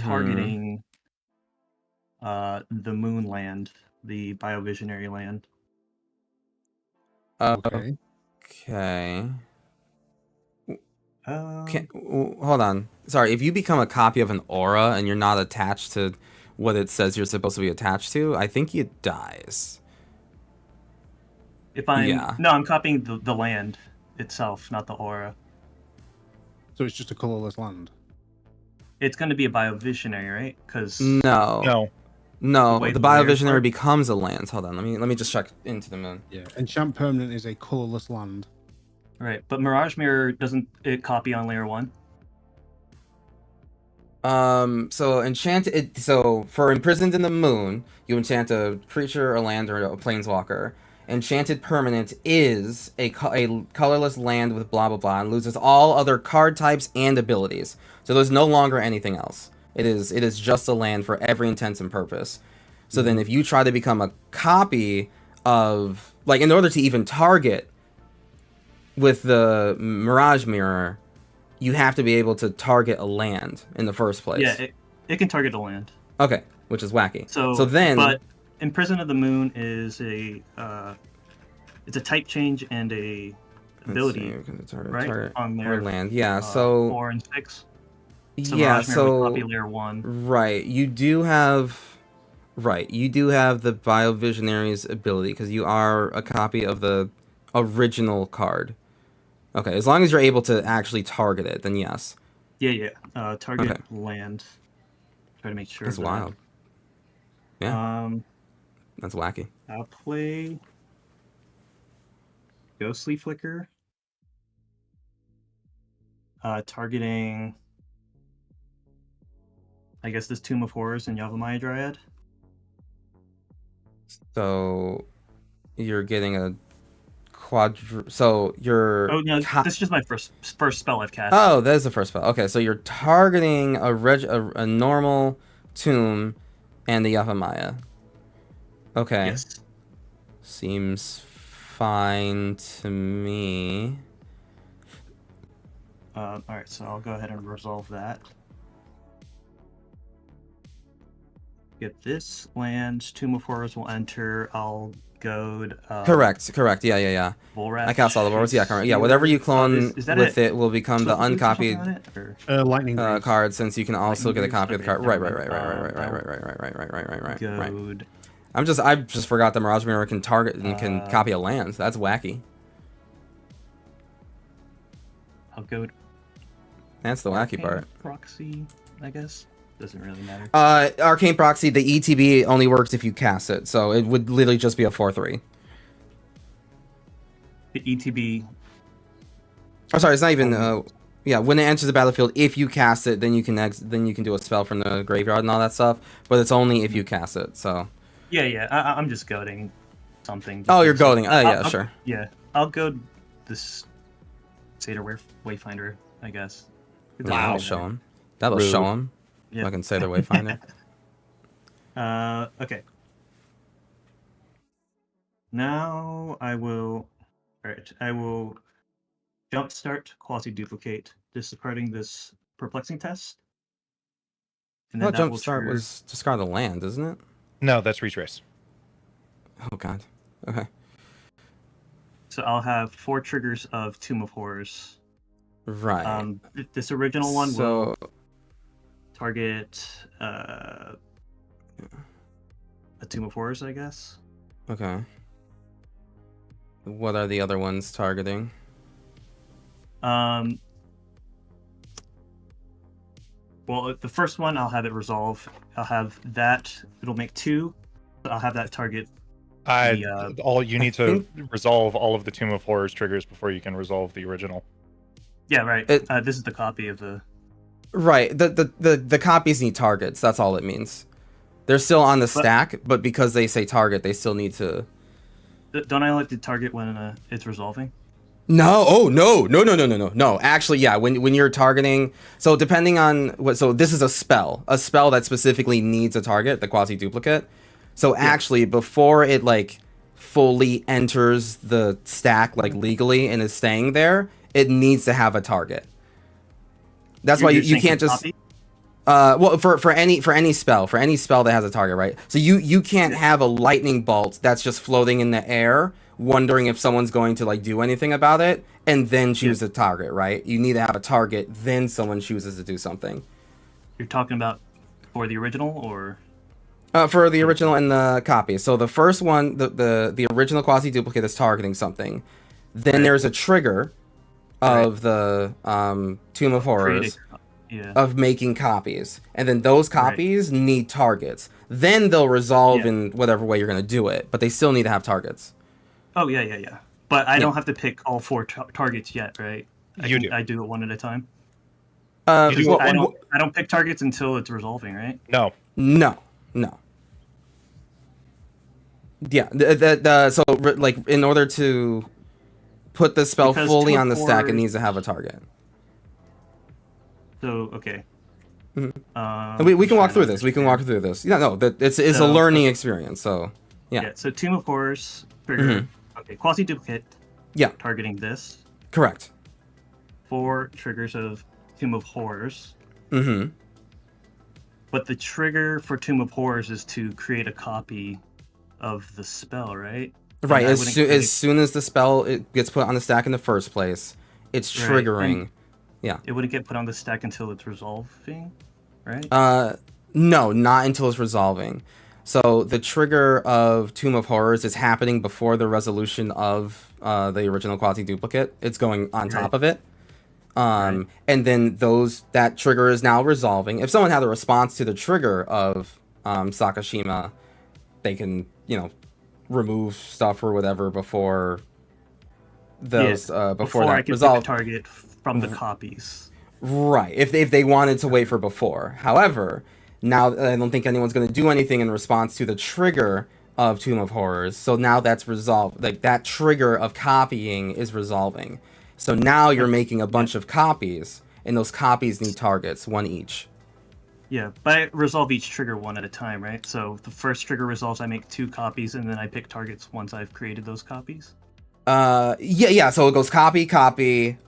targeting the Moon Land, the Biovisionary land. Okay. Okay. Hold on. Sorry, if you become a copy of an aura and you're not attached to what it says you're supposed to be attached to, I think it dies. If I'm Yeah. No, I'm copying the land itself, not the aura. So it's just a colorless land. It's going to be a Biovisionary, right? Because No, The way the the layers Biovisionary work? becomes a land. Hold on, let me just check into the moon. Yeah. Enchant Permanent is a colorless land. right, but Mirage Mirror doesn't it copy on layer 1? So for Imprisoned in the Moon, you enchant a creature, a land, or a planeswalker. Enchanted Permanent is a colorless land with blah blah blah and loses all other card types and abilities. So there's no longer anything else. It is just a land for every intent and purpose. So then if you try to become a copy of, like, in order to even target with the Mirage Mirror, you have to be able to target a land in the first place. Yeah, it can target a land. Okay, which is wacky. So then, but Imprison of the Moon is a it's a type change and a ability, right? Target On or their land. Yeah. So 4 and 6. So yeah. Mirage Mirror would copy So layer 1. right, you do have the Biovisionary's ability because you are a copy of the original card. Okay, as long as you're able to actually target it, then yes. Yeah. Target Okay. land. Try to make sure. That's of that. wild. Yeah. That's wacky. I'll play Ghostly Flicker. Targeting, I guess, this Tomb of Horrors and Yavimaya Dryad. So you're getting a so you're... Oh no, this is just my first spell I've cast. Oh, that is the first spell. Okay, so you're targeting a normal tomb and the Yavimaya. Okay. Yes. Seems fine to me. Alright, so I'll go ahead and resolve that. Get this land, Tomb of Horrors will enter. I'll goad. Correct. Yeah. Volrath I cast all the words. Yeah, correct. Yeah, whatever you clone with it will become the uncopied Lightning Greaves. card, since you can also get a copy of the card. Right. Goad. I just forgot that Mirage Mirror can target and can copy a land. That's wacky. I'll go. That's the wacky Arcane part. Proxy, I guess. Doesn't really matter. Arcane Proxy, the ETB only works if you cast it, so it would literally just be a 4/3. The ETB. Oh, sorry, it's not even. Yeah, when it enters the battlefield, if you cast it, then you can do a spell from the graveyard and all that stuff. But it's only if you cast it. So. Yeah. I'm just goading something. Oh, you're goading. Oh, yeah, sure. Yeah, I'll goad this Satyr Wayfinder, I guess. That'll show him. That'll show him. Yeah. Fucking Satyr Wayfinder. Okay. Now I will. Alright, I will jumpstart quasi-duplicate, discarding this perplexing test. And No, that will jumpstart trigger... was discard the land, isn't it? No, that's retrace. Oh god. Okay. So I'll have 4 triggers of Tomb of Horrors. Right. This original one will target a Tomb of Horrors, I guess. Okay. What are the other ones targeting? Well, the first one, I'll have it resolve. I'll have that. It'll make 2. I'll have that target. You need to resolve all of the Tomb of Horrors triggers before you can resolve the original. Yeah, right. This is the copy of the. Right. The copies need targets. That's all it means. They're still on the stack, but because they say target, they still need to. Don't I like to target when it's resolving? No. Oh no. Actually, yeah. When you're targeting, so depending on what, so this is a spell that specifically needs a target, the quasi duplicate. So actually, before it like fully enters the stack like legally and is staying there, it needs to have a target. That's why you can't just. Copy? Well, for any spell that has a target, right? So you can't have a lightning bolt that's just floating in the air, wondering if someone's going to like do anything about it, and then choose a target, right? You need to have a target, then someone chooses to do something. You're talking about for the original, or? For the original and the copy. So the first one, the original quasi duplicate is targeting something. Then there's a trigger of the Tomb of Horrors. Of making copies, and then those copies need targets. Then they'll resolve in whatever way you're going to do it, but they still need to have targets. Oh yeah. But I don't have to pick all 4 targets yet, right? I do it one at a time. I don't pick targets until it's resolving, right? No. Yeah, so like in order to put the spell fully on the stack, it needs to have a target. So okay. Mm-hmm. We can walk through this. Yeah, no, it's a learning experience. So yeah. So Tomb of Horrors trigger. Mm-hmm. Okay, quasi duplicate. Yeah. Targeting this. Correct. 4 triggers of Tomb of Horrors. Mm-hmm. But the trigger for Tomb of Horrors is to create a copy of the spell, right? Right. As soon as the spell it gets put on the stack in the first place, it's triggering. Yeah. It wouldn't get put on the stack until it's resolving, right? No, not until it's resolving. So the trigger of Tomb of Horrors is happening before the resolution of the original quasi duplicate. It's going on top of it. And then that trigger is now resolving. If someone had a response to the trigger of Sakashima, they can, remove stuff or whatever before those before that I can resolve. Pick a target from the copies. Right. If they wanted to wait for before. However, now I don't think anyone's going to do anything in response to the trigger of Tomb of Horrors. So now that's resolved. Like that trigger of copying is resolving. So now you're making a bunch of copies, and those copies need targets, 1 each. Yeah, but I resolve each trigger 1 at a time, right? So the first trigger resolves, I make 2 copies, and then I pick targets once I've created those copies. Yeah. So it goes copy, target.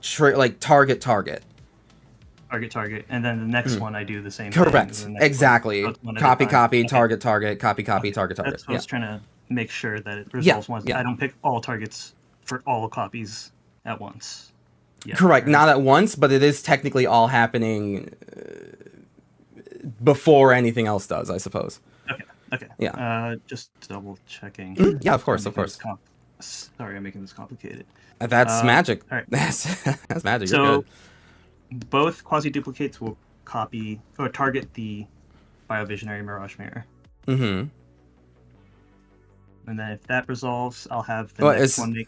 Target, and then the next one I do the same thing. Correct. Exactly. Copy, target. Copy, target. That's what I was trying to make sure that it resolves once. yeah. I don't pick all targets for all copies at once. Yeah, Correct, right? not at once, but it is technically all happening before anything else does, I suppose. Okay. Yeah. Just double checking. Yeah, of course, of course. Sorry, I'm making this complicated. That's magic. All right. That's magic. So You're good. both quasi duplicates will copy or target the Biovisionary Mirage Mirror, Mm-hmm. and then if that resolves, I'll have the Well, next it's- one make.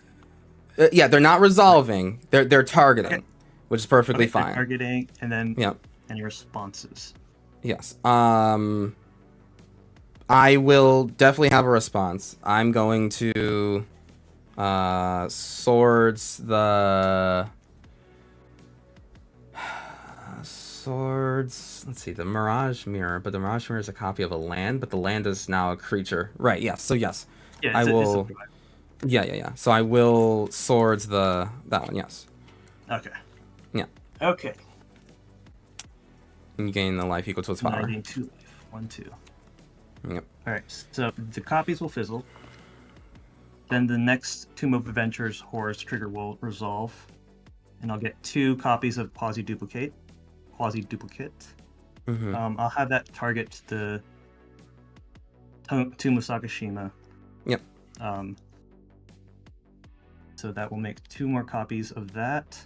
Yeah, they're not resolving. They're targeting, Okay. which is perfectly Okay, they're fine. targeting, and then Yep. any responses. Yes. I will definitely have a response. I'm going to swords the swords. Let's see, the Mirage Mirror, but the Mirage Mirror is a copy of a land, but the land is now a creature. Right? Yes. So yes, Yeah, I it's will. Yeah. So I will swords that one. Yes. Okay. Yeah. Okay. And you gain the life equal to its Now I power. gain 2 life. 1, 2. Yep. Alright, so the copies will fizzle. Then the next Tomb of Adventures Horrors trigger will resolve. And I'll get 2 copies of Quasi Duplicate. Mm-hmm. I'll have that target the Tomb of Sakashima. Yep. So that will make 2 more copies of that.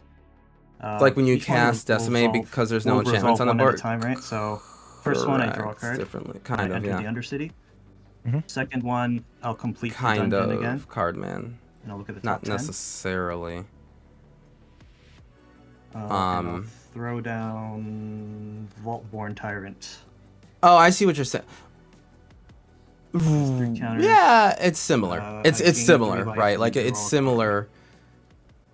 It's like when you Each one cast will Decimate resolve- because there's no will enchantments on resolve the one at board. a time, right? So first one I draw a Correct. card. Differently, I kind of, enter the yeah. Undercity. Mhm. Second one, I'll complete Kind the dungeon of again, card man. and I'll look at the top Not 10. necessarily. And I'll throw down Vaultborn Tyrant. Oh, I see what you're saying. 3 counters. Yeah, it's similar. It's I gain similar, 3 life right? and Like draw it's a card. similar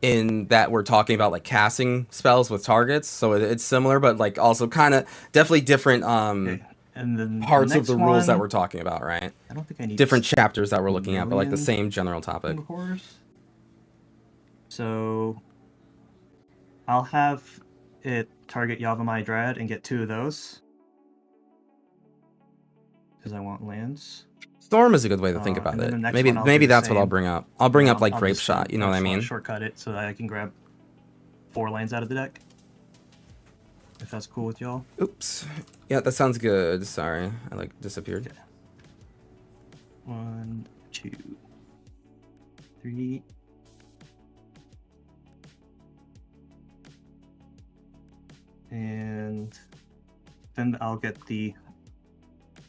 in that we're talking about like casting spells with targets, so it's similar, but like also kind of definitely different Okay. And then parts the of the next rules that one, we're talking about, right? I don't think I need Different chapters that we're looking at, but like the million same general topic. Tomb of Horrors. So I'll have it target Yavimai Dryad and get 2 of those. Because I want lands. Storm is a good way to think about and then it. the next Maybe one I'll do maybe the that's what I'll same. bring up. I'll bring Yeah, up like I'll Grape just, Shot, you know what I mean? Shortcut it so that I can grab 4 lands out of the deck. If that's cool with y'all. Oops. Yeah, that sounds good. Sorry, I like disappeared. Okay. 1, 2, 3. And then I'll get the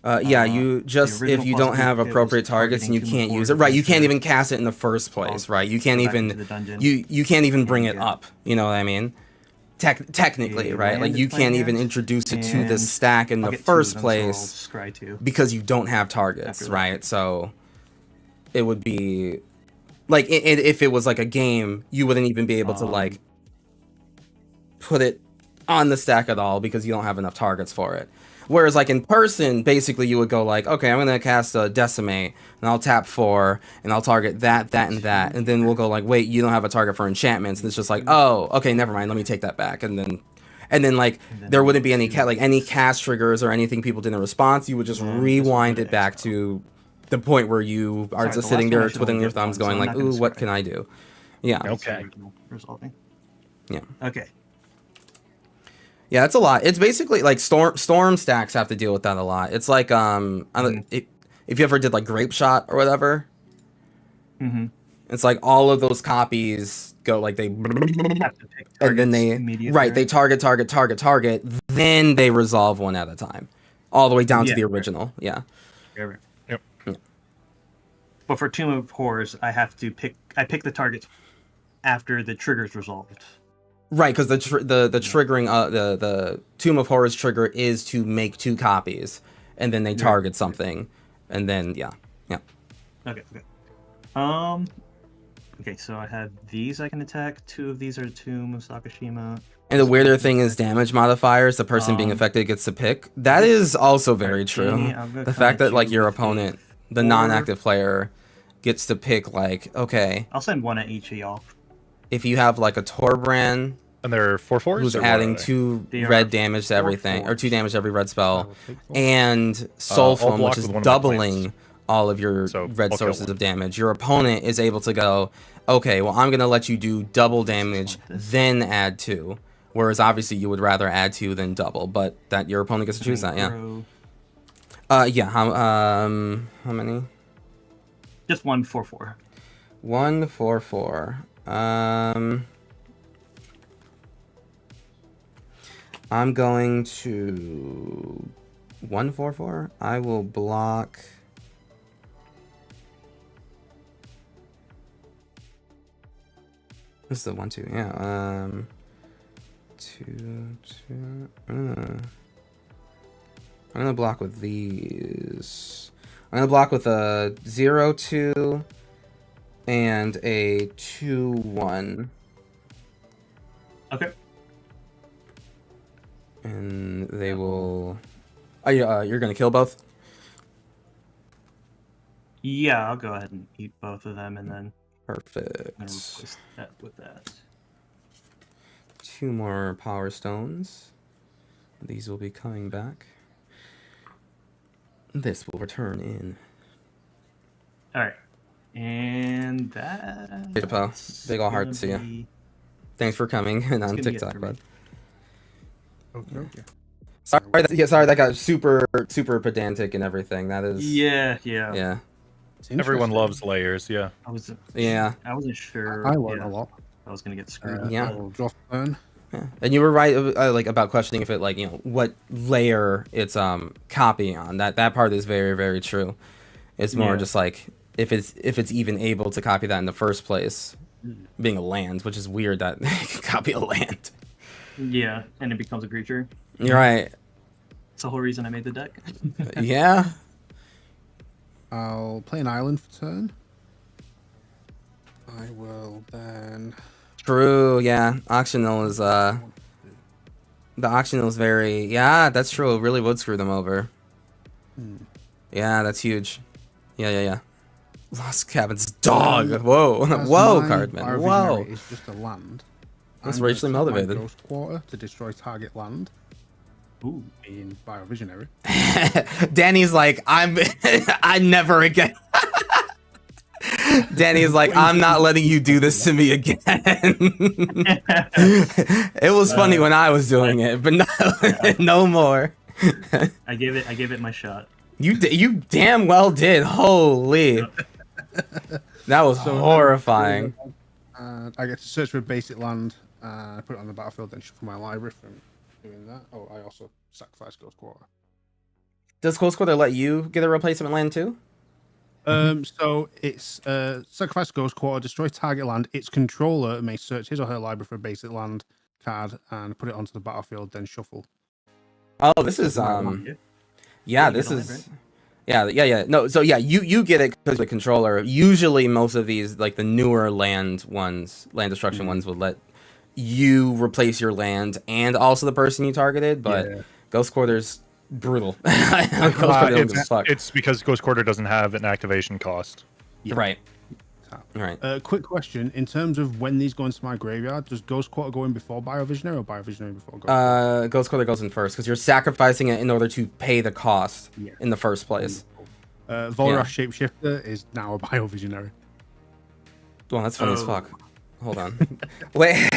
Yeah, you just original if you don't possibility have was appropriate targets and you targeting can't Tomb of use it, right? You can't Horrors even cast it in the first place, right? You can't go back into even the dungeon. you can't even bring it Yeah. up. You know what I mean? Technically, A right? Like land you is can't even playing it, introduce it to the and stack in I'll the get 2 of first them, so I'll place scry 2. because you don't have targets, After that. right? So it would be like if it was like a game, you wouldn't even be able to like put it on the stack at all because you don't have enough targets for it. Whereas like in person, basically you would go like, okay, I'm gonna cast a Decimate and I'll tap 4 and I'll target that, and that, and then we'll go like, wait, you don't have a target for enchantments, and it's just like, oh, okay, never mind, let me take that back, and then like there wouldn't be any any cast triggers or anything people did in response. You would just rewind it back to the point where you are Sorry, the just sitting last one there I should twiddling only your get one, thumbs, so going I'm like, not gonna ooh, what scry. can I do? Yeah. That's Okay. Resolving. Yeah. Okay. Yeah, that's a lot. It's basically like storm stacks have to deal with that a lot. It's like if you ever did like Grape Shot or whatever, Mm-hmm. it's like all of those copies go like they Have to pick and then targets they immediately, they target, then they resolve one at a time, all the way down to Yeah, the right. original. Yeah. Right. Yep. But for Tomb of Horrors, I have to pick. I pick the targets after the trigger's resolved. Right, because the triggering the Tomb of Horrors trigger is to make 2 copies, and then they target something, and then yeah. Okay. Okay, so I have these I can attack. 2 of these are Tomb of Sakashima. And the weirder thing is damage modifiers. The person being affected gets to pick. That is also very true. I'm gonna The come fact at that like you your with a opponent, the 4. non-active player, gets to pick like, okay, I'll send 1 at each of y'all. if you have like a Torbran And they're 4/4s. who's or what adding are they? 2 They are red damage to 4/4s. everything, or 2 damage to every red I spell, will take one. and all Soulflame, blocked which is with one of my doubling all of your So red I'll kill sources one. of damage. Your opponent is able to go, okay, well, I'm going to let you do double damage, then add 2. Whereas obviously you would rather add 2 than double, but that your opponent gets to choose that, yeah. Yeah, how many? Just 144. 144. I'm going to 144. I will block. This is the 1 2. Yeah. 2 2. I'm gonna block with these. I'm gonna block with a 0 2 and a 2 1. Okay. And they will. Oh, you're gonna kill both? Yeah, I'll go ahead and eat both of them, and then I'm gonna Perfect. replace that with that. 2 more power stones. These will be coming back. This will return in. All right, and that. Hey, pal. Big ol' heart to see ya. Thanks for coming and on gonna be it TikTok, for me. bud. Okay. Sorry that got super pedantic and everything. That is. Yeah. Yeah. It's Everyone interesting. loves layers, yeah. I wasn't sure. I learned a lot. I was gonna get screwed. Yeah. I will draw a turn. Yeah. And you were right, like about questioning if it, like, you know, what layer it's copying on. That part is very, very true. It's more Yeah. just like if it's even able to copy that in the first place, being a land, which is weird that they can copy a land. Yeah, and it becomes a creature. You're right. That's the whole reason I made the deck. Yeah. I'll play an island for turn. I will then. True. Yeah. Auctional is the auctional is very, yeah, that's true. It really would screw them over. Yeah, that's huge. Yeah. Lost Cabin's dog. Whoa. As Whoa, my Cardman. Biovisionary Whoa. is just a land. That's I'm gonna racially set my motivated. Ghost Quarter to destroy target land. Ooh. Being Biovisionary. Danny's like, I never again. Danny's like, I'm not letting you do this to me again. It was funny when I was doing it, but no more. I gave it my shot. You damn well did. Holy. That was horrifying. I get to search for a basic land, put it on the battlefield, then shuffle my library from doing that. Oh, I also sacrifice Ghost Quarter. Does Close Quarter let you get a replacement land too? So it's sacrifice Ghost Quarter, destroy target land. Its controller may search his or her library for a basic land card and put it onto the battlefield, then shuffle. Oh, this is yeah, this get a is land, yeah. No, so yeah, you get it because the controller. Usually, most of these, like the newer land ones, land destruction ones, would let you replace your land and also the person you targeted. But Ghost Quarter's brutal. Ghost Quarter don't give a fuck. It's because Ghost Quarter doesn't have an activation cost. Right. Right. Quick question: in terms of when these go into my graveyard, does Ghost Quarter go in before Biovisionary or Biovisionary before Ghost Quarter? Ghost Quarter goes in first because you're sacrificing it in order to pay the cost in the first place. Volrath Shapeshifter is now a Biovisionary. Well, that's funny as fuck. Hold on. Wait.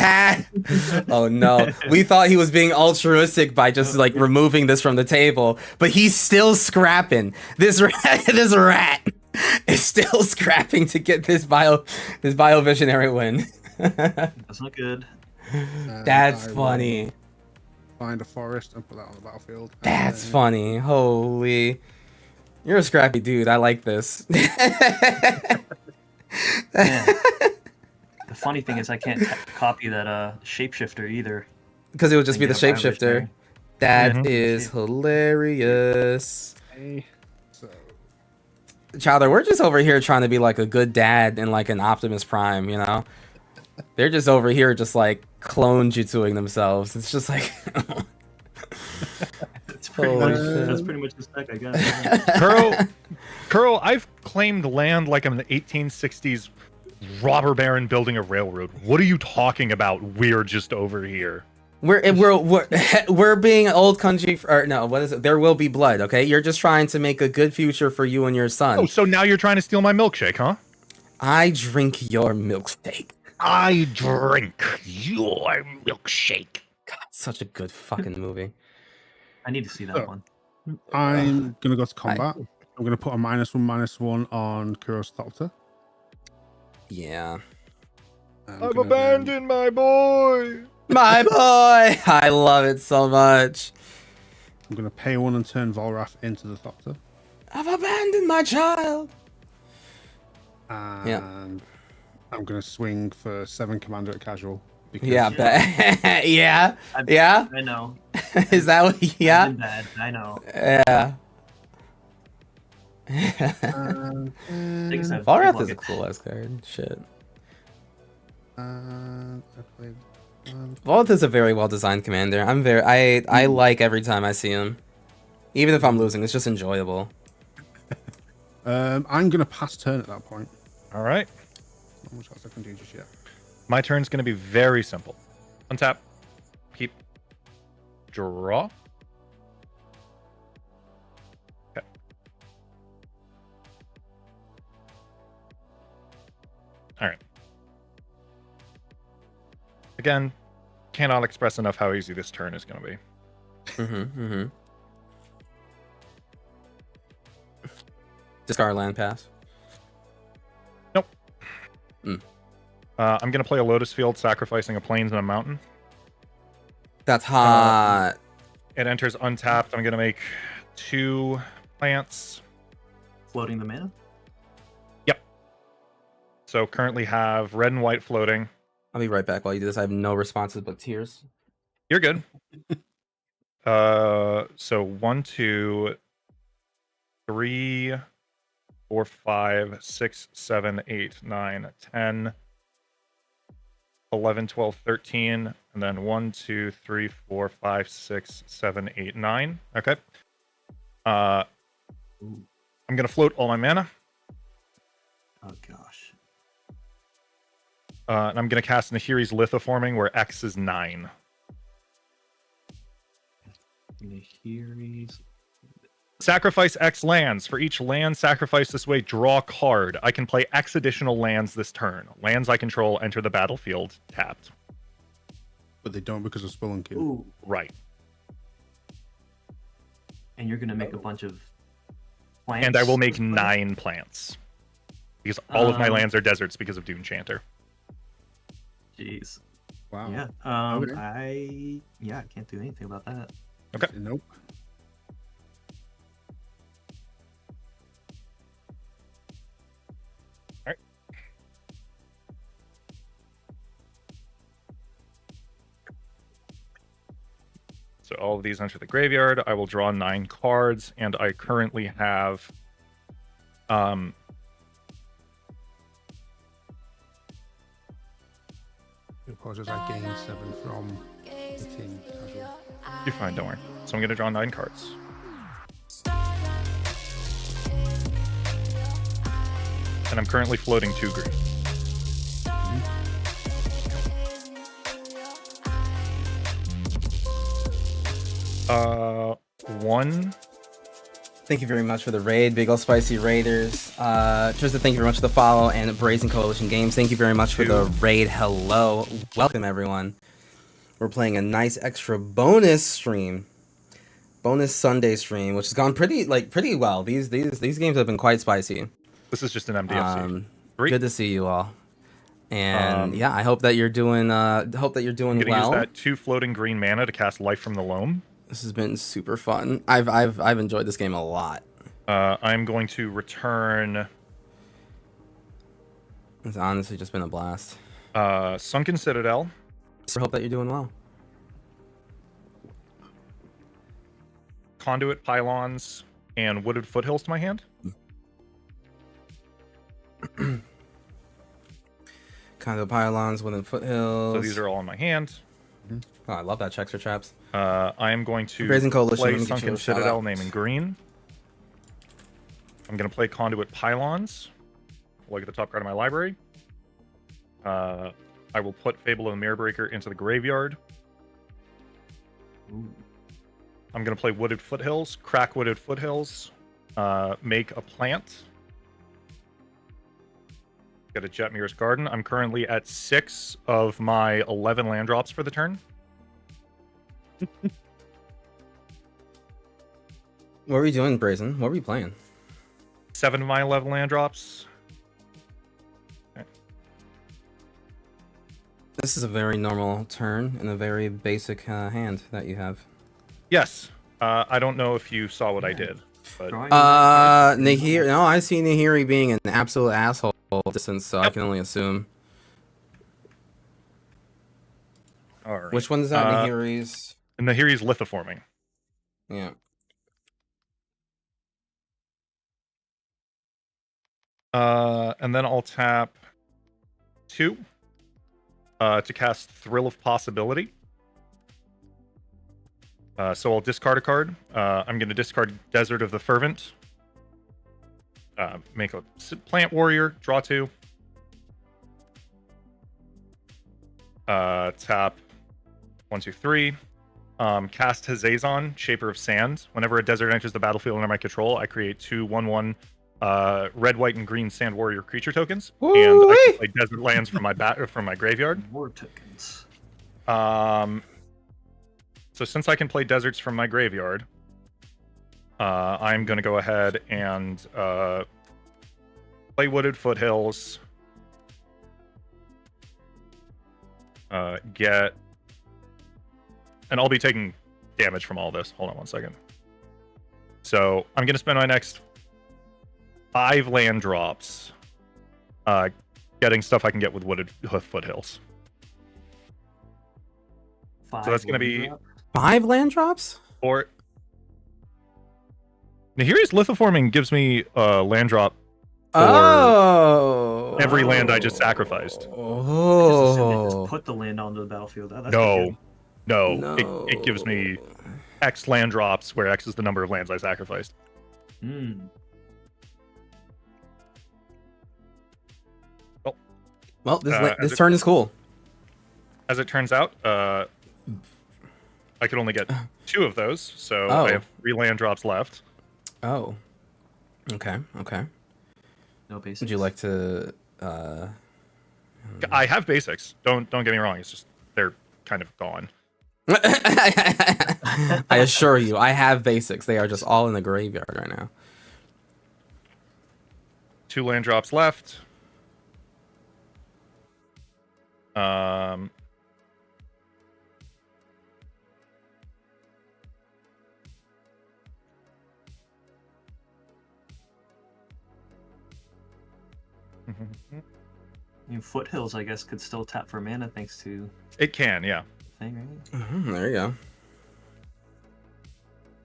Oh no. We thought he was being altruistic by just like removing this from the table, but he's still scrapping. This rat is still scrapping to get this Biovisionary win. That's not good. That's I will funny. Find a forest and put that on the battlefield. That's funny. Holy. You're a scrappy dude. I like this. Man. The funny thing is I can't copy that shapeshifter either. Because it would just be the Get a shapeshifter. Biovisionary. That is hilarious. So Chowder, we're just over here trying to be like a good dad and like an Optimus Prime, you know? They're just over here just like clone jutsuing themselves. It's just like That's pretty much the spec I got. Curl, I've claimed land like I'm in the 1860s robber baron building a railroad. What are you talking about? We're just over here. We're being old country, or no, what is it? There will be blood. Okay, you're just trying to make a good future for you and your son. Oh, so now you're trying to steal my milkshake, huh? I drink your milkshake. I drink your milkshake. God, such a good fucking movie. I need to see that Oh. one. I'm gonna go to combat. I'm gonna put a -1/-1 on Kuro's Doctor. Yeah. I've abandoned my boy. My boy! I love it so much. I'm gonna pay 1 and turn Volrath into the Doctor. I've abandoned my child. And I'm gonna swing for 7 Commander at casual. Because Yeah, yeah, yeah. I know. Is that what? I've Yeah. been bad. I know. Yeah. Things have Volrath people is a get- cool ass card. Shit. I played Volrath is a very well designed commander. I like every time I see him. Even if I'm losing, it's just enjoyable. I'm gonna pass turn at that point. All right. Not much else I can do just yet. My turn's going to be very simple. Untap. Keep. Draw. Okay. All right. Again, cannot express enough how easy this turn is going to be. Discard land pass. Nope. Mm. I'm going to play a Lotus Field, sacrificing a plains and a mountain. That's hot. It enters untapped. I'm going to make 2 plants. Floating the mana. Yep. So currently have red and white floating. I'll be right back while you do this. I have no responses but tears. You're good. So 1, 2, 3, 4, 5, 6, 7, 8, 9, 10, 11, 12, 13, and then 1, 2, 3, 4, 5, 6, 7, 8, 9. Okay. I'm gonna float all my mana. Oh gosh. And I'm gonna cast Nahiri's Lithoforming, where X is 9. Nahiri's. Sacrifice X lands. For each land sacrificed this way, draw a card. I can play X additional lands this turn. Lands I control enter the battlefield tapped. But they don't because of Spelunking. Ooh. Right. And you're gonna make a bunch of plants. And I will make 9 plants. Because all of my Um, lands are deserts because of Doomchanter. Jeez. Wow. Yeah. Okay. I can't do anything about that. Okay. Nope. Alright. So all of these enter the graveyard. I will draw 9 cards, and I currently have I apologize, I gained 7 from 18 casual. You're fine, don't worry. So I'm going to draw 9 cards. And I'm currently floating 2 green. One. Thank you very much for the raid, Big Ol' Spicy Raiders. Tristan, thank you very much for the follow, and Brazen Coalition Games, thank you very much for the raid. Hello, welcome everyone. We're playing a nice extra bonus stream, bonus Sunday stream, which has gone pretty well. These games have been quite spicy. This is just an MDFC. Good to see you all, and yeah, I hope that you're doing. Hope that you're doing I'm gonna well. use that 2 floating green mana to cast Life from the Loam. This has been super fun. I've enjoyed this game a lot. I'm going to return It's honestly just been a blast. Sunken Citadel. I hope that you're doing well. Conduit Pylons and Wooded Foothills to my hand. Kind of pylons within foothills. So these are all in my hand. Oh, I love that checks for traps. I am going to Brazen Coalition, let play me get you Sunken a shout Citadel, out. naming green. I'm going to play Conduit Pylons. Look at the top card of my library. I will put Fable of the Mirror Breaker into the graveyard. Ooh. I'm going to play Wooded Foothills, crack Wooded Foothills, make a plant. Get a Jetmir's Garden. I'm currently at 6 of my 11 land drops for the turn. What were you doing, Brazen? What were you playing? 7 of my 11 land drops. This is a very normal turn and a very basic hand that you have. Yes. I don't know if you saw what I did, but Drawing card. Nahiri. No, I see Nahiri being an absolute asshole distance, so I Yep. can only assume. all right. Which one is that? Nahiri's. And Nahiri's lithoforming. Yeah. And then I'll tap 2 to cast Thrill of Possibility. So I'll discard a card. I'm going to discard Desert of the Fervent. Make a Plant Warrior, draw 2. Tap 1, 2, 3. Cast Hazazon, Shaper of Sand. Whenever a desert enters the battlefield under my control, I create 2 1/1 red, white, and green Sand Warrior creature tokens, and I can play desert lands from my graveyard. More tokens. So since I can play deserts from my graveyard, I'm going to go ahead and play Wooded Foothills. And I'll be taking damage from all this. Hold on one second. So I'm going to spend my next 5 land drops getting stuff I can get with Wooded Foothills. So that's going to be 5 land drops? Or Nahiri's lithoforming gives me a land drop for every land I just sacrificed. Oh. Just put the land onto the battlefield. That's No. No. It gives me X land drops, where X is the number of lands I sacrificed. good. Well, this turn is cool. As it turns out, I could only get 2 of those, so Oh. I have 3 land drops left. Oh. Okay. No basics. Would you like to? I have basics. Don't get me wrong. It's just they're kind of gone. I assure you, I have basics. They are just all in the graveyard right now. 2 land drops left. Um. I mean, Foothills, I guess, could still tap for mana thanks to It can, yeah. the thing, right? There you go.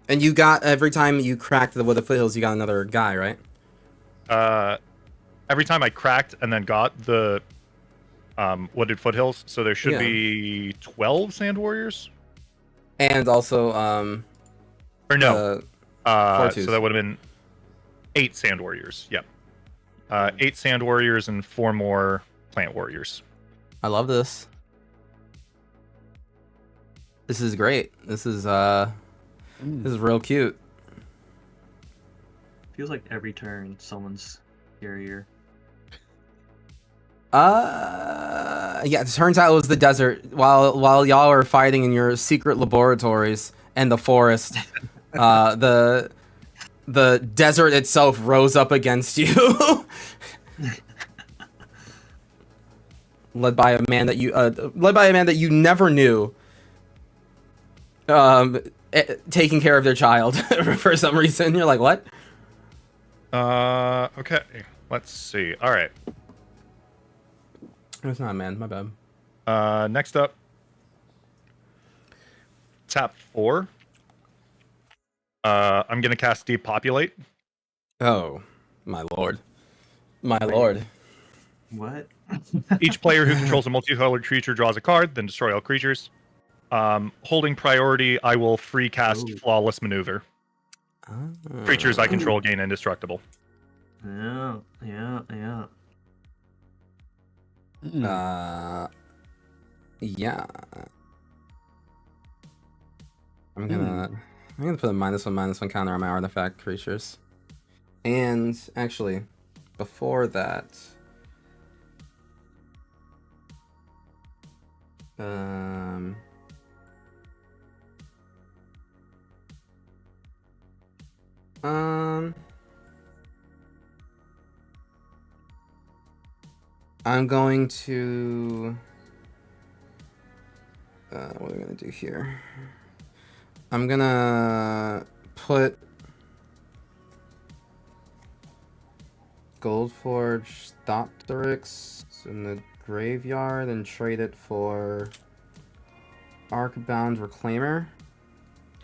And you got every time you cracked the Wooded Foothills, you got another guy, right? Every time I cracked and then got the Wooded Foothills, so there should Yeah. be 12 Sand Warriors. And also, Or no, Fortus. so that would have been 8 Sand Warriors. Yep. 8 Sand Warriors and 4 more Plant Warriors. I love this. This is great. This is real cute. Feels like every turn someone's carrier. Yeah, it turns out it was the desert. While y'all were fighting in your secret laboratories and the forest, the desert itself rose up against you. led by a man that you never knew. Taking care of their child for some reason. You're like, what? Okay. Let's see. All right. It's not a man. My bad. Next up, tap 4. I'm gonna cast Depopulate. Oh, my lord. My lord. What? Each player who controls a multicolored creature draws a card, then destroy all creatures. Holding priority, I will free cast Ooh. Flawless Maneuver. Creatures I control gain indestructible. Yeah. Yeah. I'm gonna put a -1/-1 counter on my artifact creatures. And actually, before that, I'm going to. What are we gonna do here? I'm gonna put Goldforge Thopteryx in the graveyard and trade it for Arcbound Reclaimer.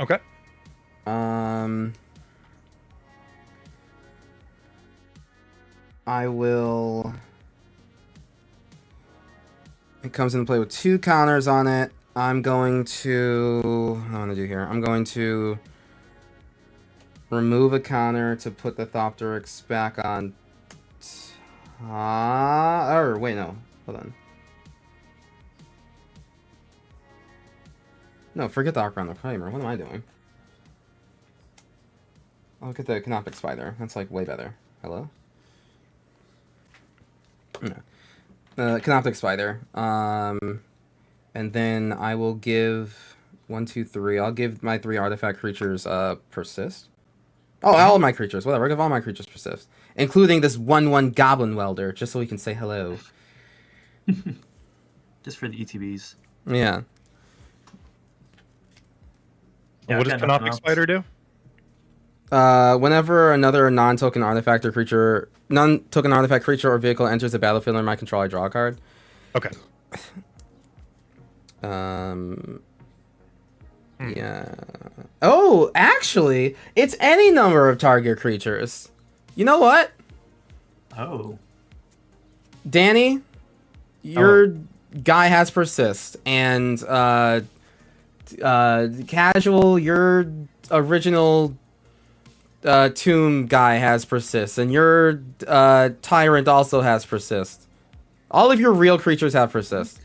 Okay. I will. It comes into play with 2 counters on it. I'm going to. What do I want to do here? I'm going to remove a counter to put the Thopteryx back on. Or wait, no. Hold on. No, forget the Arcbound Reclaimer. What am I doing? I'll look at the Canoptic Spider. That's like way better. Hello? No. Canoptic Spider. And then I will give 1, 2, 3. I'll give my 3 artifact creatures persist. Oh, all my creatures. Whatever. I'll give all my creatures persist, including this 1/1 Goblin Welder, just so we can say hello. Just for the ETBs. Yeah. Yeah, What does Canoptic Spider do? Whenever another non-token artifact creature or vehicle enters the battlefield under my control, I draw a card. Okay. Yeah. Oh, actually, it's any number of target creatures. You know what? Oh. Danny, your guy has persist, and casual, your original tomb guy has persist, and your tyrant also has persist. All of your real creatures have persist.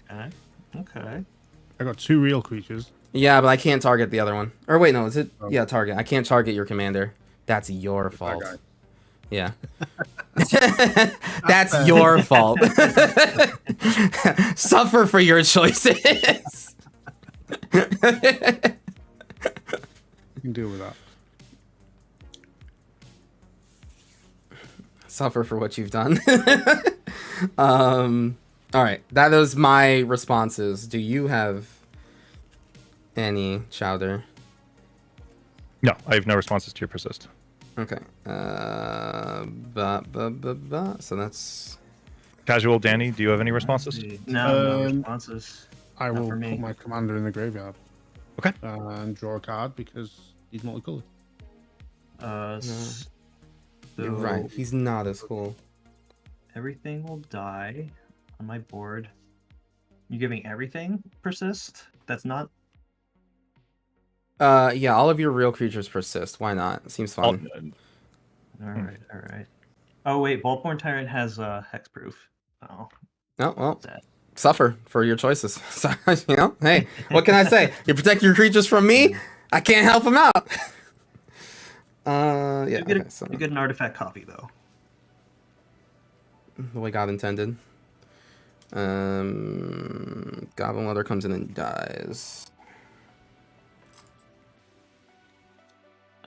Okay. I got 2 real creatures. Yeah, but I can't target the other one. Or wait, no, is it? Yeah, target. I can't target your commander. That's your fault. guy. Yeah. That's your fault. Suffer for your choices. You can deal with that. Suffer for what you've done. All right, that is my responses. Do you have any, Chowder? No, I have no responses to your persist. Okay. So that's Casual Danny, do you have any responses? No responses. I Not will for me. put my commander in the graveyard. Okay. And draw a card because he's multicolored. You're right. He's not as cool. Everything will die on my board. You giving everything persist? That's not. Yeah, all of your real creatures persist. Why not? Seems fun. All right. Oh wait, Voltborn Tyrant has hexproof. Oh. Oh well. Sad. Suffer for your choices. So, you know, hey, what can I say? You protect your creatures from me. I can't help them out. Yeah. You get, Okay, so you get an artifact copy though. the way God intended. Goblin Leather comes in and dies.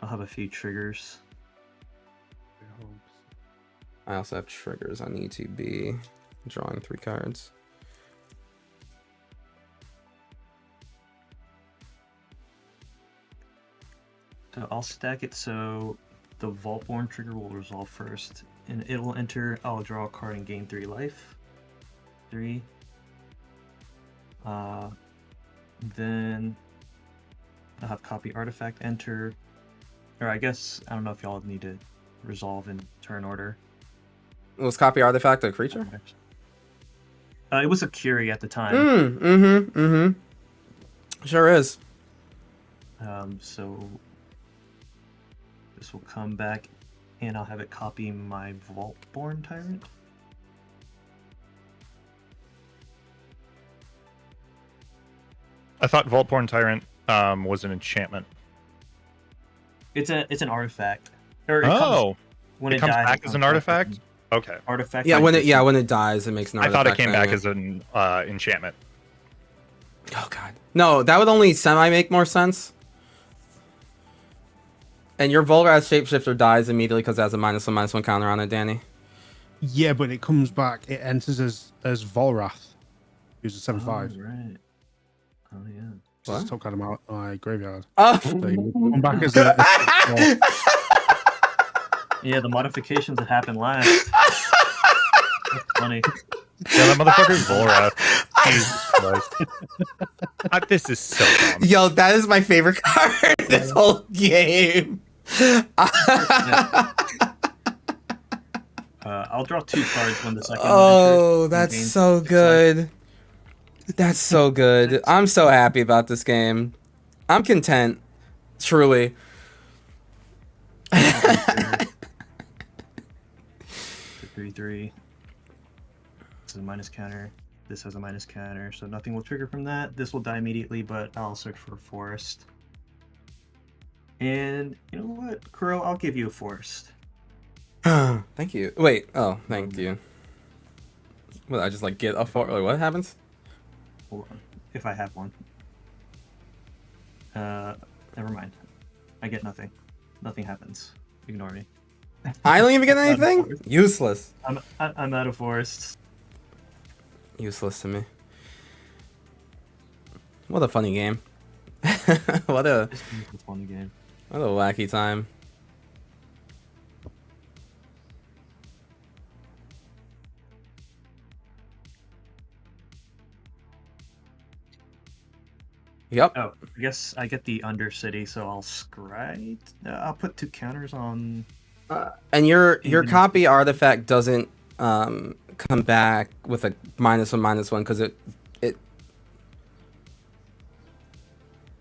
I'll have a few triggers. I also have triggers on ETB. Drawing 3 cards. So I'll stack it so the Vaultborn trigger will resolve first, and it will enter. I'll draw a card and gain 3 life. 3. Then I'll have copy artifact enter. Or I guess I don't know if y'all need to resolve in turn order. Was copy artifact a creature? It was a Curie at the time. Sure is. So this will come back, and I'll have it copy my Vaultborn Tyrant. I thought Vaultborn Tyrant was an enchantment. It's an artifact. Or it Oh, when it comes dies, back as an artifact. Okay, Artifact. Yeah, when condition. it dies, it makes an I artifact. thought it came back yeah. as an enchantment. Oh god. No, that would only semi make more sense. And your Volrath shapeshifter dies immediately because it has a -1/-1 counter on it, Danny. Yeah, but it comes back. It enters as Volrath, who's a 7/5. Oh, right. Oh yeah. Just took out of my graveyard. Oh. So he would come back as a Yeah, the modifications that happened last. That's funny. Yeah, that motherfucker's Volrath. Jesus Christ. This is so dumb. Yo, that is my favorite card in this whole game. I'll draw 2 cards when the second. Oh, that's so good. That's so good. I'm so happy about this game. I'm content. Truly. 3/3. This is a minus counter. This has a minus counter, so nothing will trigger from that. This will die immediately, but I'll search for a forest. And you know what, Crow? I'll give you a forest. Thank you. Wait. Oh, thank you. Well, I just like get a forest. What happens? Hold on. If I have one. Never mind. I get nothing. Nothing happens. Ignore me. I don't even get anything? Useless. I'm out of forests. Useless to me. What a funny game. What a This is a fun game. what a wacky time. Yep. Oh, I guess I get the Undercity, so I'll scry. I'll put 2 counters on. And your copy artifact doesn't come back with a -1/-1 because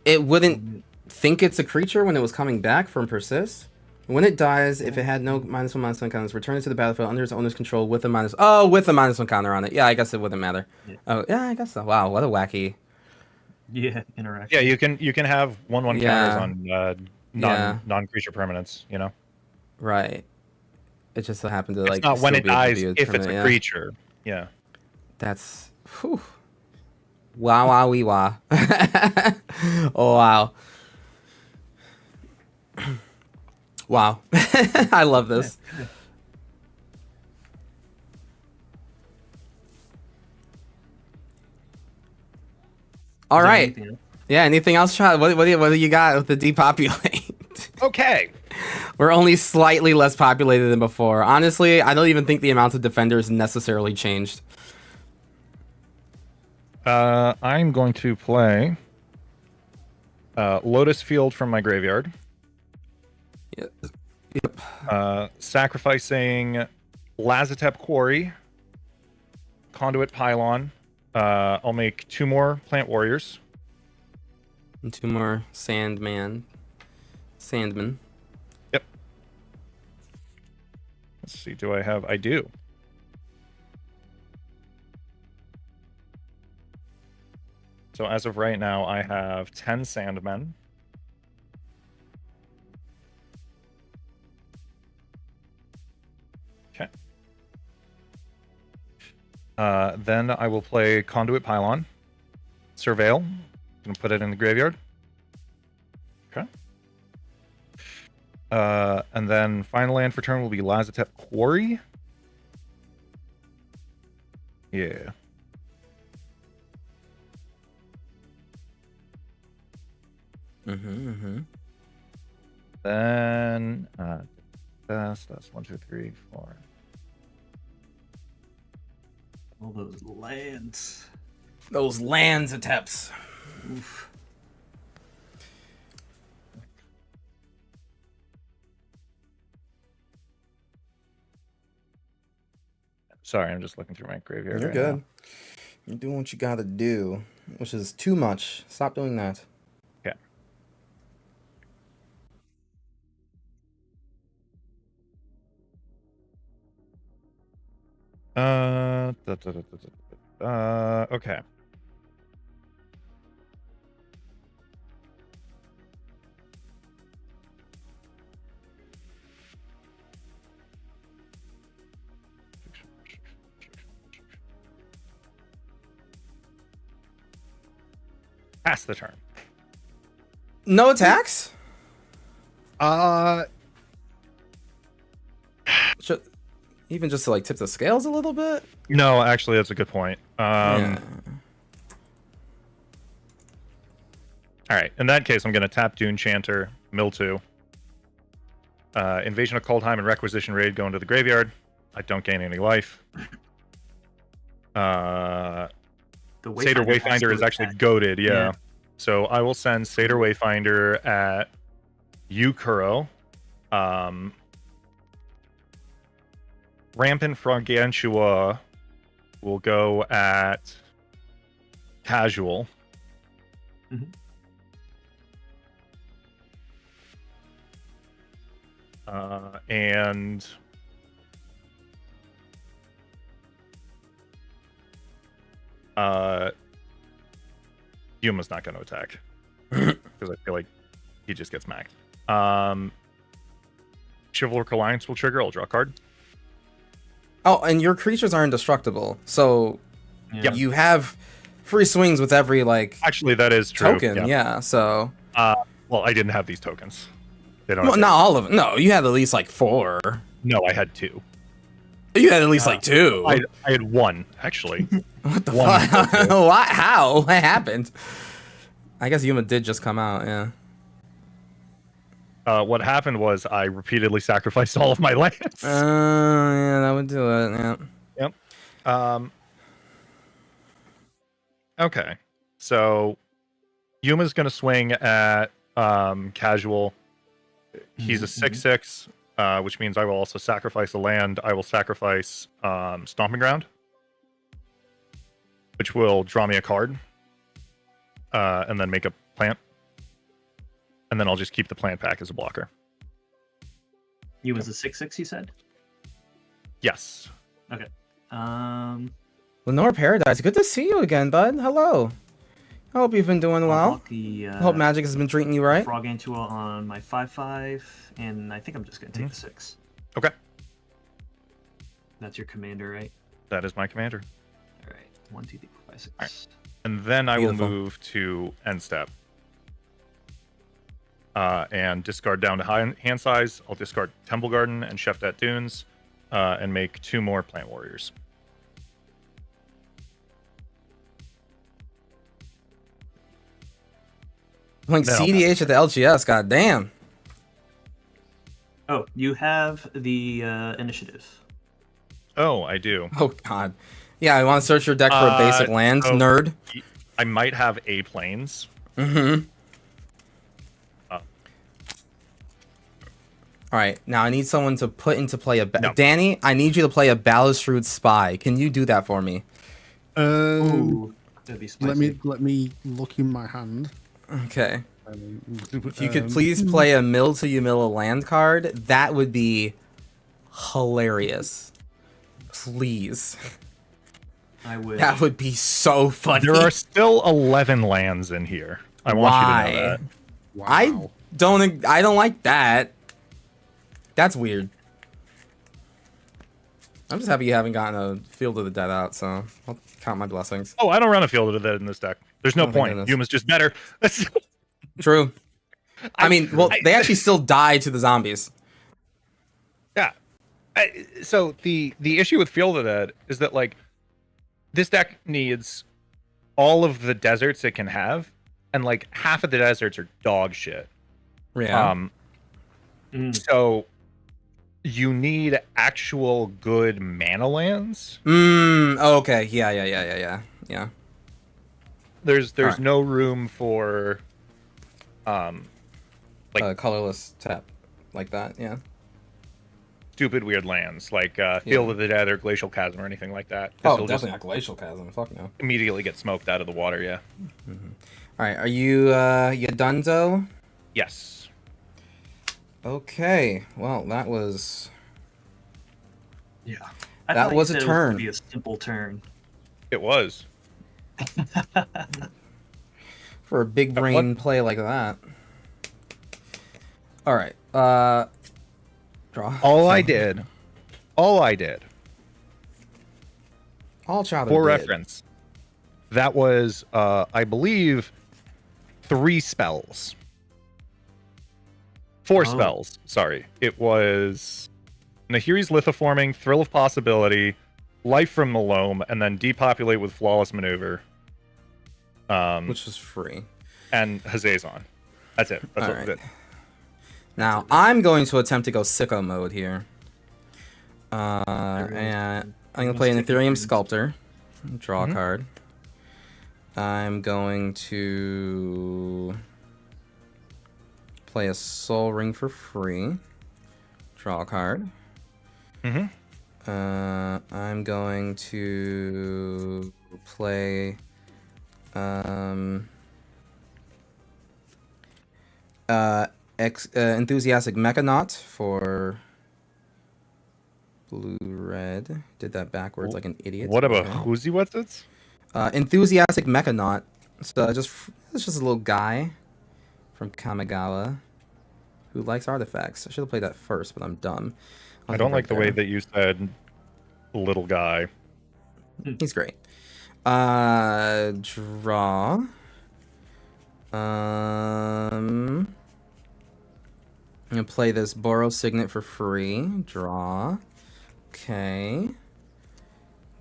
it wouldn't think it's a creature when it was coming back from persist. When it dies, if it had no -1/-1 counters, return it to the battlefield under its owner's control with a -1 counter on it. Yeah, I guess it wouldn't matter. Yeah. Oh yeah, I guess so. Wow, what a wacky. Yeah, interaction. Yeah, you can have 1/1 Yeah. counters on non-creature permanents. You know, Right. It just so happened to it's like not when still it be able to dies be if it's a permanent, yeah. creature. Yeah. That's whew. Wow, wow, wee, wow. Oh, wow. Wow. I love this. All Is there right. anything else? Yeah, anything else, Chad? What do you got with the depopulate? Okay. We're only slightly less populated than before. Honestly, I don't even think the amount of defenders necessarily changed. I'm going to play Lotus Field from my graveyard. Yeah. Yep. Sacrificing Lazatep Quarry, Conduit Pylon. I'll make 2 more Plant Warriors. And 2 more Sandman. Yep. Let's see. Do I have? I do. So as of right now, I have 10 Sandmen. Okay. Then I will play Conduit Pylon. Surveil. Gonna put it in the graveyard. Okay. And then final land for turn will be Lazatep Quarry. Yeah. Then that's 1, 2, 3, 4. All those lands. Those lands attempts. Oof. Sorry, I'm just looking through my graveyard. You're right good. now. You're doing what you gotta do, which is too much. Stop doing that. Okay. Okay. Pass the turn. No attacks? Should, even just to like tip the scales a little bit? No, actually, that's a good point. Yeah. All right. In that case, I'm going to tap Dune Chanter, Mill 2. Invasion of Coldheim and Requisition Raid go into the graveyard. I don't gain any life. The Satyr has Wayfinder to is actually attack. goaded, yeah. Yeah. So I will send Satyr Wayfinder at you, Kuro. Rampant Fraugantua will go at Casual. Mhm. And Yuma's not going to attack because I feel like he just gets maxed. Chivalric Alliance will trigger. I'll draw a card. Oh, and your creatures are indestructible, so Yeah. you have free swings with every like Actually, that is true. token. Yeah. So Well, I didn't have these tokens. They don't. well, have not all of them. No, you had at least like 4. No, I had 2. You had at least like 2. I had 1 actually. What the one. fuck? What? How? What happened? I guess Yuma did just come out. Yeah. What happened was I repeatedly sacrificed all of my lands. Yeah, that would do it. Yeah. Okay, so Yuma's gonna swing at Casual. He's a 6/6, which means I will also sacrifice a land. I will sacrifice Stomping Ground, which will draw me a card, and then make a plant. And then I'll just keep the plant back as a blocker. You was a 6/6, you said? Yes. Okay. Lenore Paradise, good to see you again, bud. Hello. I hope you've been doing well. The, I hope Magic has been treating you right. Fraugantua on my 5/5, and I think I'm just going to take the 6. Okay. That's your commander, right? That is my commander. All right. 1, 2, 3, 4, 5, 6. All right. And then I Beautiful. will move to end step. And discard down to hand size. I'll discard Temple Garden and Sheftat Dunes, and make 2 more Plant Warriors. Like Then I'll CDH at the LGS, goddamn. Oh, you have the initiative. Oh, I do. Oh god. Yeah, I want to search your deck for a basic land, so- nerd. I might have A planes. Mm-hmm. Oh. Alright, now I need someone to put into play a... No. Danny, I need you to play a Balustrade Spy. Can you do that for me? Ooh, that'd be spicy. Let me look in my hand. Okay. If you could please play a mill to you mill a land card, that would be hilarious. Please. I would. That would be so funny. There are still 11 lands in here. I want you to know that. Wow. I don't like that. That's weird. I'm just happy you haven't gotten a Field of the Dead out, so I'll count my blessings. Oh, I don't run a Field of the Dead in this deck. There's no Oh my point. goodness. Yuma's just better. True. I mean, well, they actually still die to the zombies. Yeah. So the issue with Field of the Dead is that like this deck needs all of the deserts it can have, and like half of the deserts are dog shit. Yeah. So you need actual good mana lands. Okay. Yeah. There's Alright. no room for like Colorless tap like that. Yeah. stupid weird lands like Field of the Dead or Glacial Chasm or anything like that. 'cause Oh, they'll definitely just not Glacial Chasm. Fuck no. immediately get smoked out of the water. Yeah. All right. Are you donezo? Yes. Okay. Well, that was Yeah. That was a turn. Be a simple turn. It was. for a big brain play like that. All right. Draw. All I did. All Chowder For did. reference, that was, I believe, 3 spells. 4 spells. Sorry. It was Nahiri's Lithoforming, Thrill of Possibility, Life from Malome, and then Depopulate with Flawless Maneuver. Which was free. And Hazazon. That's it. That's what Alright. it. Now, I'm going to attempt to go sicko mode here. And I'm going to play an Ethereum Sculptor. Draw a card. I'm going to play a Soul Ring for free. Draw a card. I'm going to play Enthusiastic Mechanaut for blue-red. Did that backwards like an idiot. What about Who's what's it? Enthusiastic Mechanaut. So it's just a little guy from Kamigawa who likes artifacts. I should have played that first, but I'm dumb. I don't like the way that you said little guy. He's great. Draw. I'm gonna play this Borrow Signet for free. Draw. Okay.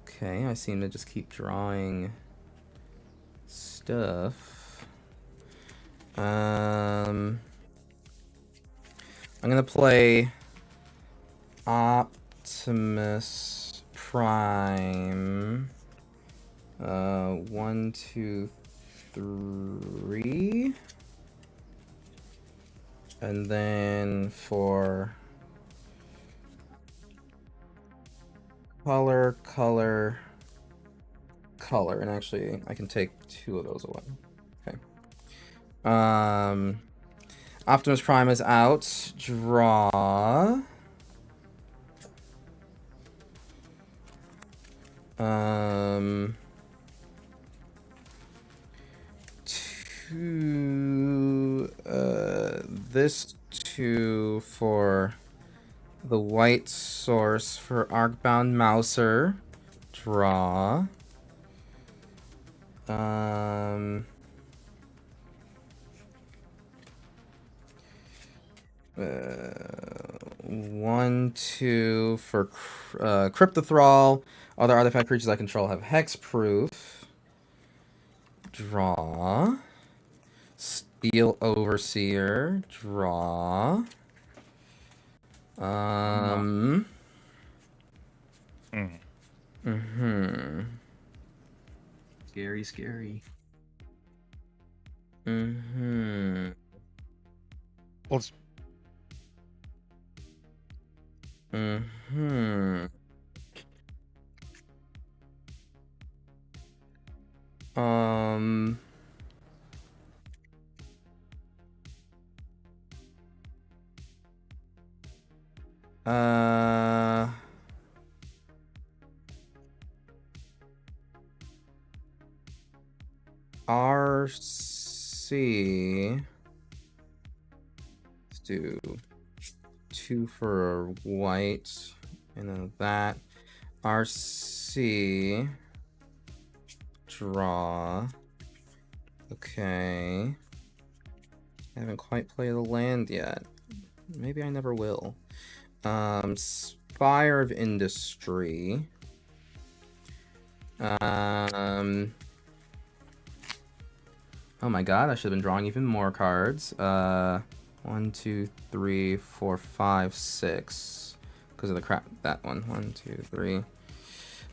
Okay, I seem to just keep drawing stuff. I'm gonna play Optimus Prime. 1, 2, 3. And then for color, and actually I can take 2 of those away. Okay. Optimus Prime is out. Draw. This 2 for the white source for Arcbound Mouser. Draw. 1, 2 for Cryptothrall. Other artifact creatures I control have hexproof. Draw. Steel Overseer. Draw. Scary. Let's RC. Let's do 2 for white, and then that. RC. Draw. Okay. I haven't quite played a land yet. Maybe I never will. Spire of Industry. Oh my god, I should have been drawing even more cards. 1, 2, 3, 4, 5, 6. Because of the crap. That one. 1, 2, 3,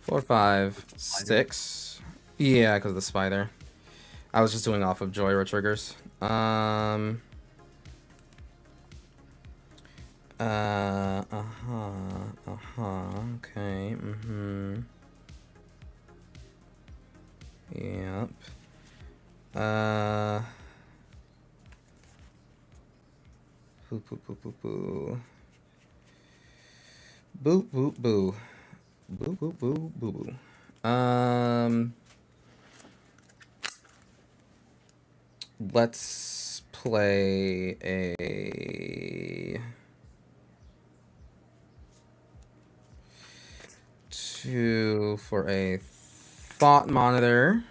4, 5, 6. Yeah, because of the spider. I was just doing off of Joyro triggers. Okay. Yep. Boo, boo, boo, boo, boo. Boo, boo, boo. Boo, boo, boo, boo, boo. Let's play a 2 for a Thought Monitor.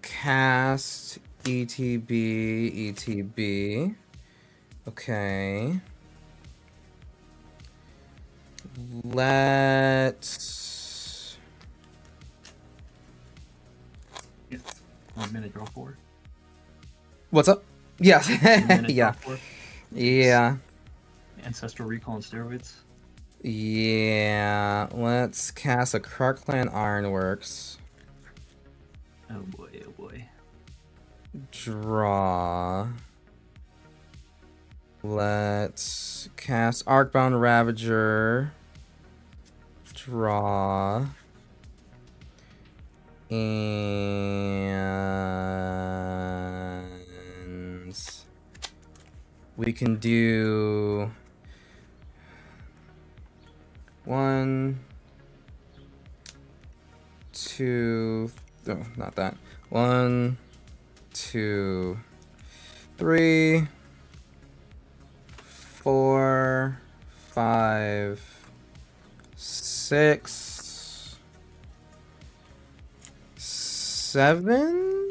Cast ETB, ETB. Okay. Let's. Yes. 1 minute draw 4. What's up? Yes. 1 minute Yeah. draw 4. Yeah. Ancestral Recall on steroids. Yeah. Let's cast a Krark Clan Ironworks. Oh boy, oh boy. Draw. Let's cast Arcbound Ravager. Draw. And we can do 1, 2, no, not that. 1, 2, 3, 4, 5, 6, 7.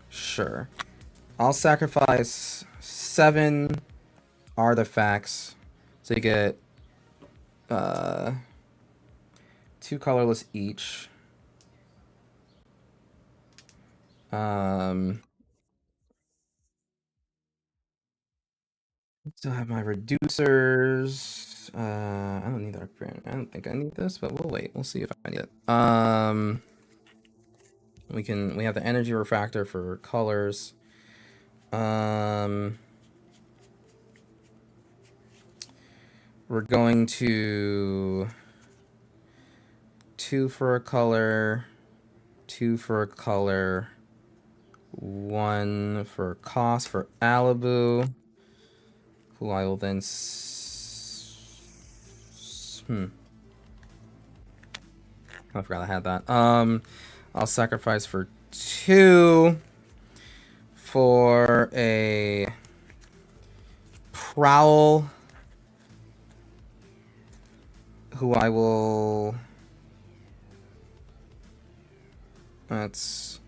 Sure. I'll sacrifice 7 artifacts so you get 2 colorless each. Still have my reducers. I don't need Arc Brand. I don't think I need this, but we'll wait. We'll see if I need it. We have the energy refractor for colors. We're going to 2 for a color, 2 for a color, 1 for a cost for Alibu, who I will then I forgot I had that. I'll sacrifice for 2 for a Prowl, who I will. That's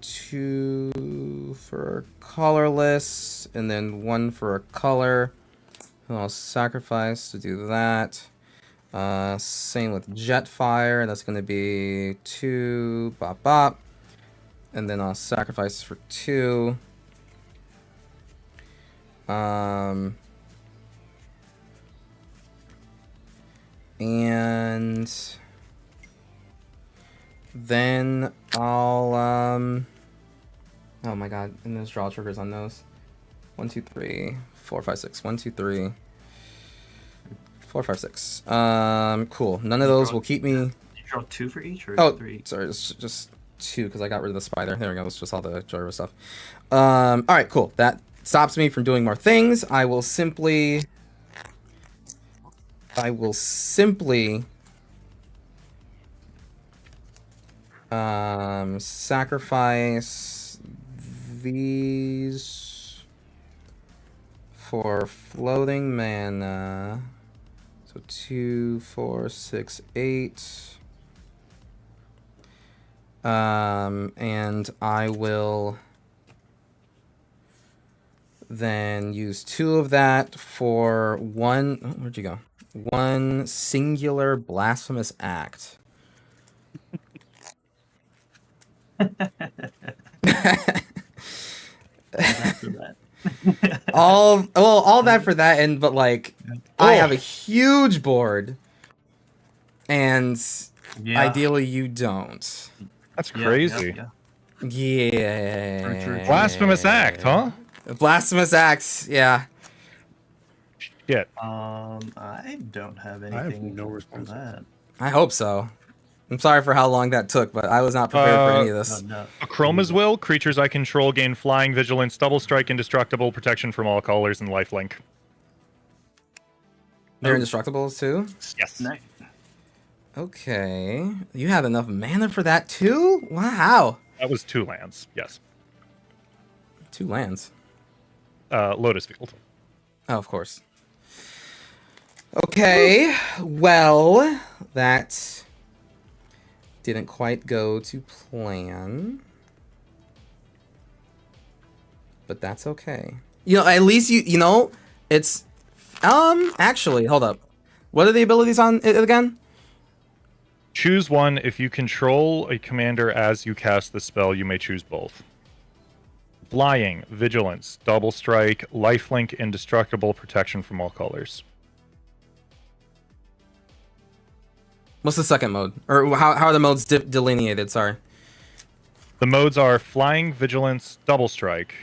2 for colorless, and then 1 for a color. And I'll sacrifice to do that. Same with Jetfire. That's going to be 2 bop bop. And then I'll sacrifice for 2. And then I'll oh my god, and there's draw triggers on those. 1, 2, 3, 4, 5, 6. 1, 2, 3, 4, 5, 6. Cool. None of those will keep me. You draw 2 for each or 3? Sorry, it's just 2 because I got rid of the spider. There we go. It's just all the Joyro stuff. All right, cool. That stops me from doing more things. I will simply sacrifice these for floating mana. So 2, 4, 6, 8. And I will then use 2 of that for 1. Oh, where'd you go? 1 singular blasphemous act. all that for that, and but like I have a huge board, and ideally you don't. That's crazy. Yeah. Blasphemous act, huh? Blasphemous acts, yeah. Shit. I don't have anything. I have no response for that. I hope so. I'm sorry for how long that took, but I was not prepared for any of this. No. Chroma's Will, creatures I control gain flying, vigilance, double strike, indestructible, protection from all colors, and lifelink. They're indestructibles too? Yes. Nice. Okay. You have enough mana for that too? Wow. That was 2 lands, yes. 2 lands. Lotus Field. Oh, of course. Okay. Well, that Didn't quite go to plan. But that's okay. You know, at least you know, it's... actually, hold up. What are the abilities on it again? Choose one. If you control a commander as you cast the spell, you may choose both. Flying, Vigilance, Double Strike, Lifelink, Indestructible, Protection from all colors. What's the second mode? Or how are the modes delineated? Sorry. The modes are Flying, Vigilance, Double Strike,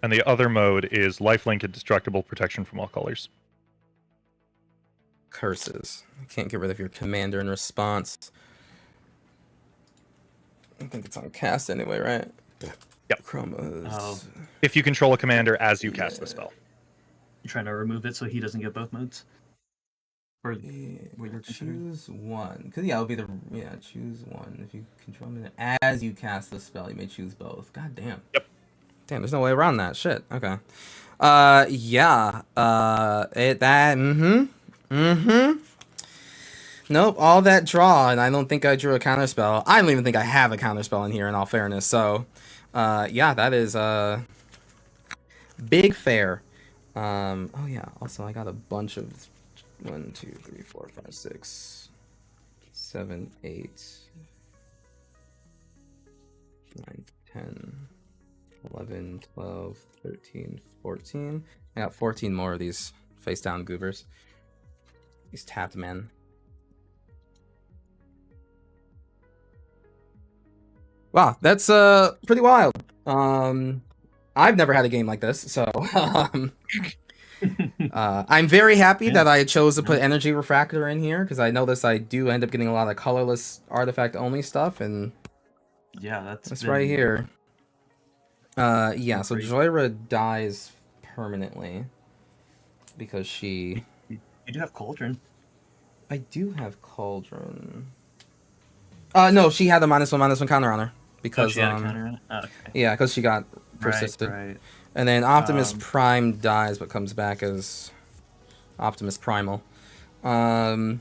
and the other mode is Lifelink, Indestructible, Protection from all colors. Curses. You can't get rid of your commander in response. I think it's on cast anyway, right? Yep. Chromos. Oh. If you control a commander as you cast the spell. You're trying to remove it so he doesn't get both modes? Or what you're considering? Choose one. Because, yeah, it would be choose one. If you control it as you cast the spell, you may choose both. God damn. Yep. Damn, there's no way around that. Shit. Okay. Yeah. Nope, all that draw, and I don't think I drew a counterspell. I don't even think I have a counterspell in here, in all fairness. So, yeah, that is big fair. Oh yeah. Also, I got a bunch of 1, 2, 3, 4, 5, 6, 7, 8, 9, 10, 11, 12, 13, 14. I got 14 more of these face down goobers. These tapped men. Wow, that's pretty wild. I've never had a game like this, so I'm very happy that I chose to put Energy Refractor in here, because I notice I do end up getting a lot of colorless artifact only stuff, and yeah, that's right here. Yeah, so crazy. Joyra dies permanently because she... You do have Cauldron. I do have Cauldron. No, she had a -1/-1 counter on her. Because, she had a counter on it? Oh, okay. Yeah, because she got persisted. Right. And then Optimus Prime dies, but comes back as Optimus Primal. Actually,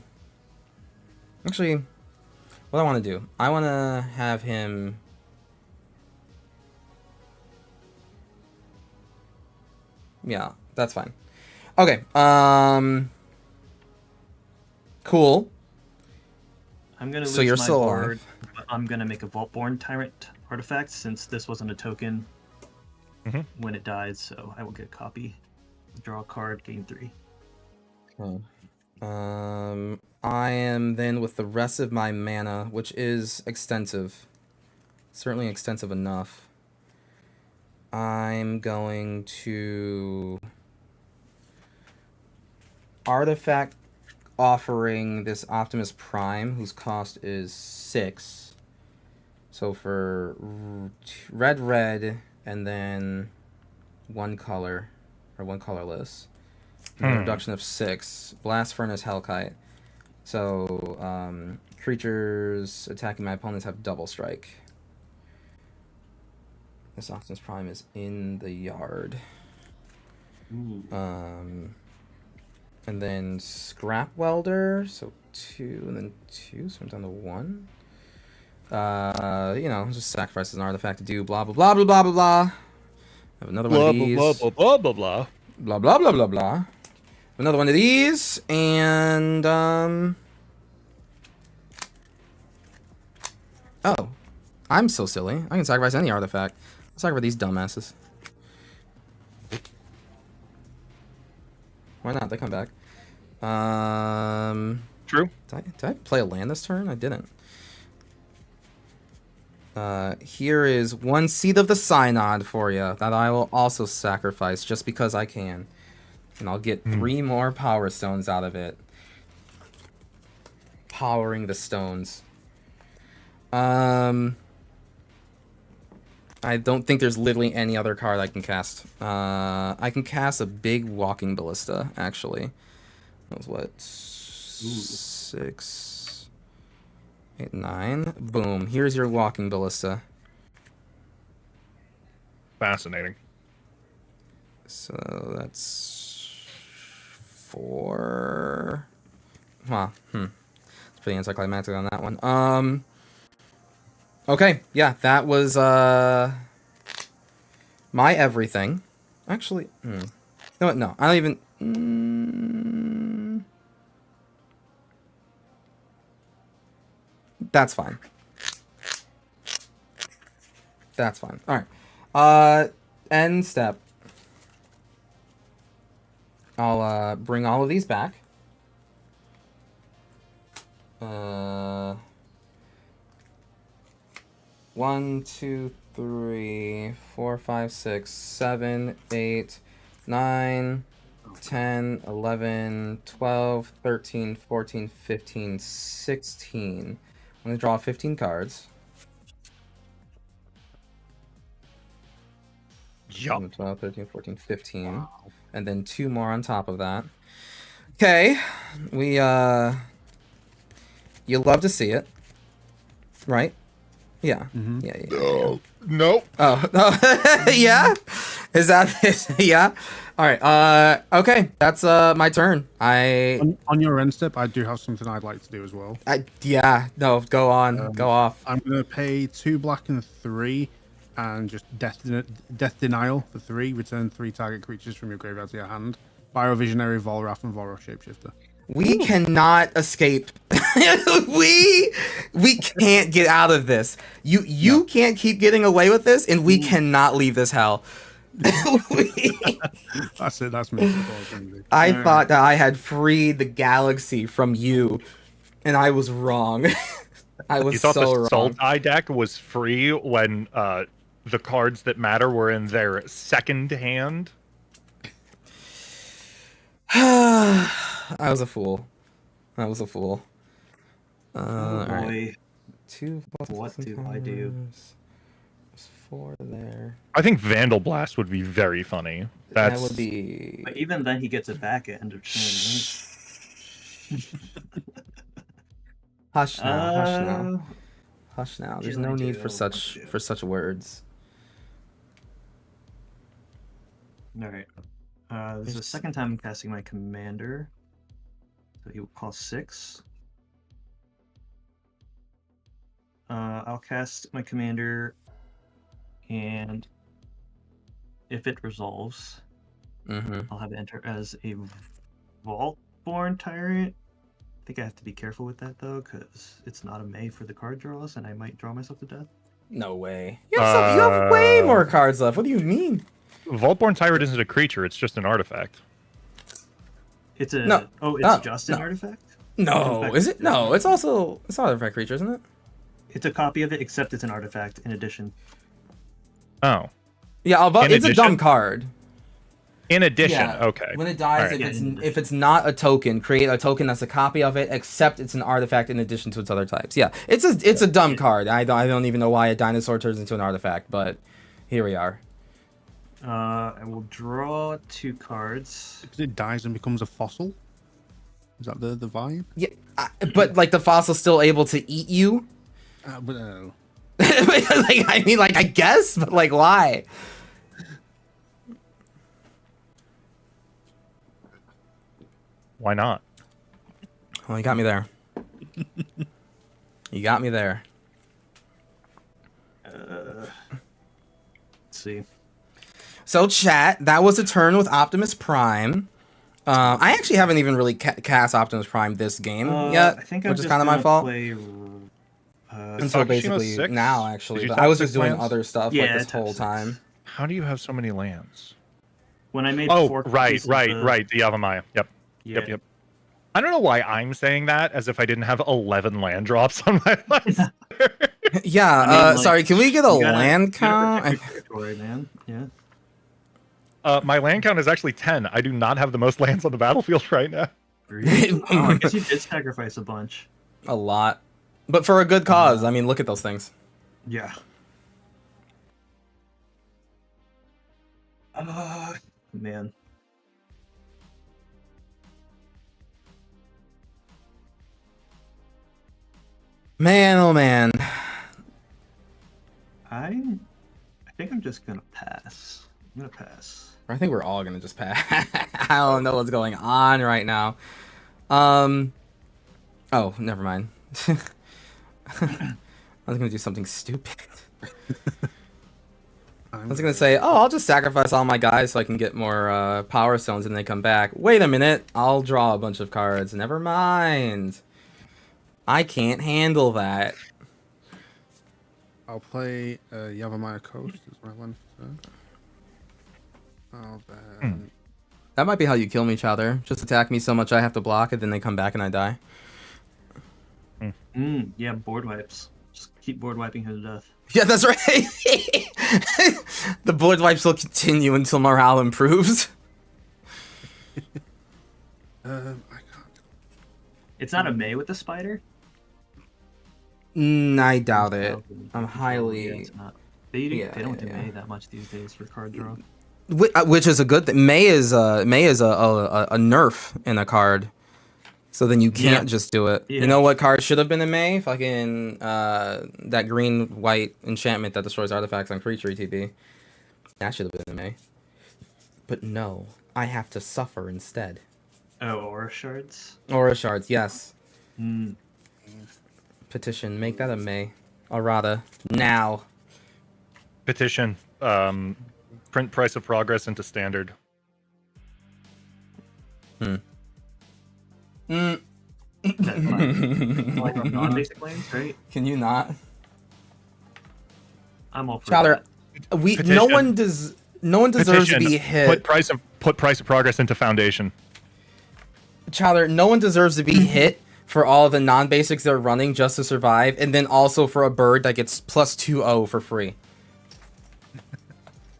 what I want to do, I want to have him... Yeah, that's fine. Okay, cool. I'm gonna lose So you're my still board, alive. but I'm gonna make a Vaultborn Tyrant artifact since this wasn't a token when it died, so I will get a copy. Draw a card, gain 3. Okay. I am then with the rest of my mana, which is extensive. Certainly extensive enough. I'm going to artifact offering this Optimus Prime, whose cost is 6. So for red, and then one color, or one colorless. And a reduction of 6. Blast Furnace Hellkite. So, creatures attacking my opponents have double strike. This Optimus Prime is in the yard. Ooh. And then Scrap Welder, so 2, and then 2, so I'm down to 1. You know, just sacrifices an artifact to do blah blah blah blah blah blah blah. I have another one of these. Blah blah blah blah blah. Blah blah blah blah blah. Another one of these, and oh, I'm so silly. I can sacrifice any artifact. I'll sacrifice these dumbasses. Why not? They come back. True. Did I play a land this turn? I didn't. Here is one Seed of the Synod for you that I will also sacrifice just because I can. And I'll get 3 more Power Stones out of it. Powering the stones. I don't think there's literally any other card I can cast. I can cast a big Walking Ballista, actually. That was what? 6, 8, 9. Boom. Here's your Walking Ballista. Fascinating. So that's 4. Wow. It's pretty anticlimactic on that one. Okay, yeah, that was my everything. Actually, no, I don't even. That's fine. That's fine. All right. End step. I'll bring all of these back. 1, 2, 3, 4, 5, 6, 7, 8, 9, 10, 11, 12, 13, 14, 15, 16. I'm going to draw 15 cards. Yup. 12, 13, 14, 15. Wow. And then 2 more on top of that. Okay. You love to see it. Right? Yeah. Mm-hmm. Yeah. Nope. Oh. Yeah? Is that yeah? All right. Okay. That's my turn. On your end step, I do have something I'd like to do as well. Yeah. No, go on. Go off. I'm gonna pay 2 black and 3, and just death denial for 3. Return 3 target creatures from your graveyard to your hand. Biovisionary, Volrath, and Voro Shapeshifter. We cannot escape. we can't get out of this. You can't keep getting away with this, and we cannot leave this hell. That's it. That's me. I thought that I had freed the galaxy from you, and I was wrong. I was You thought so the wrong. Sultai deck was free when the cards that matter were in their second hand? I was a fool. All right. 2 What do I do? 4 there. I think Vandal Blast would be very funny. That would be. But even then, he gets it back at end of turn. Hush now. Hush now. There's no need for such words. All right. This is the second time I'm casting my commander. So he will cost 6. I'll cast my commander, and if it resolves, I'll have it enter as a Vault-Born Tyrant. I think I have to be careful with that, though, because it's not a May for the card draws, and I might draw myself to death. No way. You have way more cards left. What do you mean? Vault-Born Tyrant isn't a creature, it's just an artifact. It's a... No. Oh, it's just an artifact? No, is it? No, it's also... It's an artifact creature, isn't it? It's a copy of it, except it's an artifact in addition. Oh. Yeah, it's a dumb addition? card. In addition, Yeah. okay. When it dies, Alright. if it's not a token, create a token that's a copy of it, except it's an artifact in addition to its other types. Yeah, it's a dumb card. I don't even know why a dinosaur turns into an artifact, but here we are. I will draw 2 cards. Because it dies and becomes a fossil. Is that the vibe? Yeah, but like the fossil's still able to eat you. But no. I guess, but like, why? Why not? Well, you got me there. You got me there. Let's see. So, chat, that was a turn with Optimus Prime. I actually haven't even really cast Optimus Prime this game yet, I think which is kind of my fault. Play, Until basically 6? now, actually. Did you But top I was 6 just doing lands? other stuff Yeah, like this top whole 6. time. How do you have so many lands? When I made Oh, 4 right, copies of right, the- right. The Yavimaya. Yep. Yeah. Yep. I don't know why I'm saying that as if I didn't have 11 land drops on my list. Yeah, I mean, like, sorry, can we get a you gotta- land you gotta count? protect your territory, man. Yeah. My land count is actually 10. I do not have the most lands on the battlefield right now. Oh, I guess you did sacrifice a bunch. A lot. But for a good cause. I mean, look at those things. Yeah. Man. Man, oh man. I think I'm just gonna pass. I'm gonna pass. I think we're all gonna just pass. I don't know what's going on right now. Oh, never mind. I was gonna do something stupid. I I'm was gonna say, oh, I'll just sacrifice all my guys so I can get more power stones and they come back. Wait a minute, I'll draw a bunch of cards. Never mind. I can't handle that. I'll play Yavimaya Coast as my one turn. I'll then... That might be how you kill me, Chowder. Just attack me so much I have to block it, then they come back and I die. Yeah, board wipes. Just keep board wiping her to death. Yeah, that's right. The board wipes will continue until morale improves. I can't. It's not a May with the spider? I doubt it. I'm Yeah, highly... it's not. They don't do May that much these days for card draw. Which is a good thing. May is a nerf in a card, so then you can't just do it. Yeah. You know what card should have been in May? Fucking that green white enchantment that destroys artifacts on creature ETB. That should have been in May. But no, I have to suffer instead. Oh, Aura Shards? Aura shards, yes. Mm. Petition, make that a May. Errata now. Petition. Print Price of Progress into Standard. Like non-basic lands, right? Can you not? I'm all for Chowder, that. Petition. no one deserves Petition. to be hit. Put Price of Progress into Foundation. Chowder, no one deserves to be hit for all the non-basics they're running just to survive, and then also for a bird that gets plus 2/0 for free.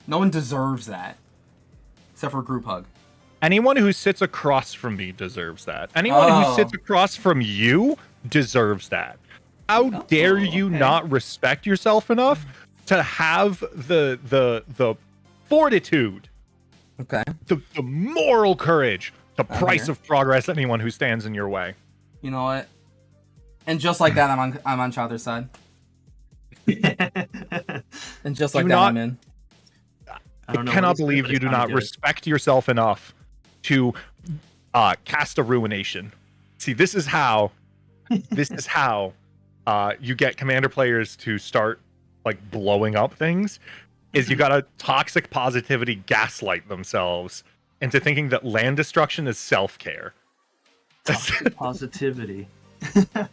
No one deserves that. Except for Group Hug. Anyone who sits across from me deserves that. Anyone who sits across from you deserves that. How dare you not respect yourself enough to have the fortitude, Okay. the moral courage, the price of progress anyone who stands in your way? You know what? And just like that, I'm on Chowder's side. And just like that, I'm in. I cannot believe you do not respect yourself enough to cast a Ruination. See, this is how you get commander players to start like blowing up things. Is you gotta toxic positivity gaslight themselves into thinking that land destruction is self-care. Toxic positivity.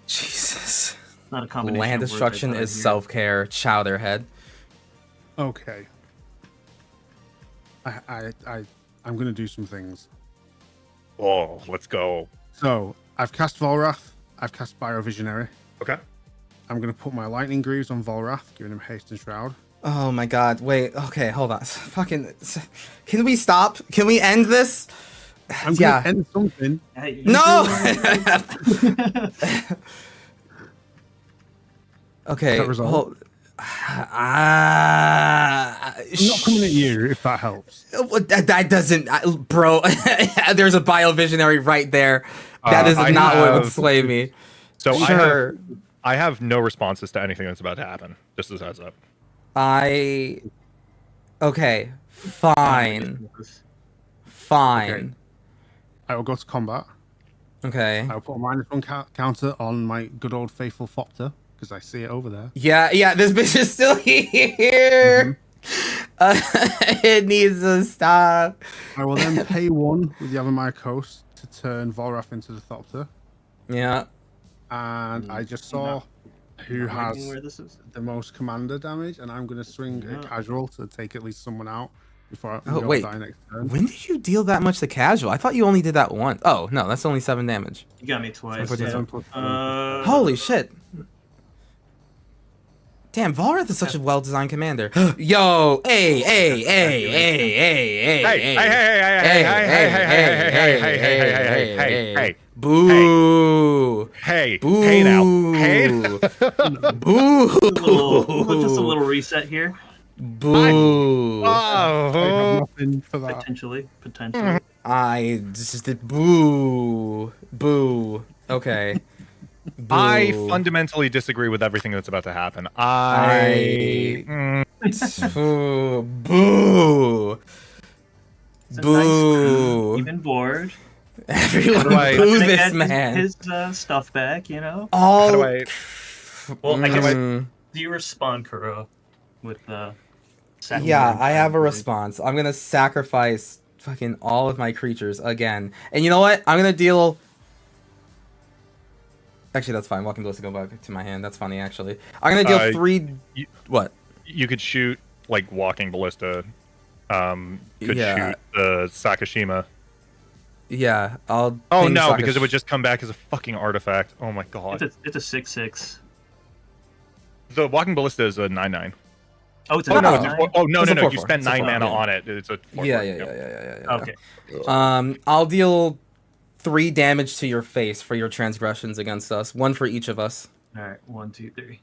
Jesus. Not a combination. Land of words destruction I thought is I'd hear. self-care. Chowder head. Okay. I'm gonna do some things. Oh, let's go. So I've cast Volrath. I've cast Biovisionary. Okay. I'm gonna put my Lightning Greaves on Volrath, giving him haste and shroud. Oh my god. Wait. Okay, hold on. Fucking. Can we stop? Can we end this? I'm gonna end something. No! Okay. That resolve? Hold. I'm not coming at you if that helps. That doesn't, bro. There's a biovisionary right there. That is not what would sway me. So Sure. I have no responses to anything that's about to happen. Just as a heads up. Okay. Fine. Okay. I will go to combat. Okay. I'll put a -1 counter on my good old faithful Thopter because I see it over there. Yeah. This bitch is still here. It needs to stop. I will then pay 1 with Yavimaya Coast to turn Volrath into the Thopter. Yeah. And I just saw who has Where this is? the most commander damage, and I'm going to swing a casual to take at least someone out before I wait. die next turn. When did you deal that much to casual? I thought you only did that once. Oh, no, that's only 7 damage. You got me twice. Yeah. Holy shit. Damn, Volrath is such a well-designed commander. Yo, hey. Boo. Hey Boo. now. Hey. Boo. Just a little reset here. Boo. I have nothing for that. Potentially. I just did boo. Okay. Boo. I fundamentally disagree with everything that's about to happen. Boo. Boo. Even bored. Everyone do boo Gonna this get man. His stuff back, you know. All. How do I? Well, I guess Do you respond, Kuro, with the? Yeah, I have a response. I'm gonna sacrifice fucking all of my creatures again, and you know what? I'm gonna deal. Actually, that's fine. Walking Ballista go back to my hand. That's funny, actually. I'm gonna deal 3. What? You could shoot like Walking Ballista. Could Yeah. shoot the Sakashima. Yeah, I'll. Oh ping no, Sakash- because it would just come back as a fucking artifact. Oh my god. It's a 6/6. The Walking Ballista is a 9/9. Oh, it's a Oh, no, 9/9? No, It's a 4/4. You spend It's a 9 4/4, mana yeah. on it. It's a 4/4. Yeah. Okay. I'll deal 3 damage to your face for your transgressions against us. 1 for each of us. All right. 1, 2, 3.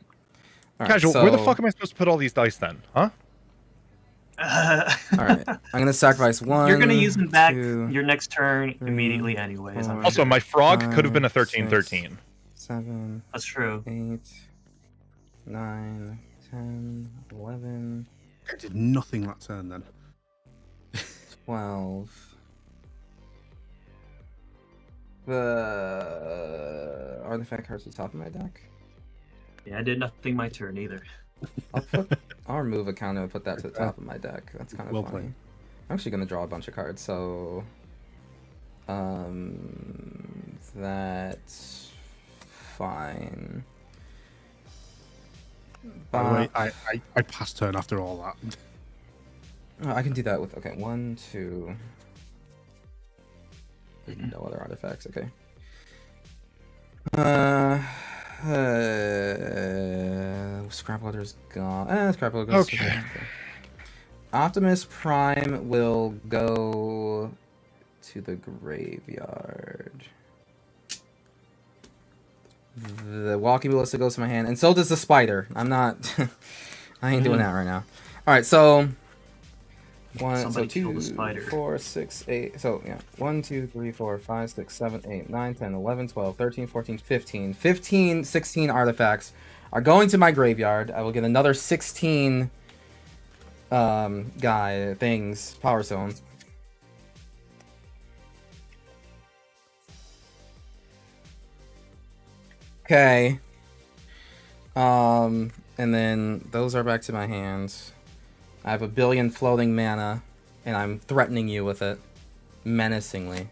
All right, Casual, where the so- fuck am I supposed to put all these dice then? Huh? All right, I'm gonna sacrifice 1. You're gonna use them back 2, your next turn 3, immediately, anyways. 4, Also, my frog could have been a 5, 13/13. 7, That's true. 8, 9, 10, 11, I did nothing that turn then. 12. The artifact cards at the top of my deck. Yeah, I did nothing my turn either. I'll remove a counter and put that to the top of my deck. That's kind of Well funny. played. I'm actually gonna draw a bunch of cards, so that's fine. By the way, I passed turn after all that. I can do that with 1, 2. No other artifacts. Okay. Scrapwater's gone. Scrapwater goes. Okay. Optimus Prime will go to the graveyard. The Walking Ballista goes to my hand, and so does the spider. I'm not. I ain't doing that right now. All right, so. Somebody 2, killed the spider. 4, 6, 8. So, yeah. 1, 2, 3, 4, 5, 6, 7, 8, 9, 10, 11, 12, 13, 14, 15. 15, 16 artifacts are going to my graveyard. I will get another 16 power stones. Okay. And then those are back to my hands. I have 1 billion floating mana, and I'm threatening you with it, menacingly.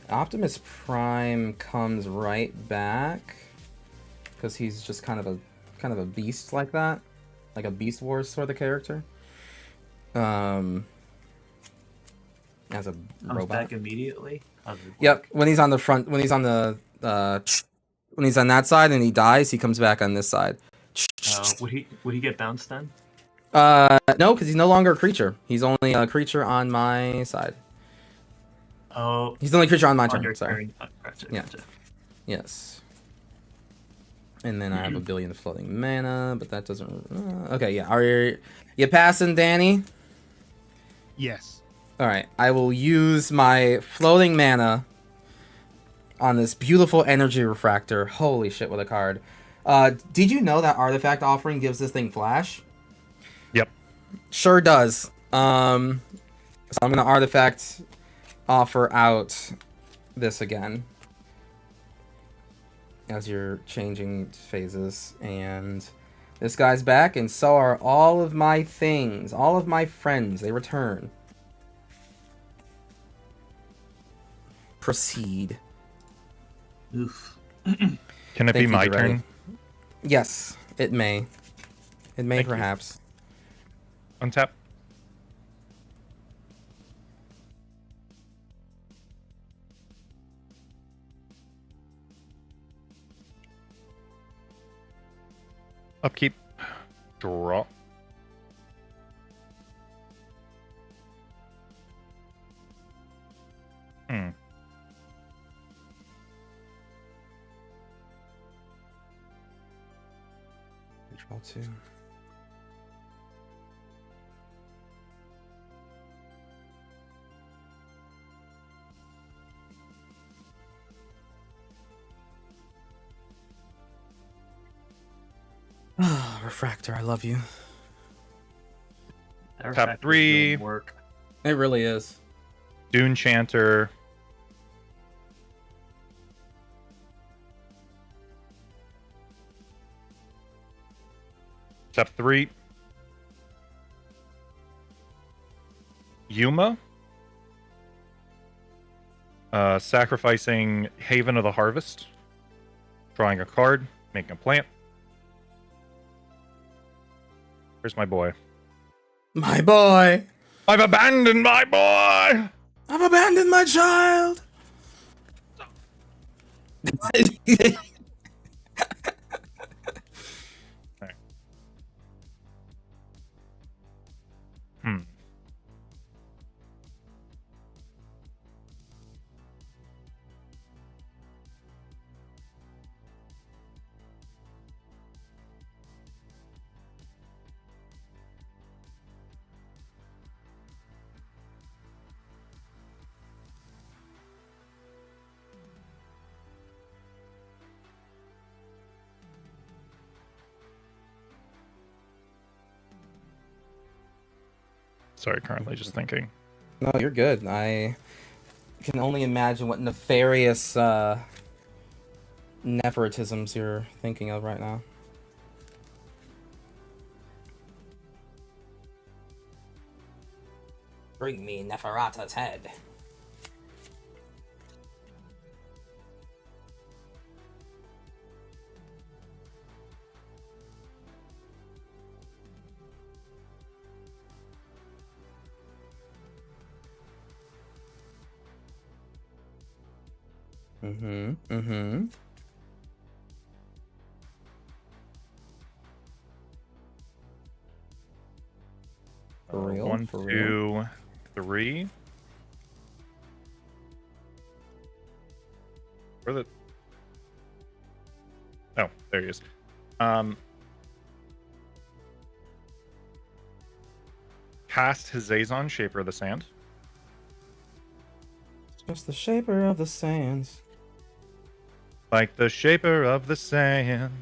Optimus Prime comes right back because he's just kind of a beast like that, like a Beast Wars sort of character. As a Comes robot. back immediately. Yep, when he's on the front, when he's on the when he's on that side and he dies, he comes back on this side. Would he get bounced then? No, because he's no longer a creature. He's only a creature on my side. Oh, He's the only creature on my on turn. your Sorry. turn. Gotcha, Yeah. gotcha. Yes. And then I have 1 billion floating mana, but that doesn't. Okay, yeah. Are you passing, Danny? Yes. All right. I will use my floating mana on this beautiful energy refractor. Holy shit! What a card. Did you know that Artifact Offering gives this thing flash? Yep. Sure does. So I'm gonna Artifact offer out this again as you're changing phases, and this guy's back, and so are all of my things, all of my friends. They return. Proceed. Oof. Can it Thank be you, my Duretti. turn? Yes, it may. It may, Thank you. perhaps. Untap. Upkeep. Draw. Hmm. Control 2. Refractor, I love you. That Top refractor's 3. doing work. It really is. Dune Chanter. Step 3. Yuma. Sacrificing Haven of the Harvest. Drawing a card. Making a plant. Here's my boy. My boy. I've abandoned my boy! I've abandoned my child. Hmm. Sorry, currently just thinking. No, you're good. I can only imagine what nefarious nepotisms you're thinking of right now. Bring me Neferata's head. Mm-hmm. For real? 1, For 2, 3. Where the... Oh, there he is. Cast Hizazon, Shaper of the Sand. Just the shaper of the sands. Like the Shaper of the Sand.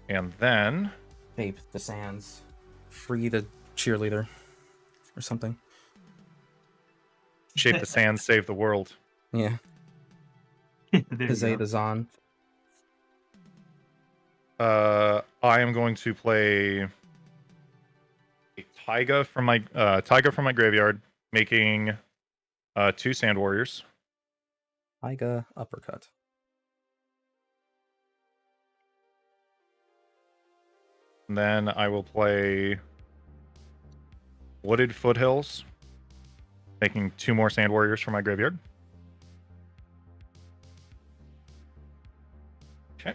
And then... Shape the sands. Free the cheerleader. Or something. Shape the Sand, Save the World. Yeah. There you Hizay go. the Zon. I am going to play a Taiga from my graveyard, making 2 Sand Warriors. Taiga uppercut. And then I will play Wooded Foothills, making 2 more Sand Warriors for my graveyard. Okay.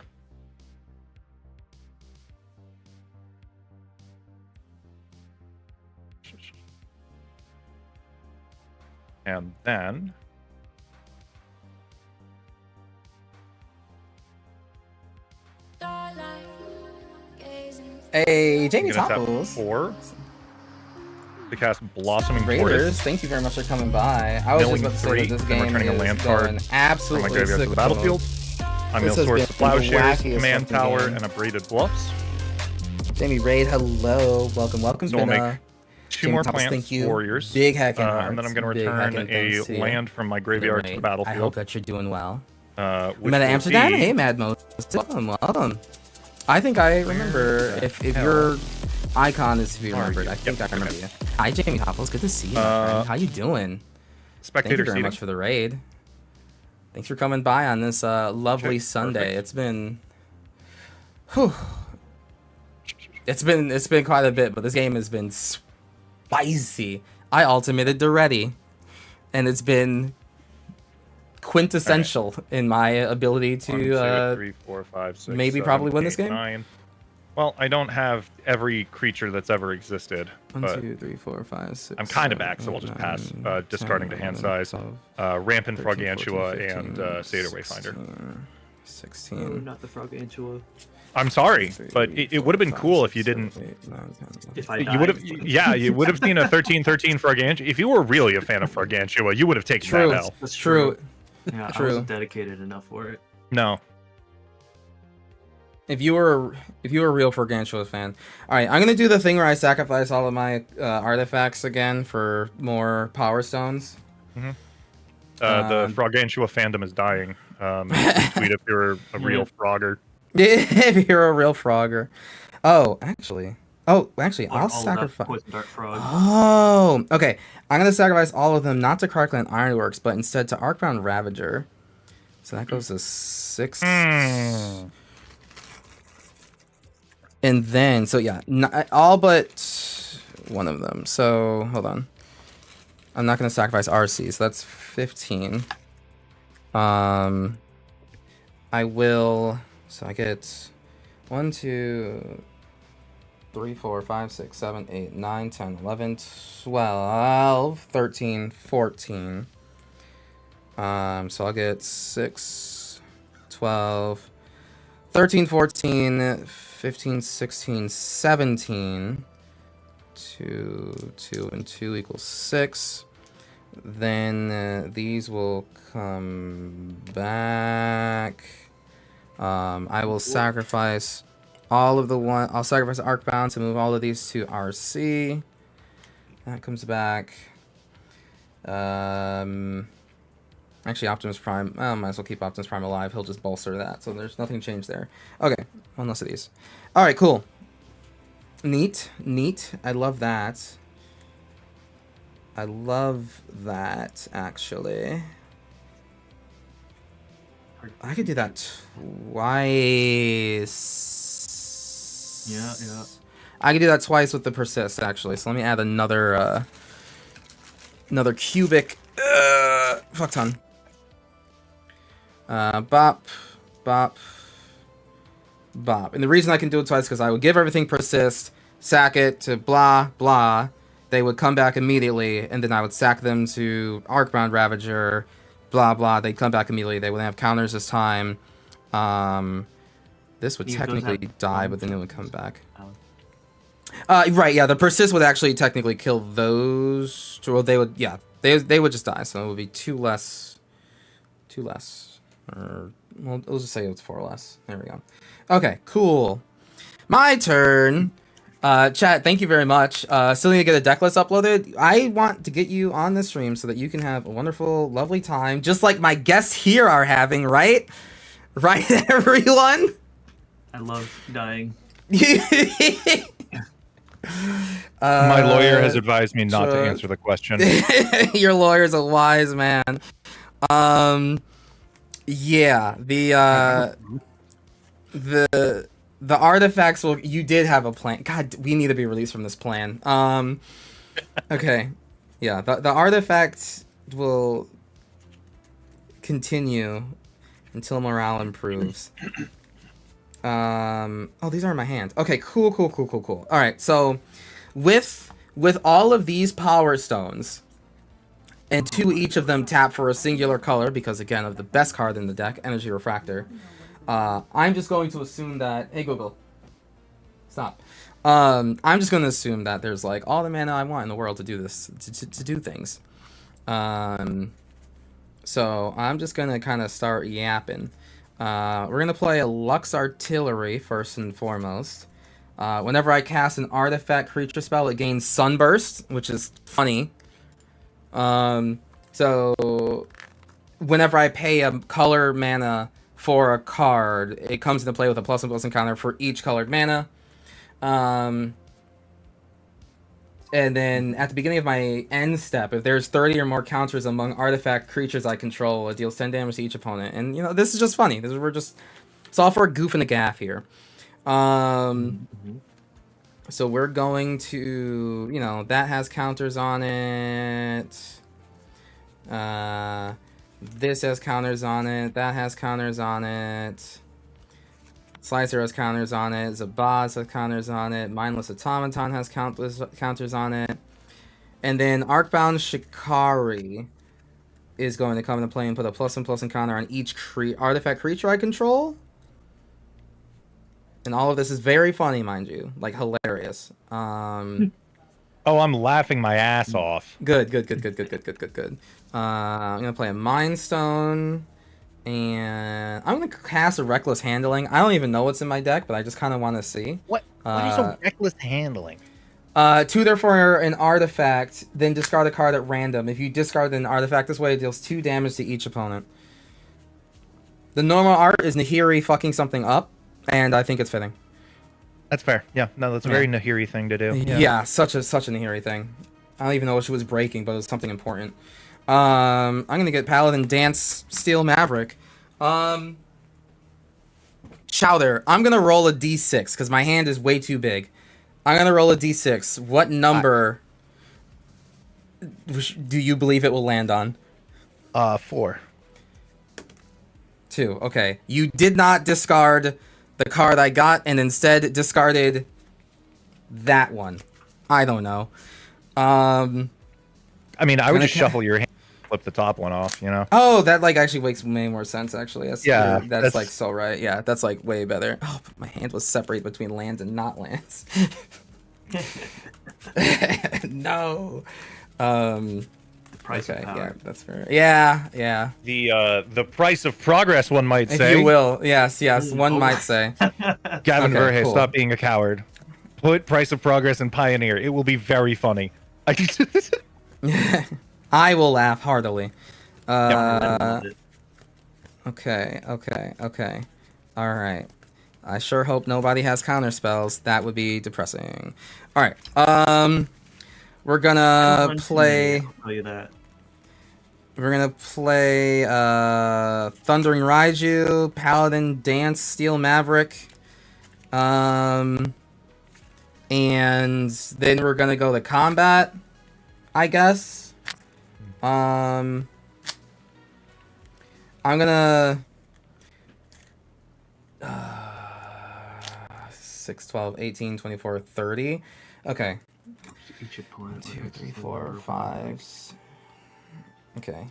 And then Hey, Jamie I'm gonna tap Topples. 4 to cast Blossoming Raiders, Forest. thank you very much for coming by. I was just Milling about to say 3, that this and game returning a is land card going from my absolutely graveyard to the sick battlefield. I This mill has Source been Plowshares, the wackiest Command fucking Tower, game. and Abraded Bluffs. Jamie Raid, hello, welcome. It's So we'll been make 2 Jamie more Thomas, plants, thank you. Warriors. Big heckin' and then I'm going to big return heckin' a thanks to you land from my for the graveyard to the raid. battlefield. I hope that you're doing well. Which Meta will Amsterdam, be- hey Mad Mo, welcome. I think I remember if hell your icon is to be are remembered. you? I think Yep, I remember okay. you. Hi Jamie Topples, good to see you. My friend. How you doing? Thank Spectator you very seating. much for the raid. Thanks for coming by on this lovely Okay, Sunday. perfect. It's been, whew, it's been quite a bit, but this game has been spicy. I ultimated Duretti, and it's been quintessential in my ability 1, to 2, 3, 4, 5, 6, maybe 7, probably win this 8, game. 9. Well, I don't have every creature that's ever existed, 1, but 2, 3, 4, 5, 6. I'm kind of back, so I'll just pass. Discarding to hand size. Rampant Frogantua and Satyr Wayfinder. 16. Oh, not the Frogantua. I'm sorry, but it would have been cool if you didn't. If I You would have, died. yeah, you would have seen a 13/13 Frogantua. If you were really a fan of Frogantua, you would have taken True. that L. That's True. Yeah, I True. wasn't dedicated enough for it. No, If you were a real Gargantua fan, all right, I'm gonna do the thing where I sacrifice all of my artifacts again for more Power Stones. the Um, Frogantua fandom is dying. Tweet if you're a real Frogger. If you're a real frogger. Oh, actually, I'll All of that sacrifice. poison dart frog. Oh, okay. I'm gonna sacrifice all of them, not to Karkland Ironworks, but instead to Arcbound Ravager. So that goes to 6. Hmm. And then, so yeah, all but one of them. So hold on. I'm not gonna sacrifice RC, so that's 15. I will. So I get 1, 2, 3, 4, 5, 6, 7, 8, 9, 10, 11, 12, 13, 14. So I'll get 6, 12, 13, 14, 15, 16, 17. 2, 2, and 2 equals 6. Then these will come back. I will sacrifice all of the one. I'll sacrifice Arcbound to move all of these to RC. That comes back. Actually, Optimus Prime. I might as well keep Optimus Prime alive. He'll just bolster that. So there's nothing changed there. Okay, one less of these. All right, cool. Neat. I love that. Actually. I could do that twice. Yeah. I could do that twice with the persist, actually. So let me add another cubic fuck ton. Bop. And the reason I can do it twice is because I would give everything persist, sack it to blah blah. They would come back immediately, and then I would sack them to Arcbound Ravager, blah blah. They'd come back immediately. They wouldn't have counters this time. This would technically die, but then it would come back. Right, yeah. The persist would actually technically kill those. Well, they would, yeah. They would just die, so it would be 2 less. Or well, we'll just say it's 4 less. There we go. Okay, cool. My turn. Chat, thank you very much. Still need to get a deck list uploaded. I want to get you on the stream so that you can have a wonderful, lovely time, just like my guests here are having, right? Right, everyone? I love dying. My lawyer has advised me not to answer the question. Your lawyer's a wise man. Yeah, the artifacts will. You did have a plan. God, we need to be released from this plan. Okay, yeah. The artifact will continue until morale improves. Oh, these are in my hand. Okay, cool. All right, so with all of these power stones, and 2 each of them tap for a singular color because again of the best card in the deck, Energy Refractor. I'm just going to assume that. Hey Google, stop. I'm just going to assume that there's like all the mana I want in the world to do this, to do things. So I'm just gonna kind of start yapping. We're gonna play a Lux Artillery first and foremost. Whenever I cast an artifact creature spell, it gains Sunburst, which is funny. So whenever I pay a color mana for a card, it comes into play with a +1/+1 counter for each colored mana. And then at the beginning of my end step, if there's 30 or more counters among artifact creatures I control, it deals 10 damage to each opponent. And, you know, this is just funny. It's all for a goof and a gaff here. So we're going to, you know, that has counters on it. This has counters on it. That has counters on it. Slicer has counters on it. Zabaz has counters on it. Mindless Automaton has counters on it. And then Arcbound Shikari is going to come into play and put a +1/+1 counter on each artifact creature I control. And all of this is very funny, mind you. Like, hilarious. Oh, I'm laughing my ass off. Good. I'm going to play a Mind Stone. And I'm going to cast a Reckless Handling. I don't even know what's in my deck, but I just kind of want to see. What is a Reckless Handling? Tutor for an artifact, then discard a card at random. If you discard an artifact this way, it deals 2 damage to each opponent. The normal art is Nahiri fucking something up. and I think it's fitting. That's fair. Yeah, no, that's a very Nahiri thing to do. Yeah, such a Nahiri thing. I don't even know what she was breaking, but it was something important. I'm gonna get Paladin Dance Steel Maverick. Chowder, I'm gonna roll a d6 because my hand is way too big. I'm gonna roll a d6. What number do you believe it will land on? 4. 2. Okay. You did not discard the card I got and instead discarded that one. I don't know. I mean, I would just shuffle your hand, flip the top one off, you know? Oh, that like actually makes way more sense. Actually, Yeah, that's like so right. Yeah, that's like way better. Oh, but my hand was separated between lands and not lands. No. Price of power. Yeah, that's fair. Yeah. The price of progress, one might If say. you will, yes, one might say. Gavin Okay, Verhey, cool. stop being a coward. Put price of progress in Pioneer. It will be very funny. I will laugh heartily. Love it. Okay. All right. I sure hope nobody has counter spells. That would be depressing. All right. We're gonna play. I'll tell you that. We're gonna play Thundering Raiju, Paladin Dance, Steel Maverick, and then we're gonna go to combat, I guess. I'm gonna 6, 12, 18, 24, 30. Okay. Each opponent. 2, 3, 4, 5. Okay.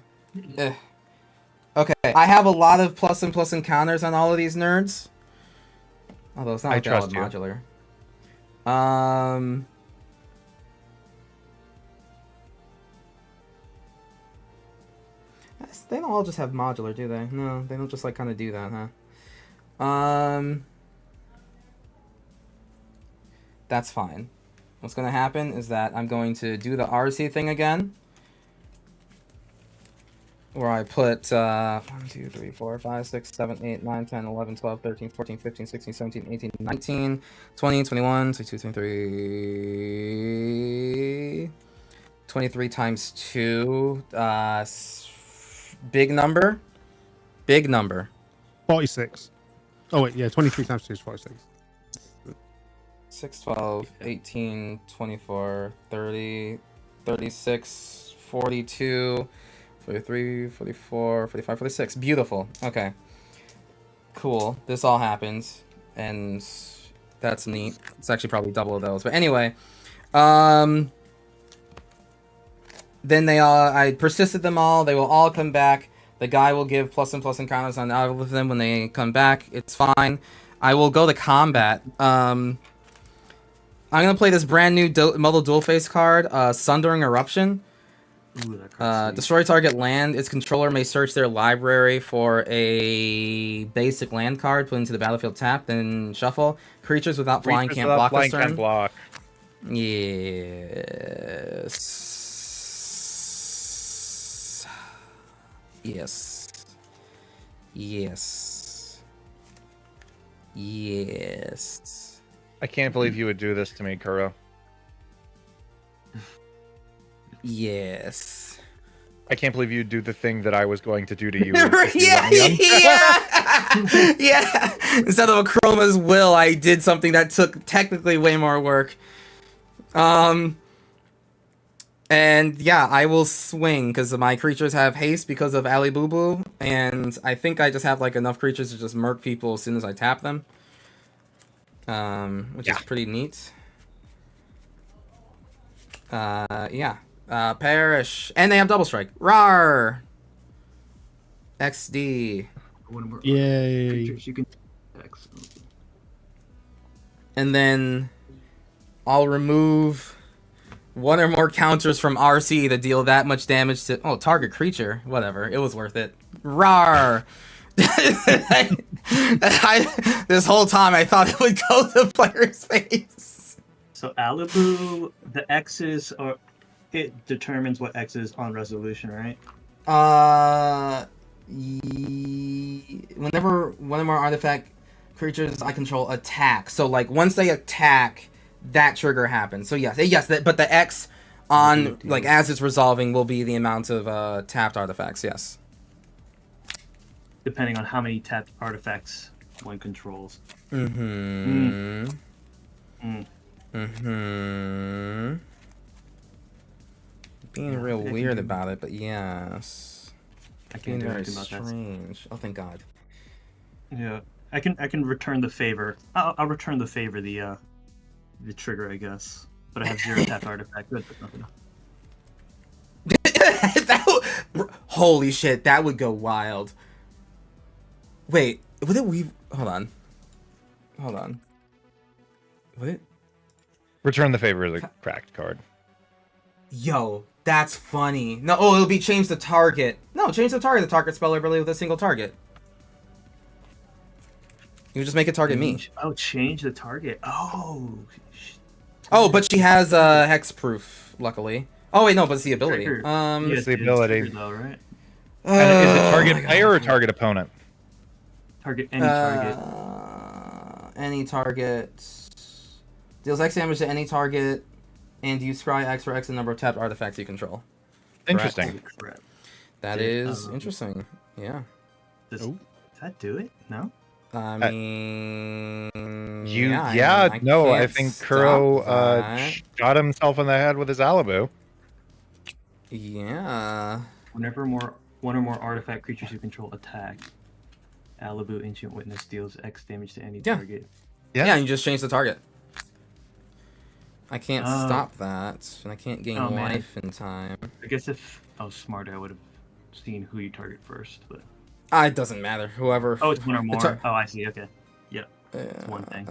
Okay. I have a lot of plus and counters on all of these nerds. Although it's not like trust you. modular. They don't all just have modular, do they? No, they don't just like kind of do that, huh? That's fine. What's going to happen is that I'm going to do the RC thing again. Where I put 1, 2, 3, 4, 5, 6, 7, 8, 9, 10, 11, 12, 13, 14, 15, 16, 17, 18, 19, 20, 21, 22, 23, 23 times 2. Big number. 46. Oh, wait, yeah, 23 times 2 is 46. 6, 12, 18, 24, 30, 36, 42, 43, 44, 45, 46. Beautiful. Okay. Cool. This all happens. And that's neat. It's actually probably double of those. But anyway. Then they all... I persisted them all. They will all come back. The guy will give plus and counters on all of them when they come back. It's fine. I will go to combat. I'm going to play this brand new model dual face card. Sundering Eruption. Ooh, that card's Destroy target land. Its controller may search their library for a basic land card, put into the battlefield tapped, then shuffle. Creatures without flying can't block this turn. Can't block. Yes. Yes. I can't believe you would do this to me, Kuro. Yes. I can't believe you'd do the thing that I was going to do to you. Yeah. Instead of a Chroma's Will, I did something that took technically way more work. And yeah, I will swing because my creatures have haste because of Ali Boo Boo, and I think I just have like enough creatures to just murk people as soon as I tap them. Which is pretty neat. Yeah. Perish. And they have double strike. Rar. XD. Yay. Creatures you can X. And then I'll remove one or more counters from RC to deal that much damage to target creature. Whatever. It was worth it. Rar. This whole time I thought it would go to the player's face. So Alibu, the X's are it determines what X is on resolution, right? Whenever one or more artifact creatures I control attack. So like once they attack, that trigger happens. So yes, but the X on like as it's resolving will be the amount of tapped artifacts. Yes. Depending on how many tapped artifacts one controls. Mm-hmm. Mm. Mm-hmm. Being real I weird can- about it, but yes. I Being can't do very anything about that. strange. Oh, thank God. Yeah, I can return the favor. I'll return the favor, the trigger, I guess. But I have 0 tapped artifact. That's nothing. Holy shit, that would go wild. Wait, would it weave? Hold on. Would it? Return the favor is a cracked card. Yo, that's funny. No, oh, it'll be change the target. No, change the target. The target spell ability with a single target. You just make it target me. Oh, change the target. Oh. Oh, but she has hexproof, luckily. Oh wait, no, but it's the ability. Trigger. It's the ability. Trigger, though, right? And is it my target God. player or target opponent? Target any target. Any target. Deals X damage to any target, and you scry X for X the number of tapped artifacts you control. Interesting. Holy crap. That is interesting. Yeah. Does that do it? No. I mean, I think Kuro shot himself in the head with his Alibu. Yeah. Whenever one or more artifact creatures you control attack, Alibu Ancient Witness deals X damage to any target. Yeah, you just change the target. I can't stop that, and I can't gain life in time. I guess if I was smarter, I would have seen who you target first, but It doesn't matter. Whoever. oh, it's one or more. Oh, I see. Okay, yeah, it's one thing.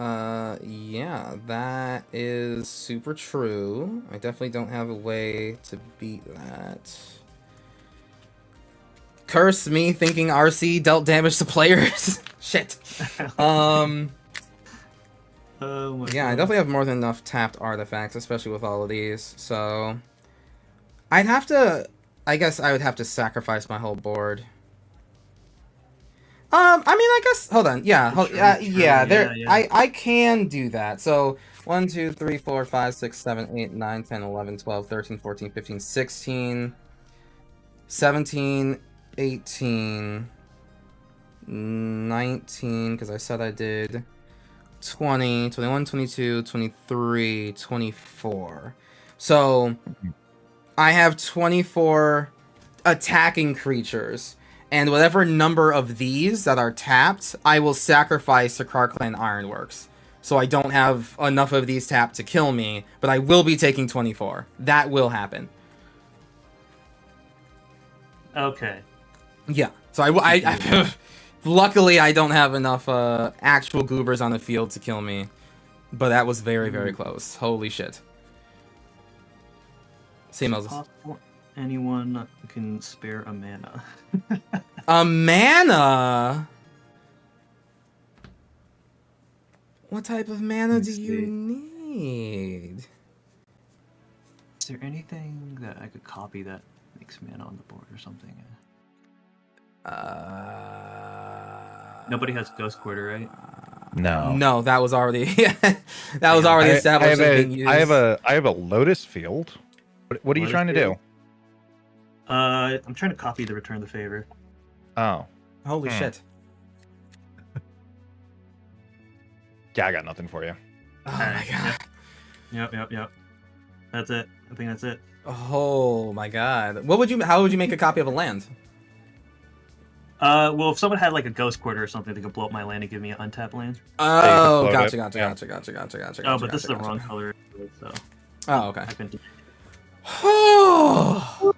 Yeah, that is super true. I definitely don't have a way to beat that. Curse me thinking RC dealt damage to players. Shit. Yeah, I definitely have more than enough tapped artifacts, especially with all of these. So, I guess I would have to sacrifice my whole board. I mean, I guess. Hold on. Yeah. I can do that. So 1, 2, 3, 4, 5, 6, 7, 8, 9, 10, 11, 12, 13, 14, 15, 16, 17, 18, 19, because I said I did 20, 21, 22, 23, 24. So I have 24 attacking creatures. And whatever number of these that are tapped, I will sacrifice to Krark-Clan Ironworks. So I don't have enough of these tapped to kill me, but I will be taking 24. That will happen. Okay. Yeah. So I luckily I don't have enough actual goobers on the field to kill me. But that was very, very close. Holy shit. See, Moses. Anyone can spare a mana. A mana? What type of mana do you need? Is there anything that I could copy that makes mana on the board or something? Nobody has Ghost Quarter, right? No. No, that was already that was already established. I have a Lotus Field. What are you trying to do? I'm trying to copy the Return the Favor. Oh. Holy shit. Yeah, I got nothing for you. Oh my god. Yep. That's it. I think that's it. Oh my god. How would you make a copy of a land? Well, if someone had like a Ghost Quarter or something, they could blow up my land and give me an untapped land. Oh, float gotcha, it. gotcha, Yeah. gotcha, gotcha, gotcha, gotcha. Oh, but this is the wrong color, so Oh, okay. I couldn't do Oh,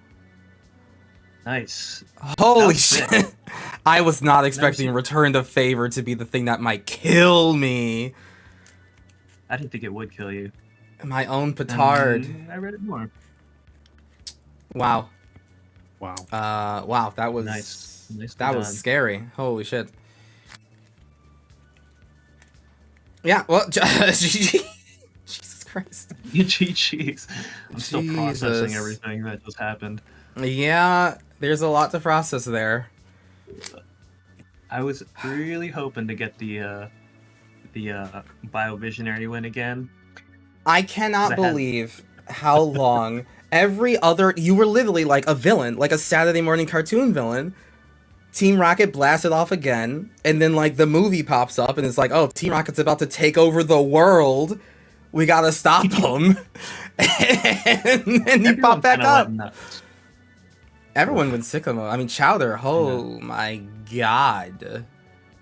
Nice. holy That's sick. shit. I was not expecting Return the Favor to be the thing that might kill me. I didn't think it would kill you. My own petard. I read it more. Wow. Wow. Wow, that was Nice. Nicely that was done. scary. Holy shit. Yeah, well, GG. Jesus Christ. Jeez. I'm still processing Jesus. everything that just happened. Yeah, there's a lot to process there. I was really hoping to get the the Biovisionary win again. I cannot I had- believe how long you were literally like a villain, like a Saturday morning cartoon villain. Team Rocket blasted off again, and then like the movie pops up and it's like, oh, Team Rocket's about to take over the world. We gotta stop them. and then he popped back up. Everyone went sick of him. I mean, Chowder, oh my god.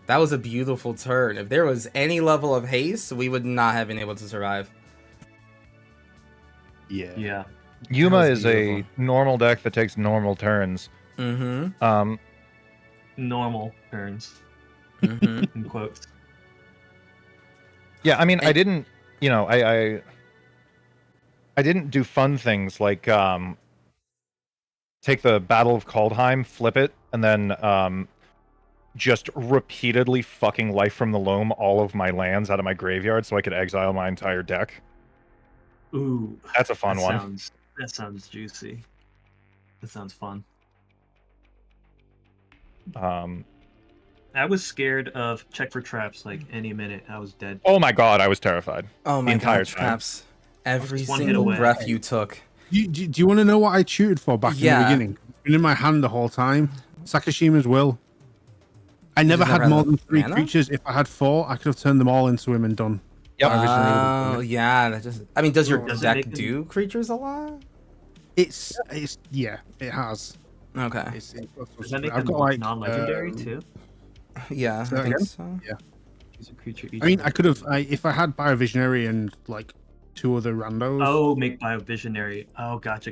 That was a beautiful turn. If there was any level of haste, we would not have been able to survive. Yeah. Yuma was is a beautiful. normal deck that takes normal turns. Mm-hmm. Normal turns Mm-hmm. in quotes. Yeah, I mean, I didn't, I didn't do fun things like take the Battle of Kaldheim, flip it, and then just repeatedly fucking Life from the Loam all of my lands out of my graveyard so I could exile my entire deck. Ooh, That's a fun one. That sounds juicy. That sounds fun. I was scared of check for traps like any minute. I was dead. Oh my god, I was terrified. Oh my entire god, time. traps. Every Just one hit single away. breath you took. Do you want to know what I tutored for back in Yeah. the beginning? It's been in my hand the whole time. Sakashima's Will. I never just never had more had than 3 mana? creatures. If I had 4, I could have turned them all into him and done. Yep. Oh, yeah. That just. I mean, does your Does it deck make them- do creatures a lot? It's yeah, it has. Okay. It's Does that make I've them got like non-legendary too? Yeah, Say I that think again? so. Use a creature each I mean, turn. I could have if I had Biovisionary and like 2 other randos. Oh, make Biovisionary. Oh, gotcha.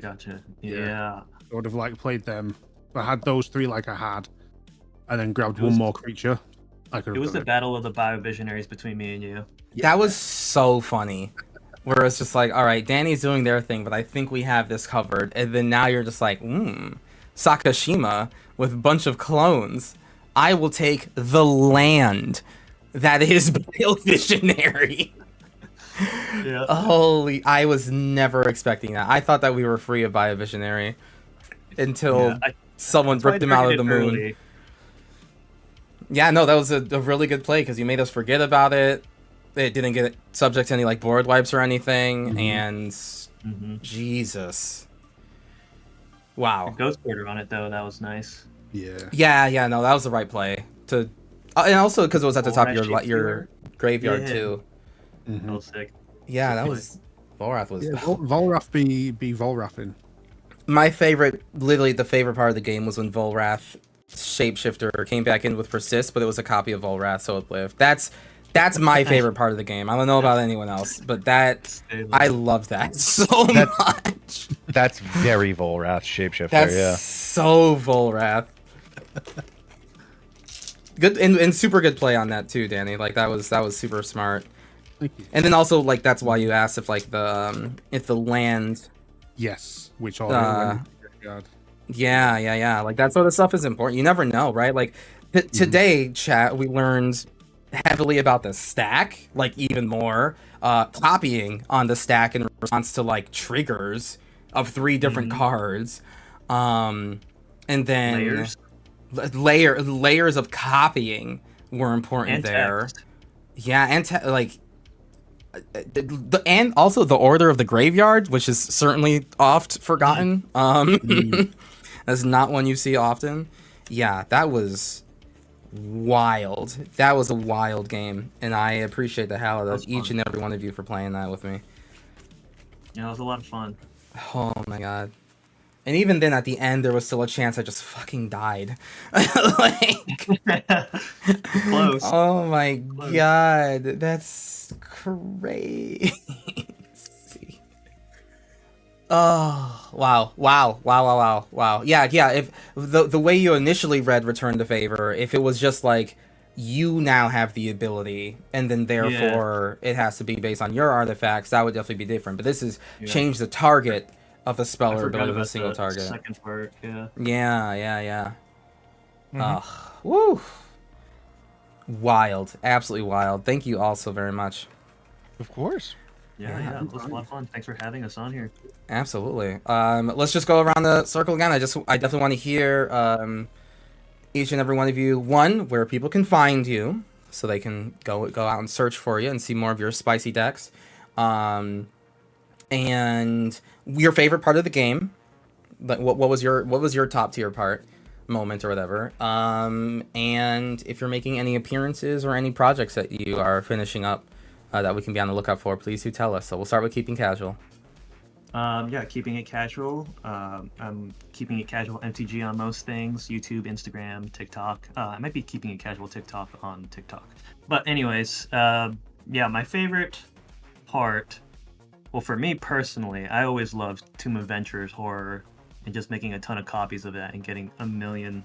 Yeah. Yeah. I would have like played them. If I had those 3 like I had, and then grabbed It was- one more creature, I could have It was the done battle of the Biovisionaries between me and you. That was so funny. Where it's just like, all right, Danny's doing their thing, but I think we have this covered. And then now you're just like, Sakashima with a bunch of clones. I will take the land that is Biovisionary. Yeah. Holy, I was never expecting that. I thought that we were free of Biovisionary until someone that's why I ripped him out of targeted the moon. early. Yeah, no, that was a really good play because you made us forget about it. It didn't get subject to any like board wipes or anything, and Jesus, wow. Ghost Quarter on it though. That was nice. it. Yeah, no, that was the right play to, and also because it was at the top of Volrath your graveyard Yeah. too. That was sick. Yeah, that was Volrath was Yeah, Volrath be Volrathing. my favorite. Literally, the favorite part of the game was when Volrath Shapeshifter came back in with Persist, but it was a copy of Volrath, so it lived. That's my favorite part of the game. I don't know about anyone else, but I love that so much. That's very Volrath shapeshifter, That's yeah. so Volrath. Good and super good play on that too, Danny. Like that was super smart. Thank you. And then also like that's why you asked if like the land. Yes, which order went to the graveyard. Yeah. Like that sort of stuff is important. You never know, right? Like today, chat, we learned heavily about the stack, like even more copying on the stack in response to like triggers of 3 different cards, and then layers of copying were important And there. text. Yeah, and and also the order of the graveyard, which is certainly oft forgotten. That's not one you see often. Yeah, that was wild. That was a wild game, and I appreciate the hell out That of was each fun. and every one of you for playing that with me. Yeah, it was a lot of fun. Oh my god. And even then, at the end, there was still a chance I just fucking died. Like, Close. oh my Close. god, that's crazy. Oh wow. Yeah. If the way you initially read Return to Favor, if it was just like you now have the ability, and then therefore it has to be based on your artifacts, that would definitely be different. But this is change the target of the spell I or forgot ability of a about single the target. second part. Yeah. Yeah. Woo. Wild, absolutely wild. Thank you all so very much. Of course. Yeah, it was a lot of fun. Thanks for having us on here. Absolutely. Let's just go around the circle again. I definitely want to hear each and every one of you. One, where people can find you. so they can go out and search for you and see more of your spicy decks. And your favorite part of the game, like what was your top tier part, moment or whatever. And if you're making any appearances or any projects that you are finishing up that we can be on the lookout for, please do tell us. So we'll start with keeping casual. Yeah, keeping it casual. I'm keeping it casual MTG on most things: YouTube, Instagram, TikTok. I might be keeping it casual TikTok on TikTok. But anyways, yeah, my favorite part. Well, for me personally, I always loved Tomb Adventures horror and just making a ton of copies of that and getting a million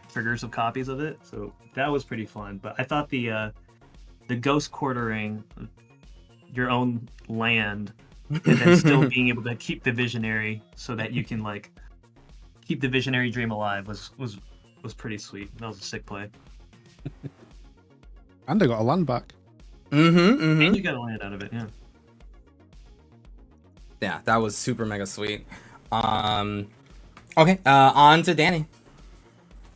triggers of copies of it. So that was pretty fun. But I thought the ghost quartering your own land and then still being able to keep the visionary so that you can like keep the visionary dream alive was pretty sweet. That was a sick play. And I got a land back. And you got a land out of it, yeah. Yeah, that was super mega sweet. Okay, on to Danny.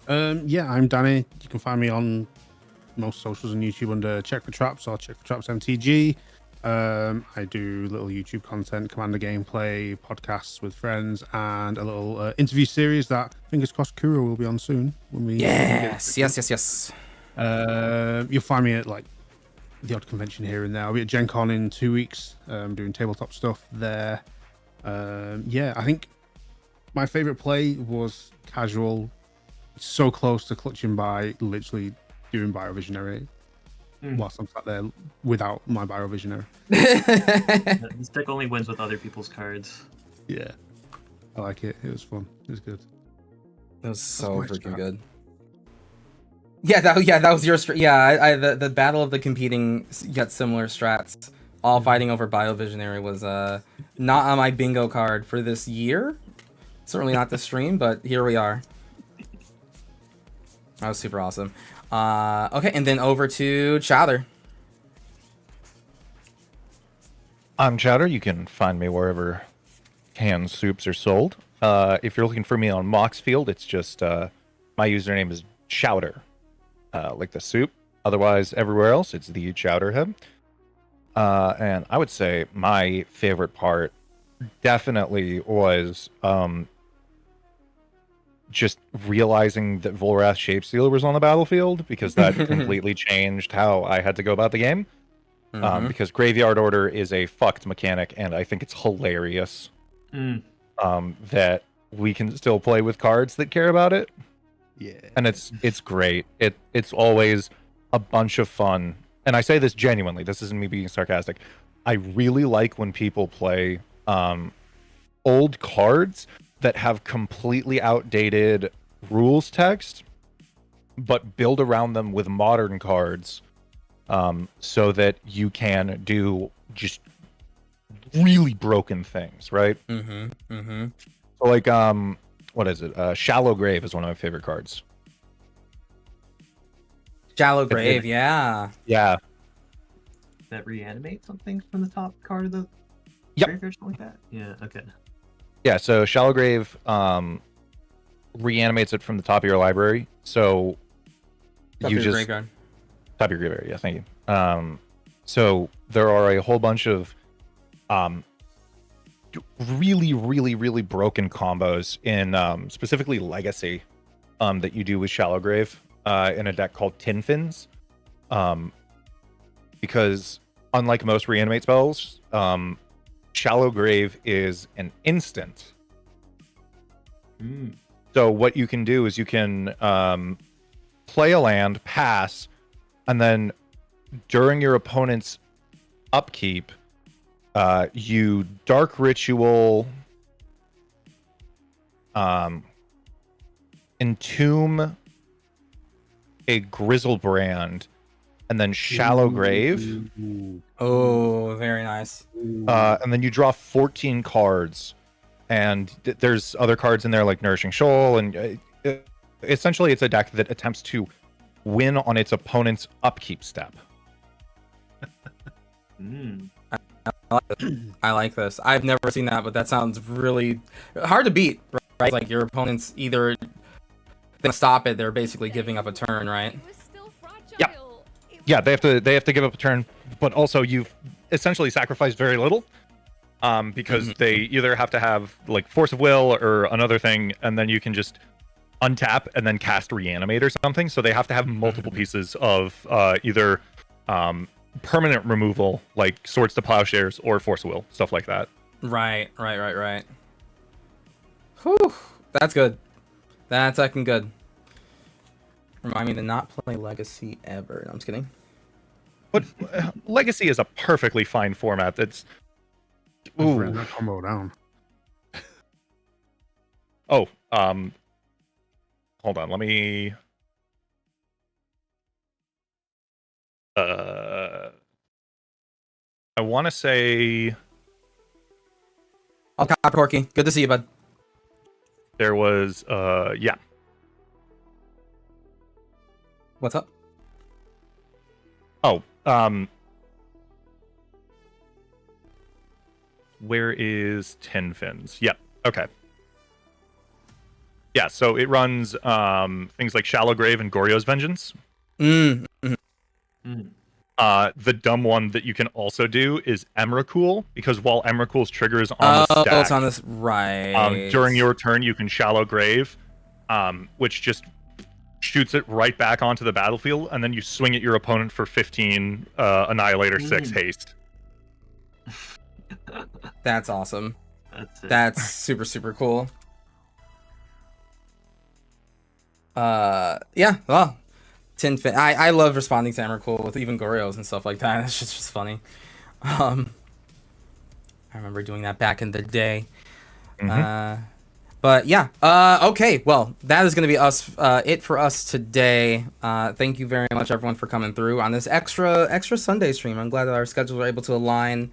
Yeah, I'm Danny. You can find me on most socials and YouTube under Check for Traps or Check for Traps MTG. I do little YouTube content, Commander gameplay, podcasts with friends, and a little interview series that fingers crossed Kuro will be on soon. When we Yes. You'll find me at like the odd convention here and there. I'll be at Gen Con in 2 weeks, doing tabletop stuff there. Yeah, I think my favorite play was casual, so close to clutching by literally doing Biovisionary whilst I'm sat there without my Biovisionary. This deck only wins with other people's cards. Yeah, I like it. It was fun. It was good. That was so freaking good. Yeah, that was your strat. Yeah, the battle of the competing yet similar strats, all fighting over Biovisionary, was not on my bingo card for this year. Certainly not this stream, but here we are. That was super awesome. Okay, and then over to Chowder. I'm Chowder. You can find me wherever canned soups are sold. If you're looking for me on Moxfield, it's just my username is Chowder, like the soup. Otherwise, everywhere else, it's the Chowderhead. And I would say my favorite part definitely was just realizing that Volrath Shapesealer was on the battlefield, because that completely changed how I had to go about the game. Because Graveyard Order is a fucked mechanic, and I think it's hilarious that we can still play with cards that care about it. Yeah, and it's great. It's always a bunch of fun, and I say this genuinely. This isn't me being sarcastic. I really like when people play old cards that have completely outdated rules text, but build around them with modern cards, so that you can do just really broken things, right? So like, what is it? Shallow Grave is one of my favorite cards. Shallow Grave, yeah. Yeah. That reanimates something from the top card of the Yep. graveyard, something like that? Yeah, okay. Yeah, so Shallow Grave reanimates it from the top of your library. So Top you of your just graveyard. top of your graveyard, yeah, thank you. So there are a whole bunch of really, really, really broken combos in specifically Legacy that you do with Shallow Grave in a deck called Tin Fins. Because unlike most reanimate spells, Shallow Grave is an instant. So what you can do is you can play a land, pass, and then during your opponent's upkeep, you Dark Ritual, Entomb a Grizzlebrand, and then Shallow Grave. Oh, very nice. And then you draw 14 cards, and there's other cards in there like Nourishing Shoal, and essentially it's a deck that attempts to win on its opponent's upkeep step. I like this. I've never seen that, but that sounds really hard to beat, right? Like your opponent's either gonna stop it, they're basically giving up a turn, right? Yep. Yeah, they have to give up a turn, but also you've essentially sacrificed very little. Because they either have to have like Force of Will or another thing, and then you can just untap and then cast Reanimate or something. So they have to have multiple pieces of either permanent removal, like Swords to Plowshares, or Force of Will, stuff like that. Right. Whew, that's good. That's fucking good. Remind me to not play Legacy ever. No, I'm just kidding. But Legacy is a perfectly fine format. That's I've written that combo down. oh, hold on. Let me. I want to say I'll cop Corky. Good to see you, bud. there was yeah. What's up? Oh, where is Tin Fins? Yep. Okay. Yeah, so it runs things like Shallow Grave and Goryo's Vengeance. The dumb one that you can also do is Emrakul, because while Emrakul's trigger is on the stack, it's on this right. during your turn you can Shallow Grave, which just shoots it right back onto the battlefield, and then you swing at your opponent for 15 Annihilator 6 haste. That's awesome. That's super cool. Yeah, well, I love responding to Emrakul with even Gorios and stuff like that. It's just funny. I remember doing that back in the day. But yeah, okay, well, that is going to be it for us today. Thank you very much, everyone, for coming through on this extra Sunday stream. I'm glad that our schedules were able to align.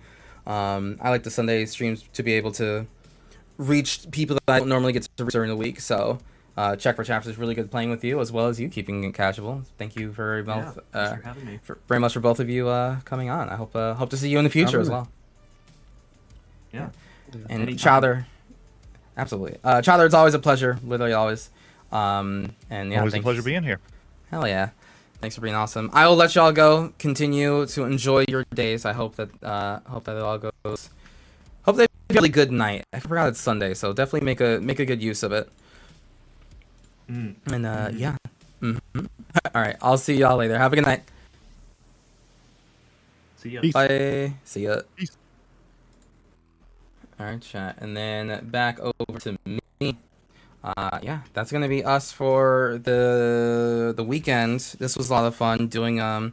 I like the Sunday streams to be able to reach people that I don't normally get to reach during the week, so Check for Chaps is really good playing with you, as well as you keeping it casual. Thank you very much, thanks for having me. very much for both of you coming on. I hope to see you in the future as well. Yeah. And Anytime. Chowder, absolutely. Chowder, it's always a pleasure, literally always. And yeah, Always a thanks. pleasure being here. Hell yeah. Thanks for being awesome. I will let y'all go. Continue to enjoy your days. I hope that it all goes. Hope they have a really good night. I forgot it's Sunday, so definitely make a good use of it. And yeah. All right. I'll see y'all later. Have a good night. See ya. Peace. Bye. See ya. Peace. All right, chat, and then back over to me. Yeah, that's gonna be us for the weekend. This was a lot of fun doing a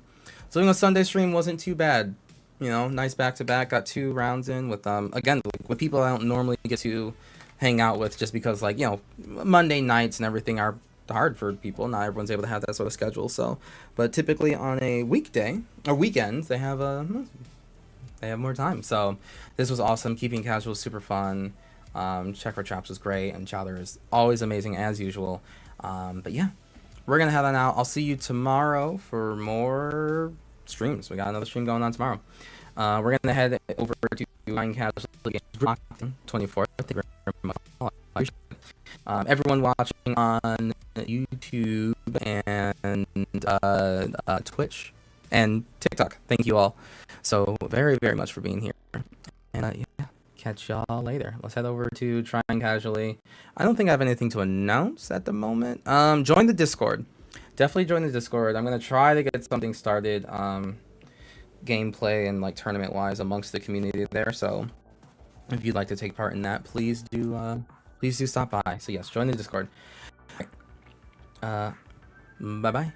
Sunday stream. Wasn't too bad, nice back to back. Got 2 rounds in with again with people I don't normally get to hang out with, just because Monday nights and everything are hard for people. Not everyone's able to have that sort of schedule. So, but typically on a weekday or weekends they have more time. So this was awesome. Keeping casual, super fun. Check for Traps was great, and Chowder is always amazing as usual. But yeah, we're gonna head on out. I'll see you tomorrow for more streams. We got another stream going on tomorrow. We're gonna head over to Mind Casual Games 24th. Thank you very much. I appreciate it. Everyone watching on YouTube and Twitch and TikTok, thank you all so very, very much for being here. And yeah, catch y'all later. Let's head over to Trying Casually. I don't think I have anything to announce at the moment. Join the Discord. Definitely join the Discord. I'm gonna try to get something started, gameplay and tournament wise amongst the community there. So if you'd like to take part in that, please do stop by. So yes, join the Discord. Bye bye.